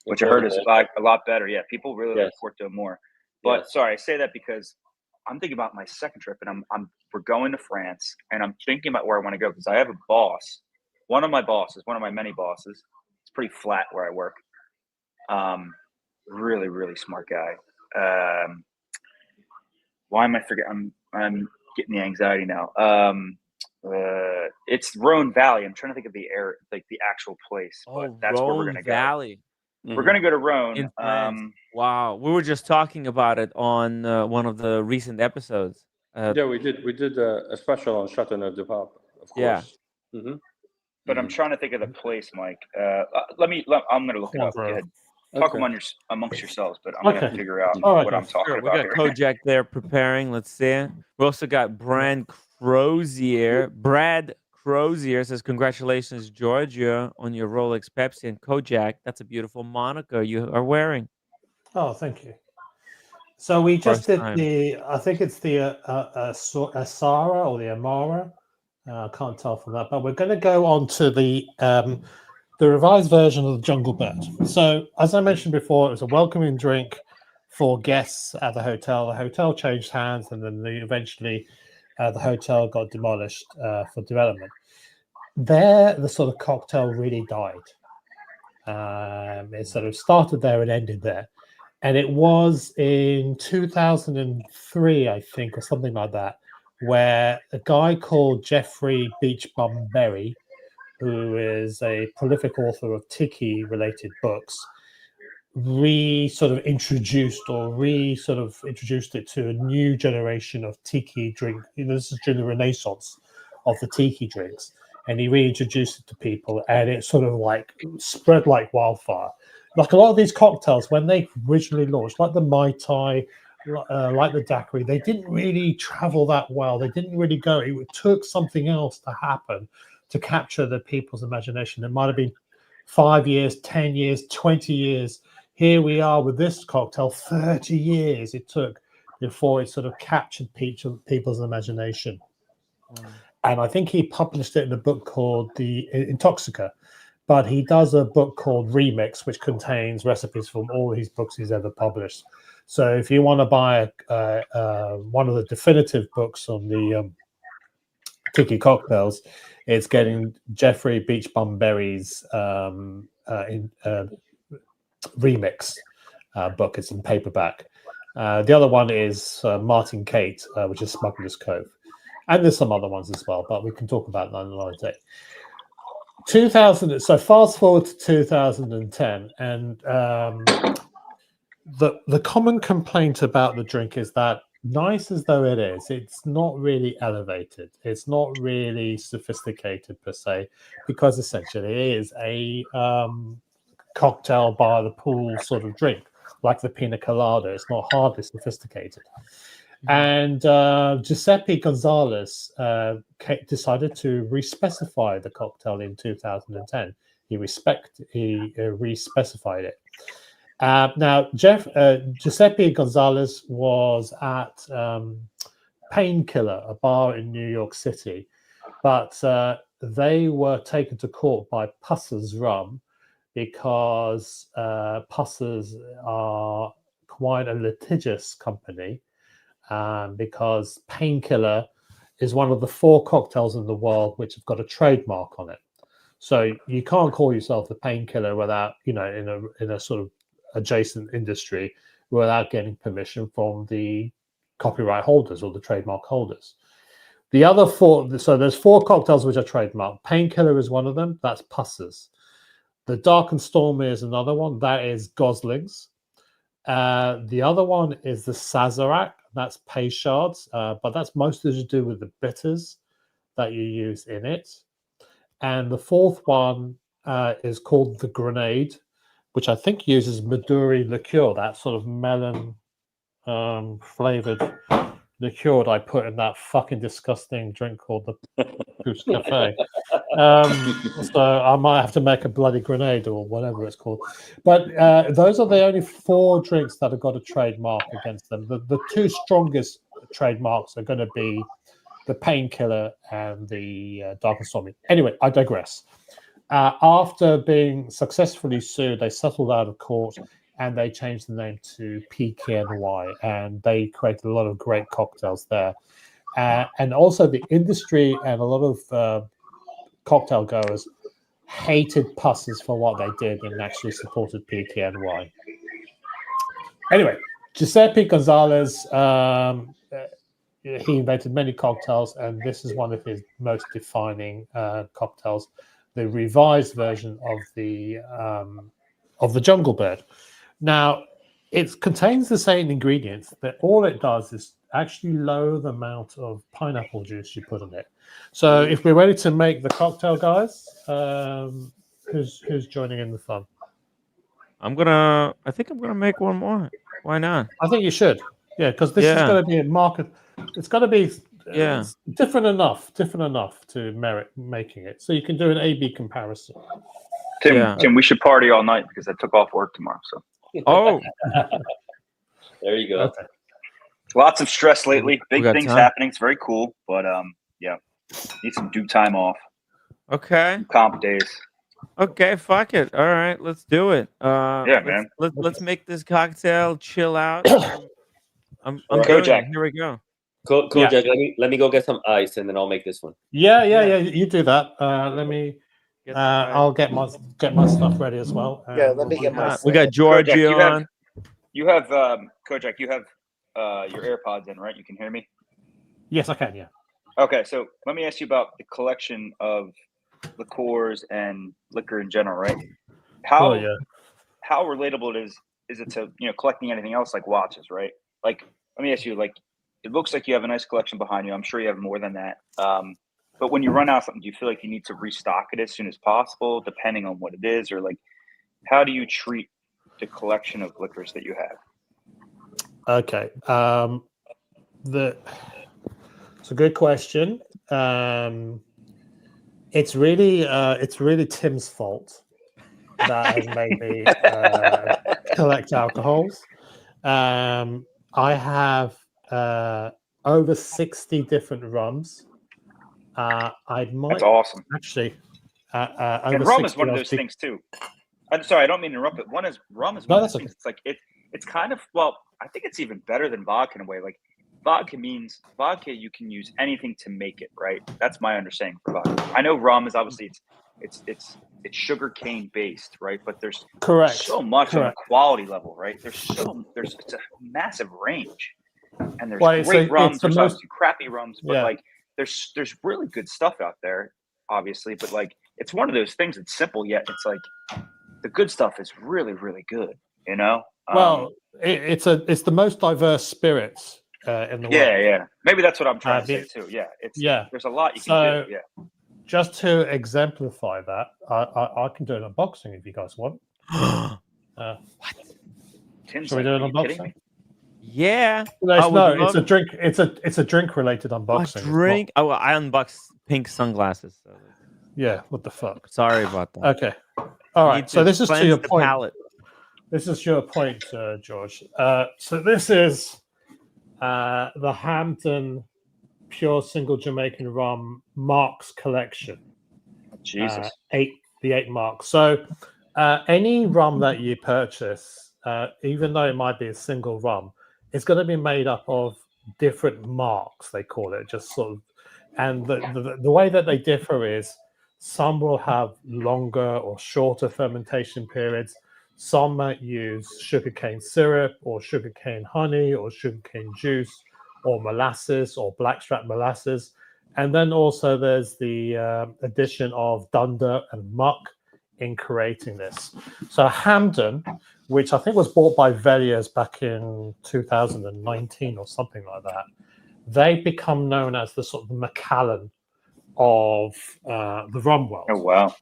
which I heard is a lot better. Yeah, people really like Porto more. But sorry, I say that because I'm thinking about my second trip, and we're going to France, and I'm thinking about where I want to go because I have a boss. One of my many bosses. It's pretty flat where I work. Really, really smart guy. Why am I forgetting? I'm getting the anxiety now. It's Rhone Valley. I'm trying to think of the actual place, but that's where we're going to go. Valley. We're going to go to Rhone. Wow, we were just talking about it on one of the recent episodes. We did a special on Chateauneuf du Pape, of course. Yeah. But I'm trying to think of the place, Mike. I'm going to look it up. Go ahead. Talk amongst yourselves, but I'm going to figure out what I'm talking about. We got Kojack there preparing. Let's see. We also got Brad Crozier says, congratulations, Georgia, on your Rolex Pepsi, and Kojack. That's a beautiful moniker you are wearing. Oh, thank you. So we just did I think it's the Asara or the Amara. I can't tell from that, but we're going to go on to the revised version of the Jungle Bird. So as I mentioned before, it was a welcoming drink for guests at the hotel. The hotel changed hands, and then eventually the hotel got demolished for development. There, the sort of cocktail really died. It sort of started there and ended there. And it was in 2003, I think, or something like that, where a guy called Jeffrey Beachbum Berry, who is a prolific author of Tiki-related books, introduced it to a new generation of Tiki drink. This is during the Renaissance of the Tiki drinks, and he reintroduced it to people, and it sort of like spread like wildfire. Like a lot of these cocktails, when they originally launched, like the Mai Tai, like the daiquiri, they didn't really travel that well. They didn't really go. It took something else to happen to capture the people's imagination. It might have been 5 years, 10 years, 20 years. Here we are with this cocktail, 30 years it took before it sort of captured people's imagination. And I think he published it in a book called The Intoxica. But he does a book called Remix, which contains recipes from all his books he's ever published. So if you want to buy one of the definitive books on the tiki cocktails, it's getting Jeffrey Beach Bum Berry's Remix book. It's in paperback. The other one is Martin Kate, which is Smuggler's Cove. And there's some other ones as well, but we can talk about that another day. 2000. So fast forward to 2010, and the common complaint about the drink is that, nice as though it is, it's not really elevated. It's not really sophisticated per se, because essentially it is a cocktail by the pool sort of drink, like the pina colada. It's not hardly sophisticated. And Giuseppe Gonzalez decided to respecify the cocktail in 2010. He respecified it. Now, Giuseppe Gonzalez was at Painkiller, a bar in New York City, but they were taken to court by Pusser's Rum because Pusser's are quite a litigious company. Because Painkiller is one of the 4 cocktails in the world which have got a trademark on it. So you can't call yourself the Painkiller without, in a sort of adjacent industry, without getting permission from the copyright holders or the trademark holders. The other 4, so there's 4 cocktails which are trademarked. Painkiller is one of them. That's Pusser's. The Dark and Stormy is another one. That is Gosling's. The other one is the Sazerac. That's Peychaud's, but that's mostly to do with the bitters that you use in it. And the 4th one is called the Grenade, which I think uses Maduri liqueur, that sort of melon flavored liqueur that I put in that fucking disgusting drink called the Poose Cafe. So I might have to make a bloody grenade or whatever it's called. But those are the only 4 drinks that have got a trademark against them. The 2 strongest trademarks are going to be the Painkiller and the Dark and Stormy. Anyway, I digress. After being successfully sued, they settled out of court and they changed the name to PKNY, and they created a lot of great cocktails there. And also the industry and a lot of cocktail goers hated Pusses for what they did and actually supported PKNY. Anyway, Giuseppe Gonzalez, he invented many cocktails, and this is one of his most defining cocktails, the revised version of the Jungle Bird. Now, it contains the same ingredients, but all it does is actually lower the amount of pineapple juice you put in it. So if we're ready to make the cocktail, guys, who's joining in the fun? I think I'm gonna make one more. Why not? I think you should. Yeah, because this is going to be a market. It's got to be different enough to merit making it. So you can do an A/B comparison. Tim, we should party all night because I took off work tomorrow. So. Oh, there you go. Okay. Lots of stress lately. Big things time. happening. It's very cool, but need some due time off. Okay. Comp days. Okay, fuck it. All right, let's do it. Man. Let's make this cocktail. Chill out. I'm Kojack. Here we go. Kojack, let me go get some ice, and then I'll make this one. Yeah. You do that. Let me. I'll get my stuff ready as well. Let me get my. We got Georgie Kojack, on. You have Kojack. You have your AirPods in, right? You can hear me. Yes, I can. Yeah. Okay, so let me ask you about the collection of liqueurs and liquor in general, right? How relatable is it to collecting anything else like watches, right? Like, let me ask you, like, it looks like you have a nice collection behind you. I'm sure you have more than that. But when you run out of something, do you feel like you need to restock it as soon as possible, depending on what it is, or like, how do you treat the collection of liquors that you have? Okay. It's a good question. It's really Tim's fault that has made me collect alcohols. I have over 60 different rums I might That's awesome. actually. And rum is one of those things too. I'm sorry, I don't mean to interrupt, but rum is one of those things. It's like it's kind of, well, I think it's even better than vodka in a way. Like vodka you can use anything to make it, right? That's my understanding for vodka. I know rum is obviously it's sugar cane based, right? But there's so much on the quality level, right? There's it's a massive range. And there's great rums, there's obviously crappy rums, but like there's really good stuff out there, obviously, but like it's one of those things that's simple, yet it's like the good stuff is really, really good, you know? Well, it's the most diverse spirits in the world. Yeah. Maybe that's what I'm trying to say too. Yeah. There's a lot you can do. Yeah. Just to exemplify that, I can do an unboxing if you guys want. What? Shall we do an unboxing? Yeah. No, it's a drink. It's a drink related unboxing. A drink? Oh, I unboxed pink sunglasses. So. Yeah. What the fuck? Sorry about that. Okay. All right. So this is to your point. Palate. This is your point, George. So this is the Hampton Pure Single Jamaican Rum Marks Collection. Jesus. The 8 marks. So any rum that you purchase, even though it might be a single rum, it's going to be made up of different marks, they call it, just sort of. And the way that they differ is some will have longer or shorter fermentation periods. Some might use sugarcane syrup or sugarcane honey or sugarcane juice or molasses or blackstrap molasses. And then also there's the addition of dunder and muck in creating this. So Hampden, which I think was bought by Velliers back in 2019 or something like that, they become known as the sort of Macallan of the rum world. Oh, wow.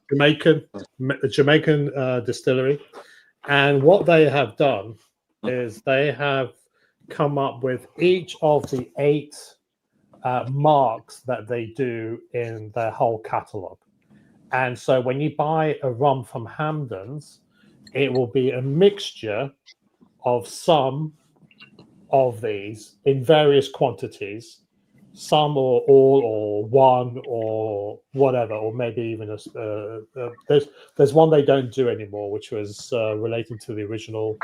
Jamaican distillery. And what they have done is they have come up with each of the 8 marks that they do in their whole catalogue. And so when you buy a rum from Hampden's, it will be a mixture of some of these in various quantities, some or all or one or whatever, or maybe even there's one they don't do anymore, which was relating to the original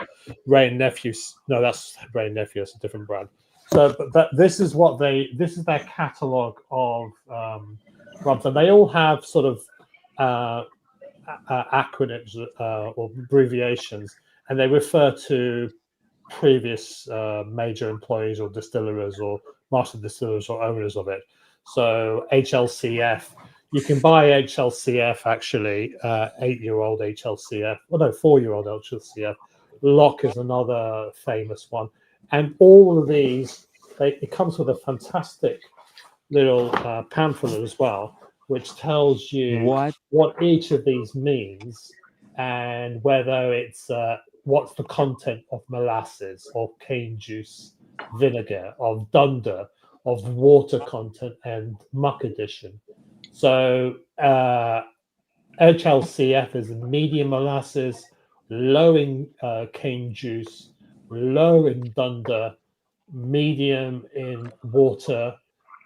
Ray and Nephew. No, that's Ray and Nephew. It's a different brand. So, but this is their catalogue of rums, and they all have sort of acronyms or abbreviations, and they refer to previous major employees or distillers or master distillers or owners of it. So HLCF, you can buy HLCF actually, 8-year-old HLCF. Well, no, 4-year-old HLCF. Lock is another famous one. And all of these, it comes with a fantastic little pamphlet as well, which tells you what each of these means and whether it's what's the content of molasses or cane juice, vinegar, of dunder, of water content, and muck addition. So HLCF is medium molasses, low in cane juice, low in dunder, medium in water,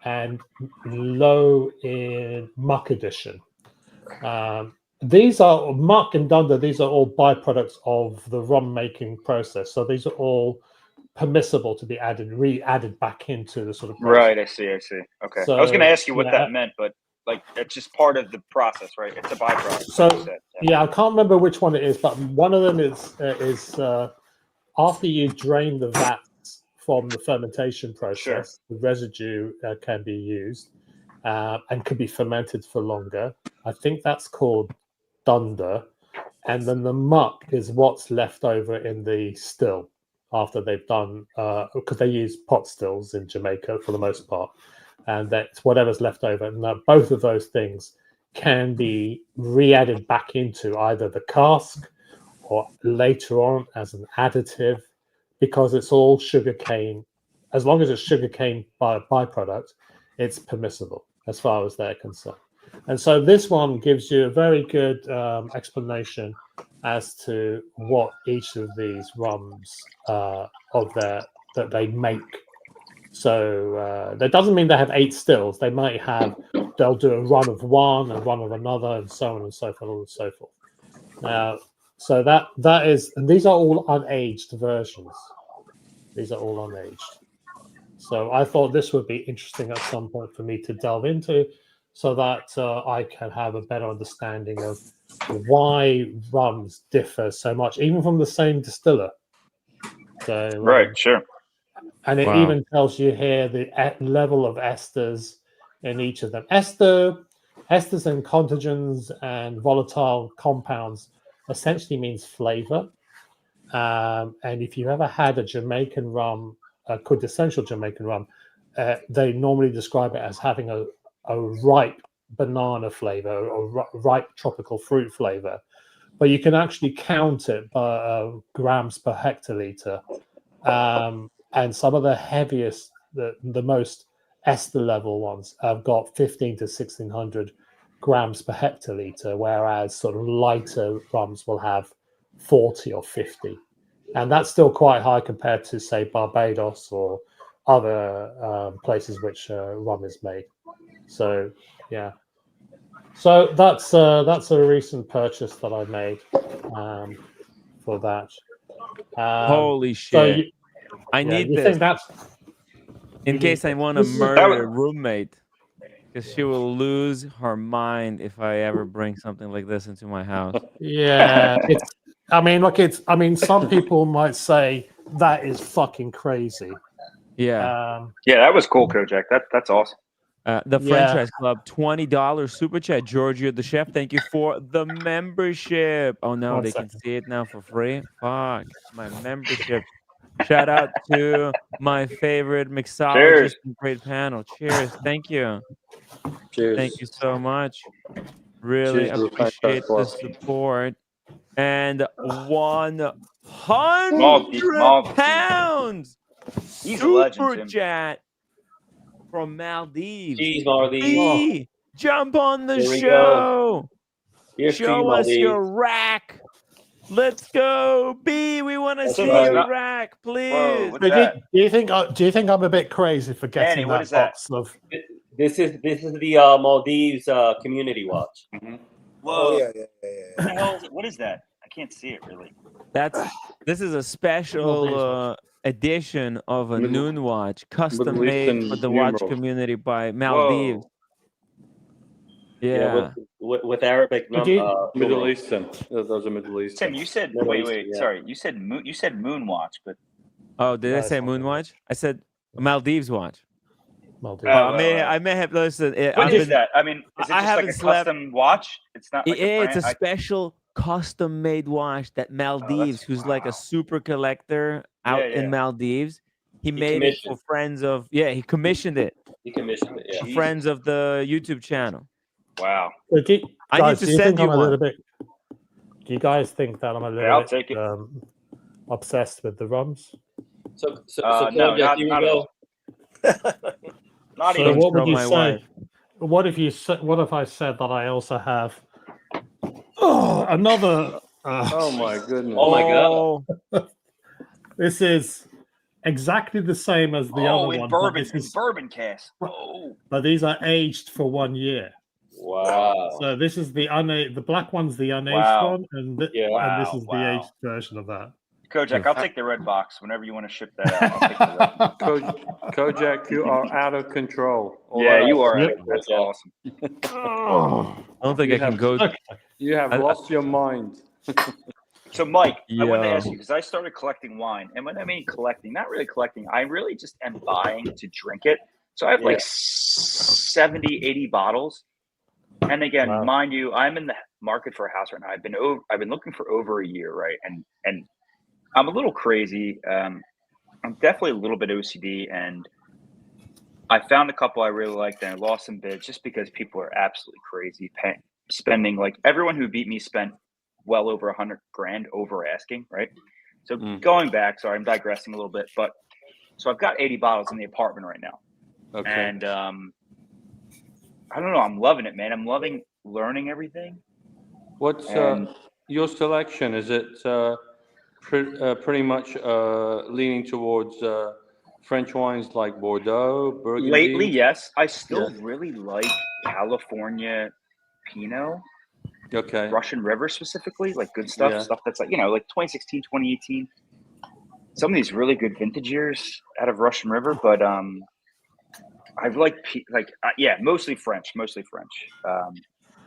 and low in muck addition. These are muck and dunder. These are all byproducts of the rum making process. So these are all permissible to be re-added back into the sort of process. Right. I see. Okay. So, I was going to ask you what that meant, but like it's just part of the process, right? It's a byproduct. So I can't remember which one it is, but one of them is after you drain the vats from the fermentation process, the residue can be used and could be fermented for longer. I think that's called dunder, and then the muck is what's left over in the still after they've done, because they use pot stills in Jamaica for the most part, and that's whatever's left over. And both of those things can be re-added back into either the cask or later on as an additive, because it's all sugarcane. As long as it's sugarcane byproduct, it's permissible as far as they're concerned. And so this one gives you a very good explanation as to what each of these rums that they make So that doesn't mean they have 8 stills. They might have, they'll do a run of one, a run of another, and so on and so forth, and so forth. So that is, and these are all unaged versions. These are all unaged. So I thought this would be interesting at some point for me to delve into, so that I can have a better understanding of why rums differ so much, even from the same distiller. So Right, sure. and it even tells you here the level of esters in each of them. Esters and contagens and volatile compounds essentially means flavor. And if you've ever had a Jamaican rum, a quintessential Jamaican rum, they normally describe it as having a ripe banana flavor or ripe tropical fruit flavor. But you can actually count it by grams per hectoliter. And some of the heaviest, the most ester level ones have got 15 to 1600 grams per hectoliter, whereas sort of lighter rums will have 40 or 50. And that's still quite high compared to, say, Barbados or other places which rum is made. So, yeah. So that's a recent purchase that I made for that. Holy shit. So I need you this think that's in case I want to murder a roommate, because she will lose her mind if I ever bring something like this into my house. Yeah, I mean, some people might say that is fucking crazy. Yeah. Yeah, that was cool, Kojack. That's awesome. The Franchise Club, $20 super chat. Giorgio the chef, thank you for the membership. Oh no, they can see it now for free. Fuck, my membership. Shout out to my favorite mixologist and great panel. Cheers. Thank you. Cheers. Thank you so much. Really Cheers to the appreciate Franchise the Club. support. And 100 Maltese. pounds. He's a legend, Super Tim. chat from Maldives. Jeez, Maldives. B, jump on the Here we show. Here's Show us your rack. Let's go, B. We want to see your rack, please. Whoa, what's Do that? you think I'm a bit crazy for getting Annie, what that is that? box of? This is the Maldives community watch. Whoa. Oh yeah. What the hell is it? What is that? I can't see it really. This is a special edition of a noon watch, custom made for the watch community by Maldives. Whoa. Yeah. With Arabic Middle Eastern. Those are Middle Eastern. Tim, you said sorry. You said moon watch, but Did I say moon watch? I said Maldives watch. Maldives. I may have listened. What is that? I mean, is it I just like a custom watch? It's not like it's a special custom made watch that Maldives, who's like a super collector out in Maldives, he made it for friends of he commissioned it. He commissioned it, for friends of the YouTube channel. Wow. So I need to send you one. Do you guys think that I'm a little I'll bit take it. obsessed with the rums? So no, not at all. Not So even. what would you my say? wife. What if I said that I also have another? Oh my goodness. Oh my god. This is exactly the same as the other in one. bourbon, bourbon cast. Oh. But these are aged for 1 year. Wow. So this is the black one's the unaged one, and this is the aged version of that. Kojack, I'll take the red box whenever you want to ship that out. I'll take the red. Kojack, you are out of control. You are. That's awesome. I don't think I can go. You have lost your mind. So, Mike, I wanted to ask you, because I started collecting wine. And when I mean collecting, not really collecting, I really just am buying to drink it. So I have like 70, 80 bottles. And again, mind you, I'm in the market for a house right now. I've been looking for over a year, right? And I'm a little crazy. I'm definitely a little bit OCD, and I found a couple I really liked, and I lost some bids just because people are absolutely crazy, spending like everyone who beat me spent well over $100,000 over asking, right? So going back, sorry, I'm digressing a little bit, but so I've got 80 bottles in the apartment right now, and I don't know, I'm loving it, man. I'm loving learning everything. What's your selection? Is it pretty much leaning towards French wines like Bordeaux, Burgundy? Lately, yes. I still really like California Pinot. Okay. Russian River specifically, like good stuff, stuff that's like, like 2016, 2018. Some of these really good vintage years out of Russian River, but I've mostly French,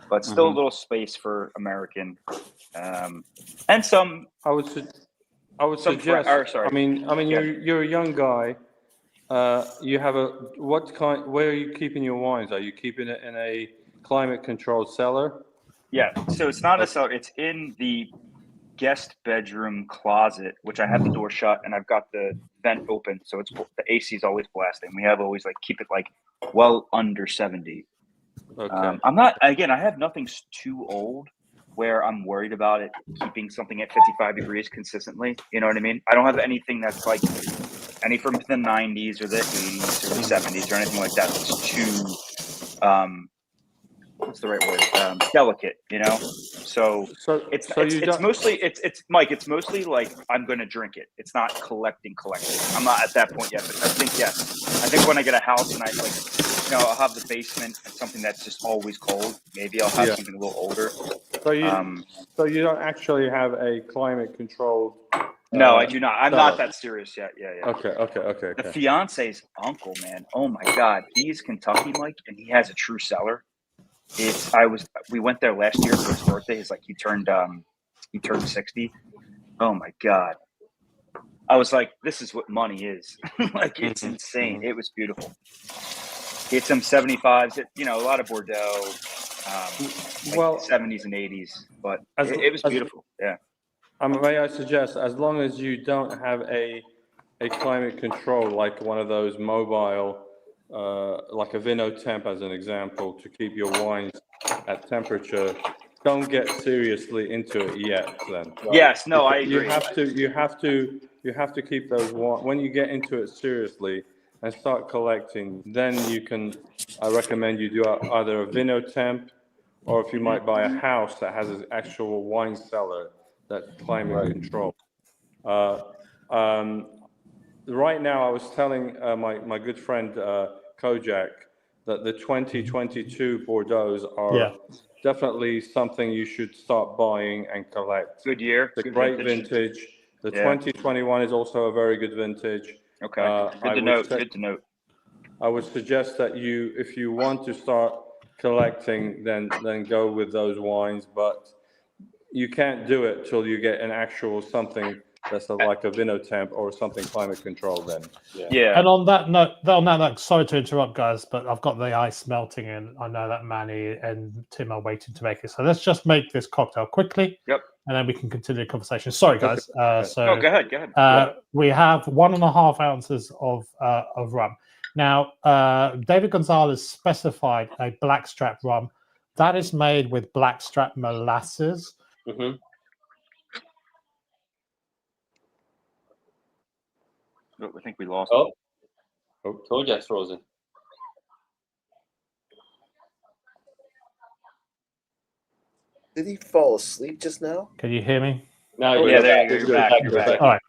but still a little space for American, and some. I would suggest. I mean, you're a young guy. You have what kind? Where are you keeping your wines? Are you keeping it in a climate-controlled cellar? Yeah, so it's not a cellar. It's in the guest bedroom closet, which I have the door shut and I've got the vent open, so it's the AC is always blasting. We have always keep it well under 70. Okay. I'm not. Again, I have nothing too old where I'm worried about it keeping something at 55 degrees consistently. You know what I mean? I don't have anything that's any from the 90s or the 80s or the 70s or anything like that that's too what's the right word? Delicate, So it's mostly Mike. It's mostly I'm going to drink it. It's not collecting. I'm not at that point yet, but I think yes. I think when I get a house and I'll have the basement and something that's just always cold. Maybe I'll have something a little older. So you don't actually have a climate controlled. No, I do not. I'm not that serious yet. Yeah. Okay. The fiance's uncle, man. Oh my God, he's Kentucky, Mike, and he has a true cellar. We went there last year for his birthday. He turned 60. Oh my God. I was like, this is what money is. It's insane. It was beautiful. It's some 75s, a lot of Bordeaux, 70s and 80s, but it was beautiful. Yeah. May I suggest, as long as you don't have a climate control, like one of those mobile, like a Vinotemp as an example, to keep your wines at temperature, don't get seriously into it yet. Then yes, no, I agree. You have to keep those when you get into it seriously and start collecting. Then you can. I recommend you do either a Vinotemp, or if you might buy a house that has an actual wine cellar that's climate control. Right now, I was telling my good friend Kojack that the 2022 Bordeaux's are definitely something you should start buying and collect. Good year. It's a great vintage. The 2021 is also a very good vintage. Okay. Good to note. I would suggest that if you want to start collecting, then go with those wines, but you can't do it till you get an actual something that's like a Vinotemp or something climate controlled. Then, yeah. And on that note, sorry to interrupt, guys, but I've got the ice melting, and I know that Manny and Tim are waiting to make it. So let's just make this cocktail quickly. Yep. And then we can continue the conversation. Sorry, guys. Go ahead. We have 1.5 ounces of rum. Now, David Gonzalez specified a blackstrap rum that is made with blackstrap molasses. Mm-hmm. I think we lost. Oh, Kojack's frozen. Did he fall asleep just now? Can you hear me? No, there you're back. You're back. All right.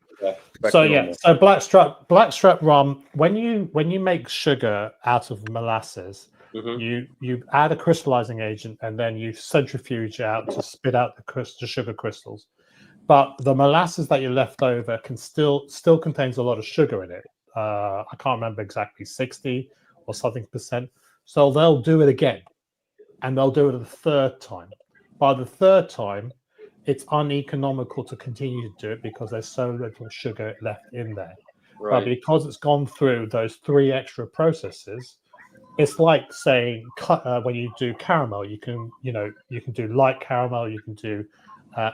So blackstrap rum. When you make sugar out of molasses, you add a crystallizing agent and then you centrifuge out to spit out the sugar crystals. But the molasses that you left over can still contains a lot of sugar in it. I can't remember exactly 60 or something %. So they'll do it again, and they'll do it a third time. By the third time, it's uneconomical to continue to do it because there's so little sugar left in there. Right. But because it's gone through those 3 extra processes, it's like saying when you do caramel, you can do light caramel, you can do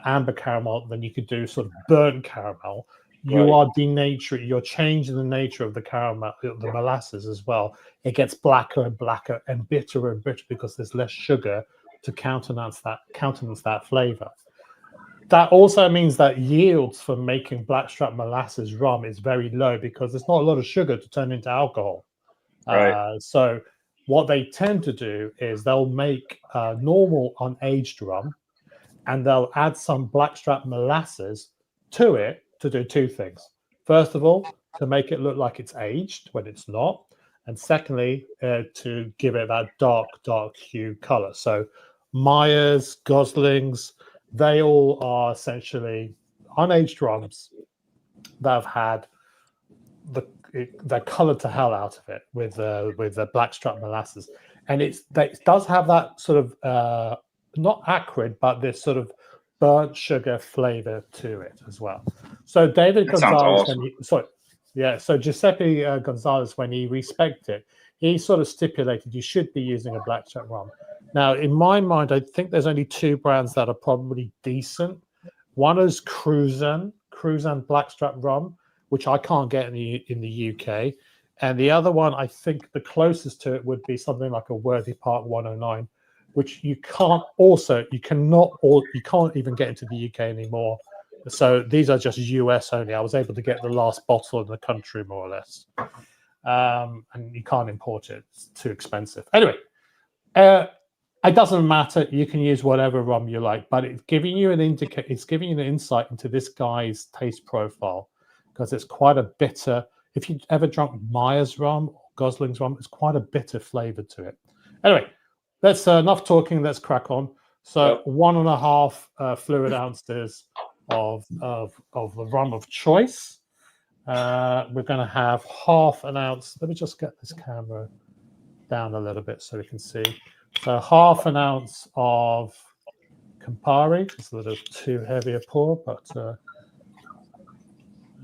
amber caramel, then you could do sort of burnt caramel. You're changing the nature of the caramel, the molasses as well. It gets blacker and blacker and bitter because there's less sugar to countenance that flavor. That also means that yields for making blackstrap molasses rum is very low because there's not a lot of sugar to turn into alcohol. Right. So what they tend to do is they'll make normal unaged rum, and they'll add some blackstrap molasses to it to do 2 things. First of all, to make it look like it's aged when it's not. And secondly, to give it that dark hue color. So Myers, Goslings, they all are essentially unaged rums that have had they're colored to hell out of it with the blackstrap molasses. And it does have that sort of not acrid, but this sort of burnt sugar flavor to it as well. So David Gonzalez, awesome. So Giuseppe Gonzalez, when he respec'd it, he sort of stipulated you should be using a blackstrap rum. Now, in my mind, I think there's only two brands that are probably decent. One is Cruzan blackstrap rum, which I can't get in the UK. And the other one, I think the closest to it would be something like a Worthy Park 109, which you can't even get into the UK anymore. So these are just US only. I was able to get the last bottle in the country, more or less. And you can't import it. It's too expensive. Anyway, it doesn't matter. You can use whatever rum you like, but it's giving you an insight into this guy's taste profile, because it's quite a bitter. If you've ever drunk Myers rum or Gosling's rum, it's quite a bitter flavor to it. Anyway, that's enough talking. Let's crack on. So 1.5 fluid ounces of the rum of choice. We're going to have 1/2 ounce. Let me just get this camera down a little bit so we can see. So 1/2 ounce of Campari. It's a little too heavy a pour, but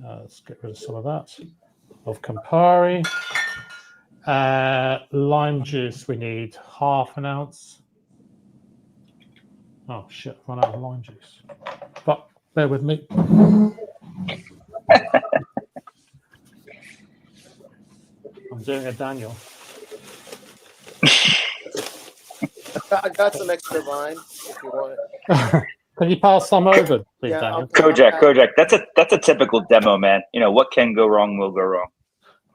let's get rid of some of that. Of Campari. Lime juice, we need 1/2 ounce. Oh shit, I've run out of lime juice. But bear with me. I'm doing a Daniel. I got some extra lime if you want it. Can you pass some over, please, Yeah, Daniel? Kojack. That's a typical demo, man. You know, what can go wrong will go wrong.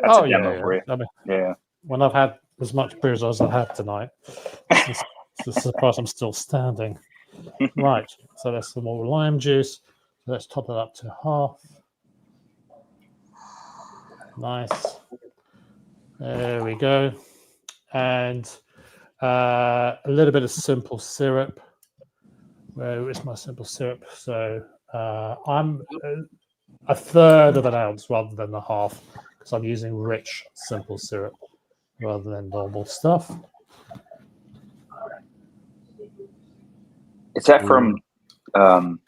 That's a demo for you. I mean, yeah. When I've had as much booze as I've had tonight, it's a surprise I'm still standing. Right, so there's some more lime juice. So let's top it up to 1/2. Nice. There we go. And a little bit of simple syrup. Where is my simple syrup? So I'm 1/3 ounce rather than 1/2, because I'm using rich simple syrup rather than normal stuff. Is that from I'm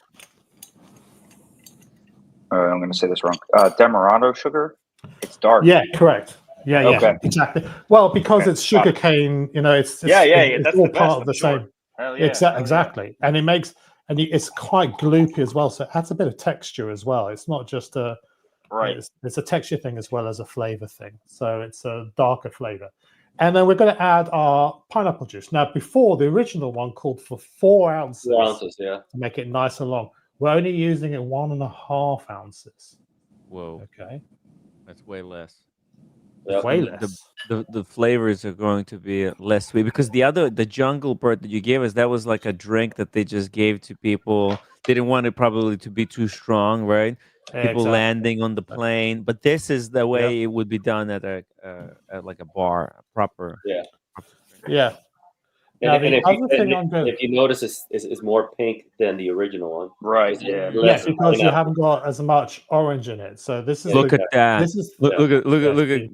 going to say this wrong. Demerara sugar? It's dark. Yeah, correct. Yeah, Okay. exactly. Well, because it's sugar cane, you know, it's That's all the best, part of the I'm sure. same. Hell yeah. Exactly. And it makes, and it's quite gloopy as well, so it adds a bit of texture as well. It's not just it's a texture thing as well as a flavor thing. So it's a darker flavor. And then we're going to add our pineapple juice. Now, before, the original one called for 4 ounces. 4 ounces, yeah. To make it nice and long. We're only using it 1.5 ounces. Whoa. Okay. That's way less. Yep. Way less. The flavors are going to be less sweet, because the jungle bird that you gave us, that was like a drink that they just gave to people. They didn't want it probably to be too strong, right? People landing on the plane, but this is the way it would be done at like a bar, a proper. Yeah. Yeah. And if you notice, it's more pink than the original one. Right. Yeah. Yes, because you haven't got as much orange in it. So this is look at that. This is look at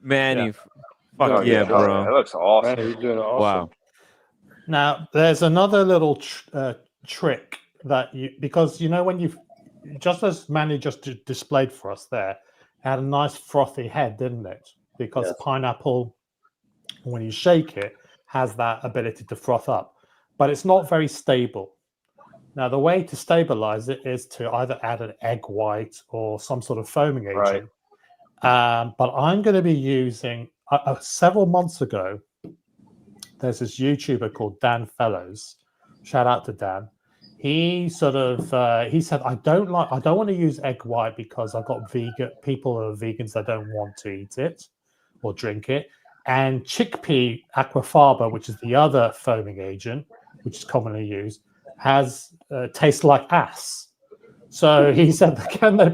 Manny. Fuck yeah, bro. That looks awesome. Man, he's doing awesome. Wow. Now there's another little trick that because you know when you just as Manny just displayed for us there, it had a nice frothy head, didn't it? Because pineapple, when you shake it, has that ability to froth up, but it's not very stable. Now, the way to stabilize it is to either add an egg white or some sort of foaming agent. But I'm going to be using, several months ago, there's this YouTuber called Dan Fellows. Shout out to Dan. He sort of, he said, I don't want to use egg white because I've got people who are vegans that don't want to eat it or drink it. And chickpea aquafaba, which is the other foaming agent, which is commonly used, has tastes like ass. So he said, can there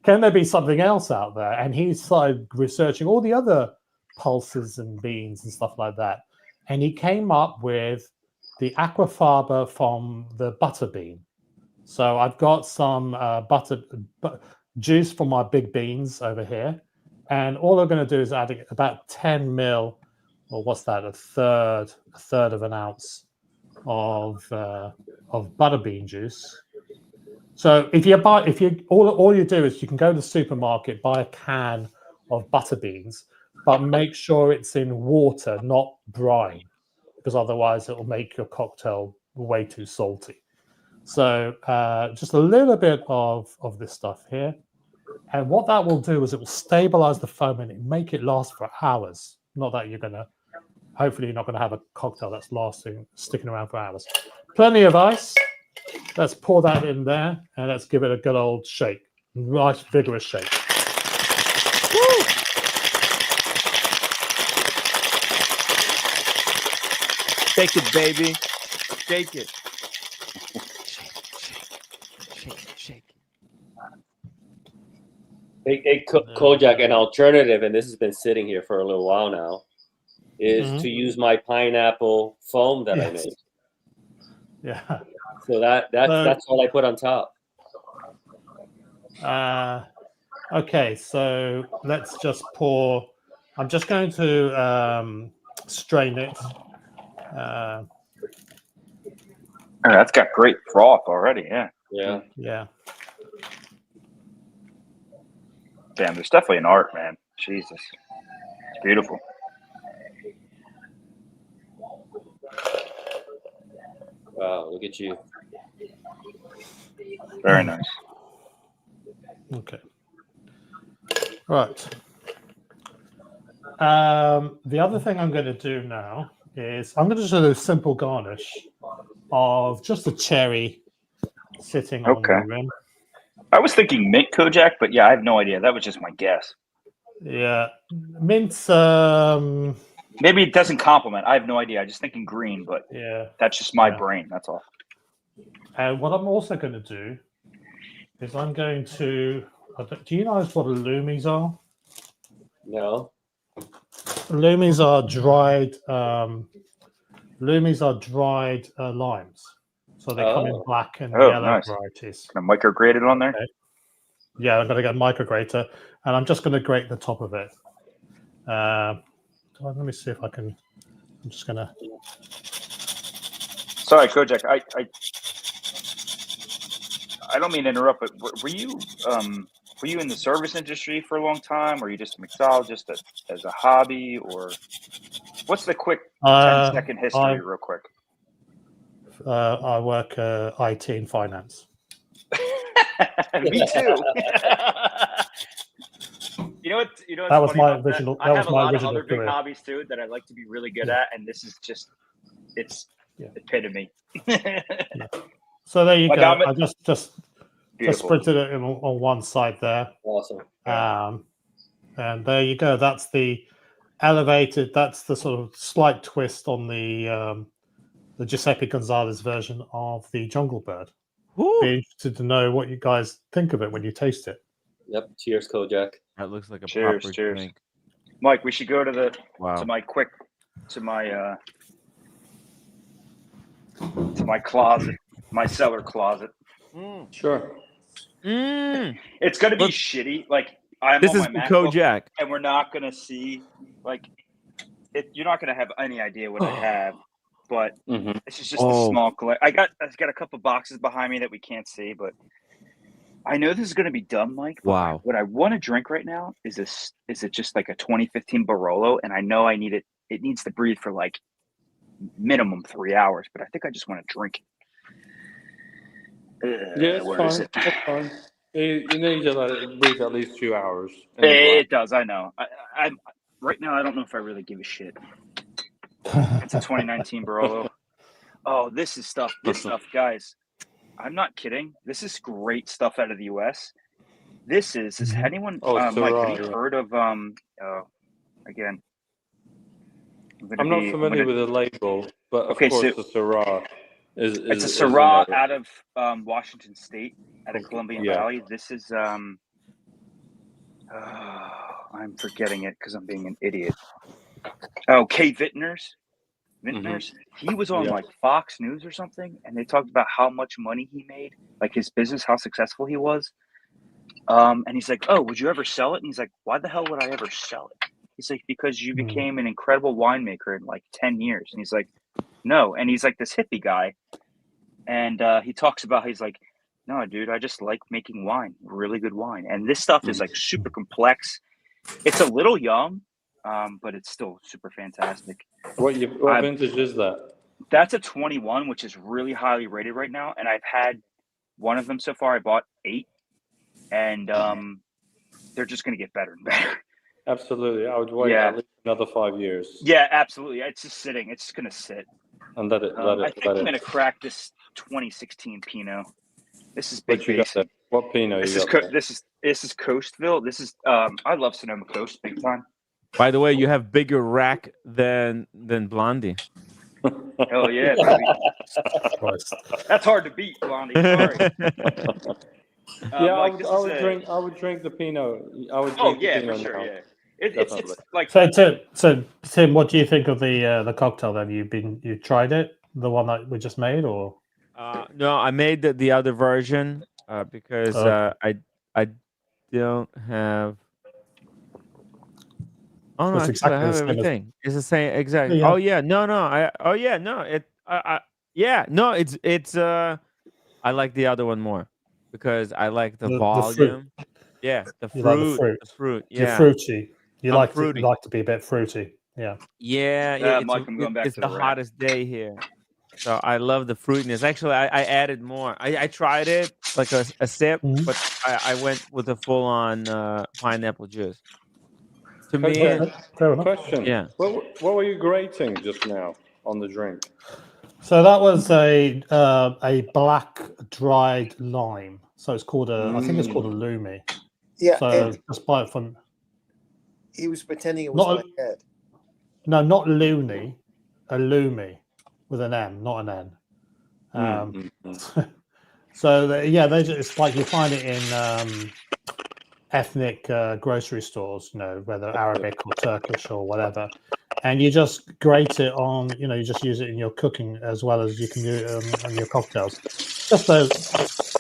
can there be something else out there? And he started researching all the other pulses and beans and stuff like that. And he came up with the aquafaba from the butter bean. So I've got some juice from my big beans over here. And all I'm going to do is add about 10 mil, or what's that, a third of an ounce of butterbean juice. So all you do is you can go to the supermarket, buy a can of butter beans, but make sure it's in water, not brine, because otherwise it will make your cocktail way too salty. So just a little bit of this stuff here. And what that will do is it will stabilize the foam and make it last for hours. Not that hopefully you're not going to have a cocktail that's sticking around for hours. Plenty of ice. Let's pour that in there and let's give it a good old shake. Nice, vigorous shake. Woo! Shake it, baby. Shake it. Shake it. Hey, Kojack, an alternative, and this has been sitting here for a little while now, is to use my pineapple foam that I made. Yeah. So that's all I put on top. Okay, so let's just pour. I'm just going to strain it. That's got great froth already. Yeah. Yeah. Yeah. Damn, there's definitely an art, man. Jesus. It's beautiful. Wow, look at you. Very nice. Okay. Right. The other thing I'm going to do now is I'm going to do a simple garnish of just a cherry sitting on the rim. I was thinking mint Kojack, but yeah, I have no idea. That was just my guess. Yeah. Mint's maybe it doesn't complement. I have no idea. I'm just thinking green, but yeah, that's just my brain. That's all. And what I'm also going to do is I'm going to. Do you know what illumis are? No. Illumis are dried. Limes, so they come in black and yellow varieties. Can I micrograte it on there? Okay. Yeah, I'm going to get a micrograter, and I'm just going to grate the top of it. Let me see if I can. I'm just going to. Sorry, Kojack. I don't mean to interrupt, but were you in the service industry for a long time? Or are you just a mixologist as a hobby, or what's the quick 10-second history, real quick? I work IT and finance. Me too. You know what? That was my original. I have a lot of other big hobbies too that I'd like to be really good at, and this is just it's epitome. So there you go. I just sprinted it on one side there. Awesome. And there you go. That's the elevated. That's the sort of slight twist on the Giuseppe Gonzalez version of the Jungle Bird. Be interested to know what you guys think of it when you taste it. Yep. Cheers, Kojack. That looks like a cheers. proper drink. Mike, we should go to the wow. to my closet, my cellar closet. Sure. It's gonna be shitty. Like I'm this on is my MacBook, Kojack, and we're not gonna see like it. You're not gonna have any idea what I have, but this is just a small collect. I've got a couple boxes behind me that we can't see, but I know this is gonna be dumb, Mike. But wow. What I want to drink right now is it just like a 2015 Barolo, and I know I need it. It needs to breathe for like minimum 3 hours, but I think I just want to drink it. Yeah, it's fine. That's fine. You need to let it breathe at least 2 hours. It does. I know. I right now I don't know if I really give a shit. It's a 2019 Barolo. Oh, this is stuff. This stuff, guys. I'm not kidding. This is great stuff out of the U.S. This is anyone? Mike, have you heard of again? I'm not familiar with the label, but of course the Syrah is. It's a Syrah out of Washington State, out of Columbia Valley. This is I'm forgetting it because I'm being an idiot. Oh, Kay Vintners. He was on like Fox News or something, and they talked about how much money he made, like his business, how successful he was. And he's like, "Oh, would you ever sell it?" And he's like, "Why the hell would I ever sell it?" He's like, "Because you became an incredible winemaker in like 10 years." And he's like, "No." And he's like this hippie guy, and he talks about, he's like, "No, dude, I just like making wine, really good wine. And this stuff is like super complex. It's a little young, but it's still super fantastic." What vintage is that? That's a 21, which is really highly rated right now. And I've had one of them so far. I bought 8, and they're just going to get better and better. Absolutely. I would wait at least another 5 years. Yeah, absolutely. It's just sitting. It's just going to sit. And let it. I think I'm going to crack this 2016 Pinot. This is big basic. What Pinot? This is Coastville. This is I love Sonoma Coast big time. By the way, you have bigger rack than Blondie. Hell yeah, baby. That's hard to beat, Blondie. Sorry. I would drink the Pinot. I would drink the Pinot for sure. now. Yeah. It's like so Tim, what do you think of the cocktail? Then you tried it, the one that we just made, or no? I made the other version because I don't have. Oh no, it's actually, I exactly have the same everything. It's the same exactly. Yeah. Oh yeah, no. It's I like the other one more because I like the volume. The fruit. The You like fruit. The fruit. Yeah. You're fruity. You I'm like fruity. to be a bit fruity. Yeah. Yeah. Mike, I'm going back it's to the the rack. hottest day here, so I love the fruitiness. Actually, I added more. I tried it like a sip, but I went with a full on pineapple juice. To me, fair enough. Question. Yeah. What were you grating just now on the drink? So that was a black dried lime. So it's called I think it's called a Lumi. Yeah. So just buy it from. He was pretending it was my head. No, not Looney, a Lumi with an M, not an N. So it's like you find it in ethnic grocery stores, whether Arabic or Turkish or whatever, and you just grate it on. You just use it in your cooking as well as you can do it on your cocktails. Just those.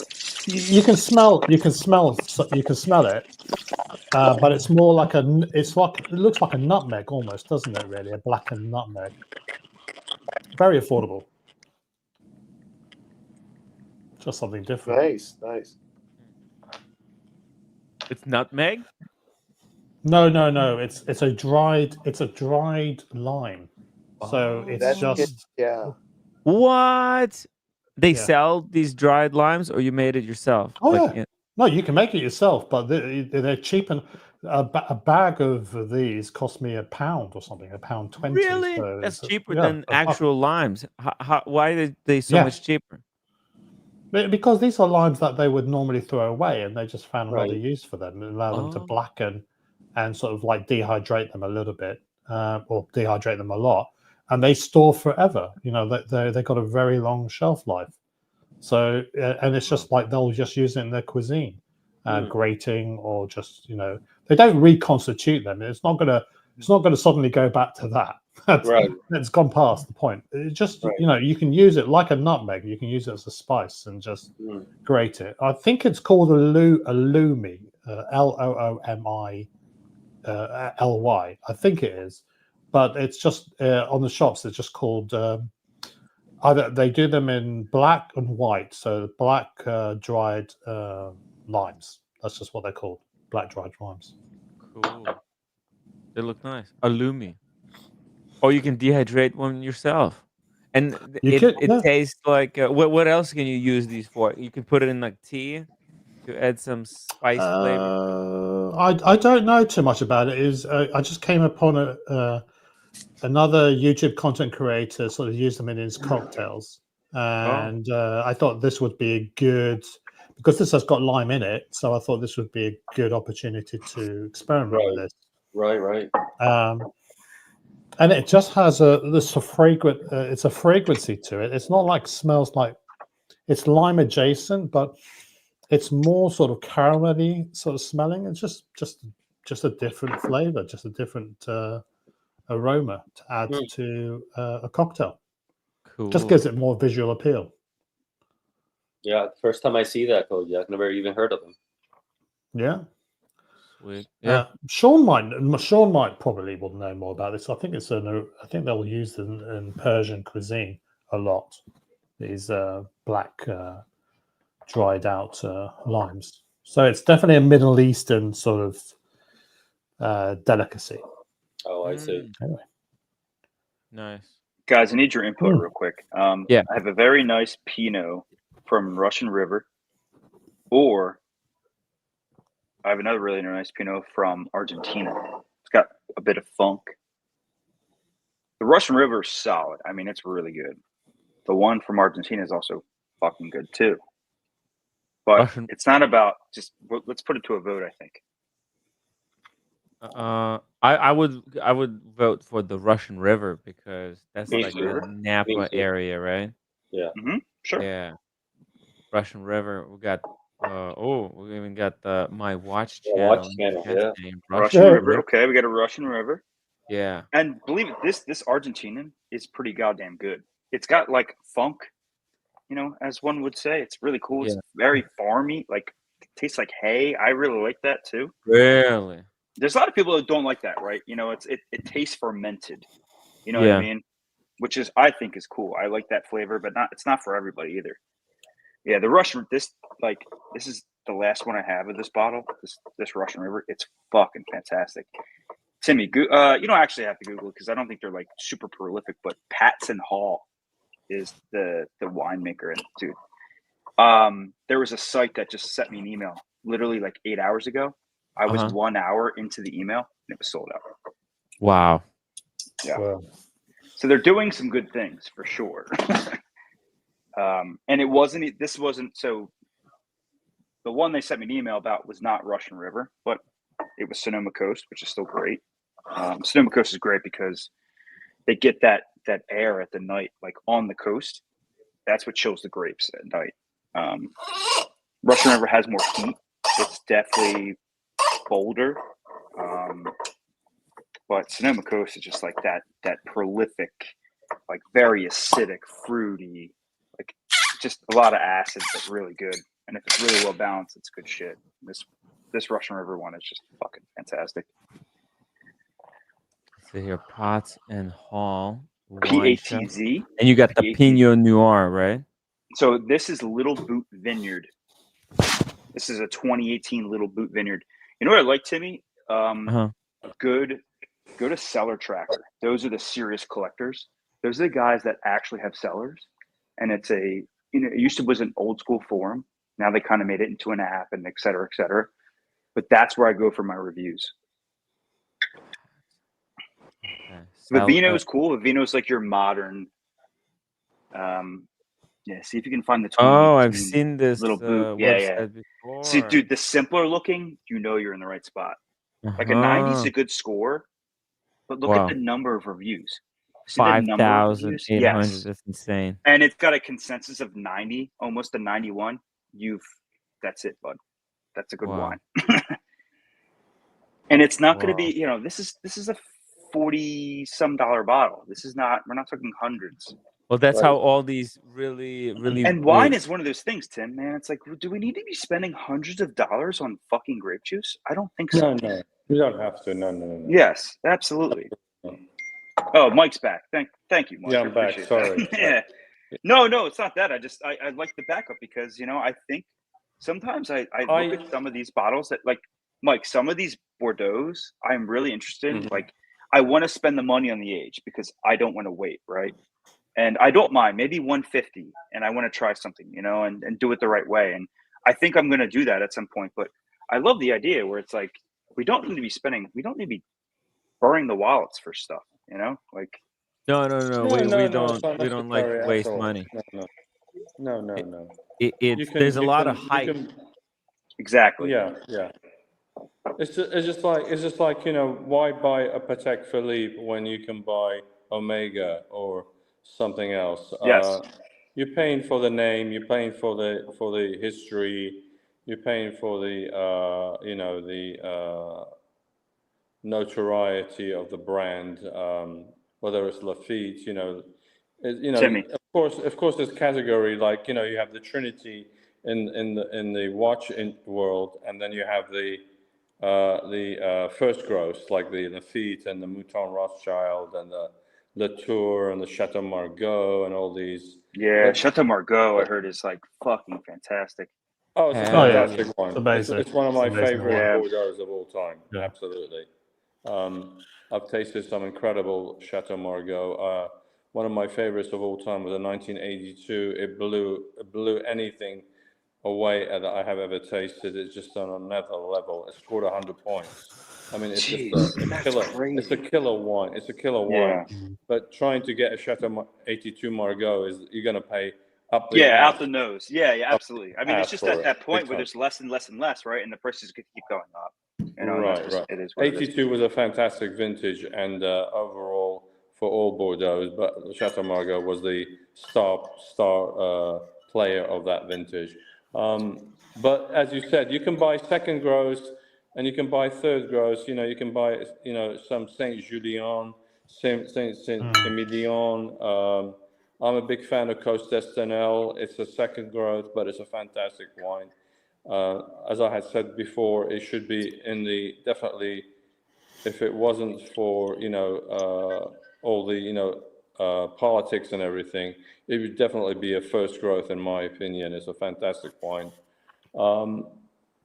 You can smell it, but it's more like it looks like a nutmeg almost, doesn't it? Really, a blackened nutmeg. Very affordable. Just something different. Nice. It's nutmeg. No. It's a dried lime. So it's just What? They sell these dried limes, or you made it yourself? Oh yeah. No, you can make it yourself, but they're cheap, and a bag of these cost me £1 or something, £1.20. Really? So That's cheaper than actual limes. Why are they so much cheaper? Because these are limes that they would normally throw away, and they just found another use for them and allow them to blacken and sort of like dehydrate them a little bit, or dehydrate them a lot, and they store forever. They got a very long shelf life. So and it's just like they'll just use it in their cuisine, grating, or just they don't reconstitute them. It's not gonna suddenly go back to that. It's gone past the point. It just you can use it like a nutmeg. You can use it as a spice and just grate it. I think it's called a Loomy, Loomi, Ly. I think it is, but it's just on the shops. It's just called. Either they do them in black and white, so black dried limes. That's just what they're called, black dried limes. Cool. They look nice. A Lumi. Or you can dehydrate one yourself, and it tastes like. What else can you use these for? You can put it in like tea to add some spice flavor. I don't know too much about it. I just came upon another YouTube content creator sort of used them in his cocktails, and I thought this would be good because this has got lime in it. So I thought this would be a good opportunity to experiment with this. Right. And it just has it's a fragrancy to it. It's not like smells like it's lime adjacent, but it's more sort of caramelly sort of smelling. It's just a different flavor, just a different aroma to add to a cocktail. Cool. Just gives it more visual appeal. Yeah, first time I see that Kojack. Never even heard of him. Yeah. Sweet. Yeah. Sean might probably will know more about this. I think I think they'll use it in Persian cuisine a lot. These black dried out limes. So it's definitely a Middle Eastern sort of delicacy. Oh, I see. Anyway. Nice. Guys, I need your input real quick. Yeah. I have a very nice Pinot from Russian River, or I have another really nice Pinot from Argentina. It's got a bit of funk. The Russian River is solid. I mean, it's really good. The one from Argentina is also fucking good too. But it's not about just. Let's put it to a vote. I think. I would vote for the Russian River because that's Me like too. the Napa area, right? Yeah. Sure. Yeah. Russian River. We got. We even got my watch Yeah, channel. watch channel, yeah. Name, Russian River. Okay, we got a Russian River. Yeah. And believe it, this Argentinian is pretty goddamn good. It's got like funk, as one would say. It's really cool. It's very farmy. Like it tastes like hay. I really like that too. Really? There's a lot of people that don't like that, right? It tastes fermented. You know what I mean? Which I think is cool. I like that flavor, but it's not for everybody either. Yeah, the Russian this is the last one I have of this bottle. This Russian River, it's fucking fantastic. Timmy, you don't actually have to Google it because I don't think they're like super prolific, but Patson Hall is the winemaker, and dude, there was a site that just sent me an email literally like 8 hours ago. I was 1 hour into the email and it was sold out. Wow. Yeah. Wow. So they're doing some good things for sure. And this wasn't so. The one they sent me an email about was not Russian River, but it was Sonoma Coast, which is still great. Sonoma Coast is great because they get that air at the night, like on the coast. That's what chills the grapes at night. Russian River has more heat. It's definitely bolder. But Sonoma Coast is just like that prolific, like very acidic, fruity, like just a lot of acid, but really good. And if it's really well balanced, it's good shit. This Russian River one is just fucking fantastic. So here, Potts and Hall. PATZ. And you got the Pinot Noir, right? So this is Little Boot Vineyard. This is a 2018 Little Boot Vineyard. You know what I like, Timmy? Go to Cellar Tracker. Those are the serious collectors. Those are the guys that actually have cellars. And it's it was an old school forum. Now they kind of made it into an app and et cetera, et cetera. But that's where I go for my reviews. Okay. Vivino is cool. Vivino is like your modern. See if you can find the 2018 I've seen this Little Boot. website before. See, dude, the simpler looking, you're in the right spot. Like a 90 is a good score, but look at the number of reviews. 5,800. Yes. That's insane. And it's got a consensus of 90, almost a 91. That's it, bud. That's a good wine. And it's not going to be, this is a $40-some bottle. We're not talking hundreds. Well, that's how all these really, really. And wine is one of those things, Tim, man. It's like, do we need to be spending hundreds of dollars on fucking grape juice? I don't think so. No, you don't have to. No. Yes, absolutely. Oh, Mike's back. Thank you, Mike. Yeah, I'm back. Sorry. Yeah. No, it's not that. I like the backup because I think sometimes I look at some of these bottles that, like, Mike, some of these Bordeaux's I'm really interested in. Like, I want to spend the money on the age because I don't want to wait, right? And I don't mind, maybe 150, and I want to try something, and do it the right way. And I think I'm going to do that at some point. But I love the idea where it's like, we don't need to be burning the wallets for stuff, like. No. We don't like to waste money. No. There's a lot of hype. Exactly. Yeah. It's just like why buy a Patek Philippe when you can buy Omega or something else? Yes. You're paying for the name. You're paying for the history. you're paying for the notoriety of the brand, whether it's Lafite, Timmy. of course, there's category like you have the Trinity in the watch world, and then you have the first growth like the Lafite and the Mouton Rothschild and the Latour and the Chateau Margaux and all these. Yeah, Chateau Margaux, I heard, is like fucking fantastic. Oh, it's a fantastic one. It's amazing. It's one of my favorite Yeah. Bordeaux of all time. Yeah. Absolutely. I've tasted some incredible Chateau Margaux. One of my favorites of all time was a 1982. It blew anything away that I have ever tasted. It's just on another level. It scored 100 points. I mean, it's just a killer. Crazy. It's a killer wine. It's a killer wine. But trying to get a Chateau 82 Margaux you're going to pay up the ass. out the nose. Yeah, absolutely. I mean, it's just at that point where there's less and less and less, right? And the prices could keep going up. Right. It is what 82 was a fantastic vintage, and overall for all Bordeaux, but Chateau Margaux was the star player of that vintage. But as you said, you can buy second gross and you can buy third gross. You can buy some Saint Julien, Saint Emilion. I'm a big fan of Coast d'Estanel. It's a second growth, but it's a fantastic wine. As I had said before, it should be definitely, if it wasn't for all the politics and everything, it would definitely be a first growth in my opinion. It's a fantastic wine.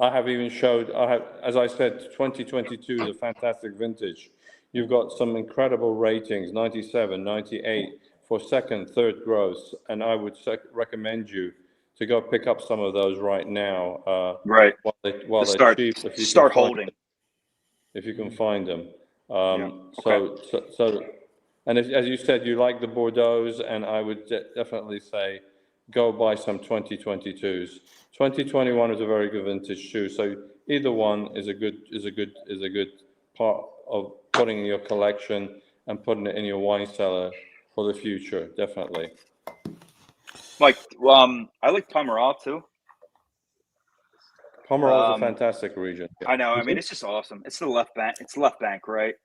I have even as I said, 2022 is a fantastic vintage. You've got some incredible ratings, 97, 98 for second, third growths, and I would recommend you to go pick up some of those right now. While they're cheap. Start holding. If you can find them. Okay. So, and as you said, you like the Bordeaux, and I would definitely say go buy some 2022s. 2021 is a very good vintage too. So either one is a good part of putting in your collection and putting it in your wine cellar for the future. Definitely. Mike, I like Pomerol too. Pomerol is a fantastic region. I know. I mean, it's just awesome. It's the left bank. It's left bank, right?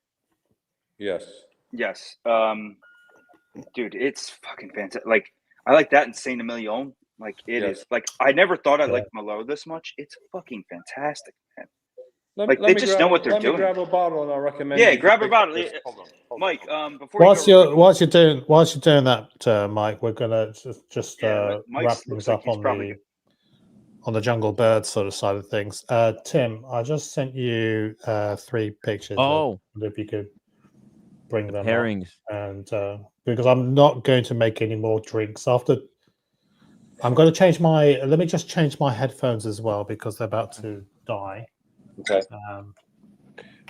Yes. Yes. Dude, it's fucking fantastic. Like, I like that in Saint Emilion. Like, it is. Like, I never thought I liked Merlot this much. It's fucking fantastic, man. They just know what they're doing. Let me grab a bottle and I'll recommend. Yeah, grab a bottle. Hold on. Mike, before whilst you're doing that, Mike, we're gonna just wrap things up on the Jungle Bird sort of side of things. Tim, I just sent you 3 pictures. Oh, if you could bring them pairings, and because I'm not going to make any more drinks after. I'm going to change my. Let me just change my headphones as well because they're about to die. Okay. Tim,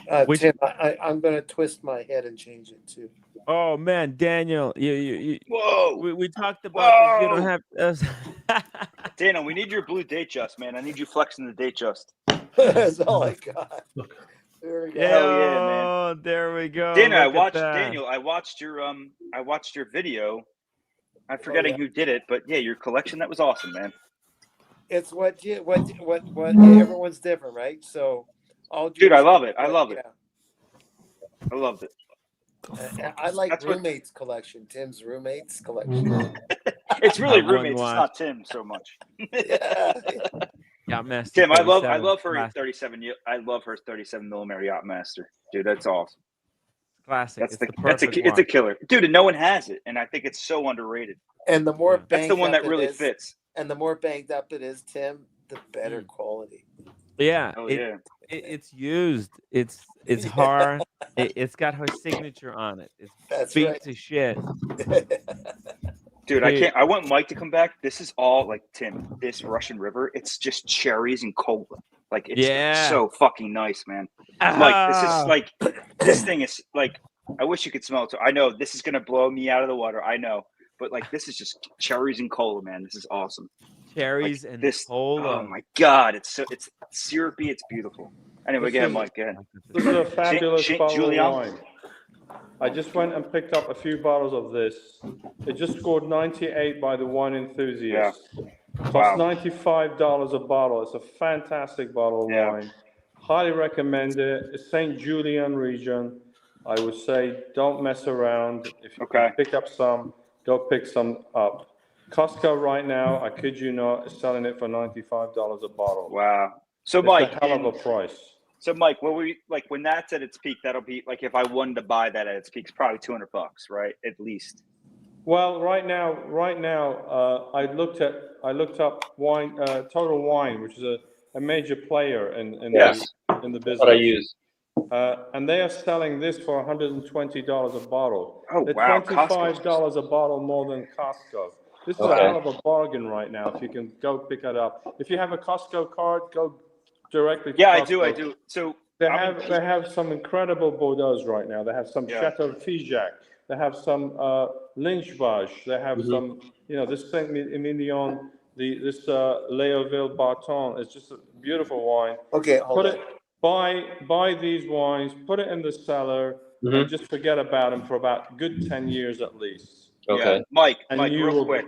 I'm going to twist my head and change it too. Oh man, Daniel, you Whoa! We talked about this. You don't have. Daniel, we need your blue date just, man. I need you flexing the date just. That's all I got. There we go. Hell yeah, man. There we go. Daniel, I watched your video. I'm forgetting who did it, but yeah, your collection, that was awesome, man. It's what everyone's different, right? So, dude, I love it. I love it. I loved it. I like roommates collection. Tim's roommates collection. It's really roommates. It's not Tim so much. Yachtmaster. Tim, I love her 37. I love her 37 millimeter Yachtmaster, dude. That's awesome. Classic. It's a killer, dude, and no one has it, and I think it's so underrated. And the more that's the one that really fits. And the more banged up it is, Tim, the better quality. Yeah, it's used. It's hard. It's got her signature on it. It's beat to shit. Dude, I can't. I want Mike to come back. This is all like Tim. This Russian River. It's just cherries and cola. Like it's so fucking nice, man. Like this is like this thing is like. I wish you could smell it. So I know this is gonna blow me out of the water. I know, but like this is just cherries and cola, man. This is awesome. Cherries and cola. Oh my god, it's syrupy. It's beautiful. Anyway, go ahead, Mike. Go ahead. This is a fabulous bottle of wine. I just went and picked up a few bottles of this. It just scored 98 by the Wine Enthusiast. Costs $95 a bottle. It's a fantastic bottle of wine. Highly recommend it. It's St. Julian region. I would say don't mess around. If you can pick up some, go pick some up. Costco right now, I kid you not, is selling it for $95 a bottle. Wow. So it's Mike, a hell of a price. So Mike, when that's at its peak, that'll be like if I wanted to buy that at its peak, it's probably $200, right? At least. Well, right now, I looked up wine, Total Wine, which is a major player in the business. That's what I use. And they are selling this for $120 a bottle. Oh, They're wow. $25 a bottle more than Costco. This is a hell of a bargain right now. If you can go pick it up. If you have a Costco card, go directly to Costco. I do. So they have some incredible Bordeaux right now. They have some Chateau Figeac. They have some Lange. They have some, this Saint-Emilion, this Léoville Barton. It's just a beautiful wine. Okay, Buy these wines, put it in the cellar, and just forget about them for about good 10 years at least. Okay. Yeah. Mike, And real quick.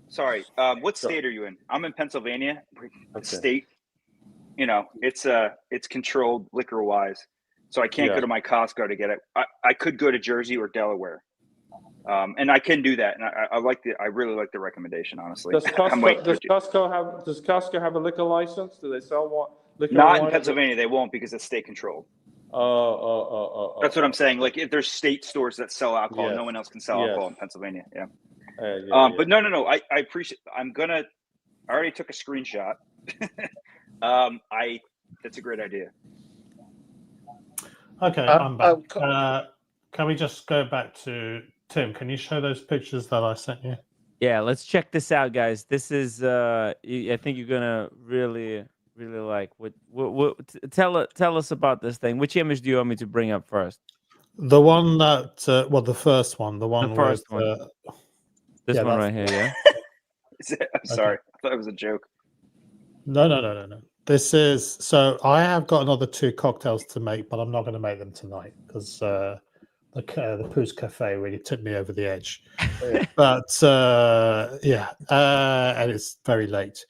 Sorry. What state are you in? I'm in Pennsylvania. State. It's controlled liquor wise. So I can't go to my Costco to get it. I could go to Jersey or Delaware. And I can do that. And I really like the recommendation, honestly. Does Costco have a liquor license? Do they sell liquor? Not in Pennsylvania, they won't because it's state controlled. That's what I'm saying. Like if there's state stores that sell alcohol, no one else can sell alcohol in Pennsylvania. Yeah. But no. I appreciate. I already took a screenshot. That's a great idea. Okay, I'm back. Can we just go back to Tim? Can you show those pictures that I sent you? Yeah, let's check this out, guys. This is I think you're gonna really like tell us about this thing. Which image do you want me to bring up first? The one that the first one, the one the first with, one. This one right here, yeah. I'm sorry, I thought it was a joke. No. This is so. I have got another 2 cocktails to make, but I'm not going to make them tonight because the Pousse Cafe really took me over the edge. But and it's very late.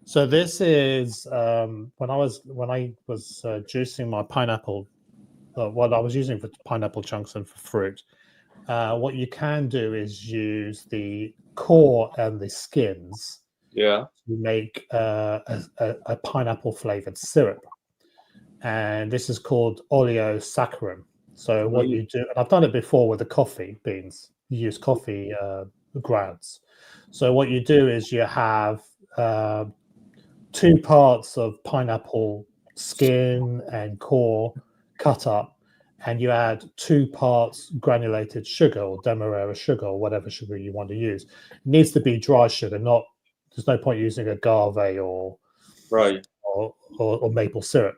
So this is when I was juicing my pineapple. What I was using for pineapple chunks and for fruit. What you can do is use the core and the skins. Yeah. To make a pineapple flavored syrup, and this is called oleosaccharum. So what you do, and I've done it before with the coffee beans. You use coffee grounds. So what you do is you have 2 parts of pineapple skin and core cut up, and you add 2 parts granulated sugar or demerara sugar or whatever sugar you want to use. It needs to be dry sugar, not. There's no point using agave or maple syrup.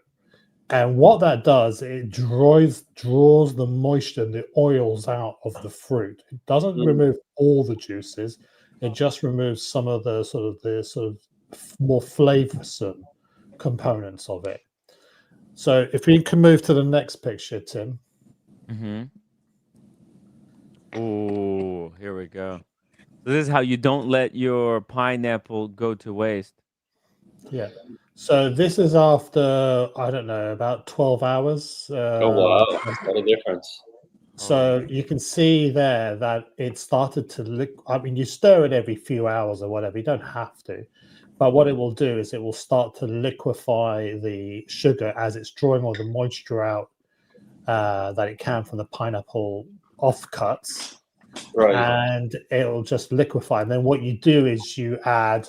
And what that does, it draws the moisture and the oils out of the fruit. It doesn't remove all the juices. It just removes some of the sort of more flavorsome components of it. So if we can move to the next picture, Tim. Oh, here we go. This is how you don't let your pineapple go to waste. Yeah. So this is after, I don't know, about 12 hours. Oh, wow. What a difference. So you can see there that it started to I mean, you stir it every few hours or whatever. You don't have to. But what it will do is it will start to liquefy the sugar as it's drawing all the moisture out that it can from the pineapple offcuts. Right. And it'll just liquefy. And then what you do is you add,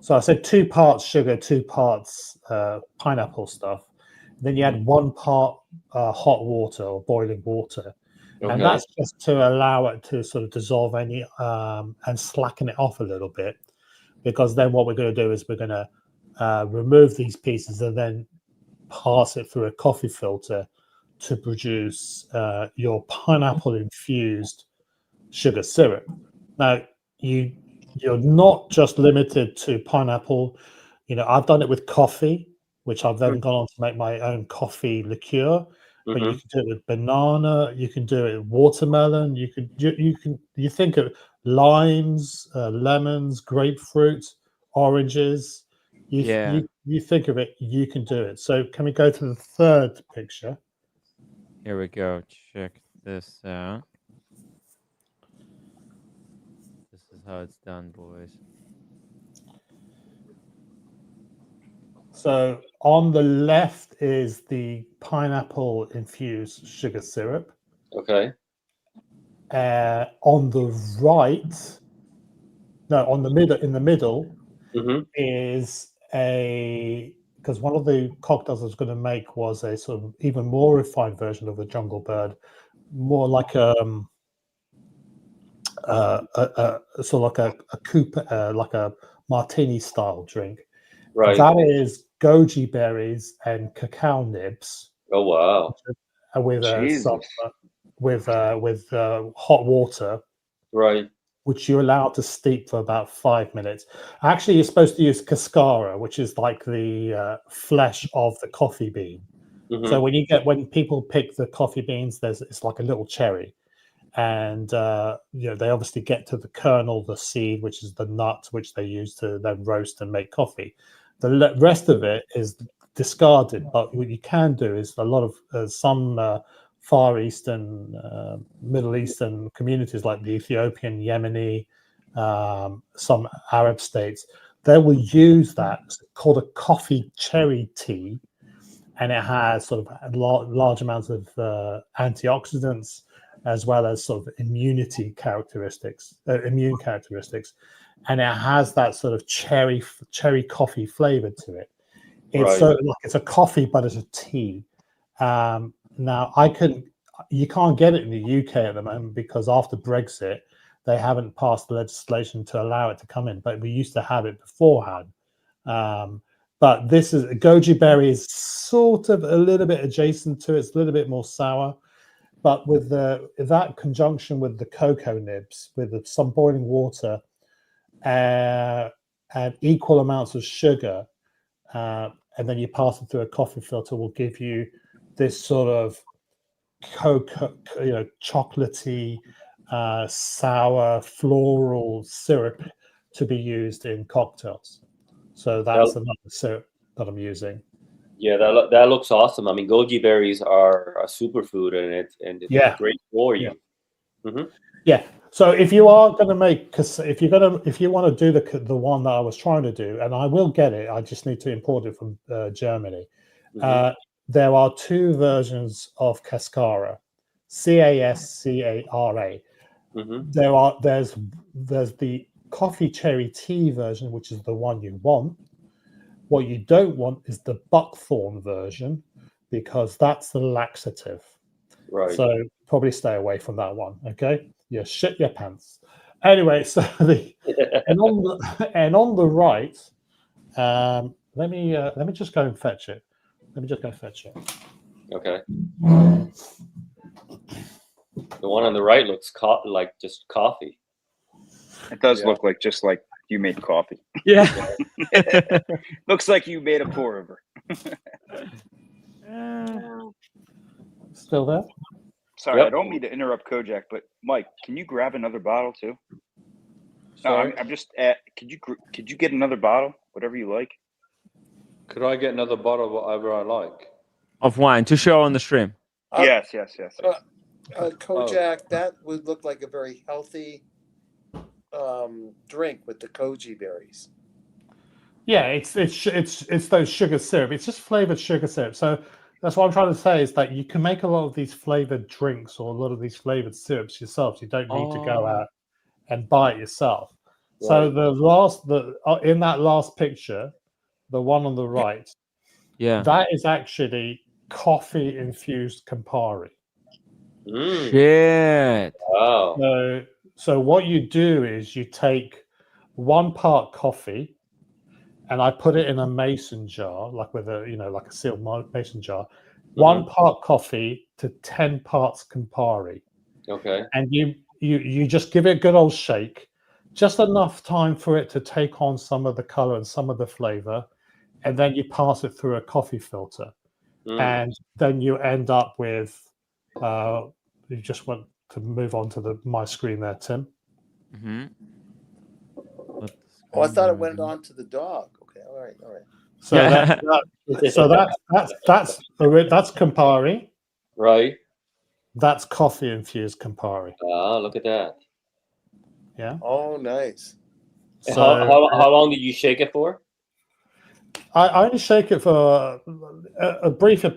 so I said 2 parts sugar, 2 parts pineapple stuff. Then you add 1 part hot water or boiling water. Okay. And that's just to allow it to sort of dissolve any and slacken it off a little bit. Because then what we're going to do is we're going to remove these pieces and then pass it through a coffee filter to produce your pineapple infused sugar syrup. Now you're not just limited to pineapple. I've done it with coffee, which I've then gone on to make my own coffee liqueur. But you can do it with banana. You can do it with watermelon. You think of limes, lemons, grapefruit, oranges. You think of it, you can do it. So can we go to the third picture? Here we go. Check this out. This is how it's done, boys. So on the left is the pineapple infused sugar syrup. Okay. On the right, no, on the middle, in the middle is because one of the cocktails I was going to make was a sort of even more refined version of the Jungle Bird, more like sort of like a coupe, like a martini style drink. Right. That is goji berries and cacao nibs. Oh wow! With hot water, right? Which you're allowed to steep for about 5 minutes. Actually, you're supposed to use cascara, which is like the flesh of the coffee bean. So when people pick the coffee beans, it's like a little cherry, and they obviously get to the kernel, the seed, which is the nut, which they use to then roast and make coffee. The rest of it is discarded, but what you can do is a lot of some Far Eastern, Middle Eastern communities like the Ethiopian, Yemeni, some Arab states, they will use that. It's called a coffee cherry tea, and it has sort of large amounts of antioxidants as well as sort of immune characteristics, and it has that sort of cherry coffee flavor to it. It's it's a coffee, but it's a tea. Now you can't get it in the UK at the moment because after Brexit, they haven't passed the legislation to allow it to come in. But we used to have it beforehand. But this is goji berry is sort of a little bit adjacent to it. It's a little bit more sour. But with that conjunction with the cocoa nibs, with some boiling water, and equal amounts of sugar, and then you pass it through a coffee filter, will give you this sort of chocolatey, sour, floral syrup to be used in cocktails. So that's another syrup that I'm using. Yeah, that looks awesome. I mean, goji berries are a superfood, and it's great for you. Yeah. So if you are going to make, if you want to do the one that I was trying to do, and I will get it, I just need to import it from Germany. There are two versions of cascara, cascara. There's the coffee cherry tea version, which is the one you want. What you don't want is the buckthorn version, because that's the laxative. Right. So probably stay away from that one. Okay. You shit your pants. Anyway, so and on the right, let me just go and fetch it. Okay. The one on the right looks like just coffee. It does look like just like you made coffee. Yeah. Looks like you made a pour over. Still there? Sorry, I don't mean to interrupt Kojack, but Mike, can you grab another bottle too? Sorry? No, I'm just. Could you get another bottle, whatever you like? Could I get another bottle of whatever I like? Of wine to show on the stream. Yes. Kojack, that would look like a very healthy drink with the koji berries. Yeah, it's those sugar syrup. It's just flavored sugar syrup. So that's what I'm trying to say is that you can make a lot of these flavored drinks or a lot of these flavored syrups yourself. You don't need to go out and buy it yourself. Right. So in that last picture, the one on the right, that is actually coffee infused Campari. Shit. Wow. So what you do is you take 1 part coffee, and I put it in a mason jar, like with like a sealed mason jar. 1 part coffee to 10 parts Campari. Okay. And you just give it a good old shake, just enough time for it to take on some of the color and some of the flavor, and then you pass it through a coffee filter, and then you end up with. You just want to move on to my screen there, Tim. Let the Oh, I thought it went on to the dog. Okay, all right. So that's Campari. Right. That's coffee infused Campari. Ah, look at that. Yeah. Oh, nice. And So how long did you shake it for? I only shake it for a brief, a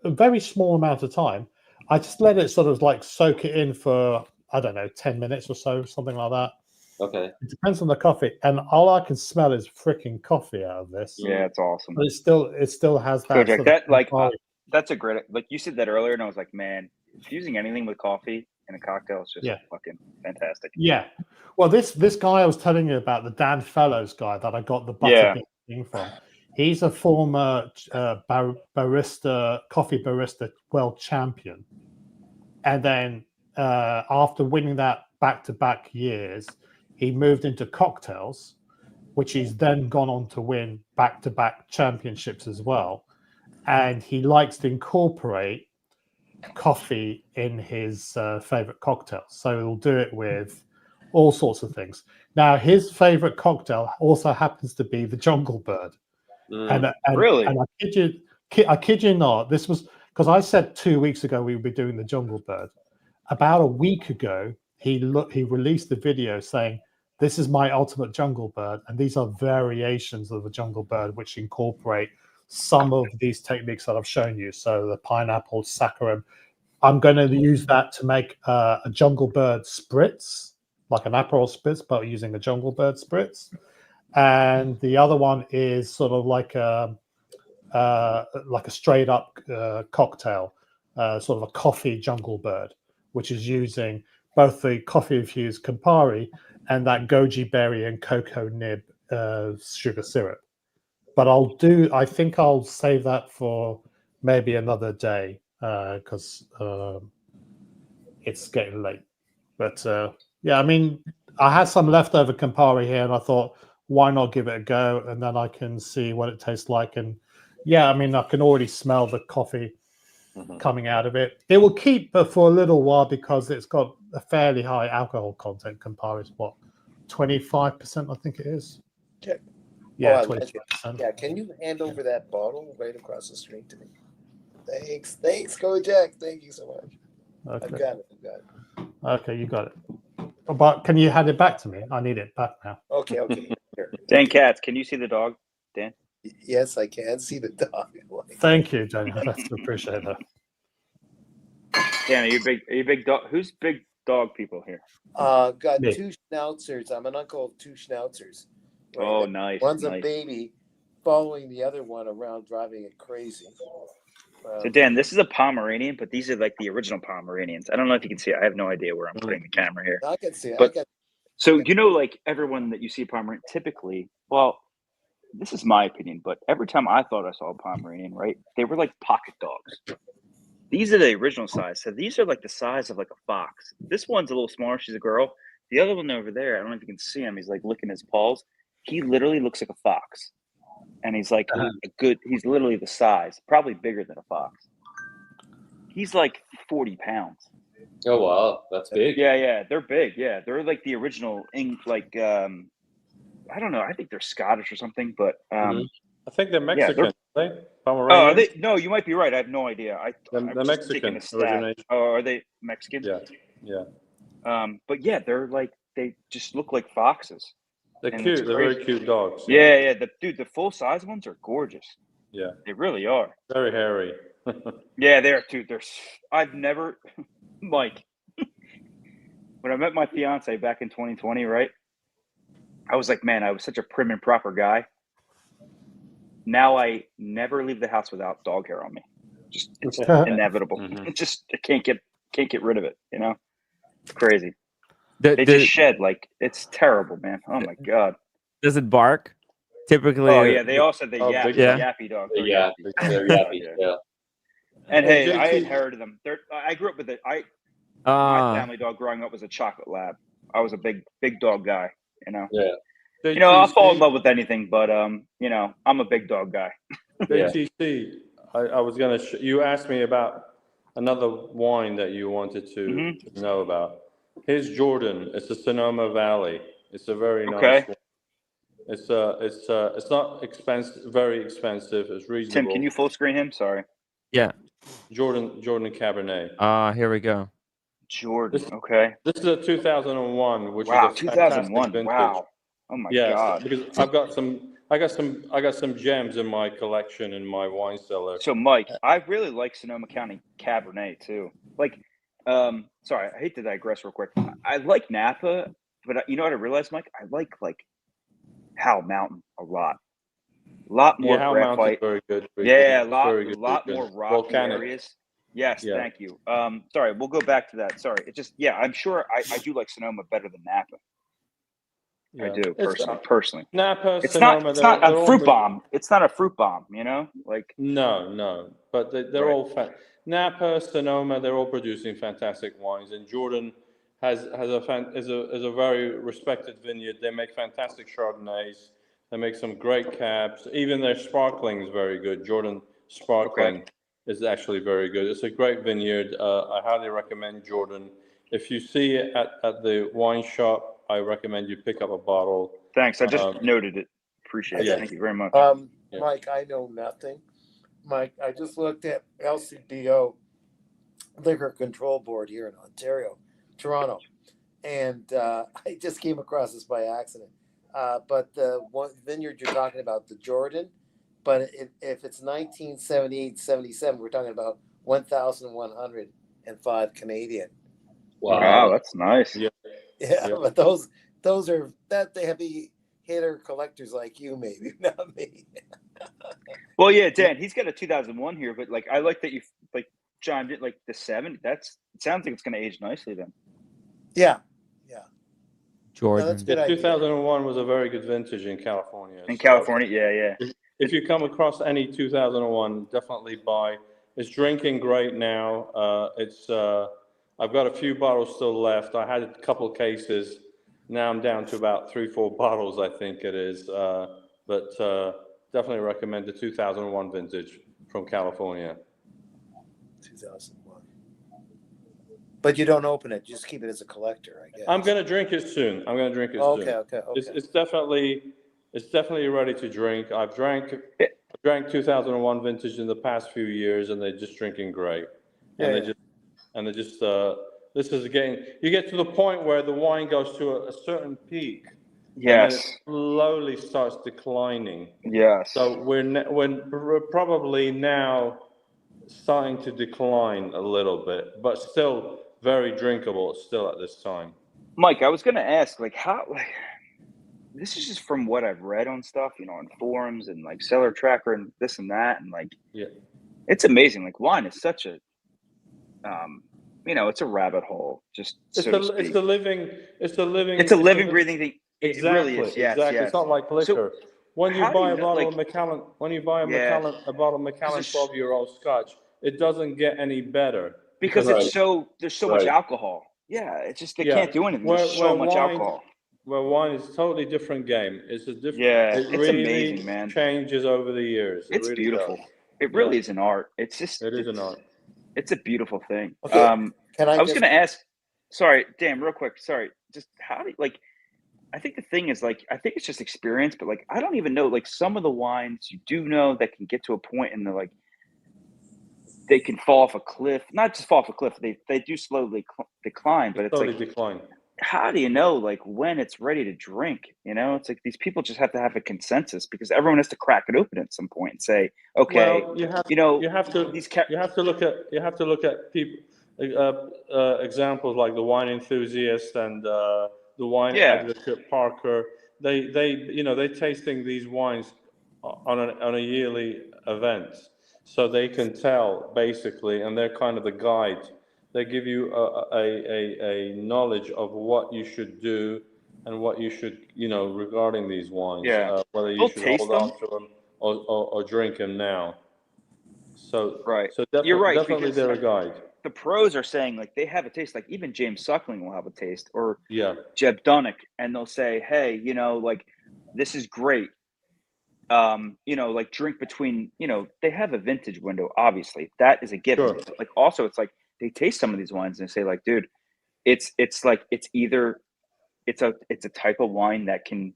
very small amount of time. I just let it sort of like soak it in for, I don't know, 10 minutes or so, something like that. Okay. It depends on the coffee. And all I can smell is freaking coffee out of this. Yeah, it's awesome. But it still has that. Kojack, sort of that like Campari. that's a great. Like you said that earlier, and I was like, man, infusing anything with coffee in a cocktail is just fucking fantastic. Yeah. Well, this guy I was telling you about, the Dan Fellows guy that I got the butter thing from. He's a former barista, coffee barista world champion, and then after winning that back-to-back years, he moved into cocktails, which he's then gone on to win back-to-back championships as well. And he likes to incorporate coffee in his favorite cocktails. So he'll do it with all sorts of things. Now, his favorite cocktail also happens to be the Jungle Bird. And really? And I kid you not, this was because I said 2 weeks ago we would be doing the Jungle Bird. About a week ago, he released a video saying, "This is my ultimate Jungle Bird, and these are variations of the Jungle Bird which incorporate some of these techniques that I've shown you." So the pineapple, saccharum. I'm going to use that to make a Jungle Bird spritz, like an Aperol spritz, but using a Jungle Bird spritz. And the other one is sort of like a straight up cocktail, sort of a coffee Jungle Bird, which is using both the coffee infused Campari and that goji berry and cocoa nib sugar syrup. But I think I'll save that for maybe another day because it's getting late. But yeah, I mean, I had some leftover Campari here, and I thought, why not give it a go, and then I can see what it tastes like. And yeah, I mean, I can already smell the coffee coming out of it. It will keep for a little while because it's got a fairly high alcohol content. Campari is what, 25%, I think it is. Okay. Yeah, Oh, 25%. yeah, can you hand over that bottle right across the street to me? Thanks, Kojack. Thank you so much. Okay. I've got it. Okay, you got it. But can you hand it back to me? I need it back now. Okay. Here. Dan Katz, can you see the dog, Dan? Yes, I can see the dog. Thank you, Daniel. I appreciate that. Dan, are you big dog? Who's big dog people here? Got Me. 2 schnauzers. I'm an uncle of 2 schnauzers. Right? Oh, nice. One's a nice. baby following the other one around, driving it crazy. So Dan, this is a Pomeranian, but these are like the original Pomeranians. I don't know if you can see it. I have no idea where I'm putting the camera here. I can see it. But, so you know, like everyone that you see a Pomeranian, typically, well, this is my opinion, but every time I thought I saw a Pomeranian, right, they were like pocket dogs. These are the original size. So these are like the size of like a fox. This one's a little smaller. She's a girl. The other one over there, I don't know if you can see him. He's like licking his paws. He literally looks like a fox. And he's like he's literally the size, probably bigger than a fox. He's like 40 pounds. Oh, wow. That's big. Yeah. They're big. Yeah. They're like the original, I don't know. I think they're Scottish or something, but I think they're Mexican, right? Pomeranians. Oh, are they? No, you might be right. I have no idea. They're Mexican origination. Oh, are they Mexican? Yeah. But yeah, they're like, they just look like foxes. They're And cute. it's They're crazy. very cute dogs. Yeah. The full size ones are gorgeous. Yeah. They really are. Very hairy. Yeah, they are too. I've never, Mike, when I met my fiance back in 2020, right? I was like, man, I was such a prim and proper guy. Now I never leave the house without dog hair on me. It's inevitable. I can't get rid of it. You know, it's crazy. They just shed, like, it's terrible, man. Oh my god. Does it bark? Typically. Oh yeah, they all said they yap. Yappy dog. They're yappy. Yeah. And hey, I inherited them. I grew up with it. My family dog growing up was a chocolate lab. I was a big dog guy. You know. Yeah. You know, I'll fall in love with anything, but you know, I'm a big dog guy. JTC, I was gonna. You asked me about another wine that you wanted to know about. Here's Jordan. It's the Sonoma Valley. It's a very nice wine. It's not expensive, very expensive. It's reasonable. Tim, can you full screen him? Sorry. Yeah. Jordan Cabernet. Here we go. Jordan. Okay. This is a 2001, which Wow, is a 2001. fantastic vintage. Wow. Oh my God. Because I got some gems in my collection in my wine cellar. So Mike, I really like Sonoma County Cabernet too. Like, sorry, I hate to digress real quick. I like Napa, but you know what I realized, Mike? I like Howell Mountain a lot. A lot more Howell Mountain's graphite. very good. Yeah, good, a lot more rocky volcanic areas. Yes, Yeah. thank you. Sorry, we'll go back to that. Sorry, it just I'm sure I do like Sonoma better than Napa. I do personally. Napa, It's Sonoma, not a they're all fruit good. bomb. It's not a fruit bomb, you know? Like No, but they're all Napa, Sonoma. They're all producing fantastic wines, and Jordan is a very respected vineyard. They make fantastic Chardonnays. They make some great cabs. Even their sparkling is very good. Jordan Sparkling is actually very good. It's a great vineyard. I highly recommend Jordan. If you see it at the wine shop, I recommend you pick up a bottle. Thanks. I just noted it. Appreciate it. Thank you very much. Mike, I know nothing. Mike, I just looked at LCBO Liquor Control Board here in Ontario, Toronto, and I just came across this by accident. But the one vineyard you're talking about, the Jordan, but if it's 1978-77, we're talking about 1,105 Canadian. Wow, that's nice. Yeah, but those are the heavy hitter collectors like you, maybe not me. Well, yeah, Dan, he's got a 2001 here, but like I like that you like chimed in like the 70. It sounds like it's going to age nicely then. Yeah. Jordan. No, that's a good idea. 2001 was a very good vintage in California. In California, yeah. If you come across any 2001, definitely buy. It's drinking great now. I've got a few bottles still left. I had a couple cases. Now I'm down to about 3-4 bottles, I think it is. But definitely recommend the 2001 vintage from California. 2001. But you don't open it; you just keep it as a collector, I guess. I'm gonna drink it soon. Okay. It's definitely ready to drink. I've drank 2001 vintage in the past few years, and they're just drinking great. This is you get to the point where the wine goes to a certain peak. Yes. And then it slowly starts declining. Yes. So we're probably now starting to decline a little bit, but still very drinkable still at this time. Mike, I was going to ask, this is just from what I've read on stuff, on forums and like Cellar Tracker and this and that, and it's amazing. Like wine is such a, it's a rabbit hole. Just it's a living breathing thing. Exactly. It really is. Yes, exactly. Yes. It's not like liquor. When you buy a bottle of Macallan, a bottle of Macallan 12-year-old Scotch, it doesn't get any better because there's so much alcohol. Yeah, it's just they can't do anything. There's so much alcohol. Well, wine is a totally different game. It's a different. Yeah, it's really amazing, man. Changes over the years. It's really beautiful. does. It really is an art. It's just. It is an art. It's a beautiful thing. Okay. I was going to ask. Sorry, Dan, real quick. Sorry, just how do you, I think the thing is I think it's just experience, but I don't even know some of the wines you do know that can get to a point in the they can fall off a cliff. Not just fall off a cliff. They do slowly decline, but it's decline. How do you know when it's ready to drink? It's like these people just have to have a consensus because everyone has to crack it open at some point and say, okay, well, you have to look at people examples like the wine enthusiast and the wine advocate Parker. They're tasting these wines on a yearly event, so they can tell basically, and they're kind of the guide. They give you a knowledge of what you should do and what you should, regarding these wines. Yeah. Whether you should hold on to them or drink them now. So So you're right. Definitely they're a guide. The pros are saying they have a taste. Even James Suckling will have a taste, or Jeb Dunnick, and they'll say, hey, this is great. Drink between, they have a vintage window. Obviously, that is a given. Sure. Also, it's they taste some of these wines and they say, dude, it's either it's a type of wine that can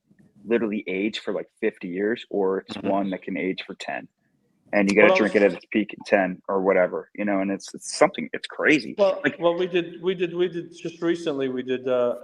literally age for like 50 years, or it's Mm-hmm. one that can age for 10. And you got to drink it at its peak at 10 or whatever, you know, and it's something, it's crazy. Well, Like, we did just recently. We did a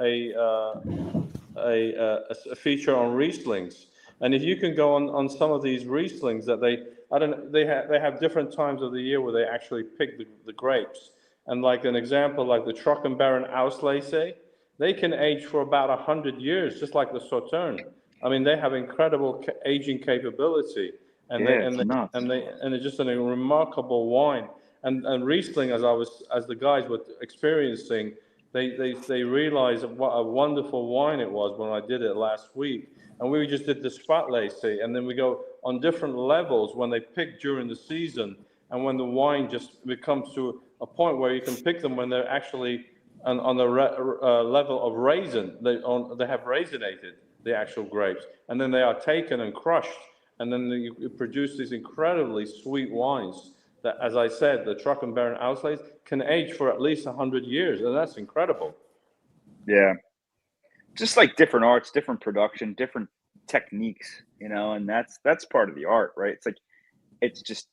feature on Rieslings, and if you can go on some of these Rieslings that they have different times of the year where they actually pick the grapes, and like an example, like the Trockenbaron Auslese, they can age for about 100 years, just like the Sauterne. I mean, they have incredible aging capability. And it's just a remarkable wine. And Riesling, as the guys were experiencing, they realized what a wonderful wine it was when I did it last week. And we just did the Spatlese, and then we go on different levels when they pick during the season, and when the wine just becomes to a point where you can pick them when they're actually on the level of raisin. They have raisinated the actual grapes, and then they are taken and crushed. And then you produce these incredibly sweet wines that, as I said, the Trockenbaron Auslese can age for at least 100 years, and that's incredible. Yeah. Just like different arts, different production, different techniques, you know, and that's part of the art, right? It's like, it's just,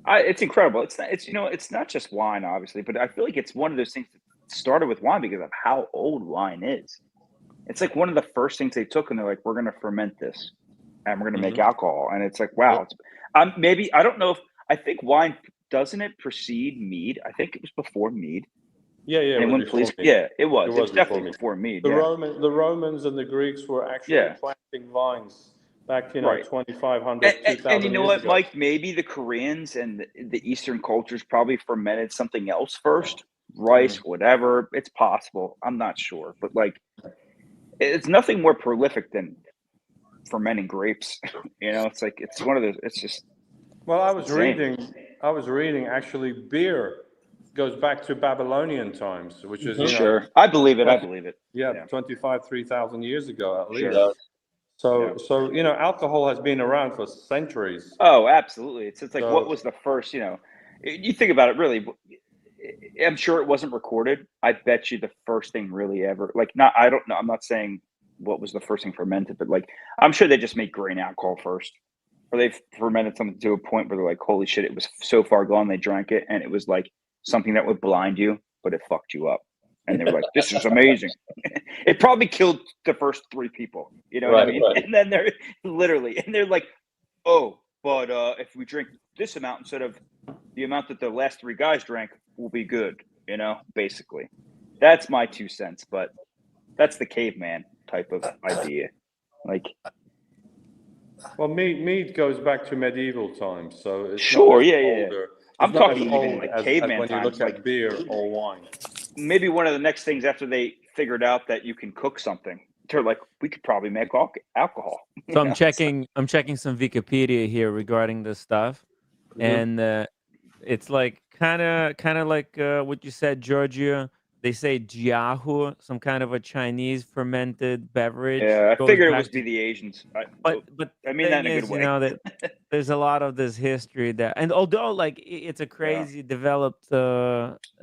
it's incredible. It's not just wine, obviously, but I feel like it's one of those things that started with wine because of how old wine is. It's like one of the first things they took, and they're like, we're going to ferment this. And we're going to make alcohol. And it's like, wow. Maybe, I don't know I think wine, doesn't it precede mead? I think it was before mead. Yeah. Anyone, please? Yeah, it was. It was definitely before mead. The Romans and the Greeks were actually planting vines back, 2,500, 2,000 and you know what, ago. Mike? Maybe the Koreans and the Eastern cultures probably fermented something else first. Rice, whatever. It's possible. I'm not sure. But like, it's nothing more prolific than fermenting grapes. It's like, it's one of those, it's just. Well, I was reading actually beer goes back to Babylonian times, which is sure. I believe it. Yeah, 3,000 years ago at least. Sure. So alcohol has been around for centuries. Oh, absolutely. It's like, what was the first? You think about it, really. I'm sure it wasn't recorded. I bet you the first thing really ever, I don't know. I'm not saying what was the first thing fermented, but like, I'm sure they just made grain alcohol first, or they fermented something to a point where they're like, holy shit, it was so far gone. They drank it, and it was like something that would blind you, but it fucked you up. And they were like, this is amazing. It probably killed the first 3 people, what I mean? Right. And then they're like, oh, but if we drink this amount instead of the amount that the last 3 guys drank, we'll be good, basically. That's my 2 cents, but that's the caveman type of idea. Like, well, mead goes back to medieval times, so it's sure, not older. I'm talking even like caveman when you times, look at beer or wine. Maybe one of the next things after they figured out that you can cook something, they're like, we could probably make alcohol. So I'm checking some Wikipedia here regarding this stuff, and it's like kind of like what you said, Georgia. They say jiahu, some kind of a Chinese fermented beverage. Yeah, I figured it was the Asians. But I mean that in a good way. That there's a lot of this history there, and although like it's a crazy developed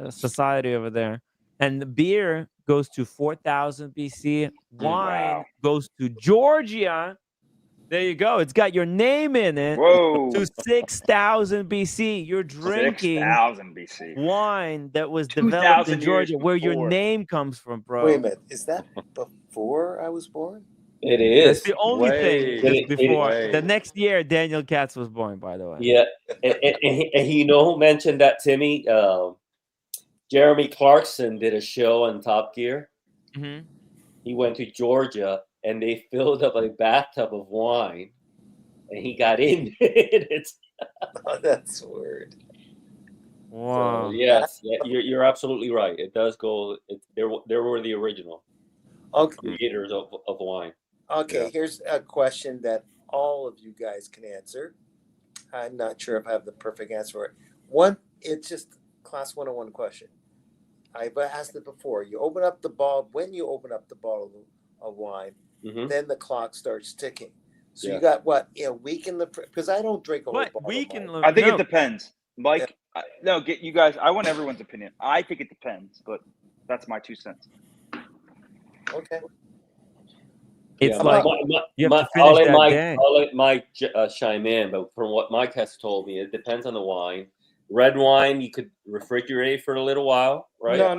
society over there, and the beer goes to 4,000 BC, wine goes to Georgia. There you go. It's got your name in it. Whoa. To 6,000 BC. You're drinking 6,000 BC wine that was developed in Georgia, where your name comes from, bro. Wait a minute. Is that before I was born? It is. That's the only thing that's before. The next year, Daniel Katz was born, by the way. Yeah. And you know who mentioned that, Timmy? Jeremy Clarkson did a show on Top Gear. Mm-hmm. He went to Georgia, and they filled up a bathtub of wine, and he got in it. Oh, that's weird. Wow. So, yes, you're absolutely right. It does go. There were the original creators of wine. Okay, here's a question that all of you guys can answer. I'm not sure if I have the perfect answer for it. It's just class 101 question. I've asked it before. You open up the bottle. When you open up the bottle of wine, then the clock starts ticking. So you got what, a week in the, because I don't drink a whole bottle. I think it depends, Mike. Get you guys. I want everyone's opinion. I think it depends, but that's my 2 cents. Okay. It's Yeah, like you have to I'll finish let that Mike. day. I'll let Mike chime in, but from what Mike has told me, it depends on the wine. Red wine you could refrigerate for a little while, right? No. Or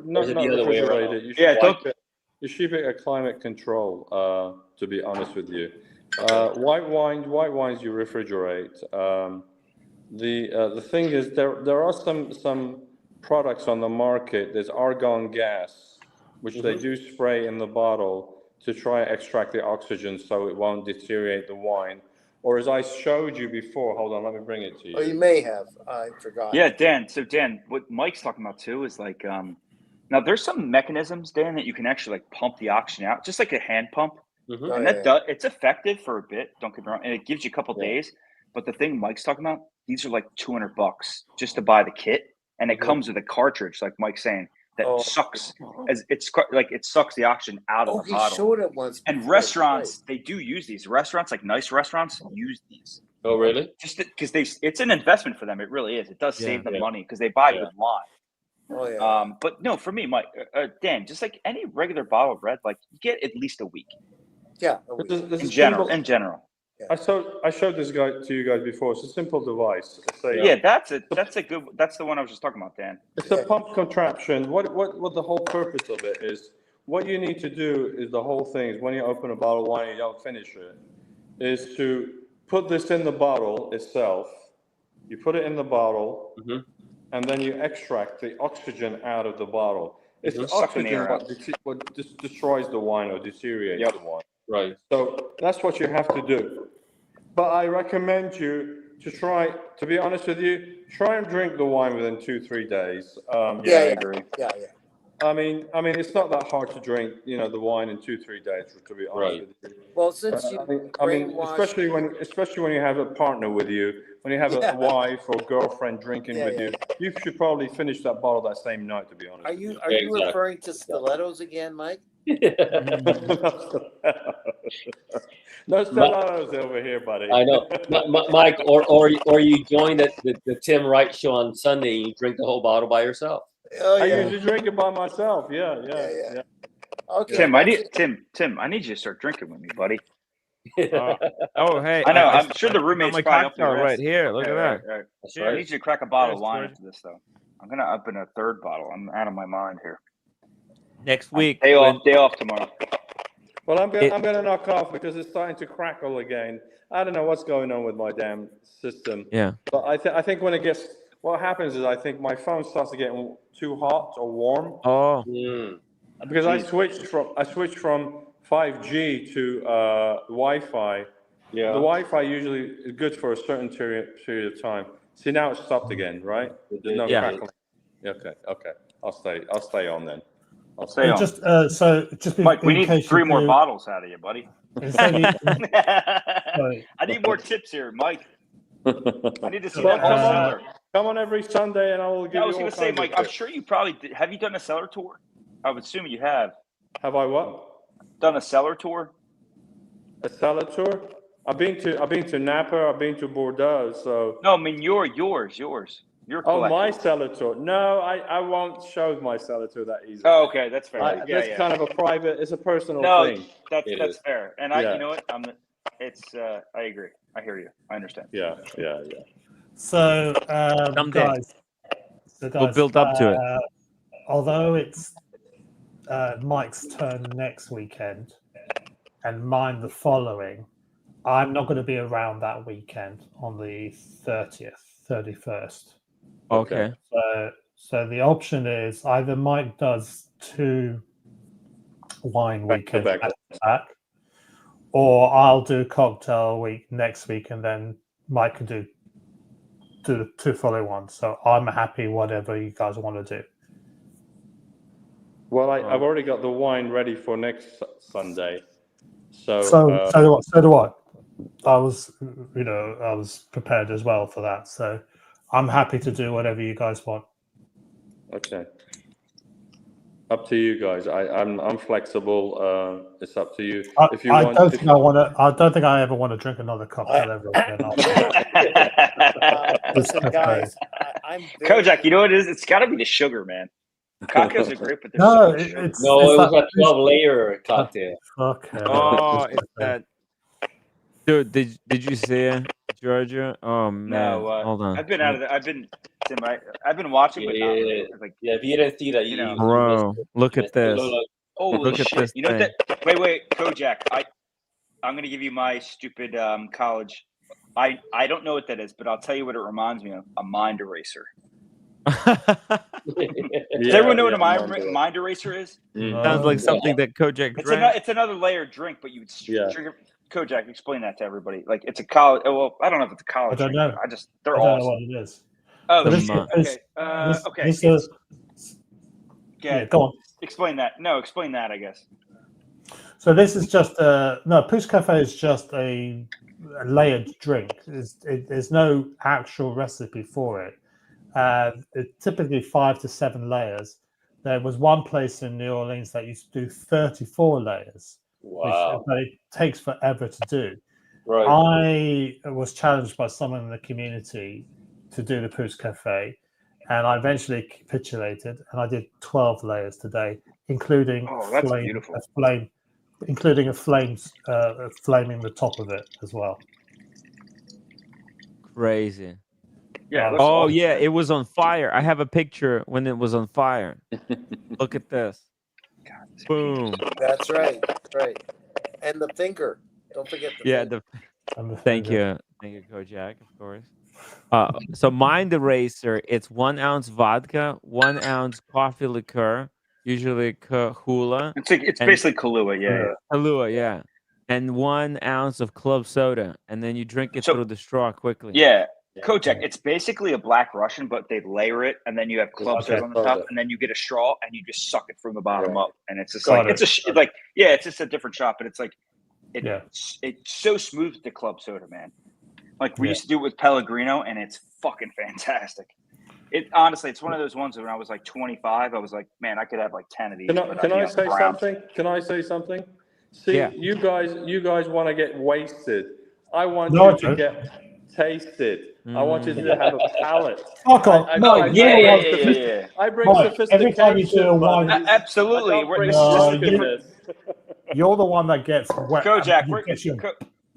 Not is it the other way refrigerate around? it. You should keep it at climate control. To be honest with you, white wines you refrigerate. The thing is there are some products on the market. There's argon gas, which they do spray in the bottle to try to extract the oxygen so it won't deteriorate the wine. Or as I showed you before, hold on, let me bring it to you. Oh, you may have. I forgot. Yeah, Dan. So Dan, what Mike's talking about too is like, now there's some mechanisms, Dan, that you can actually like pump the oxygen out, just like a hand pump, and it's effective for a bit. Don't get me wrong, and it gives you a couple days. But the thing Mike's talking about, these are like $200 just to buy the kit, and it comes with a cartridge, like Mike's saying, that sucks as it sucks the oxygen out of the bottle. He showed it once. And restaurants, they do use these. Restaurants, like nice restaurants, use these. Oh, really? Just because it's an investment for them. It really is. It does save them money because they buy good wine. Oh yeah. But no, for me, Mike, Dan, just like any regular bottle of red, like you get at least a week. Yeah. In general. I showed this guy to you guys before. It's a simple device. That's the one I was just talking about, Dan. It's a pump contraption. What the whole purpose of it is, what you need to do is the whole thing is when you open a bottle of wine and you don't finish it, is to put this in the bottle itself. You put it in the bottle, and then you extract the oxygen out of the bottle. It's the oxygen what destroys the wine or deteriorates the wine. Right. So that's what you have to do. But I recommend you to try, to be honest with you, try and drink the wine within 2-3 days. I agree. Yeah. I mean, it's not that hard to drink, the wine in 2-3 days, to be honest with you. Well, since you especially when you have a partner with you, when you have a wife or girlfriend drinking with you, you should probably finish that bottle that same night, to be honest. Are you referring to stilettos again, Mike? No stilettos over here, buddy. I know, Mike, or you join the Tim Wright show on Sunday and you drink the whole bottle by yourself. I usually drink it by myself. Yeah. Okay. Tim, I need you to start drinking with me, buddy. Oh, hey. I know. I'm sure the roommate's my probably up cocktail there. right here. Look at that. Right. So I need you to crack a bottle of wine after this, though. I'm gonna open a third bottle. I'm out of my mind here. Next week. Day off tomorrow. Well, I'm gonna knock off because it's starting to crackle again. I don't know what's going on with my damn system. Yeah. But I think when it gets, what happens is I think my phone starts to get too hot or warm. Oh. Because I switched from 5G to Wi-Fi. Yeah. The Wi-Fi usually is good for a certain period of time. See, now it's stopped again, right? There's no crackling. Okay. I'll stay on then. I'll stay on. Just Mike, we need 3 more bottles out of you, buddy. I need more tips here, Mike. I need to see that. Come on every Sunday, and I will give you. I was going to say, Mike, I'm sure you probably did. Have you done a cellar tour? I would assume you have. Have I what? Done a cellar tour? A cellar tour? I've been to Napa. I've been to Bordeaux. So no, I mean yours. Oh, my cellar tour. No, I won't show my cellar tour that easily. Oh, okay, that's fair. That's kind of a private. It's a personal thing. That's fair. And you know what? I agree. I hear you. I understand. Yeah. So, guys, we'll build up to it. Although it's Mike's turn next weekend and mine the following, I'm not going to be around that weekend on the 30th, 31st. Okay. So the option is either Mike does 2 wine weekends back, or I'll do cocktail week next week, and then Mike can do the 2 following ones. So I'm happy whatever you guys want to do. Well, I've already got the wine ready for next Sunday. So do I. I was prepared as well for that. So I'm happy to do whatever you guys want. Okay. Up to you guys. I'm flexible. It's up to you. I don't think I ever want to drink another cocktail ever again. Kojack, you know what it is? It's got to be the sugar, man. Cocktails are great, but they're No, so sugar. it's No, it was that a 12-layer cocktail. Okay. Oh, it's that. Dude, did you see it, Georgia? Oh man, No, hold on. I've been out of there. I've been watching, but not really. Like, Yeah, if you didn't see that, you know. Bro, look at this. Holy Look at shit! this You know thing. what that? Wait, Kojack. I'm gonna give you my stupid college. I don't know what that is, but I'll tell you what it reminds me of: a mind eraser. Does everyone know what a mind eraser is? Sounds like something that Kojack drank. It's another layered drink, but you would drink it. Kojack, explain that to everybody. Like, it's a college. Well, I don't know if it's a college. I don't drink. know. They're I don't awesome. know what it is. Oh, So okay. Yeah, go on. Explain that. No, explain that, I guess. So this is just Pousse Cafe is just a layered drink. There's no actual recipe for it. It's typically 5 to 7 layers. There was one place in New Orleans that used to do 34 layers. Wow. But it takes forever to do. Right. I was challenged by someone in the community to do the Pousse Cafe, and I eventually capitulated, and I did 12 layers today, including a flame flaming the top of it as well. Crazy. Yeah. Oh yeah, it was on fire. I have a picture when it was on fire. Look at this. God, boom. That's right. Right. And the thinker. Don't forget the Yeah. thinker. Thank you, Kojack. Of course. So mind eraser. It's 1 ounce vodka, 1 ounce coffee liqueur, usually Kahula. It's basically Kahlua, yeah. Kahlua, yeah. And 1 ounce of club soda, and then you drink it through the straw quickly. Yeah. Kojack, it's basically a Black Russian, but they layer it, and then you have club soda on the top, and then you get a straw, and you just suck it from the bottom up, and it's just it's just a different shot, but it's like it's so smooth with the club soda, man. Like we used to do it with Pellegrino, and it's fucking fantastic. It honestly, it's one of those ones that when I was like 25, I was like, man, I could have like 10 of these. Can I say something? Can I say something? See, you guys want to get wasted. I want you to get tasted. I want you to have a palate. Fuck off. I bring sophistication. Every time you do a wine, absolutely. You're the one that gets wet. Kojack,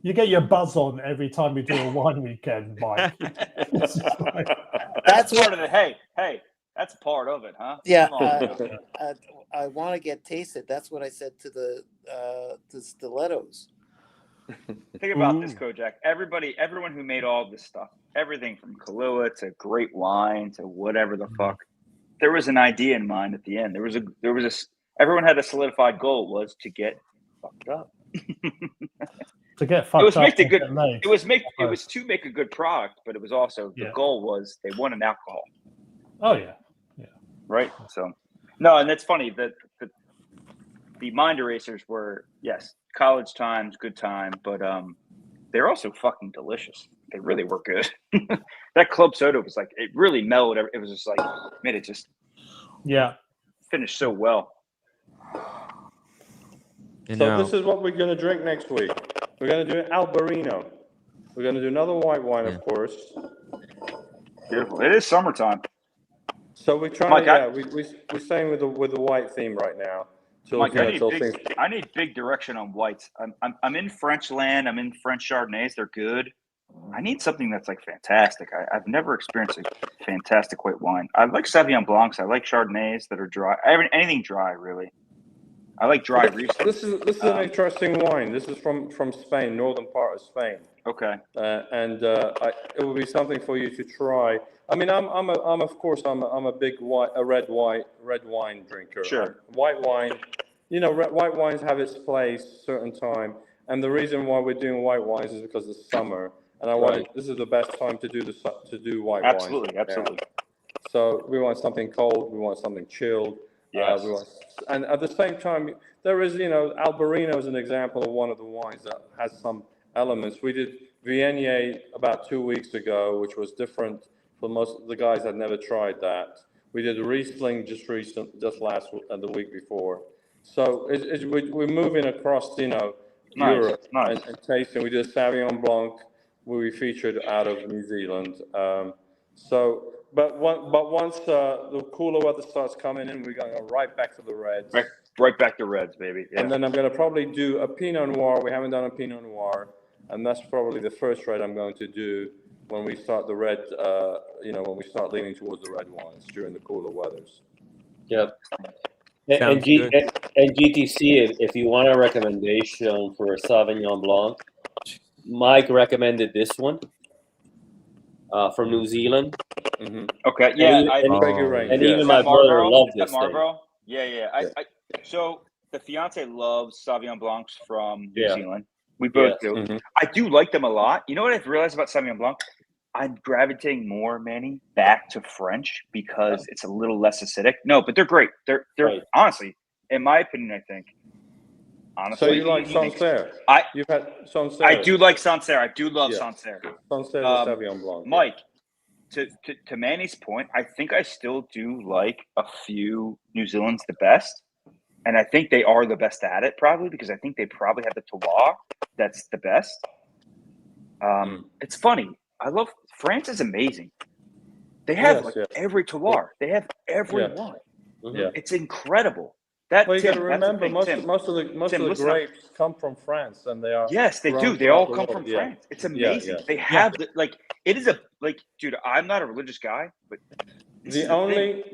you get your buzz on every time you do a wine weekend, Mike. That's part of it. Hey, that's part of it, huh? Yeah. I want to get tasted. That's what I said to the stilettos. Think about this, Kojack. Everyone who made all this stuff, everything from Kahlua to great wine to whatever the fuck, there was an idea in mind at the end. Everyone had a solidified goal, was to get fucked up. To get fucked up. It was to make a good product, but it was also the goal was they wanted alcohol. Oh yeah. Right. So no, and that's funny that the mind erasers were college times, good time, but they're also fucking delicious. They really were good. That club soda was like, it really mellowed. It was just like, man, it just finished so well. This is what we're going to drink next week. We're going to do an Albarino. We're going to do another white wine, of course. Beautiful. It is summertime. So we're trying we're staying with the white theme right now. Mike, I need big direction on whites. I'm in French land. I'm in French Chardonnays. They're good. I need something that's like fantastic. I've never experienced a fantastic white wine. I like Sauvignon Blancs. I like Chardonnays that are dry. Anything dry, really. I like dry Riesling. This is an interesting wine. This is from Spain, northern part of Spain. Okay. It will be something for you to try. I mean, I'm a big red wine drinker. Sure. White wine, white wines have its place certain time, and the reason why we're doing white wines is because it's summer, and this is the best time to do white wines. Absolutely. So we want something cold. We want something chilled. Yes. And at the same time, there is, Albarino is an example of one of the wines that has some elements. We did Viognier about 2 weeks ago, which was different for most of the guys had never tried that. We did Riesling just the week before. So we're moving across, Europe and tasting. We did Sauvignon Blanc, where we featured out of New Zealand. So, but once the cooler weather starts coming in, we're going to go right back to the reds. Right back to reds, baby. Yeah. And then I'm going to probably do a Pinot Noir. We haven't done a Pinot Noir, and that's probably the first red I'm going to do when we start the red. When we start leaning towards the red wines during the cooler weathers. Yep. And GTC, if you want a recommendation for a Sauvignon Blanc, Mike recommended this one from New Zealand. Mm-hmm. Okay, yeah. And even my brother loved this thing. Yeah. So the fiance loves Sauvignon Blancs from New Zealand. We both do. Mm-hmm. I do like them a lot. You know what I've realized about Sauvignon Blanc? I'm gravitating more, Manny, back to French because it's a little less acidic. No, but they're great. They're honestly, in my opinion, I think. Honestly, so you like Sancerre? You've had Sancerre. I do like Sancerre. I do love Sancerre. Sancerre is Sauvignon Blanc. Mike, to Manny's point, I think I still do like a few New Zealand's the best. And I think they are the best at it, probably, because I think they probably have the terroir that's the best. It's funny. I love France is amazing. They have every terroir. They have every wine. Yeah. It's incredible. That you got to remember, most of the grapes come from France, and they are. Yes, they do. They all come from France. It's amazing. They have it is dude. I'm not a religious guy, but the only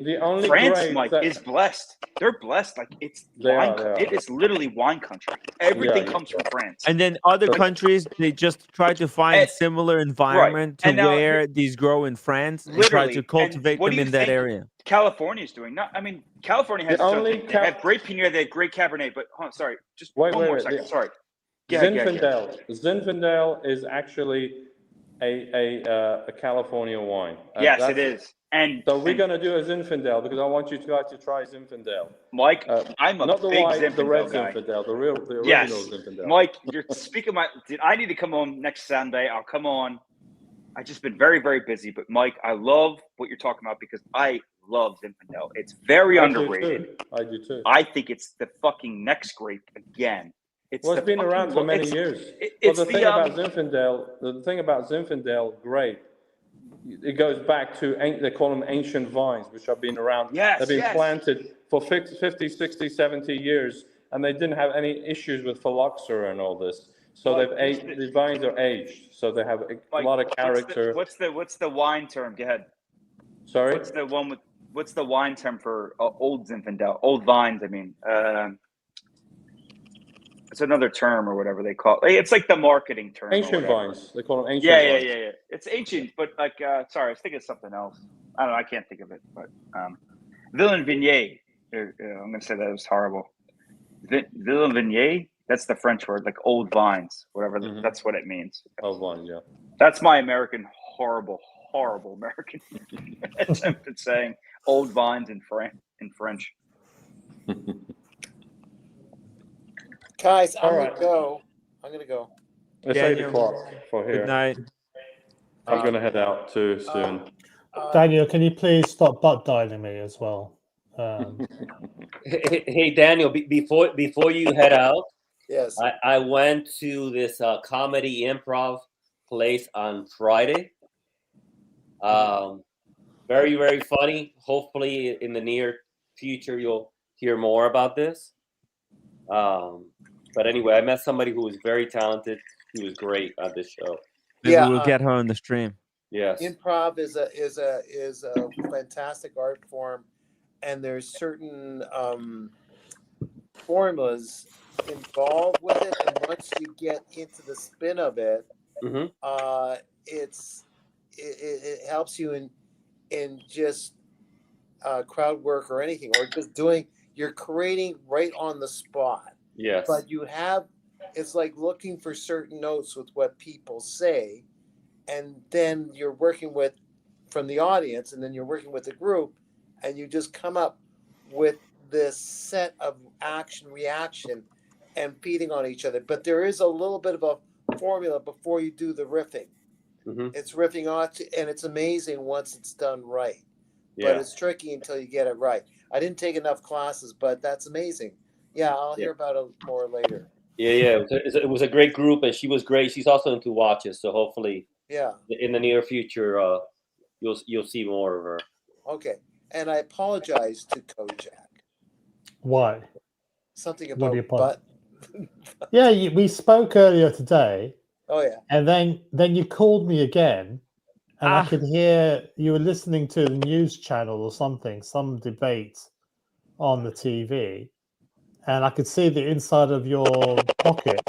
France, Mike, is blessed. They're blessed. Like it's wine. It is literally wine country. Everything comes from France. And then other countries, they just try to find similar environment to where these grow in France and try to cultivate them in that area. California is doing. California has they have great Pinot, they have great Cabernet. But sorry, just wait more second. Sorry. Zinfandel is actually a California wine. Yes, it is. And so we're going to do a Zinfandel because I want you guys to try Zinfandel. Mike, I'm a not the big white, Zinfandel the red guy. Zinfandel, the original Zinfandel. Mike, you're speaking I need to come on next Sunday. I'll come on. I've just been very, very busy. But Mike, I love what you're talking about because I love Zinfandel. It's very underrated. I do too. I think it's the fucking next grape again. It's been around for many years. The thing about Zinfandel grape, it goes back to, they call them ancient vines, which have been around. They've been planted for 50, 60, 70 years, and they didn't have any issues with phylloxera and all this. So the vines are aged, so they have a lot of character. What's the wine term? Go ahead. Sorry? What's the wine term for old Zinfandel? Old vines, I mean. It's another term or whatever they call it. It's like the marketing term. Ancient vines. They call them ancient vines. Yeah. It's ancient, but sorry, I was thinking of something else. I don't know. I can't think of it. But Villain Vignier. I'm going to say that was horrible. Villain Vignier. That's the French word, like old vines, whatever. Mm-hmm. That's what it means. Old vines, yeah. That's my American horrible American attempt at saying old vines in French. Guys, I'm going to go. It's 8 o'clock for here. Good night. I'm going to head out too soon. Daniel, can you please stop butt dialing me as well? Hey, Daniel, before you head out, yes, I went to this comedy improv place on Friday. Very, very funny. Hopefully in the near future, you'll hear more about this. But anyway, I met somebody who was very talented. He was great on this show. Maybe we'll get her on the stream. Yes. Improv is a fantastic art form, and there's certain formulas involved with it. And once you get into the spin of it, it helps you in just crowd work or anything, or just you're creating right on the spot. Yes. But it's like looking for certain notes with what people say, and then you're working from the audience, and then you're working with the group, and you just come up with this set of reaction, and feeding on each other. But there is a little bit of a formula before you do the riffing. Mm-hmm. It's riffing on, and it's amazing once it's done right. Yeah. But it's tricky until you get it right. I didn't take enough classes, but that's amazing. Yeah, I'll hear about it more later. Yeah. It was a great group, and she was great. She's also into watches, so hopefully, in the near future, you'll see more of her. Okay, and I apologize to Kojack. Why? Something What do you about butt. Yeah, we spoke earlier today. Oh yeah. And then you called me again, and I could hear you were listening to the news channel or something, some debate on the TV, and I could see the inside of your pocket.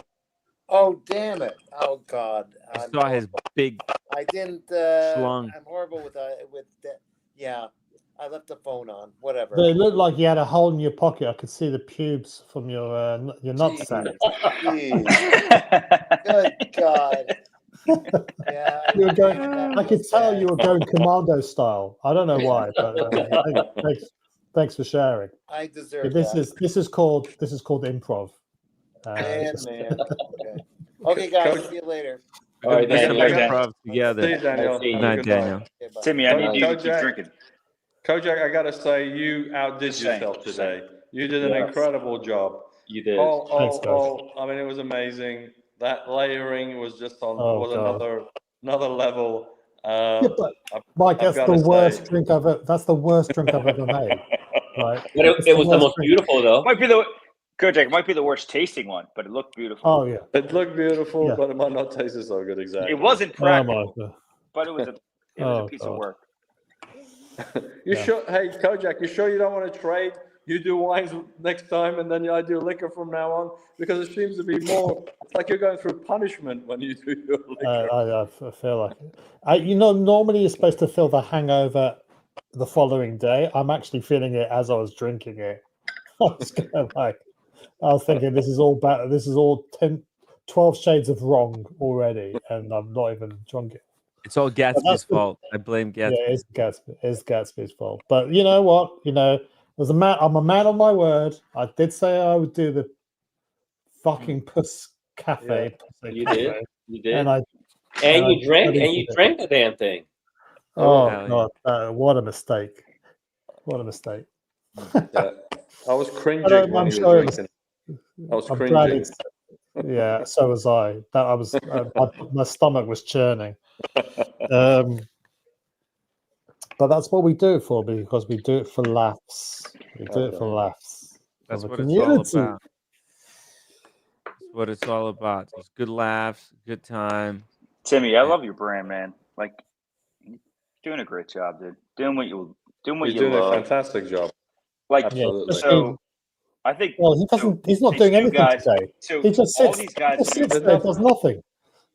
Oh damn it! Oh God! I saw his big. I didn't. Schlong. I'm horrible with that. Yeah, I left the phone on. Whatever. But it looked like you had a hole in your pocket. I could see the pubes from your nutsack. Good God. Yeah, You were going, I could tell you were going commando style. I don't know why, but thanks for sharing. I deserve This that. is called improv. Man. Okay, guys. See you later. All right, Let's Daniel. improv together. See you, Daniel. Good night, Daniel. Timmy, I need you to keep drinking. Kojack, I gotta say, you outdid yourself today. You did an incredible job. You did. I mean, it was amazing. That layering was just another level. Mike, that's the worst drink I've ever. That's the worst drink I've ever made. Right? But it was the most beautiful, though. Kojack, might be the worst tasting one, but it looked beautiful. Oh yeah, it looked beautiful, but it might not taste so good. Exactly. It wasn't practical, Oh, but it was a piece of work. Sure? Hey, Kojack, you sure you don't want to trade? You do wines next time, and then I do liquor from now on, because it seems to be more. It's like you're going through punishment when you do your liquor. I feel like it. Normally you're supposed to feel the hangover the following day. I'm actually feeling it as I was drinking it. I was thinking this is all 12 shades of wrong already, and I'm not even drunk it. It's all Gatsby's fault. I blame Gatsby. Yeah, it's Gatsby's fault. But you know what? I'm a man of my word. I did say I would do the fucking Pousse Cafe. Yeah. You did. And you drank the damn thing. Oh God! What a mistake! What a mistake! Yeah. I was cringing when he was drinking. I was cringing. Yeah, so was I. My stomach was churning. But that's what we do it for, because we do it for laughs. We do it for laughs. That's what community. it's all about. That's what it's all about. It's good laughs, good time. Timmy, I love your brand, man. Like, you're doing a great job, dude. Doing what you You're doing a fantastic job. Like, absolutely. So I think. Well, he's not doing anything today. So he just sits. All these guys he just sits there, does nothing.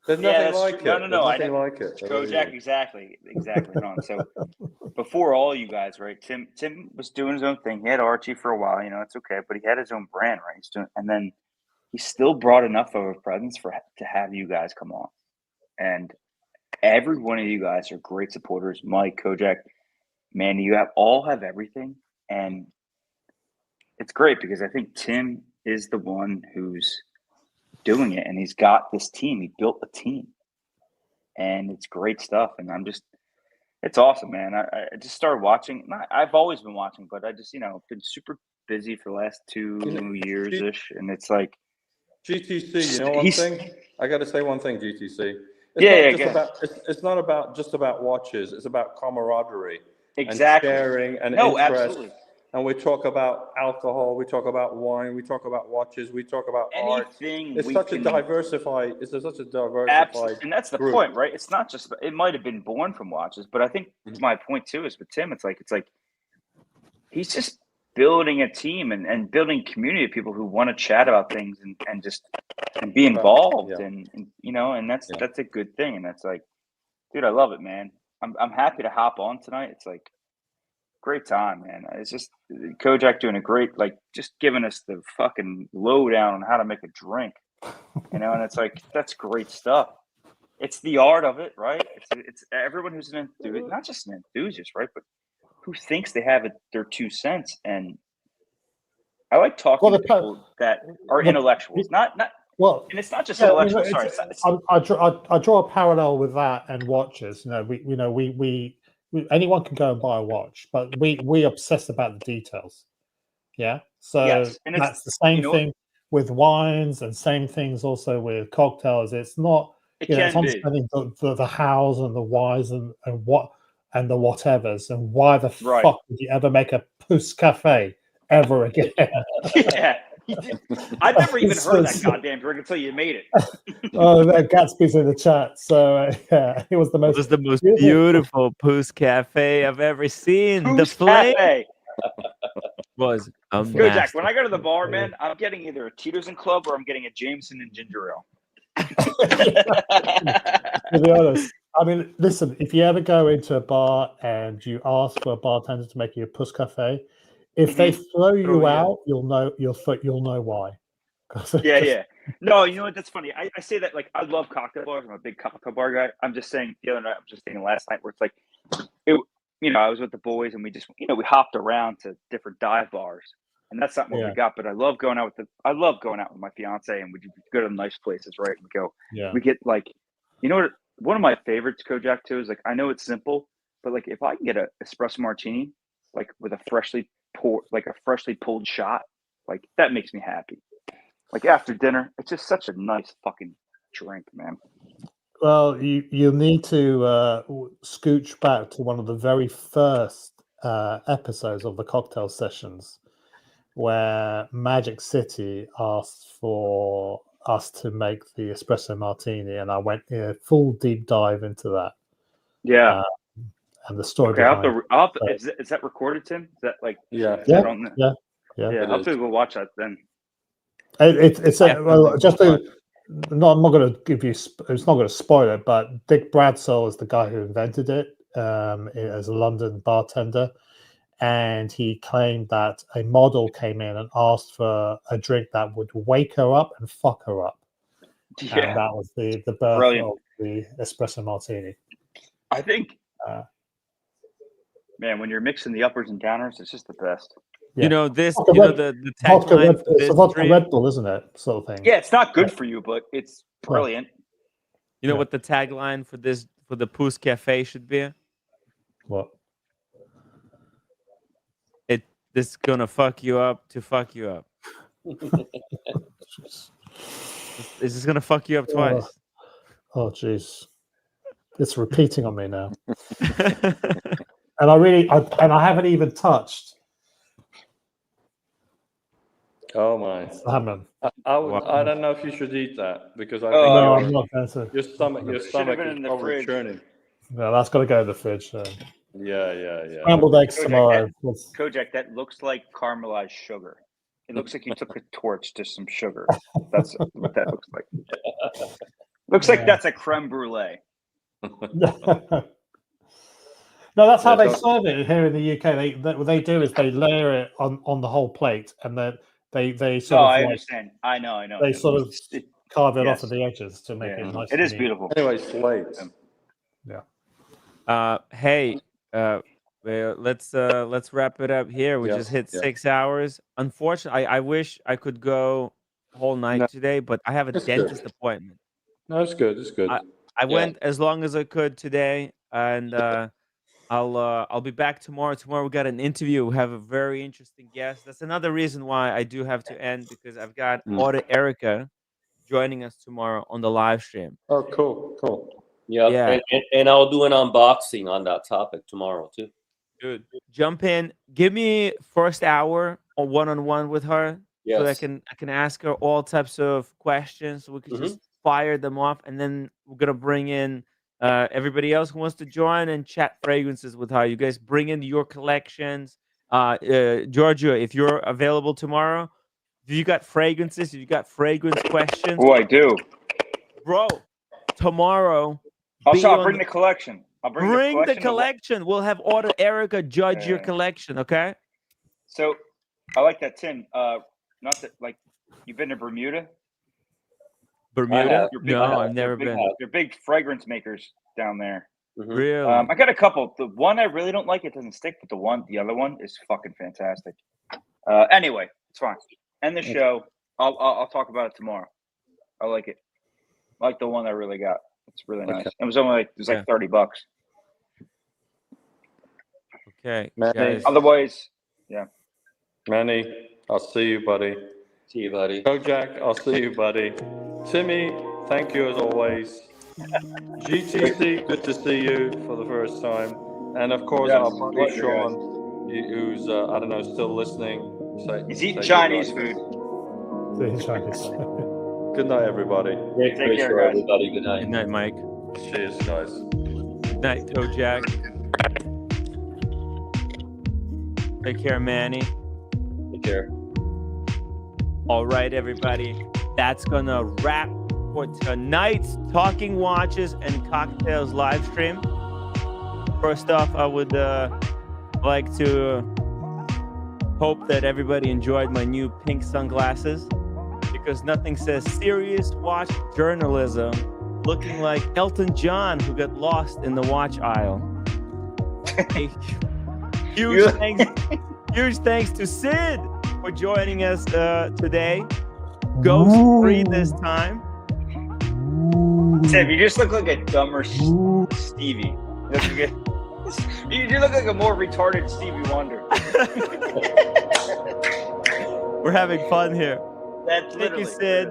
There's nothing like it. No. There's nothing like it. Kojack, exactly wrong. So before all you guys, right? Tim was doing his own thing. He had Archie for a while, it's okay, but he had his own brand, right? And then he still brought enough of a presence to have you guys come on. And every one of you guys are great supporters. Mike, Kojack, Manny, you all have everything, and it's great because I think Tim is the one who's doing it, and he's got this team. He built a team, and it's great stuff. And it's awesome, man. I just started watching. I've always been watching, but I just been super busy for the last 2 years ish, and it's like GTC. One thing I got to say. One thing, GTC. It's not about just about watches. It's about camaraderie, exactly, and sharing and interest. Absolutely. And we talk about alcohol, we talk about wine, we talk about watches, we talk about art. It's such a diversified. Absolutely. And that's the point, right? It's not just. It might have been born from watches, but I think my point too is with Tim. It's like he's just building a team and building a community of people who want to chat about things and be involved and that's a good thing. And that's like, dude, I love it, man. I'm happy to hop on tonight. It's like. Great time, man. It's just Kojack doing a great, just giving us the fucking lowdown on how to make a drink, and it's like, that's great stuff. It's the art of it, right? It's everyone who's an enthusiast, not just an enthusiast, right? But who thinks they have their 2 cents. And I like talking to people that are intellectuals, not. Well, and it's not just intellectual. I draw a parallel with that and watches. Anyone can go and buy a watch, but we obsess about the details. Yeah. So that's the same thing with wines, and same things also with cocktails. It's not, it's understanding the hows and the whys and what and the whatevers, and why the Right. fuck did you ever make a Pousse Cafe ever again? Yeah. I've never even heard of that So- goddamn drink until you made it. Oh, that Gatsby's in the chat. So yeah, it was the It most. was the most beautiful Poose Cafe I've ever seen. The Pousse flame Cafe. was a Kojack, master. when I go to the bar, man, I'm getting either a Tito's and Club or I'm getting a Jameson and ginger ale. To be honest, I mean, listen, if you ever go into a bar and you ask for a bartender to make you a Pousse Cafe, if they throw you out, you'll know why. 'Cause it's Yeah, just- yeah. No, you know what? That's funny. I say that like I love cocktail bars. I'm a big cocktail bar guy. I'm just saying the other night. I'm just thinking last night where it's like, I was with the boys and we just we hopped around to different dive bars, and that's not what Yeah. we got. But I love going out with my fiance, and we go to nice places, right? We go. Yeah. We get like, you know what? One of my favorites, Kojack, too, is like I know it's simple, but like if I can get an espresso martini, like with a freshly pulled shot, like that makes me happy. Like after dinner, it's just such a nice fucking drink, man. Well, you need to scooch back to one of the very first episodes of the cocktail sessions, where Magic City asked for us to make the espresso martini, and I went full deep dive into that. Yeah. And the story Okay, behind it. is that recorded, Tim? Is that like? Yeah. is that on the- Yeah. I'll have to go watch that then. It's well, just to, no, I'm not going to give you. It's not going to spoil it, but Dick Bradsell is the guy who invented it as a London bartender, and he claimed that a model came in and asked for a drink that would wake her up and fuck her up. Yeah. And that was the birth Brilliant. of the espresso martini. I think, man, when you're mixing the uppers and downers, it's just the best. You know this. Vodka You know Red- the vodka tagline Red- for it's this a vodka stream. Red Bull, isn't it? Sort of thing. Yeah, it's not good for you, but it's brilliant. You know what the tagline for the Poose Cafe should be? What? This is gonna fuck you up to fuck you up. This is gonna fuck you up twice. Oh, jeez. It's repeating on me now. And I haven't even touched. Oh my! I haven't. I don't know if you should eat that because I think No, I'm not going to. your stomach been is in the probably fridge. churning. No, that's got to go in the fridge. Yeah. Scrambled eggs Kojack, tomorrow. Kojack, that looks like caramelized sugar. It looks like you took a torch to some sugar. That's what that looks like. Looks like that's a creme brulee. No, that's how Yeah, they don't- serve it here in the UK. What they do is they layer it on the whole plate, and then they sort No, of I like, understand. I know. they sort of carve it Yes. off at the edges to make Yeah. it nice. It is and neat. beautiful. Anyway, slates. Yeah. Hey, well, let's wrap it up here. We just hit 6 hours. Unfortunately, I wish I could go whole night today, but I have a That's dentist good. appointment. No, it's good. It's good. I went as long as I could today, and I'll be back tomorrow. Tomorrow we got an interview. We have a very interesting guest. That's another reason why I do have to end, because I've got Auto Erica joining us tomorrow on the live stream. Oh, cool. Yep. Yeah. And I'll do an unboxing on that topic tomorrow too. Dude, jump in. Give me first hour or one-on-one with her, so that Yes. I can ask her all types of questions. So we can just fire them off, and then we're gonna bring in everybody else who wants to join and chat fragrances with her. You guys bring in your collections. Giorgio, if you're available tomorrow, do you got fragrances? If you got fragrance questions? Oh, I do. Bro, tomorrow. Also, I'll bring the collection. I'll Bring the collection. collection. We'll have Auto Erica judge your collection, okay? So, I like that, Tim. Not that, like, you've been to Bermuda? Bermuda? You're big- No, I've they're never big- been. They're big fragrance makers down there. Really? I got a couple. The one I really don't like, it doesn't stick, but the other one is fucking fantastic. Anyway, it's fine. End the show. I'll talk about it tomorrow. I like it. I like the one I really got. It's really nice. It was only like $30. Okay. Manny. Guys. Otherwise, yeah. Manny, I'll see you, buddy. See you, buddy. Kojack, I'll see you, buddy. Timmy, thank you as always. GTC, good to see you for the first time. And of course, Yes, our buddy pleasure, Sean, who's I don't know, still listening. He's eating Chinese food. Good night, everybody. Great Take care, show, guys. everybody. Good night. Good night, Mike. Cheers, guys. Good night, Kojack. Take care, Manny. Take care. All right, everybody. That's gonna wrap for tonight's Talking Watches and Cocktails live stream. First off, I would like to hope that everybody enjoyed my new pink sunglasses, because nothing says serious watch journalism looking like Elton John who got lost in the watch aisle. Huge thanks to Sid for joining us today. Ghost free this time. Tim, you just look like a dumber Stevie. You look like a more retarded Stevie Wonder. We're having fun here. That's Thank you, literally Sid.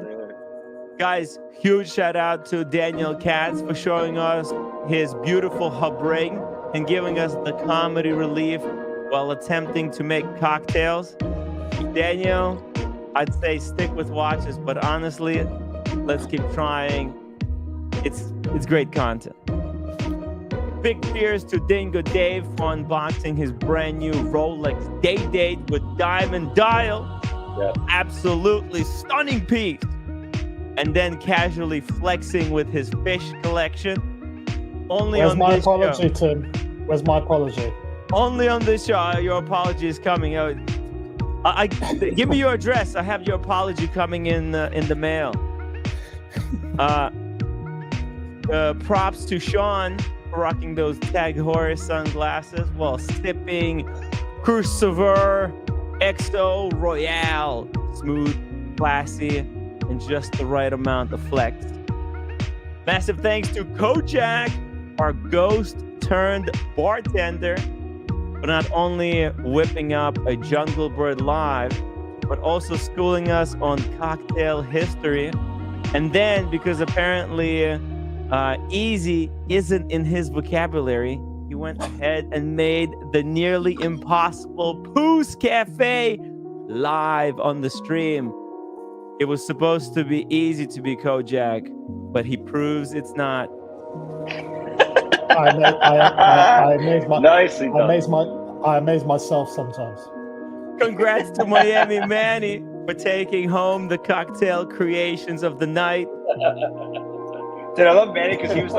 Guys, huge shout out to Daniel Katz for showing us his beautiful Habring and giving us the comedy relief while attempting to make cocktails. Daniel, I'd say stick with watches, but honestly, let's keep trying. It's great content. Big cheers to Dingo Dave for unboxing his brand new Rolex Day-Date with diamond dial. Yeah. Absolutely stunning piece. And then casually flexing with his fish collection. Where's my apology, Tim? Where's my apology? Only on this show. Your apology is coming out. Give me your address. I have your apology coming in the mail. Props to Sean for rocking those Tag Heuer sunglasses while sipping Connoisseur XO Royale. Smooth, classy, and just the right amount of flex. Massive thanks to Kojack, our ghost turned bartender, for not only whipping up a Jungle Bird live, but also schooling us on cocktail history. And then, because apparently easy isn't in his vocabulary, he went ahead and made the nearly impossible Poose Cafe live on the stream. It was supposed to be easy to be Kojack, but he proves it's not. I amaze myself sometimes. Congrats to Miami Manny for taking home the cocktail creations of the night. Dude, I love Manny because he was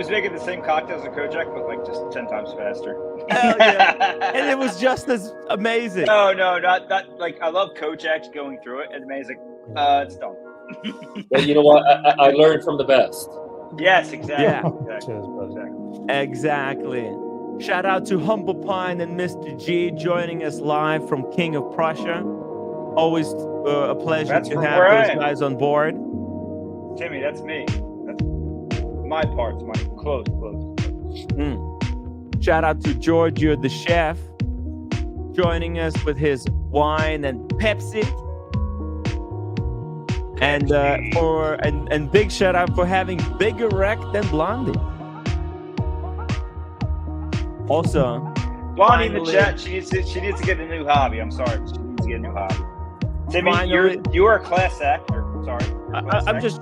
making the same cocktails as Kojack, but like just 10 times faster. Hell yeah. And it was just as amazing. No, not like I love Kojack's going through it. It's amazing. It's dumb. But you know what? I learned from the best. Yes, exactly. Yeah. Exactly. Exactly. Shout out to Humble Pine and Mr. G joining us live from King of Prussia. Always a pleasure to have those guys on board. Timmy, that's me. That's my parts, my close. Shout out to Giorgio the chef joining us with his wine and Pepsi. And and big shout out for having bigger wreck than Blondie. Also, Blondie in the chat, she needs to get a new hobby. I'm sorry, she needs to get a new hobby. Timmy, you are a class actor. Sorry. I'm just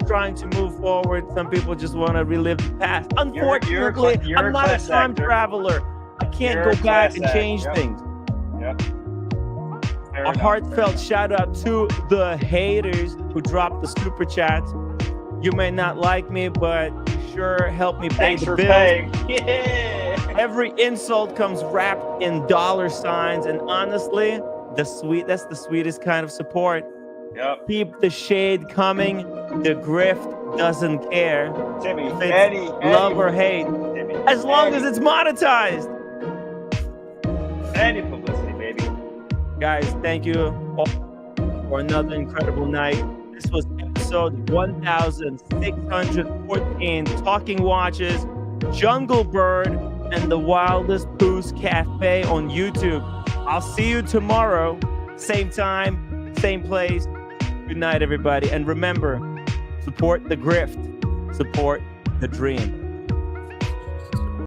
trying to move forward. Some people just want to relive the past. Unfortunately, I'm not a time traveler. I can't go back and change things. Yep. A heartfelt shout out to the haters who dropped the super chats. You may not like me, but you sure help me pay the bills. Yeah. Every insult comes wrapped in dollar signs, and honestly, that's the sweetest kind of support. Yep. Keep the shade coming. The grift doesn't care. Timmy, if it's love or hate, Timmy, as long as it's monetized. Any publicity, baby. Guys, thank you all for another incredible night. This was episode 1614, Talking Watches, Jungle Bird, and the Wildest Poose Cafe on YouTube. I'll see you tomorrow, same time, same place. Good night, everybody. And remember, support the grift, support the dream.